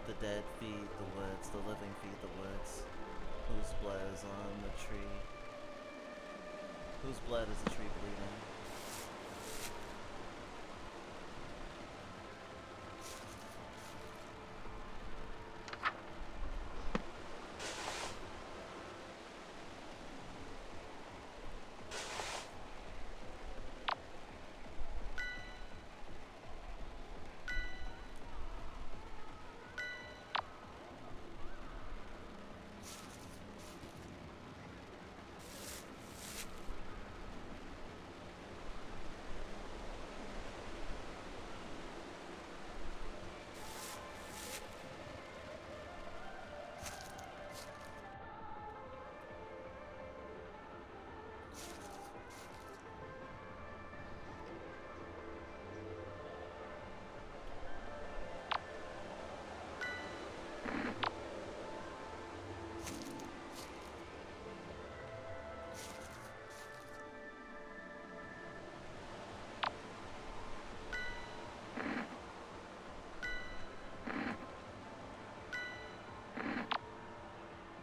Speaker 1: The dead feed the woods, the living feed the woods. Whose blood is on the tree? Whose blood is the tree bleeding?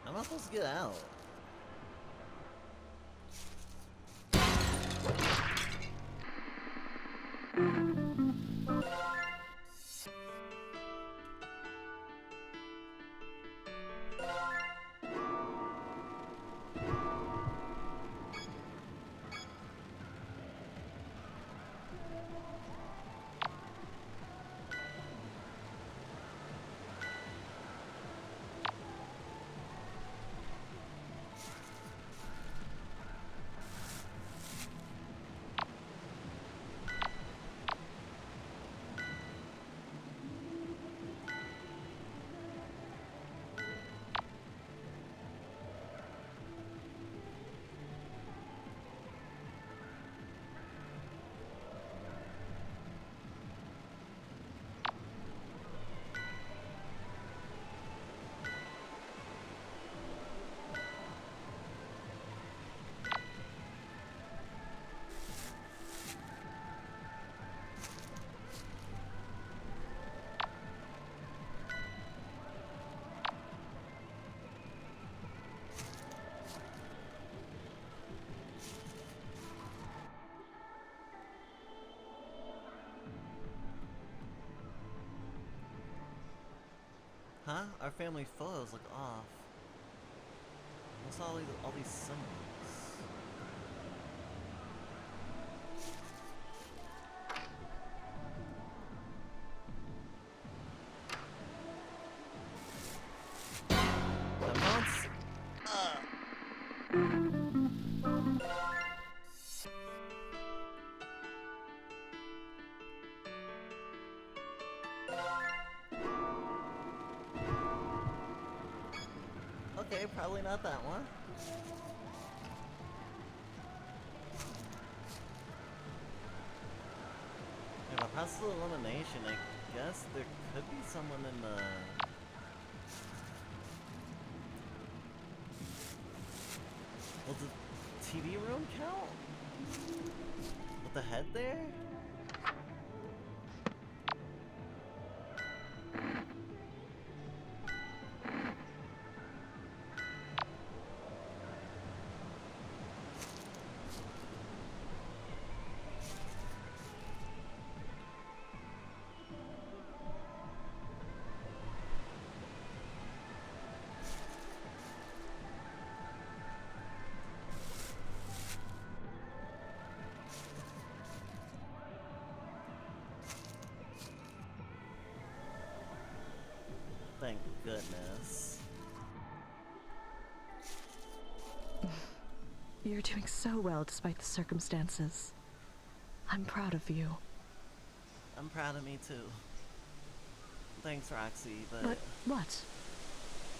Speaker 1: I'm not supposed to get out. Huh? Our family photos look off. What's all these symbols? The months. Okay, probably not that one. If I pass the elimination, I guess there could be someone in the... Will the TV room count? With the head there? thank goodness.
Speaker 4: You're doing so well despite the circumstances. I'm proud of you.
Speaker 1: I'm proud of me too. Thanks, Roxy,
Speaker 4: But what?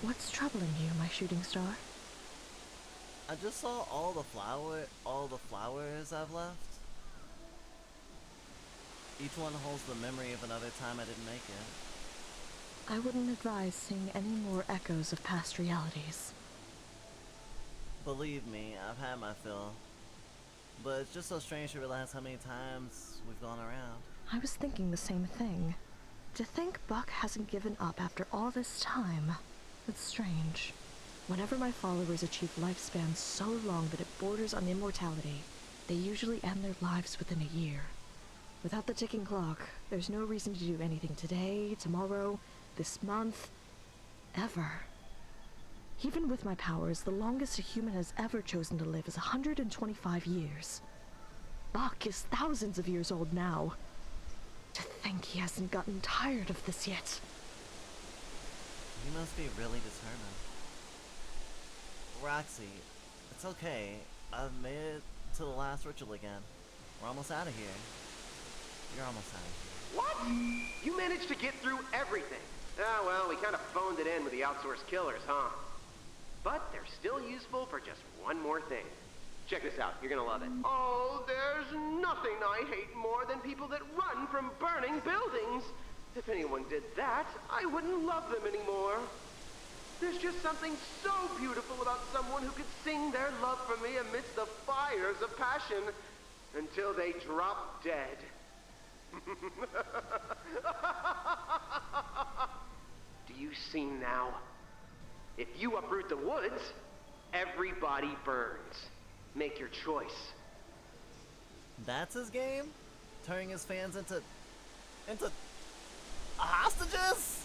Speaker 4: What's troubling you, my shooting star?
Speaker 1: I just saw all the flowers I've left. Each one holds the memory of another time I didn't make it.
Speaker 4: I wouldn't advise seeing any more echoes of past realities.
Speaker 1: Believe me, I've had my fill. But it's just so strange to realize how many times we've gone around.
Speaker 4: I was thinking the same thing. To think Buck hasn't given up after all this time. It's strange. Whenever my followers achieve lifespans so long that it borders on immortality, they usually end their lives within a year. Without the ticking clock, there's no reason to do anything today, tomorrow, this month, ever. Even with my powers, the longest a human has ever chosen to live is 125 years. Buck is thousands of years old now. To think he hasn't gotten tired of this yet.
Speaker 1: You must be really determined. Roxy, it's okay. I've made it to the last ritual again. We're almost out of here. You're almost out of here.
Speaker 12: What? You managed to get through everything. Ah, well, we kind of phoned it in with the outsourced killers, huh? But they're still useful for just one more thing. Check this out. You're gonna love it. Oh, there's nothing I hate more than people that run from burning buildings. If anyone did that, I wouldn't love them anymore. There's just something so beautiful about someone who could sing their love for me amidst the fires of passion until they drop dead. Do you see now? If you uproot the woods, everybody burns. Make your choice.
Speaker 1: That's his game? Turning his fans into hostages?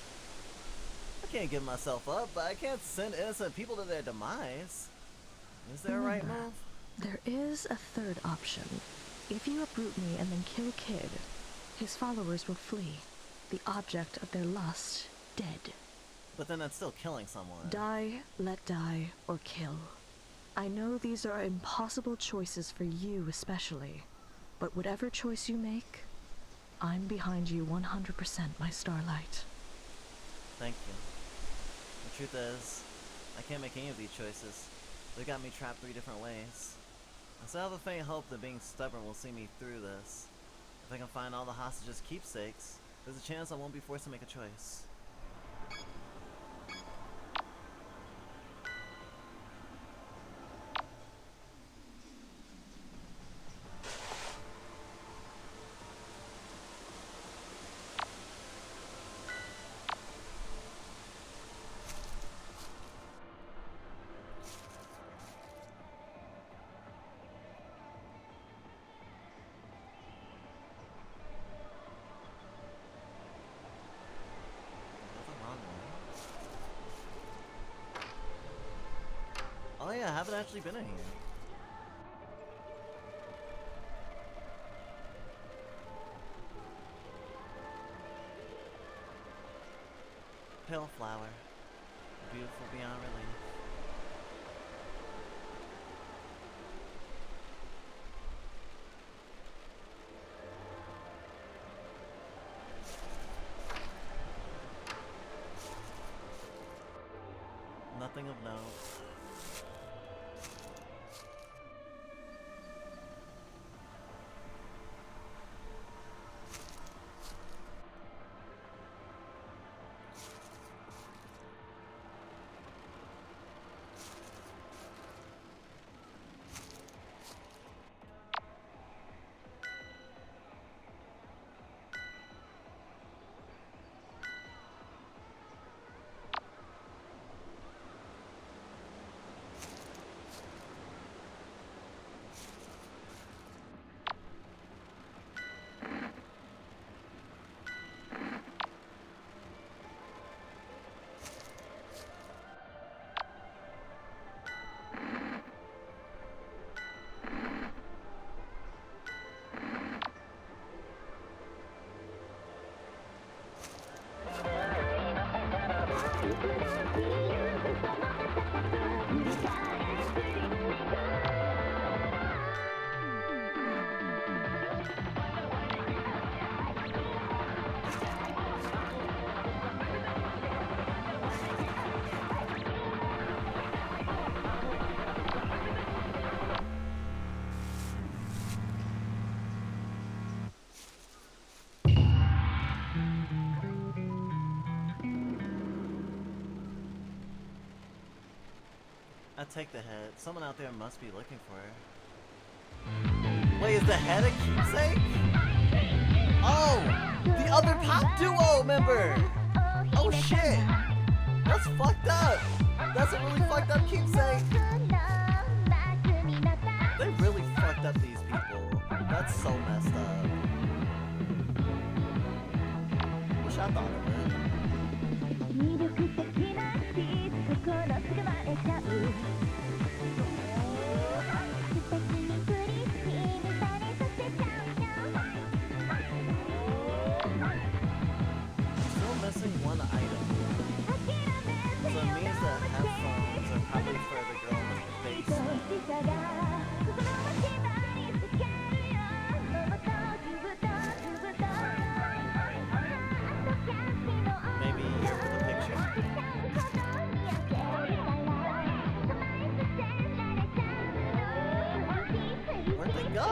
Speaker 1: I can't give myself up, but I can't send innocent people to their demise. Is there a right move?
Speaker 4: There is a third option. If you uproot me and then kill Kid, his followers will flee, the object of their lust dead.
Speaker 1: But then that's still killing someone.
Speaker 4: Die, let die, or kill. I know these are impossible choices for you especially, but whatever choice you make, I'm behind you 100%, my starlight.
Speaker 1: Thank you. The truth is, I can't make any of these choices. They got me trapped 3 different ways. I still have a faint hope that being stubborn will see me through this. If I can find all the hostages' keepsakes, there's a chance I won't be forced to make a choice. Oh yeah, I haven't actually been in here. Pale flower, beautiful beyond relief. Nothing of note. I take the head. Someone out there must be looking for her. Wait, is the head a keepsake? Oh! The other pop duo member! Oh shit! That's fucked up! That's a really fucked up keepsake! They really fucked up these people. That's so messed up. Wish I thought of it. Still missing one item. So it means that headphones are probably for the girl in the basement. Maybe here for the picture? Where'd they go?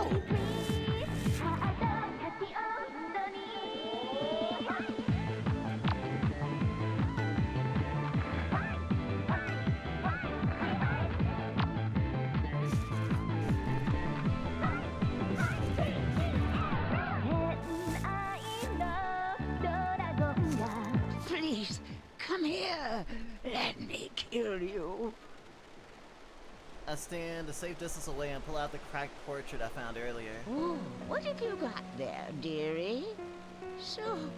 Speaker 16: Please, come here. Let me kill you.
Speaker 1: I stand a safe distance away and pull out the cracked portrait I found earlier.
Speaker 16: Oh, what have you got there, dearie? So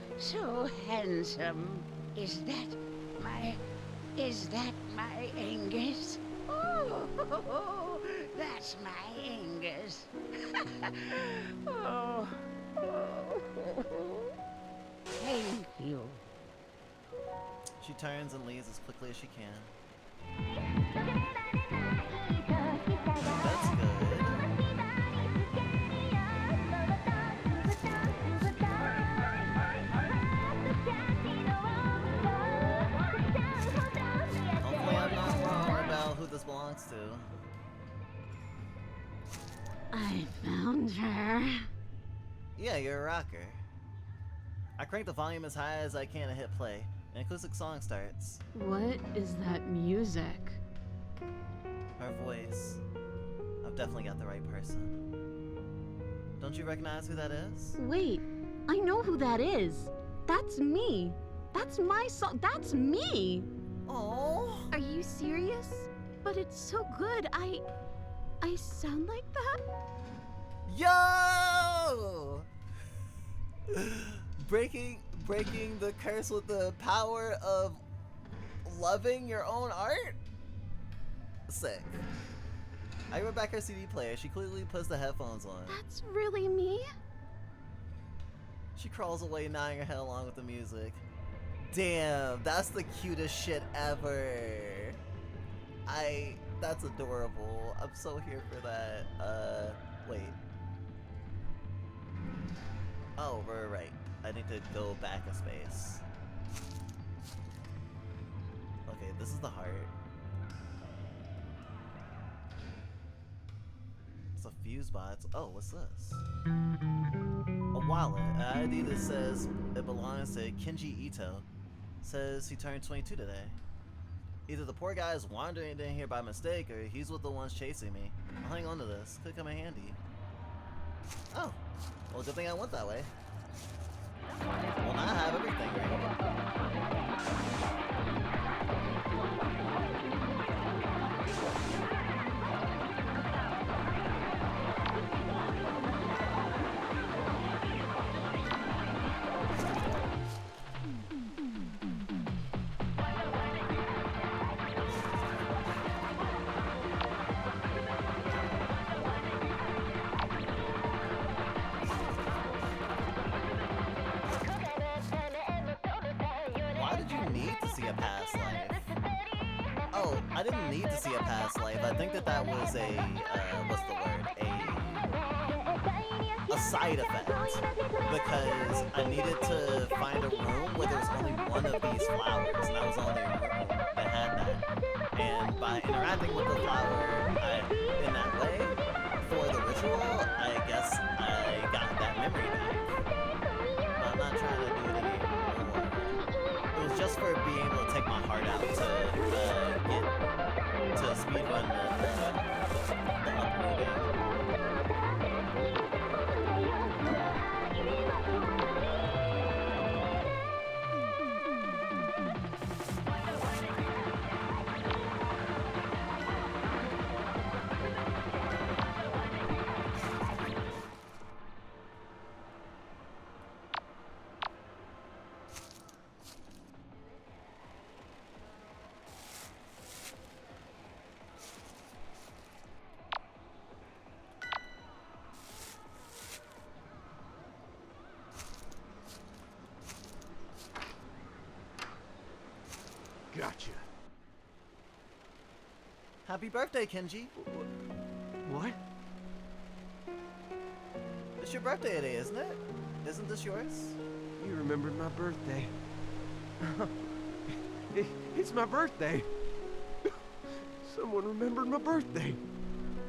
Speaker 16: handsome. Is that my Angus? Oh, that's my Angus. oh. Thank you.
Speaker 1: She turns and leaves as quickly as she can. That's good. Hopefully I'm not wrong about who this belongs to.
Speaker 16: I found her.
Speaker 1: Yeah, you're a rocker. I crank the volume as high as I can and hit play. An acoustic song starts.
Speaker 17: What is that music?
Speaker 1: Her voice. I've definitely got the right person. Don't you recognize who that is?
Speaker 17: Wait, I know who that is. That's me. That's my song. That's me.
Speaker 1: Oh.
Speaker 17: Are you serious? But it's so good. I sound like that?
Speaker 1: Yo! Breaking the curse with the power of loving your own art? Sick. I went back her CD player. She clearly puts the headphones on.
Speaker 17: That's really me?
Speaker 1: She crawls away, nodding her head along with the music. Damn, that's the cutest shit ever. That's adorable. I'm so here for that. Wait. Oh, we're right. I need to go back a space. Okay, this is the heart. It's a fuse box. Oh, what's this? A wallet. An ID that says it belongs to Kenji Ito. Says he turned 22 today. Either the poor guy is wandering in here by mistake, or he's with the ones chasing me. I'll hang on to this. Could come in handy. Oh, well, good thing I went that way. Well, now I have everything Why did you need to see a past life? didn't need to see a past life. I think that was a, what's the word? A side effect. Because I needed to find a room where there's only one of these flowers, and I was only in a room that had that. And by interacting with the flower in that way, for the ritual, I guess I got that memory back. But I'm not trying to do it anymore. It was just for being able to take my heart out to get to speedrun the uprooting.
Speaker 12: Gotcha.
Speaker 1: Happy birthday, Kenji.
Speaker 12: What?
Speaker 1: It's your birthday today, isn't it? Isn't this yours?
Speaker 12: You remembered my birthday. It's my birthday. Someone remembered my birthday.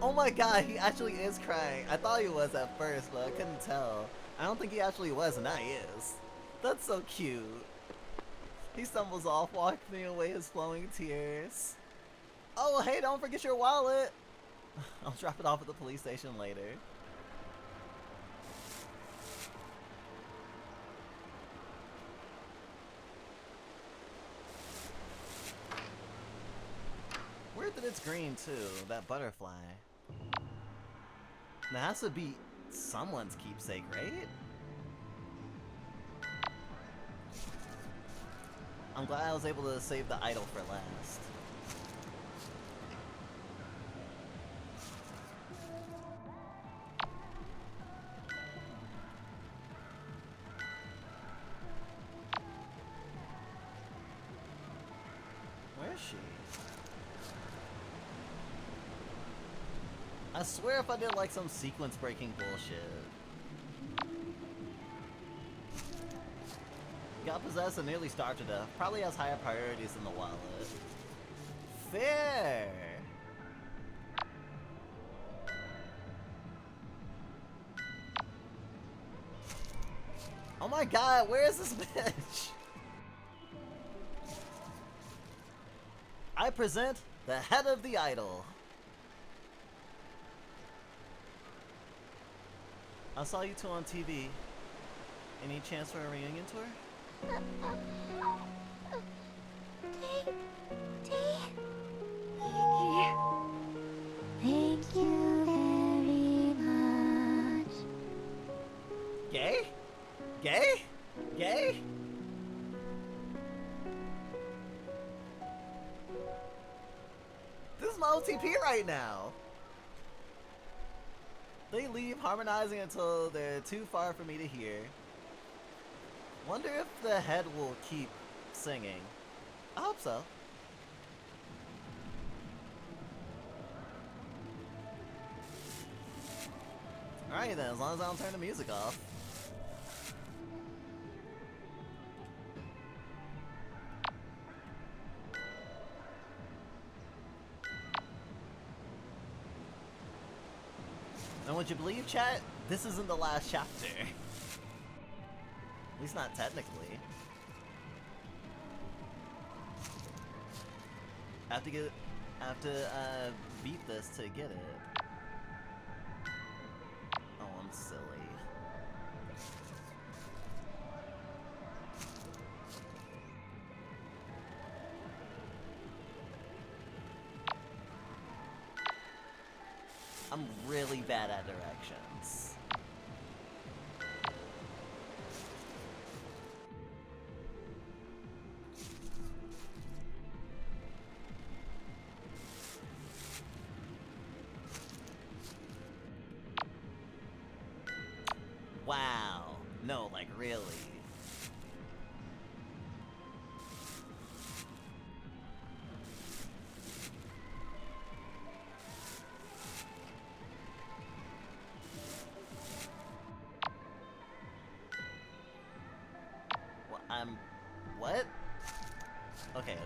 Speaker 1: Oh my god, he actually is crying. I thought he was at first, but I couldn't tell. I don't think he actually was, and now he is. That's so cute. He stumbles off, wiping away his flowing tears. Oh, hey, don't forget your wallet. I'll drop it off at the police station later. Weird that it's green too, that butterfly. That has to be someone's keepsake, right? I'm glad I was able to save the idol for last. Where is she? I swear if I did like some sequence breaking bullshit. Got possessed and nearly starved to death. Probably has higher priorities than the wallet. Fair! Oh my god, where is this bitch? I present the head of the idol. I saw you two on TV. Any chance for a reunion tour?
Speaker 15: Thank you very much.
Speaker 1: Gay? Gay? Gay? This is my OTP right now. They leave harmonizing until they're too far for me to hear. Wonder if the head will keep singing. I hope so. Alright then, as long as I don't turn the music off. And would you believe, chat? This isn't the last chapter. At least not technically. I have to beat this to get it. Oh, I'm silly. I'm really bad at directions. Wow. No, like really. What? Okay.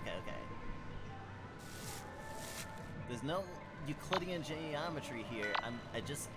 Speaker 1: There's no Euclidean geometry here. I'm just...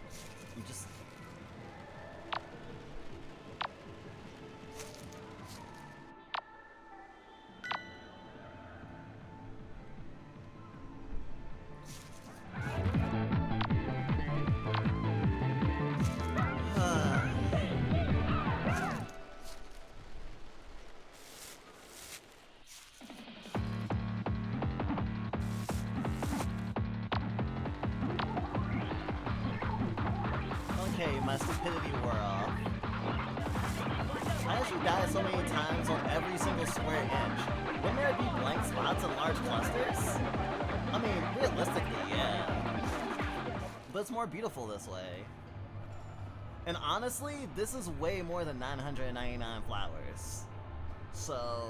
Speaker 1: Okay, my stupidity wore off. I actually died so many times on every single square inch. Wouldn't there be blank spots in large clusters? I mean, realistically, yeah. But it's more beautiful this way. And honestly, this is way more than 999 flowers. So...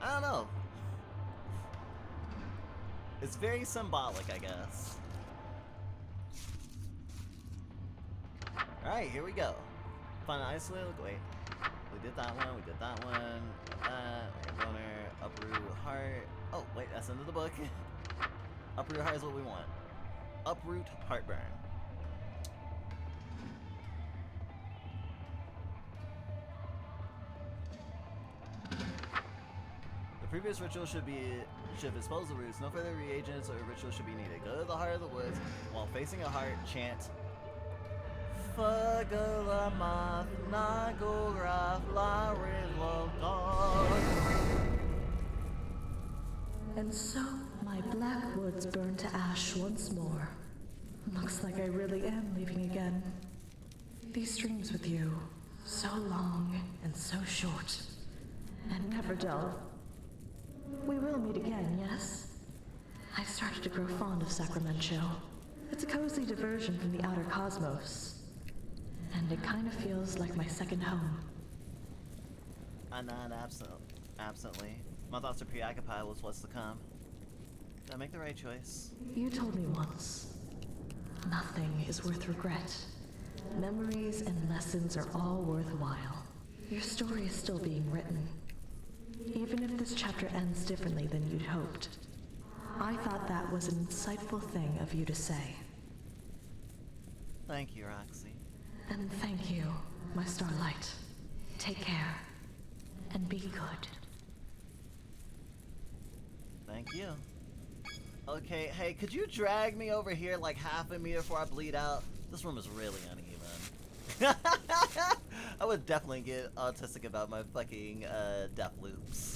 Speaker 1: I don't know. It's very symbolic, I guess. Alright, here we go. Find an isolated. Wait. We did that one, donor, uproot heart. Oh, wait, that's into the book. Uproot heart is what we want. Uproot heartburn. The previous ritual should dispose the roots. No further reagents or ritual should be needed. Go to the heart of the woods. While facing a heart, chant Fagalamoth Nagograph La
Speaker 4: And so, my black woods burn to ash once more. Looks like I really am leaving again. These dreams with you, so long and so short, and never dull. We will meet again, yes? I started to grow fond of Sacramento. It's a cozy diversion from the outer cosmos. And it kind of feels like my second home.
Speaker 1: I'm not absently. My thoughts are preoccupied with what's to come. Did I make the right choice?
Speaker 4: You told me once, nothing is worth regret. Memories and lessons are all worthwhile. Your story is still being written. Even if this chapter ends differently than you'd hoped. I thought that was an insightful thing of you to say.
Speaker 1: Thank you, Roxy.
Speaker 4: And thank you, my starlight. Take care, and be good.
Speaker 1: Thank you. Okay, hey, could you drag me over here like half a meter before I bleed out? This room is really uneven. I would definitely get autistic about my fucking death loops.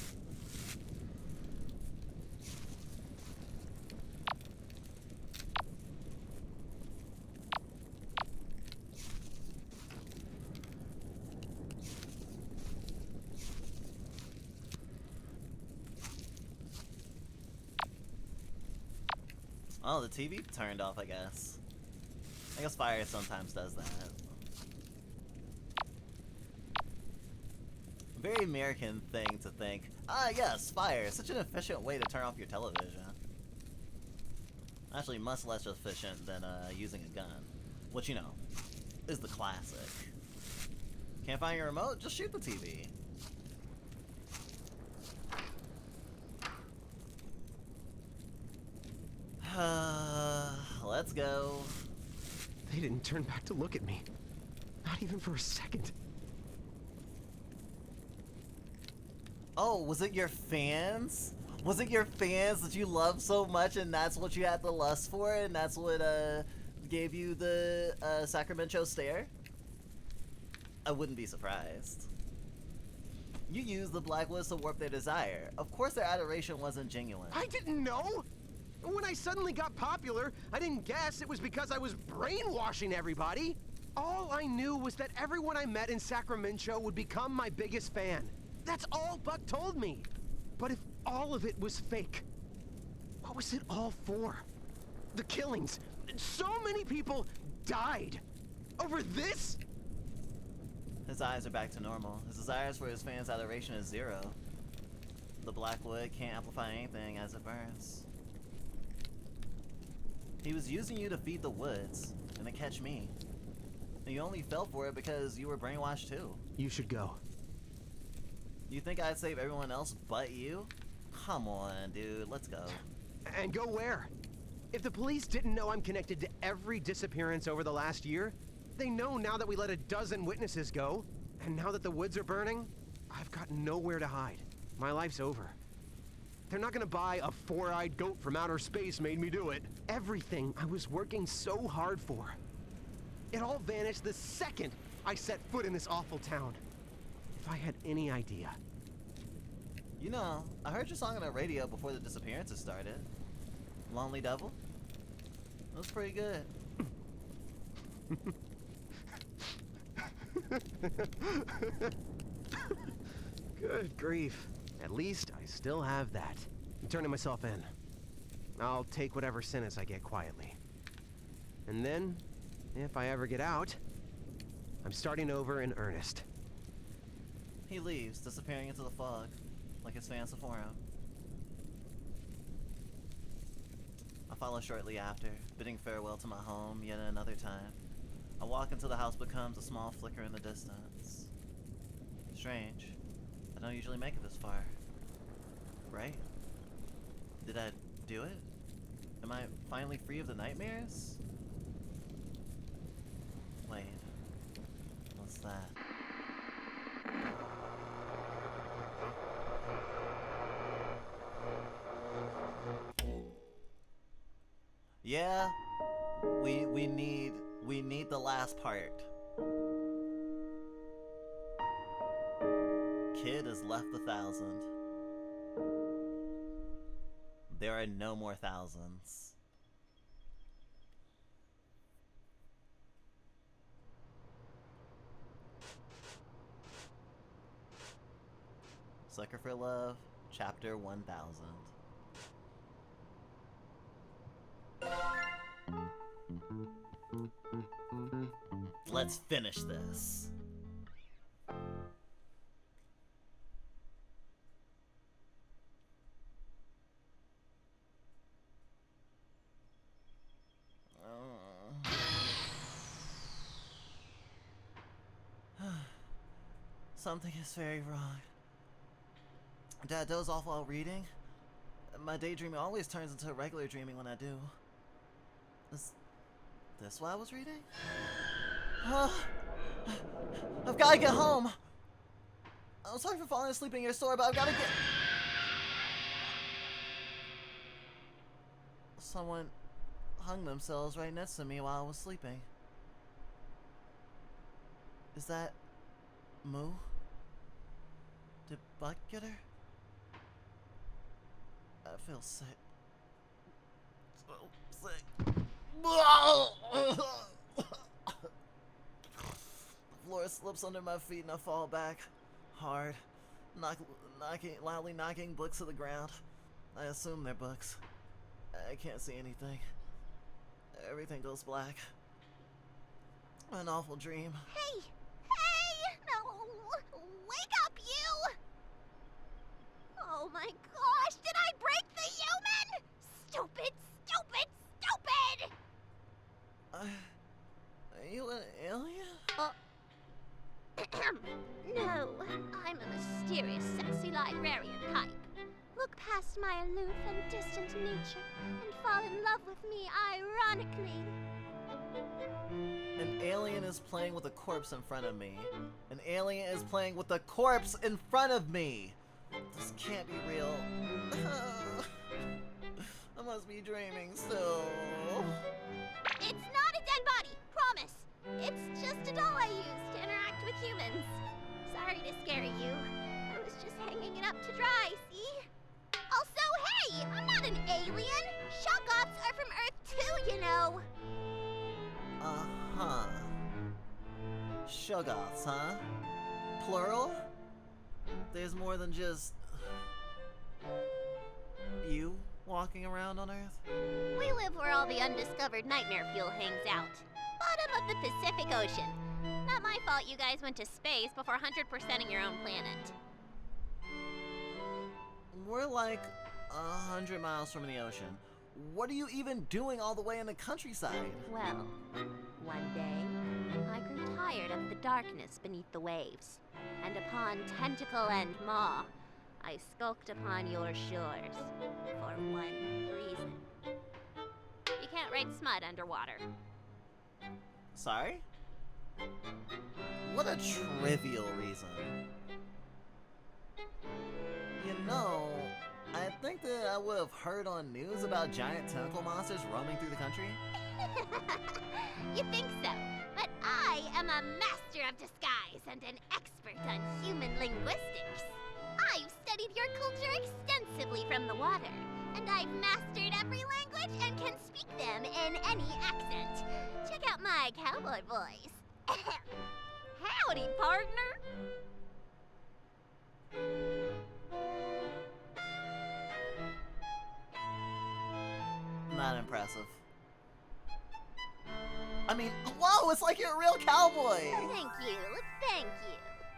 Speaker 1: Oh, the TV turned off, I guess. I guess fire sometimes does that. Very American thing to think. Ah, yes, fire. Such an efficient way to turn off your television. Actually, much less efficient than using a gun. Which, you know, is the classic. Can't find your remote? Just shoot the TV. Let's go.
Speaker 13: They didn't turn back to look at me. Not even for a second.
Speaker 1: Oh, was it your fans? Was it your fans that you love so much and that's what you had the lust for and that's what gave you the Sacramento stare? I wouldn't be surprised. You used the Blacklist to warp their desire. Of course their adoration wasn't genuine.
Speaker 12: I didn't know! When I suddenly got popular, I didn't guess it was because I was brainwashing everybody. All I knew was that everyone I met in Sacramento would become my biggest fan. That's all Buck told me. But if all of it was fake, what was it all for? The killings. So many people died. Over this?
Speaker 1: His eyes are back to normal. His desires for his fans' adoration is zero. The Blackwood can't amplify anything as it burns. He was using you to feed the woods, and to catch me. And You only fell for it because you were brainwashed too.
Speaker 13: You should go.
Speaker 1: You think I'd save everyone else but you? Come on, dude, let's go.
Speaker 13: And go where? If the police didn't know I'm connected to every disappearance over the last year, they know now that we let a dozen witnesses go, and now that the woods are burning, I've got nowhere to hide. My life's over. They're not gonna buy a four-eyed goat from outer space made me do it. Everything I was working so hard for. It all vanished the second I set foot in this awful town. If I had any idea.
Speaker 1: You know, I heard your song on the radio before the disappearances started. Lonely Devil? It was pretty good.
Speaker 13: Good grief. At least I still have that. I'm turning myself in. I'll take whatever sentence I get quietly. And then, if I ever get out, I'm starting over in earnest.
Speaker 1: He leaves, disappearing into the fog, like his fan Sephora. I follow shortly after, bidding farewell to my home yet another time. I walk until the house becomes a small flicker in the distance. Strange. I don't usually make it this far. Right? Did I do it? Am I finally free of the nightmares? Wait. What's that? Yeah, we need the last part. Kid has left the 1,000. There are no more thousands. Sucker for Love, Chapter 1000. Let's finish this. Something is very wrong. Dad doze off while reading. My daydreaming always turns into regular dreaming when I do. Is this why I was reading? I've got to get home. I'm sorry for falling asleep in your store, but I've got to get... Someone hung themselves right next to me while I was sleeping. Is that Moo? Did Buck get her? I feel sick. So sick. The floor slips under my feet and I fall back hard, loudly knocking books to the ground. I assume they're books. I can't see anything. Everything goes black. An awful dream.
Speaker 15: Hey! Hey! No! Wake up, you! Oh my gosh! Did I break the human? Stupid! Stupid! Stupid!
Speaker 1: Are you an alien?
Speaker 15: No, I'm a mysterious, sexy librarian type. Look past my aloof and distant nature and fall in love with me ironically.
Speaker 1: An alien is playing with a corpse in front of me. An alien is playing with a corpse in front of me. This can't be real. I must be dreaming still.
Speaker 15: It's not a dead body, promise. It's just a doll I use to interact with humans. Sorry to scare you. I was just hanging it up to dry, see? Also, hey, I'm not an alien. Shoggoths are from Earth too, you know.
Speaker 1: Uh-huh. Shoggoths, huh? Plural? There's more than just... you walking around on Earth?
Speaker 15: We live where all the undiscovered nightmare fuel hangs out. Bottom of the Pacific Ocean. Not my fault you guys went to space before 100%ing your own planet.
Speaker 1: We're like 100 miles from the ocean. What are you even doing all the way in the countryside?
Speaker 15: Well, one day, I grew tired of the darkness beneath the waves, and upon tentacle and maw, I skulked upon your shores for one reason. You can't write smut underwater.
Speaker 1: Sorry? What a trivial reason. You know, I think that I would have heard on news about giant tentacle monsters roaming through the country.
Speaker 15: You think so, but I am a master of disguise and an expert on human linguistics. I've studied your culture extensively from the water, and I've mastered every language and can speak them in any accent. Check out my cowboy voice. Howdy, partner.
Speaker 1: Not impressive. I mean, whoa, it's like you're a real cowboy!
Speaker 15: Thank you.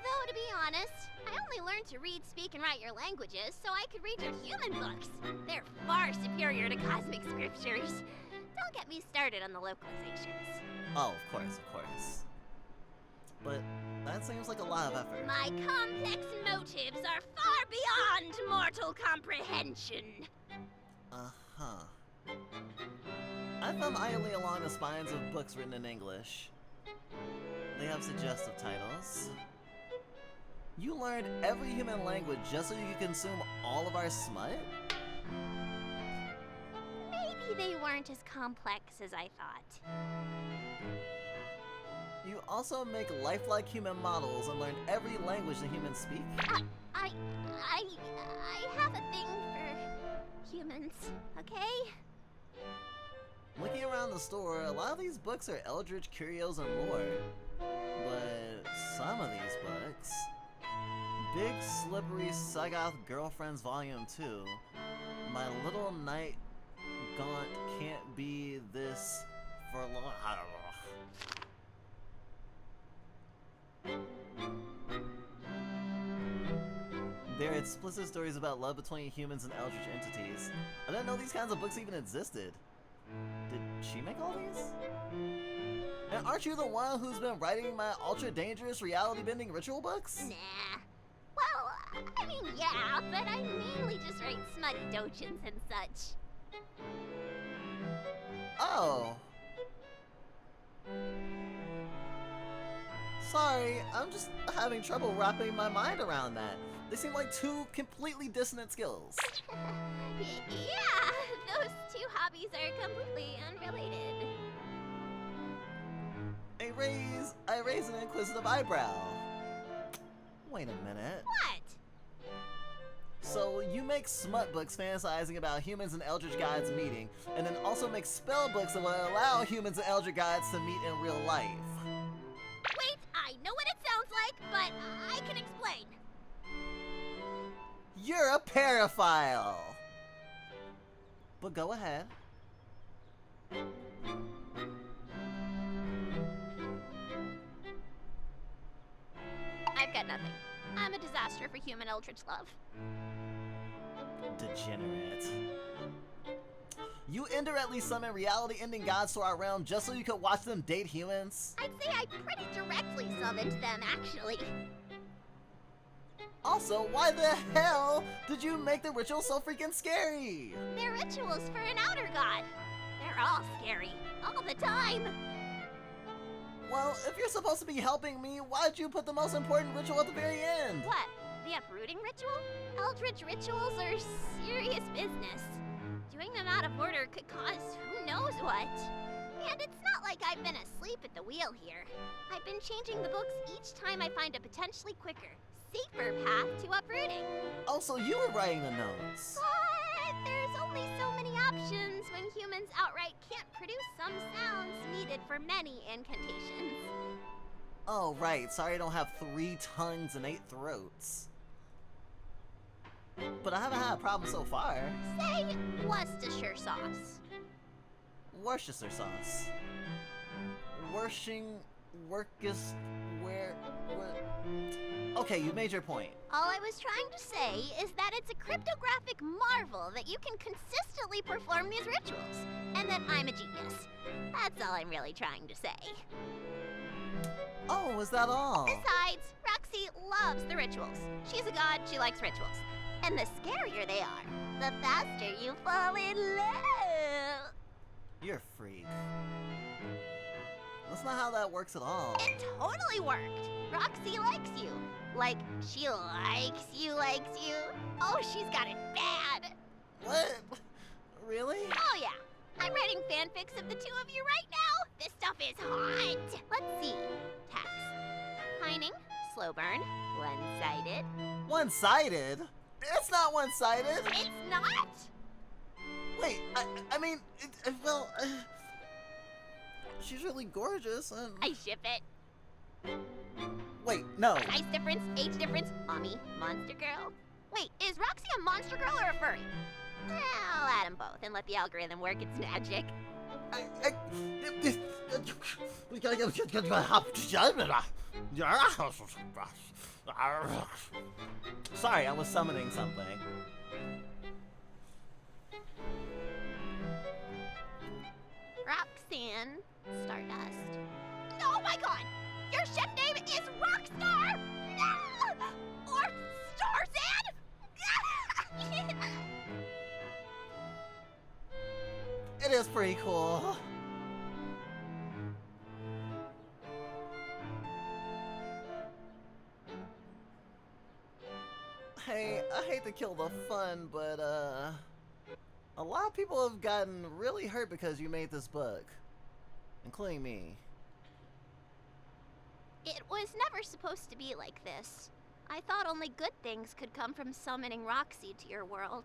Speaker 15: Though, to be honest, I only learned to read, speak, and write your languages so I could read your human books. They're far superior to cosmic scriptures. Don't get me started on the localizations.
Speaker 1: Oh, of course. But that seems like a lot of effort.
Speaker 15: My complex motives are far beyond mortal comprehension.
Speaker 1: Uh-huh. I thumb idly along the spines of books written in English. They have suggestive titles. You learned every human language just so you could consume all of our smut?
Speaker 15: Maybe they weren't as complex as I thought.
Speaker 1: You also make lifelike human models and learn every language that humans speak?
Speaker 15: I have a thing for humans, okay?
Speaker 1: Looking around the store, a lot of these books are eldritch curios and lore. But some of these books... Big Slippery Sagoth Girlfriends Volume 2. My Little Night Gaunt Can't Be This for Long... They're explicit stories about love between humans and eldritch entities. I didn't know these kinds of books even existed. Did she make all these? And aren't you the one who's been writing my ultra-dangerous reality-bending ritual books?
Speaker 15: Nah. Well, I mean, yeah, but I mainly just write smutty dojins and such.
Speaker 1: Oh. Sorry, I'm just having trouble wrapping my mind around that. They seem like two completely dissonant skills.
Speaker 15: Yeah, those two hobbies are completely unrelated.
Speaker 1: I raise an inquisitive eyebrow. Wait a minute.
Speaker 15: What?
Speaker 1: So you make smut books fantasizing about humans and eldritch gods meeting, and then also make spell books that will allow humans and eldritch gods to meet in real life.
Speaker 15: Wait, I know what it sounds like, but I can explain.
Speaker 1: You're a paraphile! But go ahead.
Speaker 15: I've got nothing. I'm a disaster for human eldritch love.
Speaker 1: Degenerate. You indirectly summon reality-ending gods to our realm just so you could watch them date humans?
Speaker 15: I'd say I pretty directly summoned them, actually.
Speaker 1: Also, why the hell did you make the ritual so freaking scary?
Speaker 15: They're rituals for an outer god. They're all scary, all the time.
Speaker 1: Well, if you're supposed to be helping me, why'd you put the most important ritual at the very end?
Speaker 15: What? The uprooting ritual? Eldritch rituals are serious business. Doing them out of order could cause who knows what. And it's not like I've been asleep at the wheel here. I've been changing the books each time I find a potentially quicker, safer path to uprooting.
Speaker 1: Oh, so you were writing the notes.
Speaker 15: But there's only so many options when humans outright can't produce some sounds needed for many incantations.
Speaker 1: Oh, right. Sorry I don't have 3 tongues and 8 throats. But I haven't had a problem so far.
Speaker 15: Say Worcestershire sauce.
Speaker 1: Worcestershire sauce. Working, workist, where, Okay, you made your point.
Speaker 15: All I was trying to say is that it's a cryptographic marvel that you can consistently perform these rituals, and that I'm a genius. That's all I'm really trying to say.
Speaker 1: Oh, is that all?
Speaker 15: Besides, Roxy loves the rituals. She's a god, she likes rituals. And the scarier they are, the faster you fall in love.
Speaker 1: You're a freak. That's not how that works at all.
Speaker 15: It totally worked. Roxy likes you. Like, she likes you. Oh, she's got it bad.
Speaker 1: What? Really?
Speaker 15: Oh, yeah. I'm writing fanfics of the two of you right now. This stuff is hot. Let's see. Text. Pining, slow burn, one-sided.
Speaker 1: One-sided? It's not one-sided.
Speaker 15: It's not?
Speaker 1: Wait, I mean, she's really gorgeous and...
Speaker 15: I ship it.
Speaker 1: Wait, no.
Speaker 15: Size difference, age difference, mommy, monster girl. Wait, is Roxy a monster girl or a furry? I'll add them both and let the algorithm work its magic.
Speaker 1: Sorry, I was summoning something.
Speaker 15: Roxanne Stardust. Oh my god! Your ship name is Rockstar! No! Or Starzan?
Speaker 1: It is pretty cool. Hey, I hate to kill the fun, but a lot of people have gotten really hurt because you made this book, including me.
Speaker 15: It was never supposed to be like this. I thought only good things could come from summoning Roxy to your world.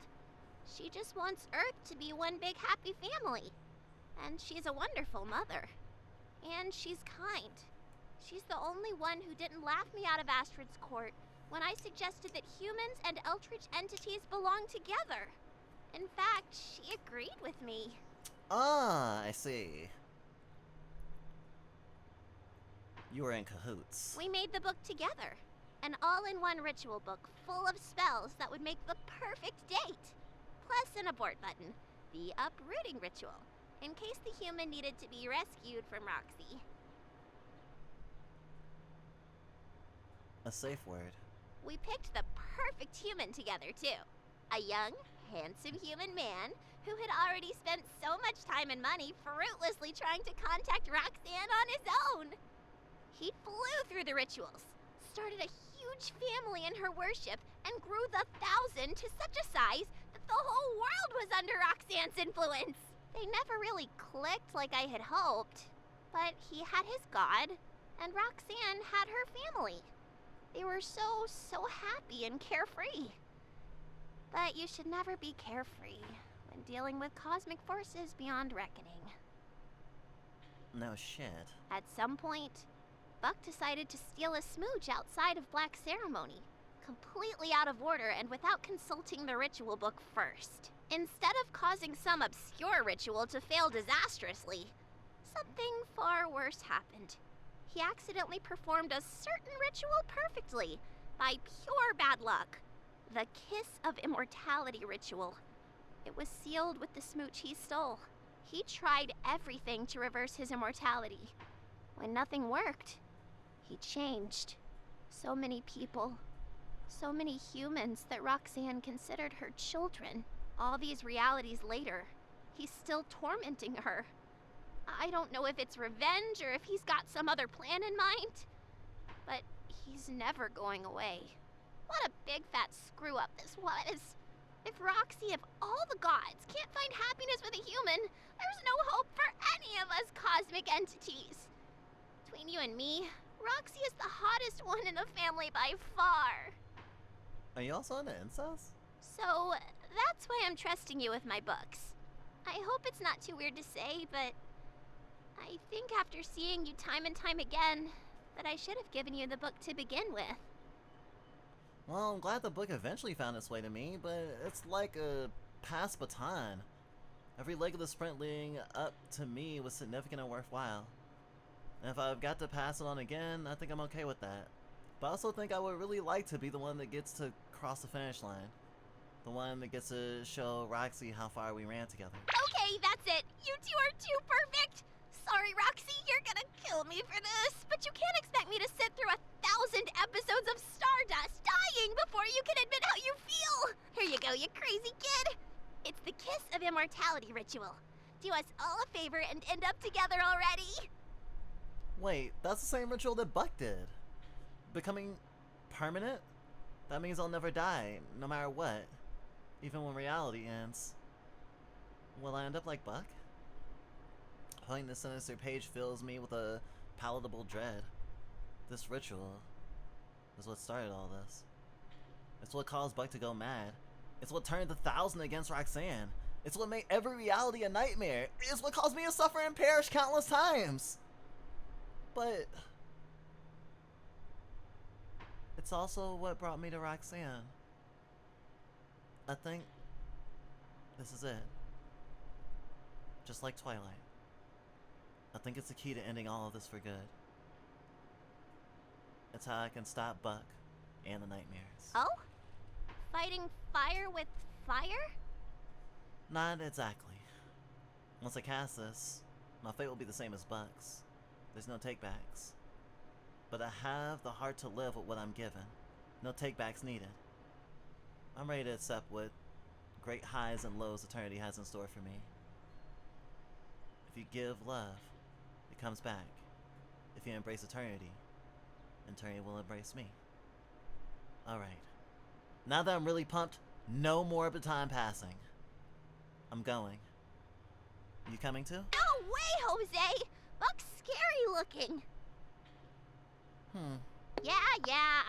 Speaker 15: She just wants Earth to be one big happy family. And she's a wonderful mother. And she's kind. She's the only one who didn't laugh me out of Astrid's court when I suggested that humans and Eldritch entities belong together. In fact, she agreed with me.
Speaker 1: Ah, I see. You were in cahoots.
Speaker 15: We made the book together. An all-in-one ritual book full of spells that would make the perfect date. Plus an abort button, the uprooting ritual, in case the human needed to be rescued from Roxy.
Speaker 1: A safe word.
Speaker 15: We picked the perfect human together, too. A young, handsome human man who had already spent so much time and money fruitlessly trying to contact Roxanne on his own. He flew through the rituals, started a huge family in her worship, and grew the 1,000 to such a size that the whole world was under Roxanne's influence. They never really clicked like I had hoped, but he had his god, and Roxanne had her family. They were so happy and carefree. But you should never be carefree when dealing with cosmic forces beyond reckoning.
Speaker 1: No shit.
Speaker 15: At some point, Buck decided to steal a smooch outside of Black Ceremony, completely out of order and without consulting the ritual book first. Instead of causing some obscure ritual to fail disastrously, something far worse happened. He accidentally performed a certain ritual perfectly, by pure bad luck. The Kiss of Immortality ritual. It was sealed with the smooch he stole. He tried everything to reverse his immortality. When nothing worked, he changed. So many people, so many humans that Roxanne considered her children. All these realities later, he's still tormenting her. I don't know if it's revenge or if he's got some other plan in mind, but he's never going away. What a big fat screw up this was. If Roxy of all the gods can't find happiness with a human, there's no hope for any of us cosmic entities. Between you and me, Roxy is the hottest one in the family by far.
Speaker 1: Are you also into incest?
Speaker 15: So, that's why I'm trusting you with my books. I hope it's not too weird to say, but I think after seeing you time and time again, that I should have given you the book to begin with.
Speaker 1: Well, I'm glad the book eventually found its way to me, but it's like a passed baton. Every leg of the sprint leading up to me was significant and worthwhile. And if I've got to pass it on again, I think I'm okay with that. But I also think I would really like to be the one that gets to cross the finish line. The one that gets to show Roxy how far we ran together.
Speaker 15: Okay, that's it. You two are too perfect. Sorry, Roxy, you're gonna kill me for this, but you can't expect me to sit through 1,000 episodes of Stardust dying before you can admit how you feel. Here you go, you crazy kid. It's the Kiss of Immortality ritual. Do us all a favor and end up together already.
Speaker 1: Wait, that's the same ritual that Buck did. Becoming permanent? That means I'll never die, no matter what. Even when reality ends. Will I end up like Buck? Pulling the sinister page fills me with a palatable dread. This ritual is what started all this. It's what caused Buck to go mad. It's what turned the 1,000 against Roxanne. It's what made every reality a nightmare. It's what caused me to suffer and perish countless times. But it's also what brought me to Roxanne. I think this is it. Just like Twilight. I think it's the key to ending all of this for good. It's how I can stop Buck and the nightmares.
Speaker 15: Oh? Fighting fire with fire?
Speaker 1: Not exactly. Once I cast this, my fate will be the same as Buck's. There's no takebacks. But I have the heart to live with what I'm given. No takebacks needed. I'm ready to accept what great highs and lows eternity has in store for me. If you give love, it comes back. If you embrace eternity will embrace me. Alright. Now that I'm really pumped, no more of the time passing. I'm going. You coming too?
Speaker 15: No way, Jose! Buck's scary looking. Yeah,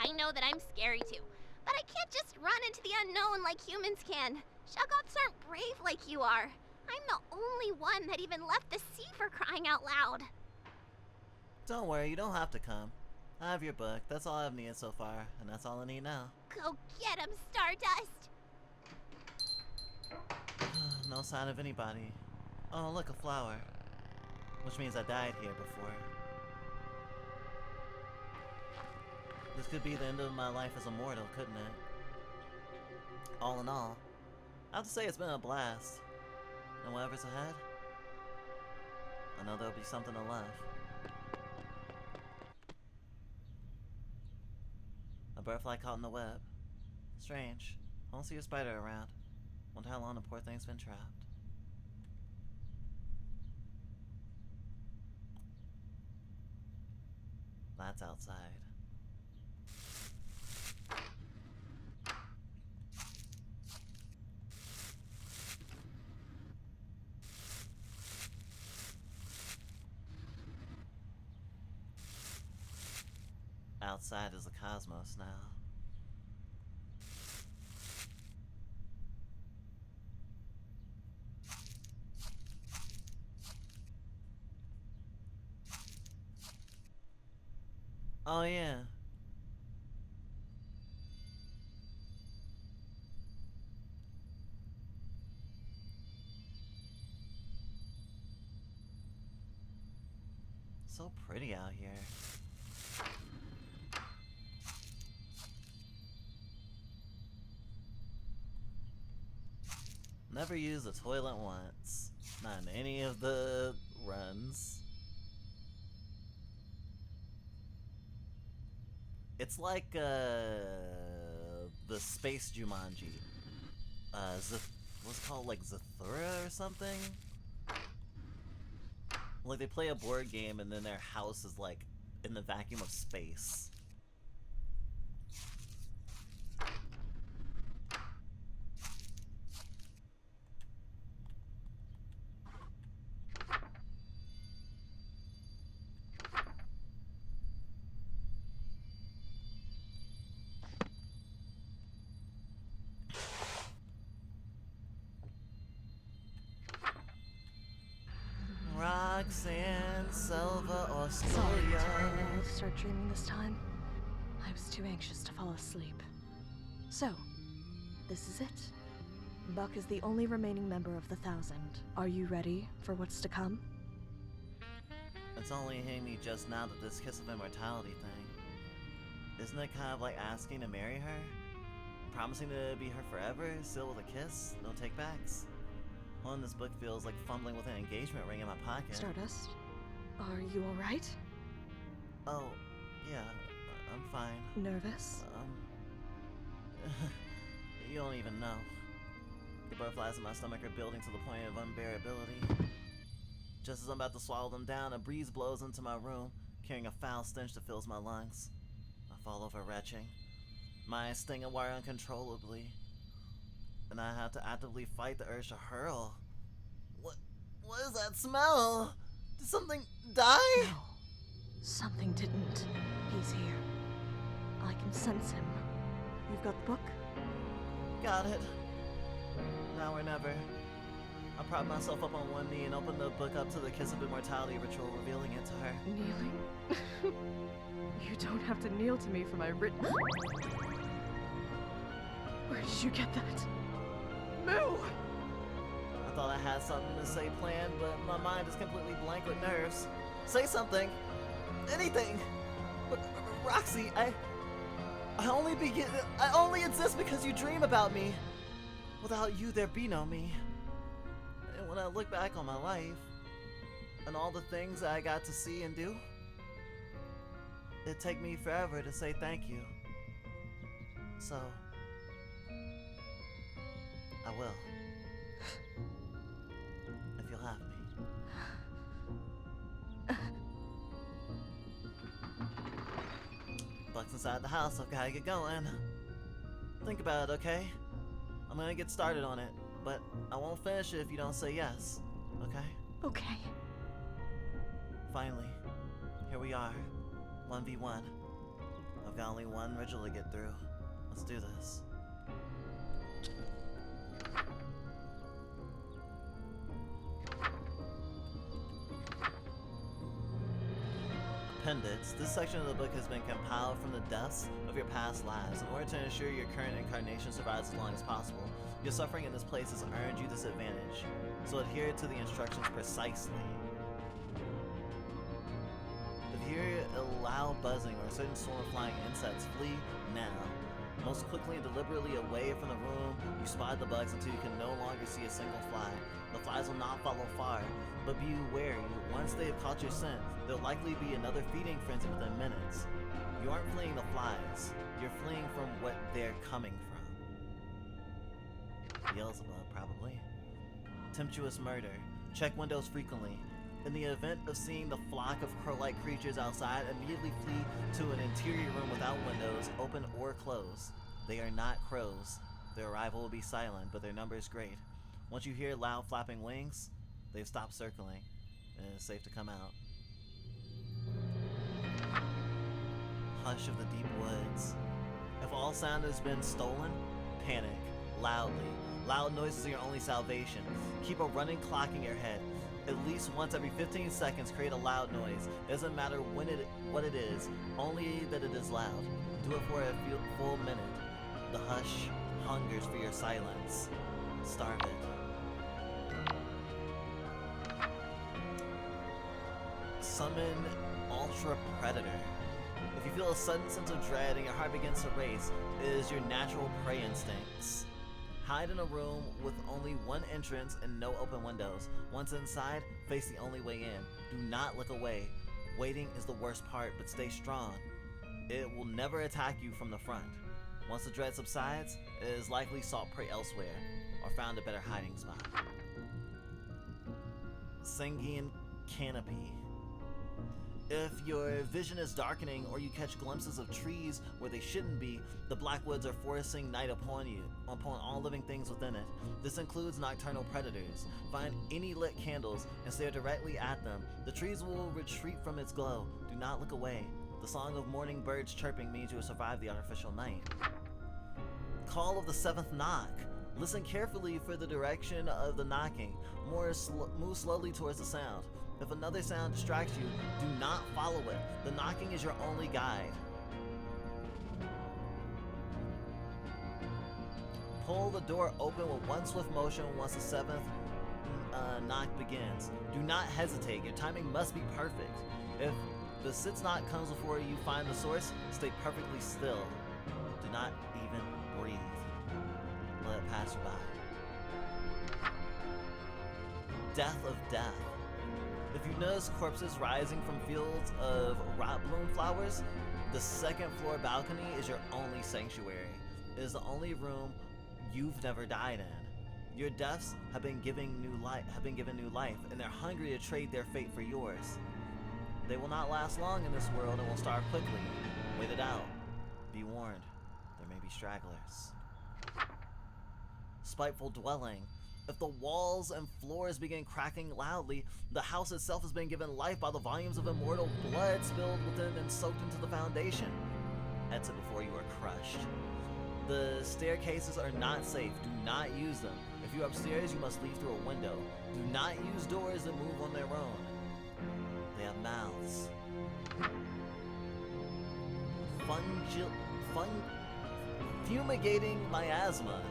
Speaker 15: I know that I'm scary too. But I can't just run into the unknown like humans can. Shoggoths aren't brave like you are. I'm the only one that even left the sea, for crying out loud.
Speaker 1: Don't worry, you don't have to come. I have your book. That's all I've needed so far, and that's all I need now.
Speaker 15: Go get him, Stardust!
Speaker 1: No sign of anybody. Oh, look, a flower. Which means I died here before. This could be the end of my life as a mortal, couldn't it? All in all, I have to say it's been a blast. And whatever's ahead, I know there'll be something to love. A butterfly caught in the web. Strange. I don't see a spider around. Wonder how long the poor thing's been trapped. That's outside. Outside is the cosmos now. Oh yeah. So pretty out here. Never used the toilet once. Not in any of the runs. It's like the space Jumanji. What's it called, like Zathura or something? Like they play a board game and then their house is like in the vacuum of space. Roxanne, Selva, or
Speaker 4: Sorry to finally start dreaming this time. I was too anxious to fall asleep. So, this is it. Buck is the only remaining member of the 1,000. Are you ready for what's to come?
Speaker 1: It's only hitting me just now that this Kiss of Immortality thing. Isn't it kind of like asking to marry her? Promising to be her forever, sealed with a kiss, no takebacks? Holding this book feels like fumbling with an engagement ring in my pocket.
Speaker 4: Stardust, are you alright?
Speaker 1: Oh, yeah, I'm fine.
Speaker 4: Nervous?
Speaker 1: You don't even know. The butterflies in my stomach are building to the point of unbearability. Just as I'm about to swallow them down, a breeze blows into my room, carrying a foul stench that fills my lungs. I fall over retching. My eyes sting and wire uncontrollably, and I have to actively fight the urge to hurl. What is that smell? Did something die?
Speaker 4: No, something didn't. He's here. I can sense him. You've got the book?
Speaker 1: Got it. Now or never. I prop myself up on one knee and open the book up to the Kiss of Immortality ritual, revealing it to her.
Speaker 4: Kneeling? You don't have to kneel to me for my written... Where did you get that? Moo!
Speaker 1: I thought I had something to say planned, but my mind is completely blank with nerves. Say something! Anything! Roxy, I only exist because you dream about me. Without you, there be no me. And when I look back on my life, and all the things that I got to see and do, it'd take me forever to say thank you. So, I will. If you'll have me. Buck's inside the house, I've gotta get going. Think about it, okay? I'm gonna get started on it, but I won't finish it if you don't say yes, okay?
Speaker 4: Okay.
Speaker 1: Finally, here we are, 1v1. I've got only one ritual to get through. Let's do this. Appendix. This section of the book has been compiled from the deaths of your past lives in order to ensure your current incarnation survives as long as possible. Your suffering in this place has earned you this advantage, so adhere to the instructions precisely. If you hear a loud buzzing or a certain swarm of flying insects, flee now. Most quickly and deliberately away from the room, you spot the bugs until you can no longer see a single fly. The flies will not follow far, but be wary. Once they have caught your scent, there'll likely be another feeding frenzy within minutes. You aren't fleeing the flies, you're fleeing from what they're coming from. Beelzebub, probably. Tempestuous murder. Check windows frequently. In the event of seeing the flock of crow-like creatures outside, immediately flee to an interior room without windows, open or closed. They are not crows. Their arrival will be silent, but their number is great. Once you hear loud flapping wings, they've stopped circling, and it is safe to come out. Hush of the deep woods. If all sound has been stolen, panic, loudly. Loud noises are your only salvation. Keep a running clock in your head. At least once every 15 seconds, create a loud noise. It doesn't matter what it is, only that it is loud. Do it for a full minute. The hush hungers for your silence. Starve it. Summon Ultra Predator. If you feel a sudden sense of dread and your heart begins to race, it is your natural prey instincts. Hide in a room with only one entrance and no open windows. Once inside, face the only way in. Do not look away. Waiting is the worst part, but stay strong. It will never attack you from the front. Once the dread subsides, it is likely sought prey elsewhere, or found a better hiding spot. Sanguine Canopy. If your vision is darkening or you catch glimpses of trees where they shouldn't be, the black woods are forcing night upon you, upon all living things within it. This includes nocturnal predators. Find any lit candles and stare directly at them. The trees will retreat from its glow. Do not look away. The song of morning birds chirping means you will survive the artificial night. Call of the seventh knock. Listen carefully for the direction of the knocking. Move slowly towards the sound. If another sound distracts you, do not follow it. The knocking is your only guide. Pull the door open with one swift motion once the seventh knock begins. Do not hesitate. Your timing must be perfect. If The sitz knot comes before you find the source. Stay perfectly still. Do not even breathe. Let it pass you by. Death of death. If you notice corpses rising from fields of rot bloom flowers, the second floor balcony is your only sanctuary. It is the only room you've never died in. Your deaths have been given new life, and they're hungry to trade their fate for yours. They will not last long in this world and will starve quickly. Wait it out. Be warned, there may be stragglers. Spiteful dwelling. If the walls and floors begin cracking loudly, the house itself has been given life by the volumes of immortal blood spilled within and soaked into the foundation. Exit before you are crushed. The staircases are not safe. Do not use them. If you're upstairs, you must leave through a window. Do not use doors that move on their own. They have mouths. Fumigating miasma.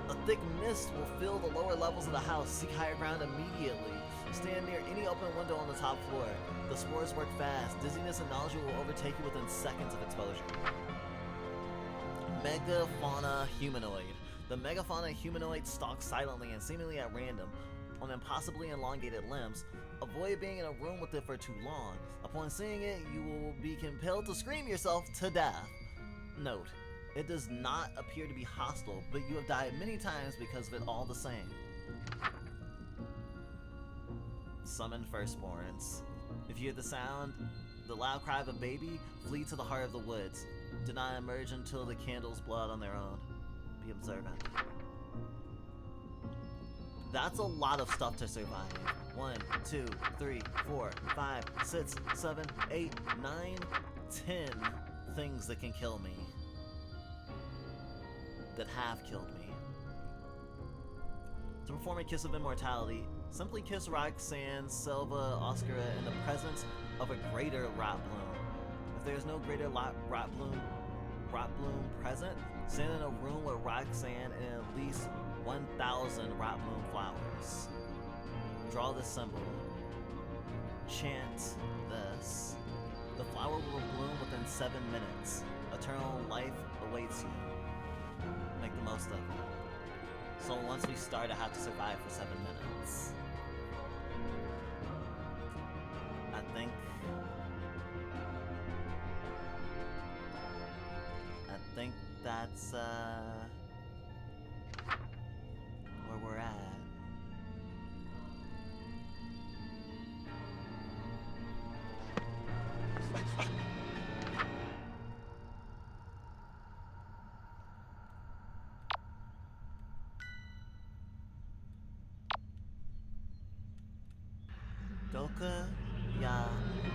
Speaker 1: A thick mist will fill the lower levels of the house. Seek higher ground immediately. Stand near any open window on the top floor. The spores work fast. Dizziness and nausea will overtake you within seconds of exposure. Megafauna humanoid. The megafauna humanoid stalks silently and seemingly at random on impossibly elongated limbs. Avoid being in a room with it for too long. Upon seeing it, you will be compelled to scream yourself to death. Note, it does not appear to be hostile, but you have died many times because of it all the same. Summon firstborns. If you hear the loud cry of a baby, flee to the heart of the woods. Do not emerge until the candles blow out on their own. Be observant. That's a lot of stuff to survive. 1, 2, 3, 4, 5, 6, 7, 8, 9, 10 things that can kill me. That have killed me. To perform a kiss of immortality, simply kiss Roxanne, Selva, Oscara in the presence of a greater rot bloom. If there is no greater rot bloom present, stand in a room with Roxanne and at least 1,000 rot bloom flowers. Draw this symbol. Chant this. The flower will bloom within 7 minutes. Eternal life awaits you. Make the most of it. So once we start, I have to survive for 7 minutes. I think that's where we're at. Doka ya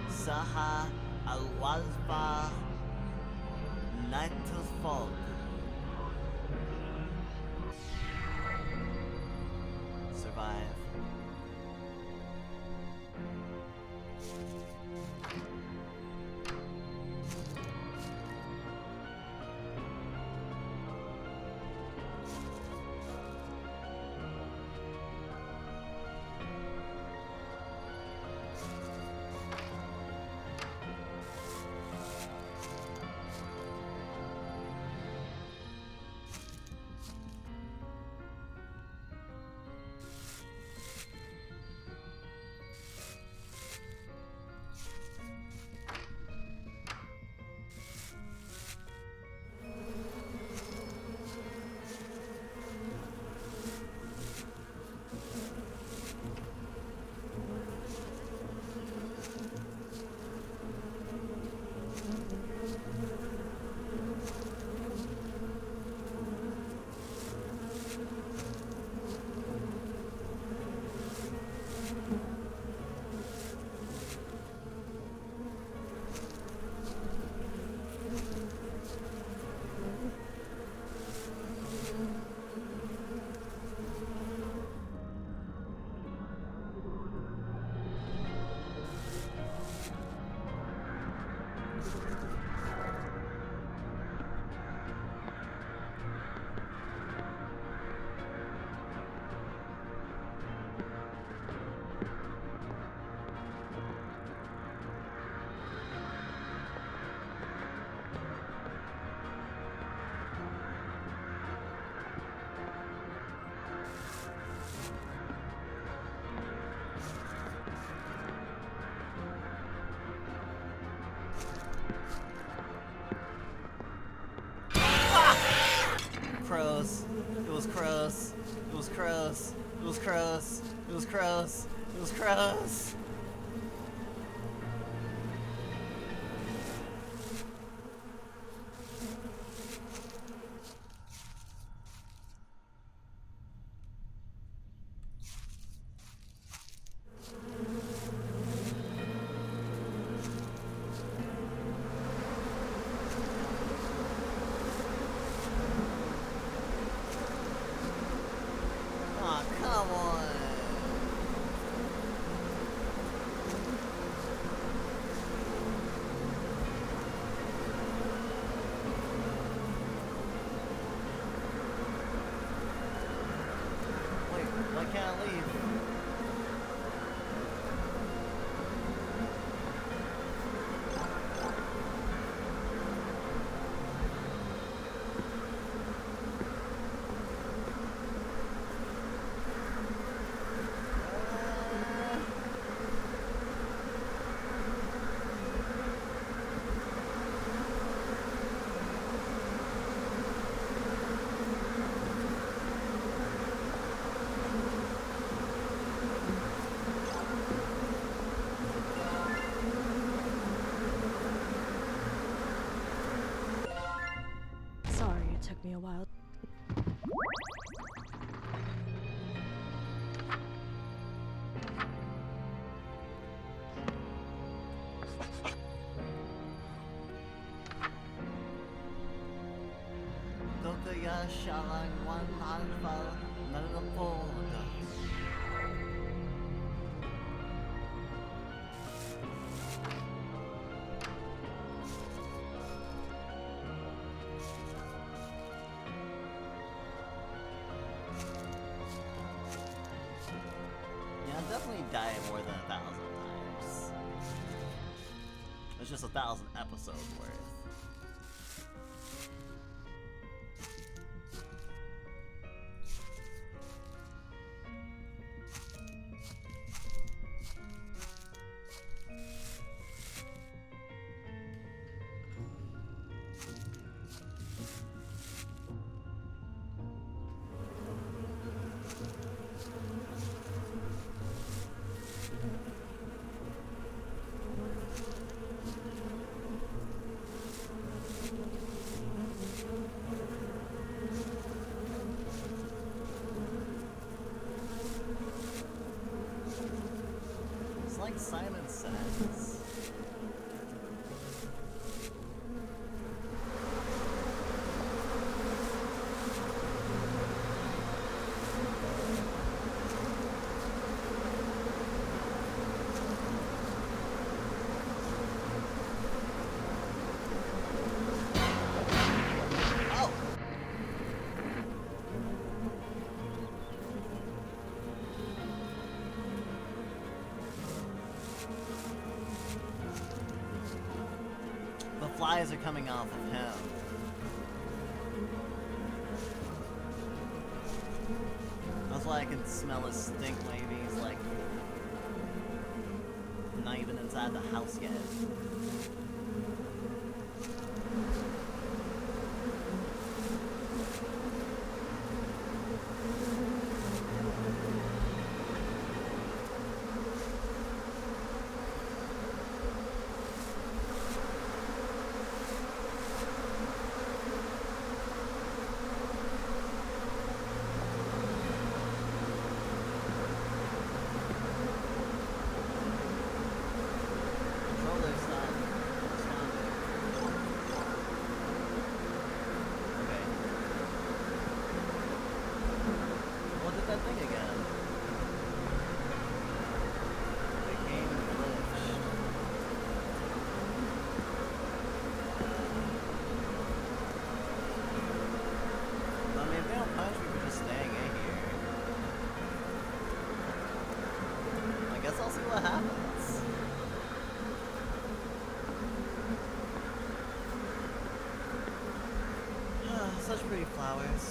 Speaker 1: saha alwazva nightfall. Survive. gross. It was gross. It was gross. It was gross. It was gross. It was gross. Aw, come on. Wait, why can't I leave?
Speaker 4: Sorry it took me a while.
Speaker 1: Dokaya shalang one alpha, nalapolda. Yeah, I've definitely died more than 1,000 times. It's just 1,000 episodes worth. It's like Simon Says. Oh! The flies are coming off of him. That's why I can smell his stink maybe he's like not even inside the house yet. Controller's not responding. Okay. What did that thing again? The game glitched. I mean, if they don't punch me for just staying in here, I guess I'll see what happens. Such pretty flowers.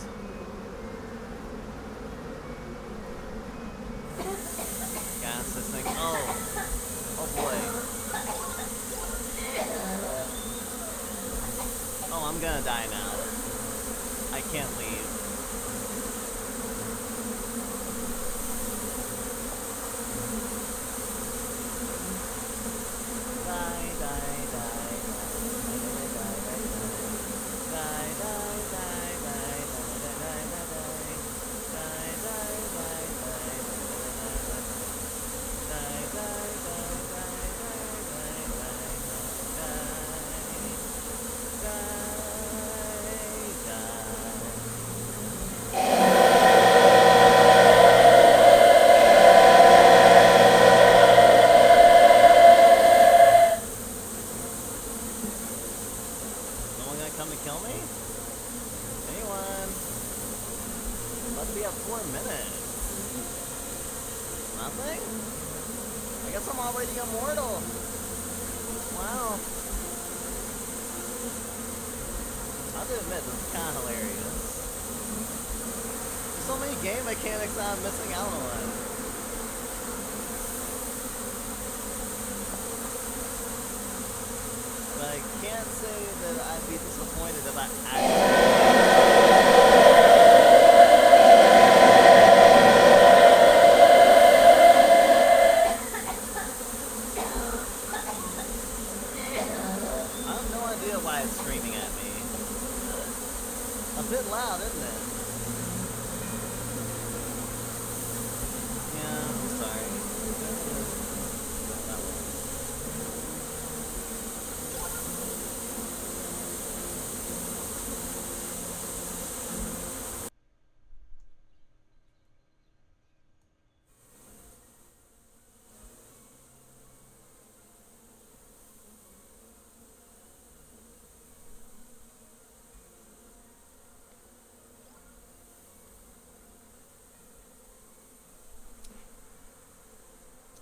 Speaker 1: Gas this thing. Oh. Oh boy. Oh, I'm gonna die now. I can't leave.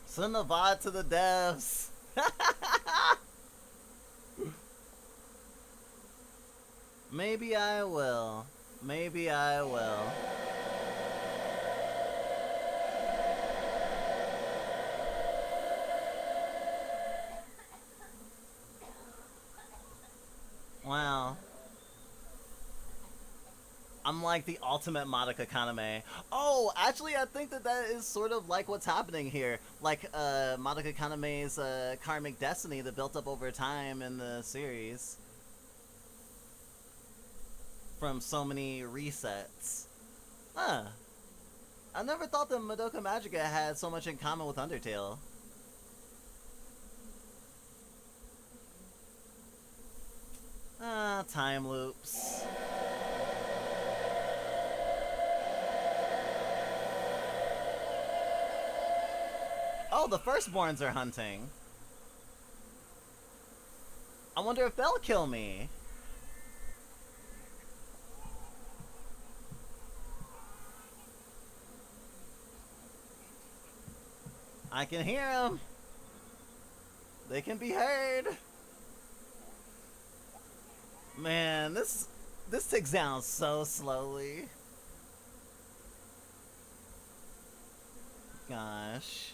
Speaker 1: Send a VOD to the devs. Maybe I will. Maybe I will. Wow. I'm like the ultimate Madoka Kaname. Oh, actually, I think that is sort of like what's happening here. Like, Madoka Kaname's karmic destiny that built up over time in the series. From so many resets. Huh. I never thought that Madoka Magica had so much in common with Undertale. Time loops. Oh, the firstborns are hunting. I wonder if they'll kill me. I can hear them. They can be heard. Man, this takes down so slowly. Gosh.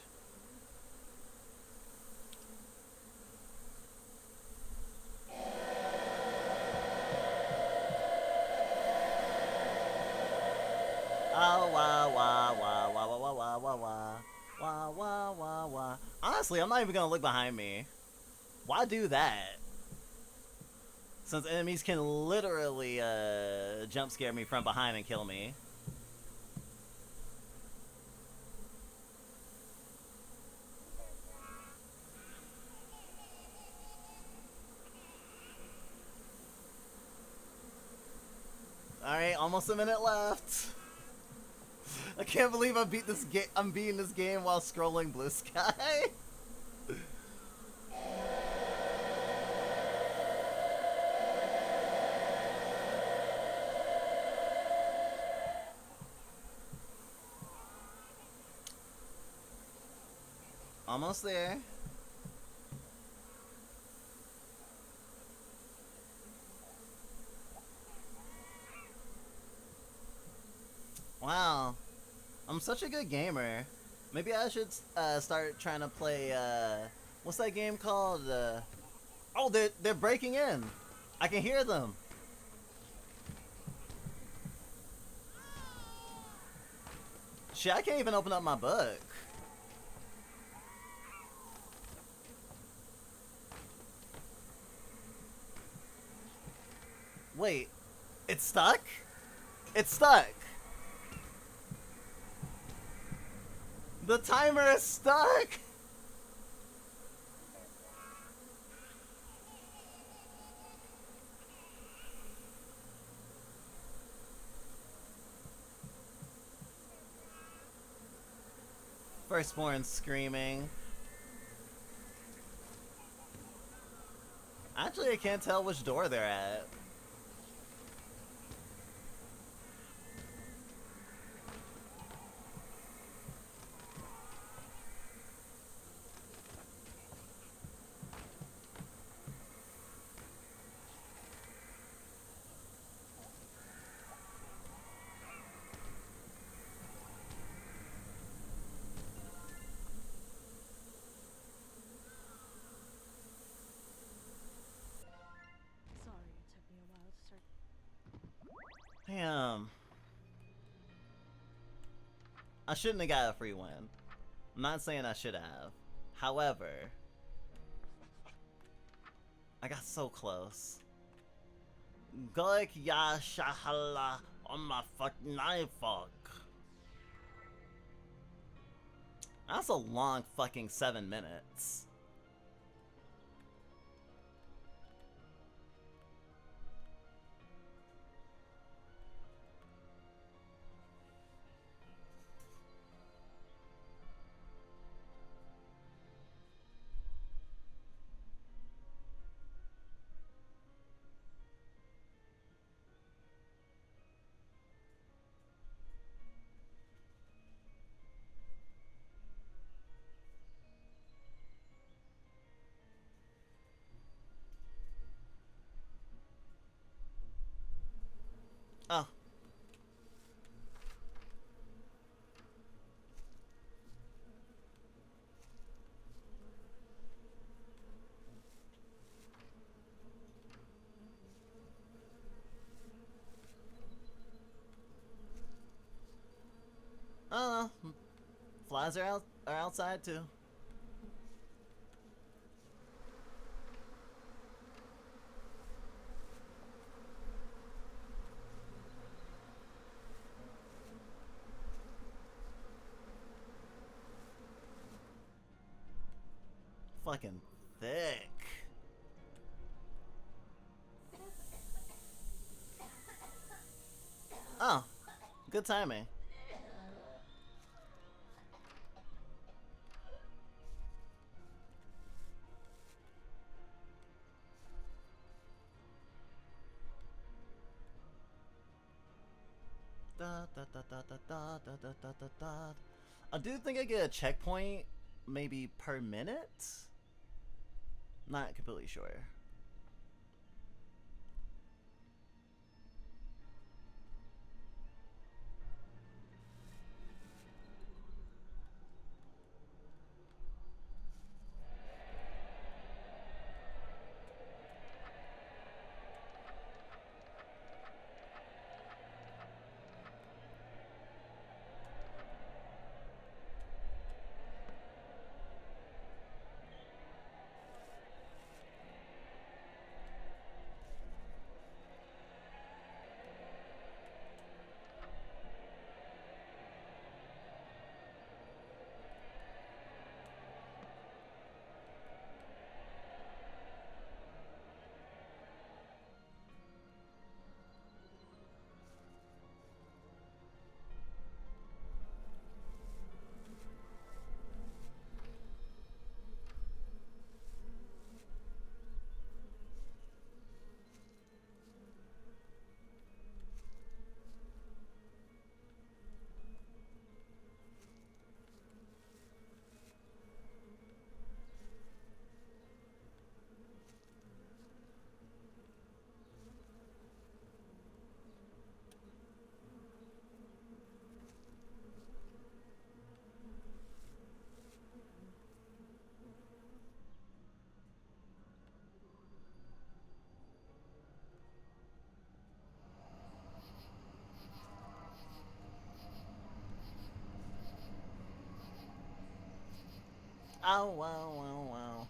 Speaker 1: Oh, wah, wah, wah, wah, wah, wah, wah, wah, wah. Wah, wah, wah, wah. Honestly, I'm not even gonna look behind me. Why do that? Since enemies can literally, jump scare me from behind and kill me. Alright, almost a minute left. I can't believe I beat this game. I'm beating this game while scrolling Blue Sky. Almost there. Wow. I'm such a good gamer. Maybe I should start trying to play, what's that game called? Oh, they're breaking in. I can hear them. Shit, I can't even open up my book. Wait, it's stuck? It's stuck. The timer is stuck. Firstborn screaming. Actually, I can't tell which door they're at. Damn. I shouldn't have got a free win. I'm not saying I should have. However, I got so close. Goik ya shahala on my fucking fuck. That's a long fucking 7 minutes. Oh. I don't know. Flies are outside too. Fucking thick. Oh, good timing. Da, da, da, da, da, da, da, da, da, da, da. I do think I get a checkpoint maybe per minute. Not completely sure. Oh, wow, wow, wow.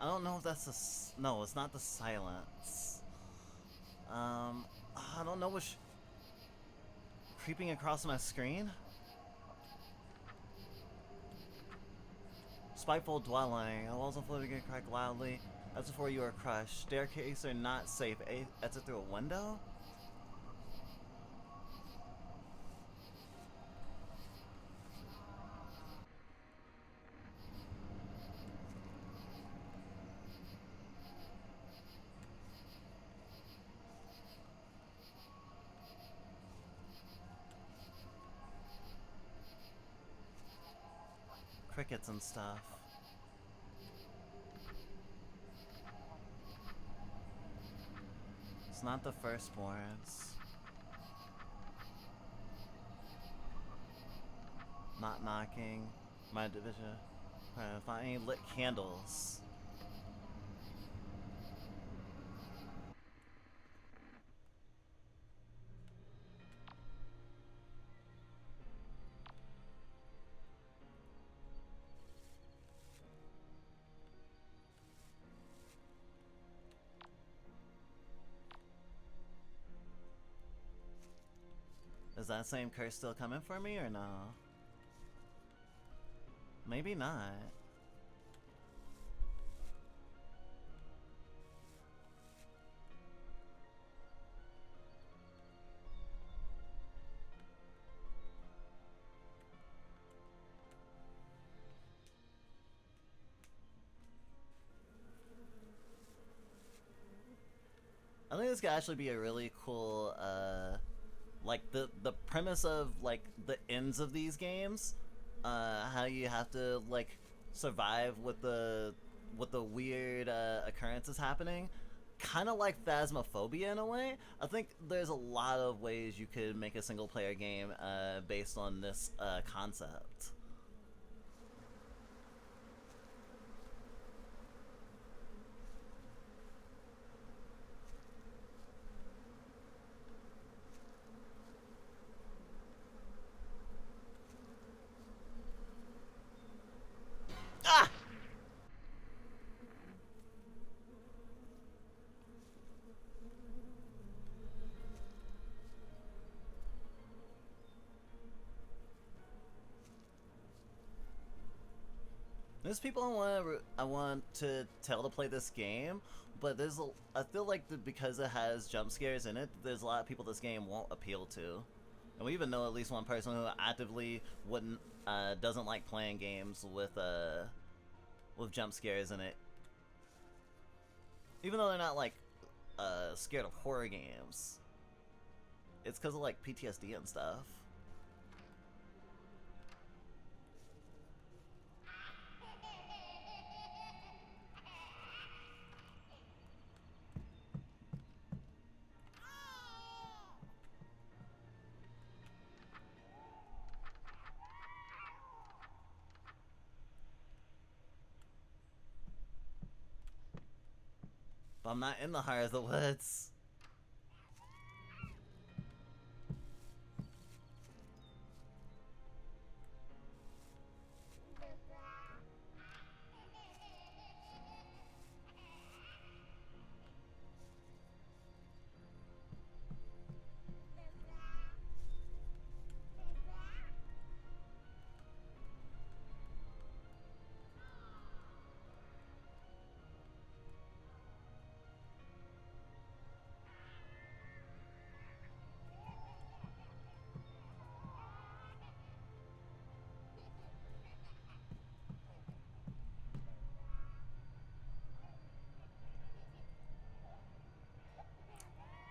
Speaker 1: I don't know if that's the... No, it's not the silence. I don't know what's creeping across my screen. Spiteful dwelling. A walls and floor again crack loudly. As before you are crushed. Staircase are not safe. Exit through a window? Crickets and stuff. It's not the firstborns. Not knocking. My division. Find any lit candles. Is that same curse still coming for me or no? Maybe not. I think this could actually be a really cool, like the premise of like the ends of these games, how you have to like survive with the weird occurrences happening, kind of like Phasmophobia in a way. I think there's a lot of ways you could make a single player game based on this concept. Ah! There's people I want to tell to play this game, but I feel like because it has jump scares in it, there's a lot of people this game won't appeal to. And we even know at least one person who actively doesn't like playing games with jump scares in it. Even though they're not like scared of horror games. It's because of like PTSD and stuff. But I'm not in the heart of the woods.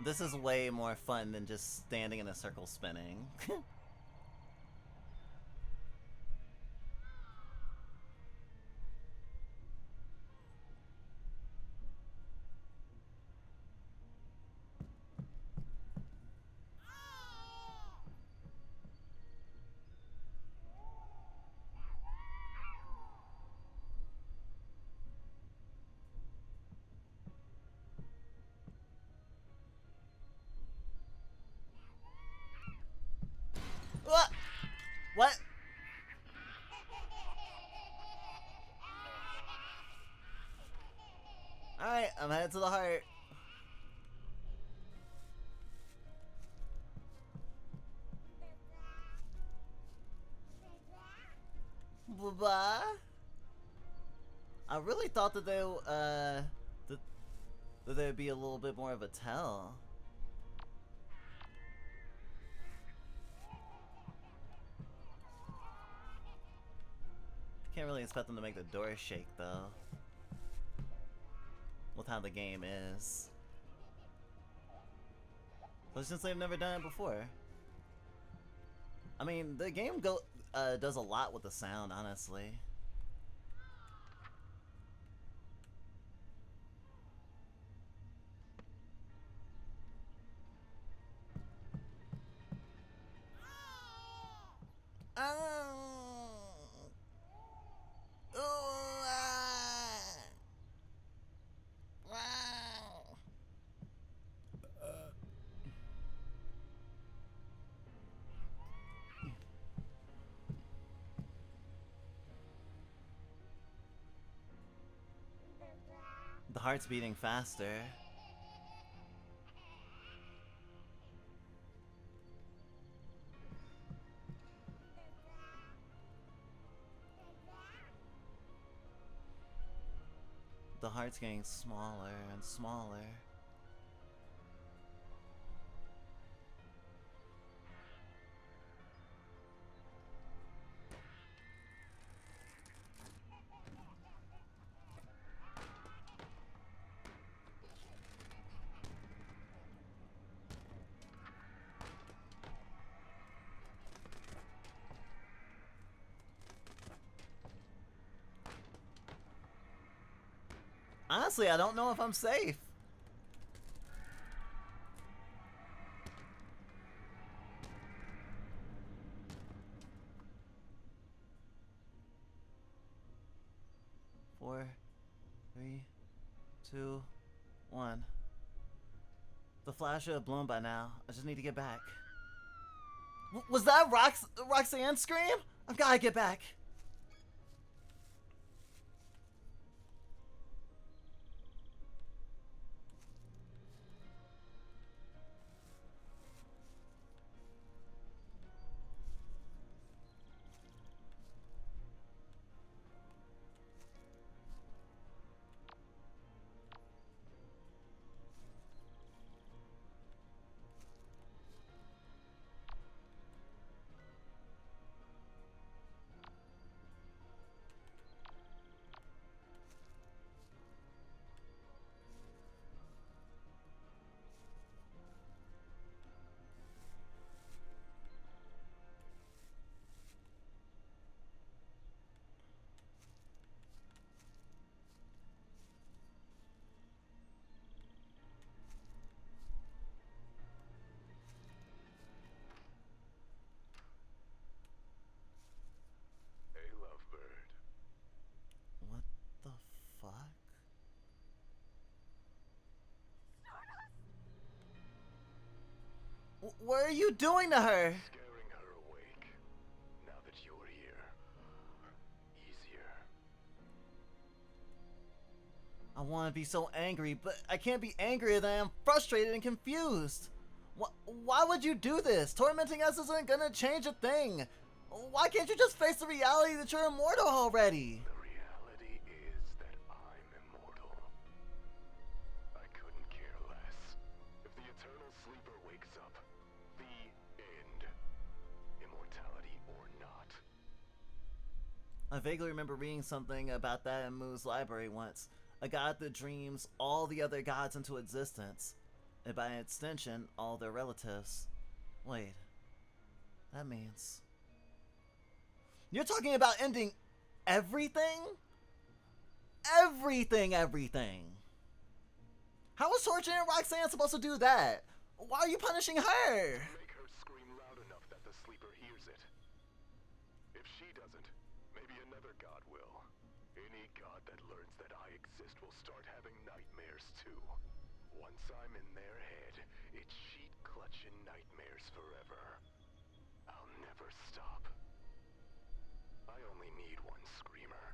Speaker 1: This is way more fun than just standing in a circle spinning. Bye-bye. I really thought that that there'd be a little bit more of a tell. Can't really expect them to make the door shake though, with how the game is. But since they've never done it before. I mean, the game does a lot with the sound, honestly. The heart's beating faster. The heart's getting smaller and smaller. Honestly, I don't know if I'm safe. Four, 3, 2, 1. The flash should have blown by now. I just need to get back. Was that Roxanne's scream? I've gotta get back. What are you doing to her?
Speaker 18: Scaring her awake. Now that you're here. Easier.
Speaker 1: I want to be so angry, but I can't be angrier than I am frustrated and confused. Why would you do this? Tormenting us isn't gonna change a thing. Why can't you just face the reality that you're immortal already?
Speaker 18: The reality is that I'm immortal. I couldn't care less. If the eternal sleeper wakes up, the end. Immortality or not.
Speaker 1: I vaguely remember reading something about that in Moo's library once. A god that dreams all the other gods into existence, and by extension, all their relatives. Wait, that means... You're talking about ending everything? Everything! How is Torchin and Roxanne supposed to do that? Why are you punishing her?
Speaker 18: Make her scream loud enough that the sleeper hears it. If she doesn't, maybe another god will. Any god that learns that I exist will start having nightmares too. Once I'm in their head, it's sheet-clutching nightmares forever. I'll never stop. I only need one screamer.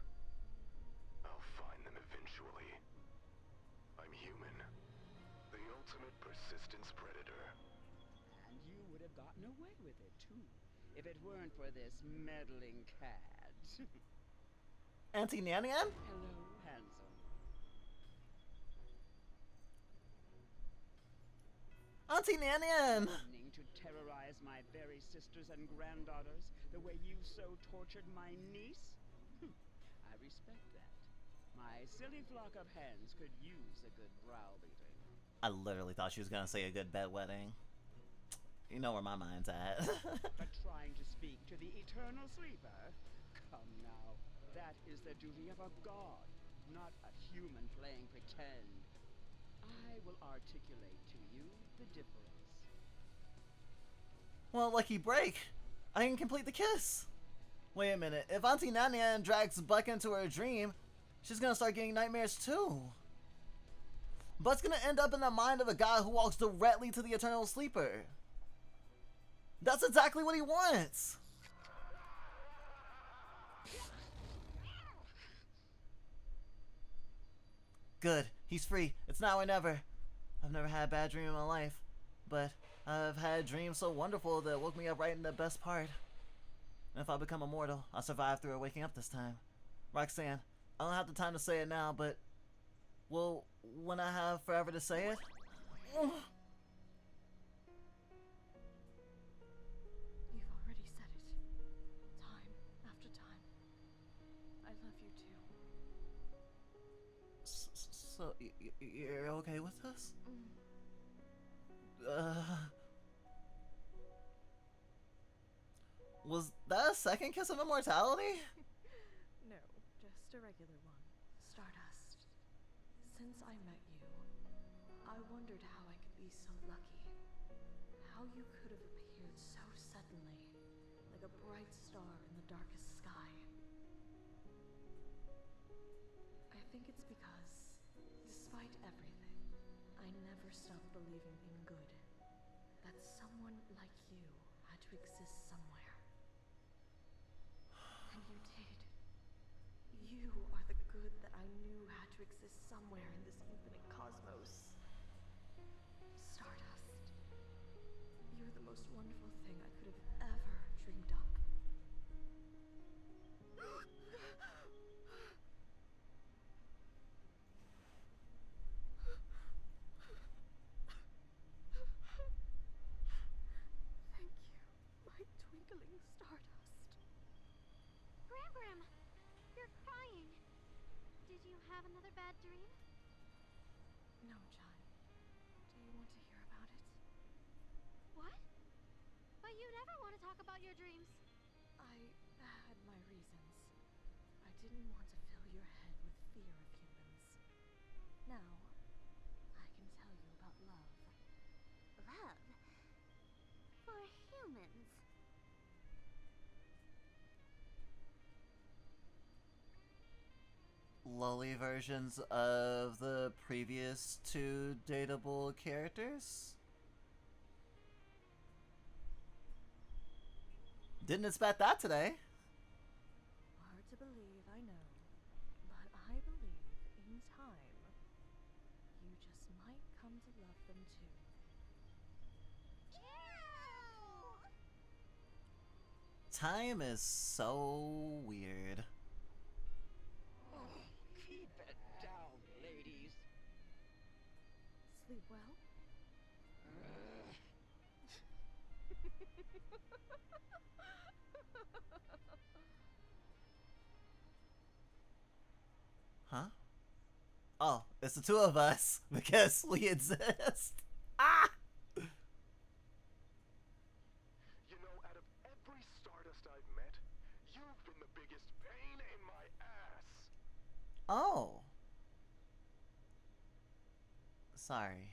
Speaker 18: I'll find them eventually. I'm human. The ultimate persistence predator.
Speaker 11: And you would have gotten away with it, too, if it weren't for this meddling cat.
Speaker 1: Auntie Nyan-Nyan?
Speaker 11: Hello, handsome.
Speaker 1: Auntie Nyan-Nyan!
Speaker 11: Threatening to terrorize my very sisters and granddaughters the way you so tortured my niece? I respect that. My silly flock of hens could use a good browbeating.
Speaker 1: I literally thought she was gonna say a good bedwetting. You know where my mind's at.
Speaker 11: But trying to speak to the eternal sleeper? Come now. That is the duty of a god, not a human playing pretend. I will articulate to you the difference.
Speaker 1: Well, lucky break. I can complete the kiss. Wait a minute. If Auntie Nyan-Nyan drags Buck into her dream, she's gonna start getting nightmares too. Buck's gonna end up in the mind of a guy who walks directly to the eternal sleeper. That's exactly what he wants. Good. He's free. It's now or never. I've never had a bad dream in my life, but I've had dreams so wonderful that woke me up right in the best part. And if I become immortal, I'll survive through waking up this time. Roxanne, I don't have the time to say it now, but when I have forever to say it?
Speaker 4: You've already said it. Time after time. I love you too.
Speaker 1: So, you're okay with this? Was that a second kiss of immortality?
Speaker 4: No, just a regular one. Stardust. Since I met you, I wondered how I could be so lucky. How you could have appeared so suddenly, like a bright star in the darkest sky. I think it's because, despite everything, I never stopped believing in good. That someone like you had to exist somewhere. And you did. You are the good that I knew had to exist somewhere in this infinite cosmos. Stardust. You're the most wonderful thing I could have ever dreamed up. Thank you, my twinkling stardust.
Speaker 15: Grim, you're crying. Did you have another bad dream?
Speaker 4: No, John. Do you want to hear about it?
Speaker 15: What? But you never want to talk about your dreams.
Speaker 4: I had my reasons. I didn't want to fill your head with fear of humans. Now, I can tell you about love.
Speaker 15: Love? For humans?
Speaker 1: Lowly versions of the previous two dateable characters? Didn't expect that today.
Speaker 4: Hard to believe, I know. But I believe, in time, you just might come to love them too.
Speaker 1: Time is so weird.
Speaker 11: Oh, keep it down, ladies.
Speaker 4: Sleep well?
Speaker 1: Huh? Oh, it's the two of us because we exist. Ah!
Speaker 18: You know, out of every Stardust I've met, you've been the biggest pain in my ass.
Speaker 1: Oh. Sorry.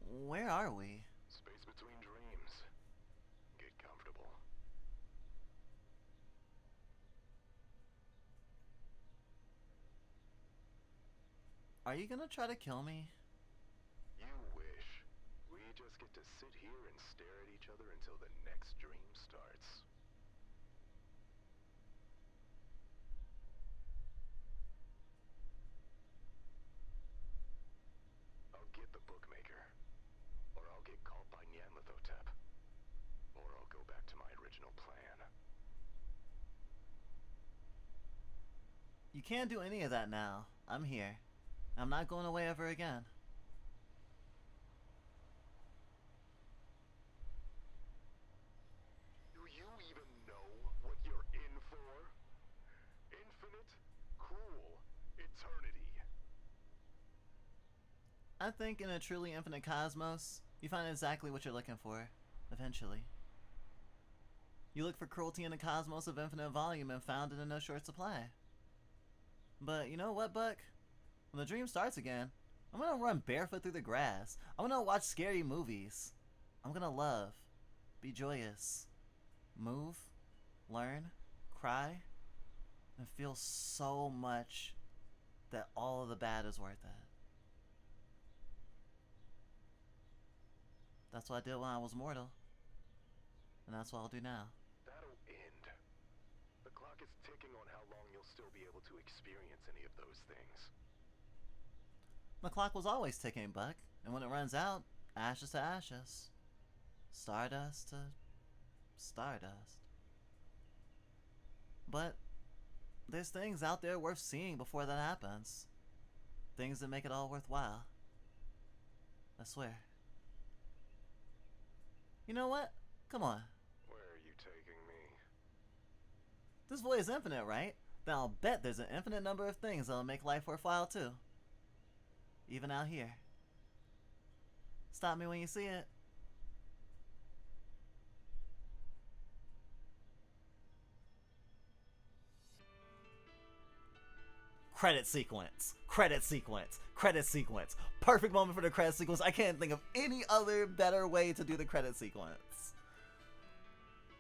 Speaker 1: Where are we?
Speaker 18: Space between dreams. Get comfortable.
Speaker 1: Are you gonna try to kill me?
Speaker 18: You wish. We just get to sit here and stare at each other until the next dream starts. I'll get the bookmaker. get caught by Nyanlithotep. Or I'll go back to my original plan.
Speaker 1: You can't do any of that now. I'm here. I'm not going away ever again.
Speaker 18: Do you even know what you're in for? Infinite, cruel eternity.
Speaker 1: I think in a truly infinite cosmos, you find exactly what you're looking for, eventually. You look for cruelty in a cosmos of infinite volume and found it in no short supply. But you know what, Buck? When the dream starts again, I'm gonna run barefoot through the grass. I'm gonna watch scary movies. I'm gonna love, be joyous, move, learn, cry, and feel so much that all of the bad is worth it. That's what I did when I was mortal. And that's what I'll do now.
Speaker 18: That'll end. The clock is ticking on how long you'll still be able to experience any of those things.
Speaker 1: The clock was always ticking, Buck. And when it runs out, ashes to ashes. Stardust to stardust. But there's things out there worth seeing before that happens. Things that make it all worthwhile. I swear. You know what? Come on.
Speaker 18: Where are you taking me?
Speaker 1: This void is infinite, right? Then I'll bet there's an infinite number of things that'll make life worthwhile too. Even out here. Stop me when you see it. Credit sequence. Credit sequence. Credit sequence. Perfect moment for the credit sequence. I can't think of any other better way to do the credit sequence.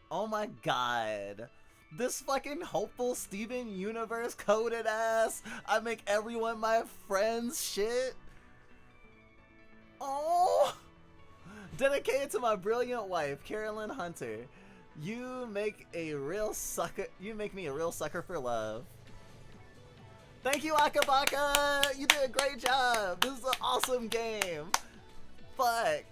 Speaker 1: Oh my god. This fucking hopeful Steven Universe coded ass. I make everyone my friends shit. Oh. Dedicated to my brilliant wife, Carolyn Hunter. You make a real sucker. You make me a real sucker for love. Thank you, Akabaka! You did a great job! This is an awesome game! Fuck!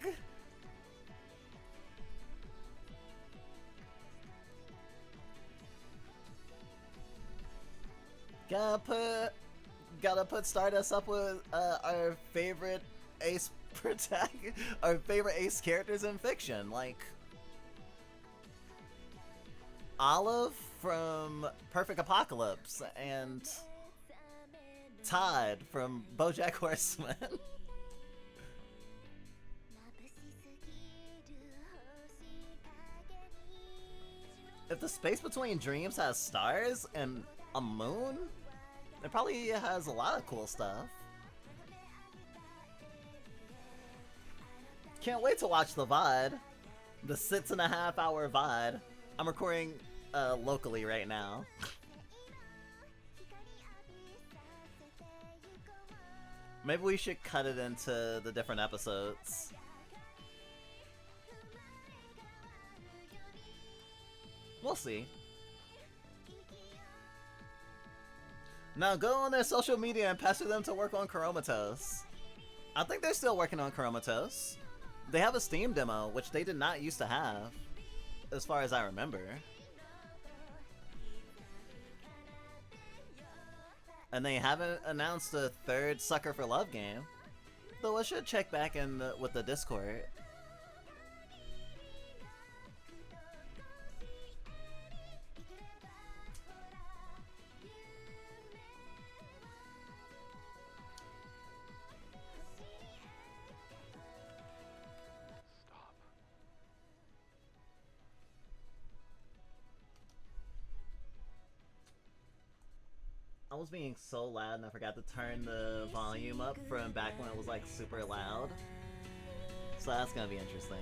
Speaker 1: Gotta put Stardust up with our favorite ace our favorite ace characters in fiction, like Olive from Perfect Apocalypse and Todd from BoJack Horseman. If the space between dreams has stars and a moon, it probably has a lot of cool stuff. Can't wait to watch the VOD. The 6.5 hour VOD. I'm recording locally right now. Maybe we should cut it into the different episodes. We'll see. Now go on their social media and pester them to work on Chromatos. I think they're still working on Chromatos. They have a Steam demo, which they did not used to have, as far as I remember. And they haven't announced a third Sucker for Love game. Though I should check back in with the Discord. I was being so loud and I forgot to turn the volume up from back when it was like super loud. So that's gonna be interesting.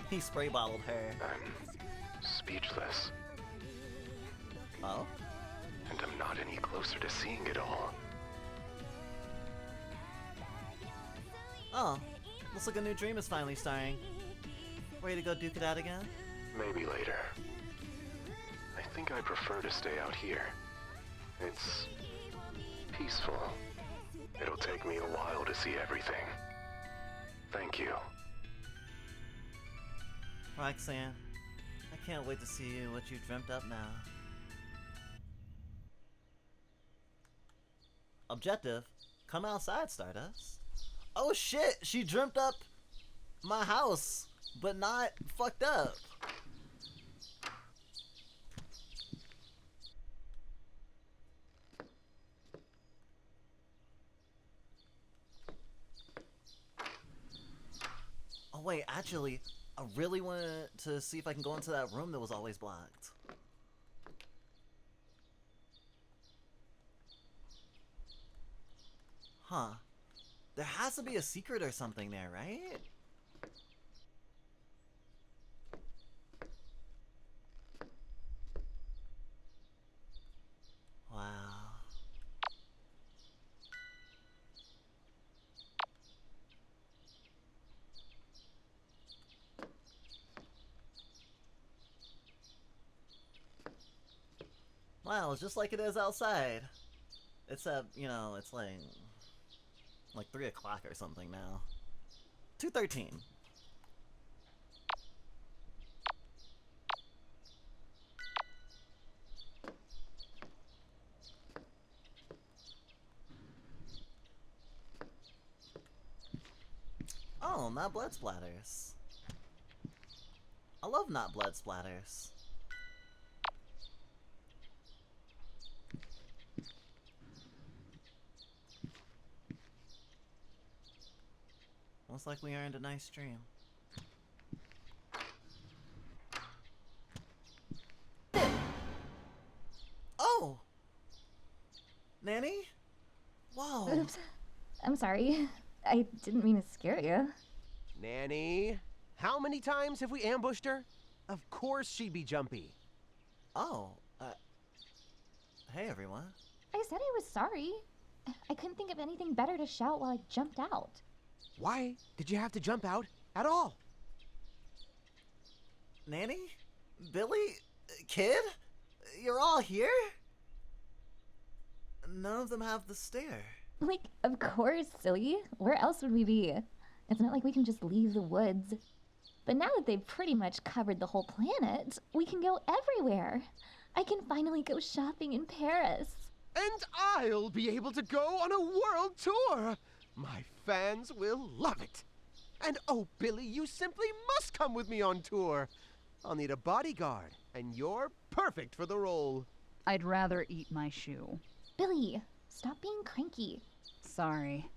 Speaker 1: He spray bottled her.
Speaker 18: I'm speechless.
Speaker 1: Oh?
Speaker 18: And I'm not any closer to seeing it all.
Speaker 1: Oh, looks like a new dream is finally starting. Ready to go duke it out again?
Speaker 18: Maybe later. think I prefer to stay out here. It's peaceful. It'll take me a while to see everything. Thank you.
Speaker 1: Roxanne, I can't wait to see what you dreamt up now. Objective, come outside, Stardust. Oh shit, she dreamt up my house, but not fucked up. Oh wait, actually, I really wanted to see if I can go into that room that was always blocked. Huh. There has to be a secret or something there, right? Wow. Wow, it's just like it is outside. Except, you know, it's like 3 o'clock or something now. 2:13. Oh, not blood splatters. I love not blood splatters. Looks like we earned a nice stream. Oh! Nanny? Whoa.
Speaker 3: Oops. I'm sorry. I didn't mean to scare you.
Speaker 13: Nanny, how many times have we ambushed her? Of course she'd be jumpy.
Speaker 1: Oh, hey everyone.
Speaker 3: I said I was sorry. I couldn't think of anything better to shout while I jumped out.
Speaker 13: Why did you have to jump out at all?
Speaker 1: Nanny? Billy? Kid? You're all here? None of them have the stare.
Speaker 3: Like, of course, silly. Where else would we be? It's not like we can just leave the woods. But now that they've pretty much covered the whole planet, we can go everywhere. I can finally go shopping in Paris.
Speaker 13: And I'll be able to go on a world tour. My fans will love it. And oh, Billy, you simply must come with me on tour. I'll need a bodyguard, and you're perfect for the role.
Speaker 8: I'd rather eat my shoe.
Speaker 3: Billy, stop being cranky.
Speaker 8: Sorry.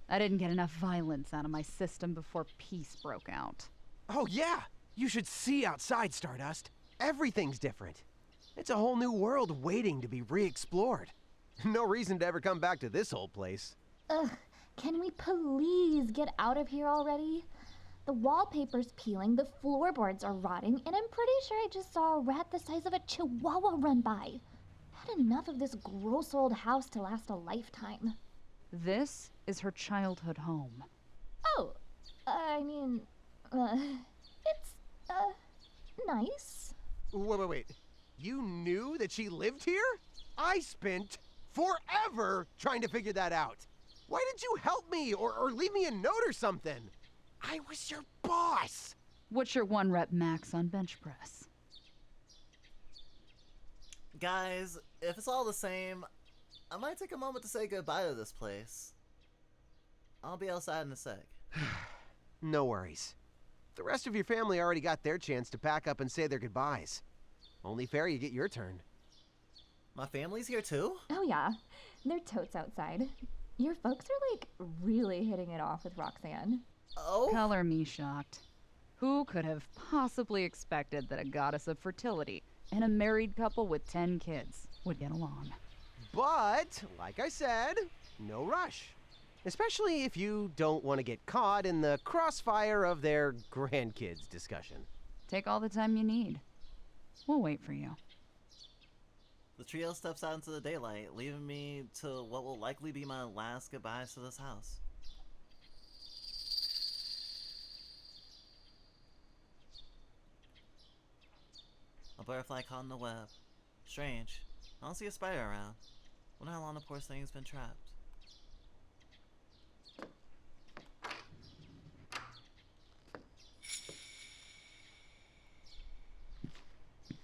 Speaker 8: I didn't get enough violence out of my system before peace broke out.
Speaker 13: Oh, yeah. You should see outside, Stardust. Everything's different. It's a whole new world waiting to be re-explored. No reason to ever come back to this old place.
Speaker 3: Ugh, can we please get out of here already? The wallpaper's peeling, the floorboards are rotting, and I'm pretty sure I just saw a rat the size of a chihuahua run by. Had enough of this gross old house to last a lifetime.
Speaker 8: This is her childhood home.
Speaker 3: Oh, it's, nice.
Speaker 13: Wait. You knew that she lived here? I spent forever trying to figure that out. Why didn't you help me or leave me a note or something? I was your boss.
Speaker 8: What's your 1 rep max on bench press?
Speaker 1: Guys, if it's all the same, I might take a moment to say goodbye to this place. I'll be outside in a sec.
Speaker 13: No worries. The rest of your family already got their chance to pack up and say their goodbyes. Only fair you get your turn.
Speaker 1: My family's here too?
Speaker 3: Oh yeah, they're totes outside. Your folks are like really hitting it off with Roxanne.
Speaker 1: Oh?
Speaker 8: Color me shocked. Who could have possibly expected that a goddess of fertility and a married couple with 10 kids would get along?
Speaker 13: But, like I said, no rush. Especially if you don't want to get caught in the crossfire of their grandkids discussion.
Speaker 8: Take all the time you need. We'll wait for you.
Speaker 1: The trio steps out into the daylight, leaving me to what will likely be my last goodbyes to this house. A butterfly caught in the web. Strange. I don't see a spider around. Wonder how long the poor thing's been trapped.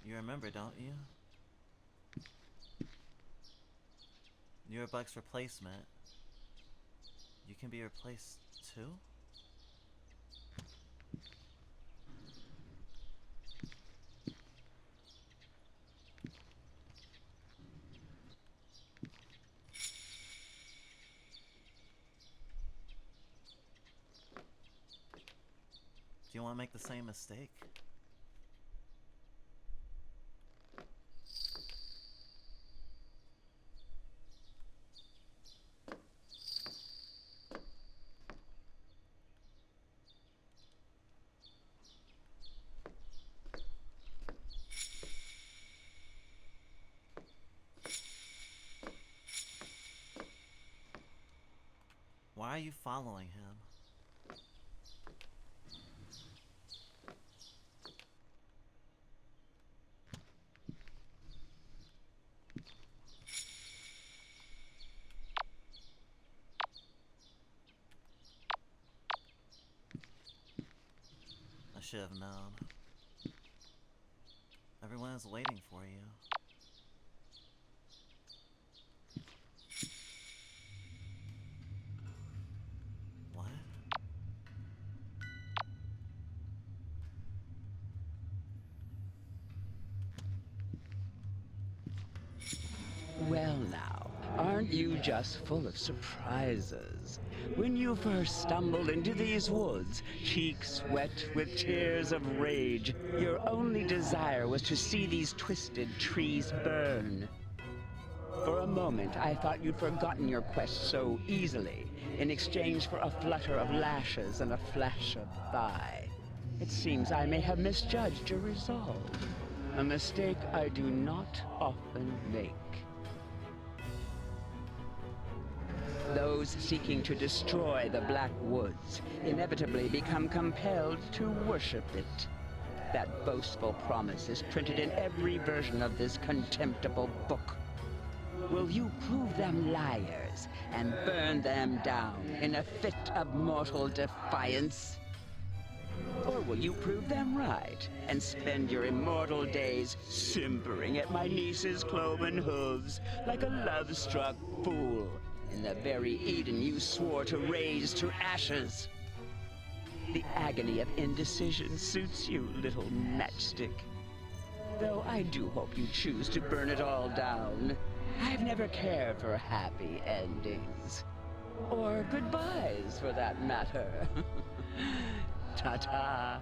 Speaker 1: You remember, don't you? You're a Buck's replacement. You can be replaced too? Do you want to make the same mistake? Why are you following him? I should have known. Everyone is waiting for you. What?
Speaker 11: Well now, aren't you just full of surprises? When you first stumbled into these woods, cheeks wet with tears of rage, your only desire was to see these twisted trees burn. For a moment, I thought you'd forgotten your quest so easily, in exchange for a flutter of lashes and a flash of thigh. It seems I may have misjudged your resolve, a mistake I do not often make. Those seeking to destroy the Black Woods inevitably become compelled to worship it. That boastful promise is printed in every version of this contemptible book. Will you prove them liars and burn them down in a fit of mortal defiance? Or will you prove them right and spend your immortal days simpering at my niece's cloven hooves like a love-struck fool in the very Eden you swore to raise to ashes? The agony of indecision suits you, little matchstick. Though I do hope you choose to burn it all down. I've never cared for happy endings. Or goodbyes, for that matter. Ta-ta.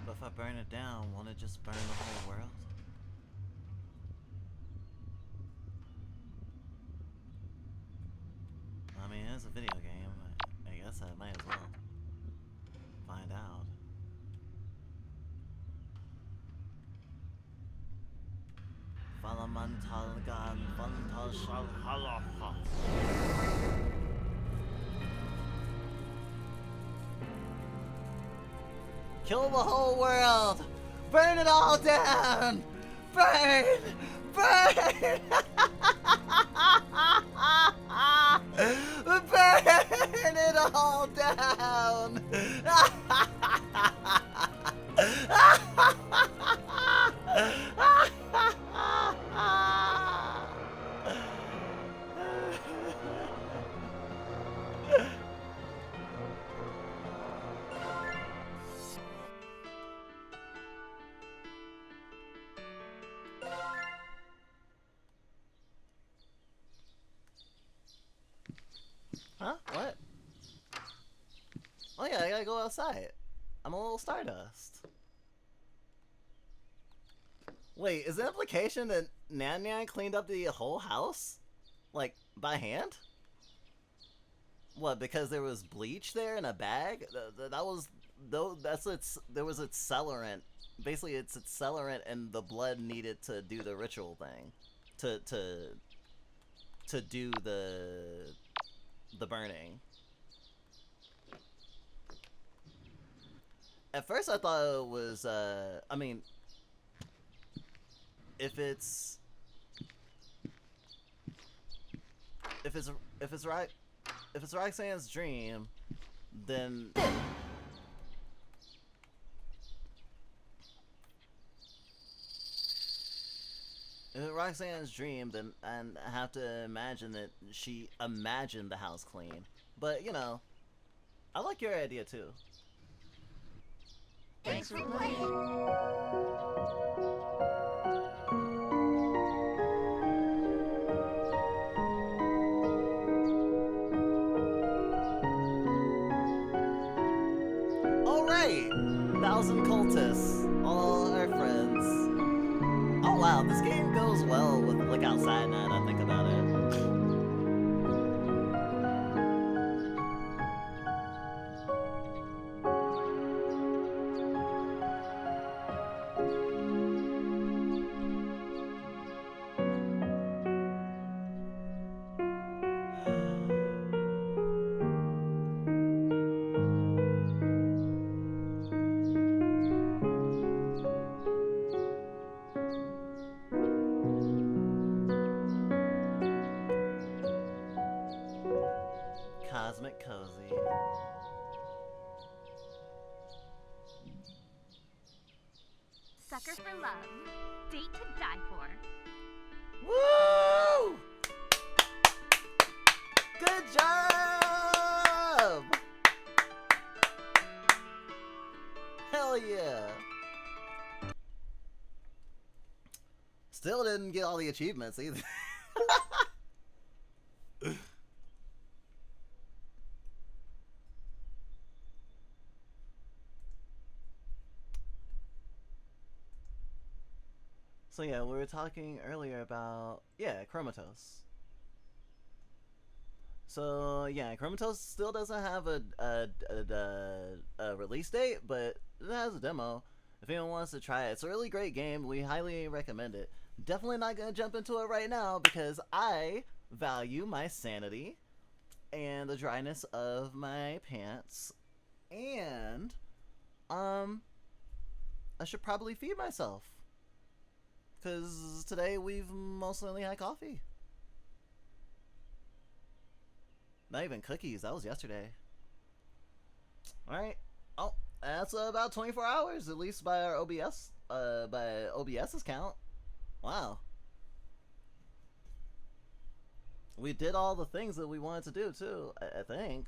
Speaker 1: But if I burn it down, won't it just burn the whole world? I mean, it's a video game. I guess I might as well find out. Falamantalgan, Fantal Shalhalaha. Kill the whole world! Burn it all down! Burn! Burn! Burn it all down! Huh? What? Oh yeah, I gotta go outside. I'm a little Stardust. Wait, is the implication that Nan Nan cleaned up the whole house? Like, by hand? What, because there was bleach there in a bag? That was... there was its accelerant. Basically, it's accelerant and the blood needed to do the ritual thing. To do the burning. At first I thought it was, I mean... If it's Roxanne's dream, then if it's Roxanne's dream, then I have to imagine that she imagined the house clean. But you know, I like your idea too.
Speaker 15: Thanks for playing.
Speaker 1: Alright! 1,000 cultists. All our friends. Oh wow, this game goes well with Look Outside now that I think about it. Cosmic Cozy.
Speaker 3: Sucker for love. Date to die for.
Speaker 1: Woo! Good job! Hell yeah! Still didn't get all the achievements either. So yeah, we were talking earlier about, yeah, Chromatos. So yeah, Chromatos still doesn't have a release date, but it has a demo. If anyone wants to try it, it's a really great game. We highly recommend it. Definitely not gonna jump into it right now because I value my sanity and the dryness of my pants, and I should probably feed myself. Because today we've mostly only had coffee. Not even cookies. That was yesterday. Alright. Oh, that's about 24 hours, at least by our OBS. By OBS's count. Wow. We did all the things that we wanted to do, too, I think.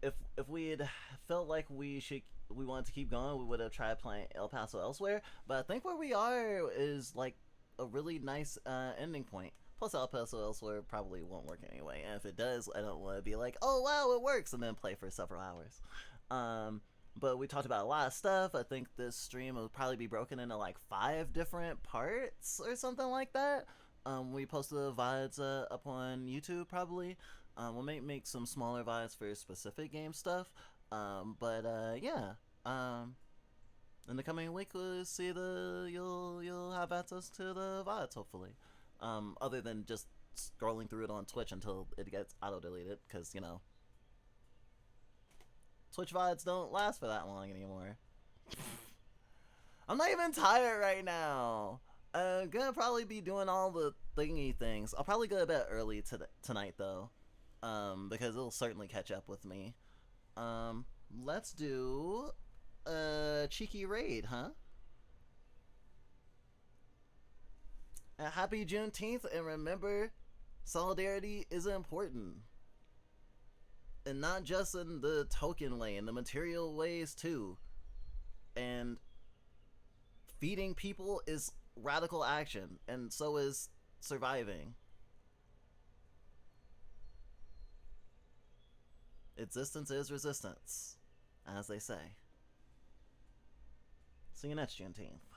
Speaker 1: If we had felt like we wanted to keep going, we would have tried playing El Paso Elsewhere. But I think where we are is like a really nice ending point. Plus, El Paso Elsewhere probably won't work anyway. And if it does, I don't want to be like, oh wow, it works, and then play for several hours. But we talked about a lot of stuff. I think this stream will probably be broken into like 5 different parts or something like that. We posted the VODs up on YouTube probably. We'll make some smaller VODs for specific game stuff. Yeah. In the coming week, we'll see you'll have access to the VODs hopefully. Other than just scrolling through it on Twitch until it gets auto-deleted, because you know, Twitch VODs don't last for that long anymore. I'm not even tired right now. I'm gonna probably be doing all the thingy things. I'll probably go to bed early tonight though. Because it'll certainly catch up with me. Let's do a cheeky raid, huh? Happy Juneteenth, and remember, solidarity is important. And not just in the token way, in the material ways too. And feeding people is radical action, and so is surviving. Existence is resistance. as they say. See you next Juneteenth.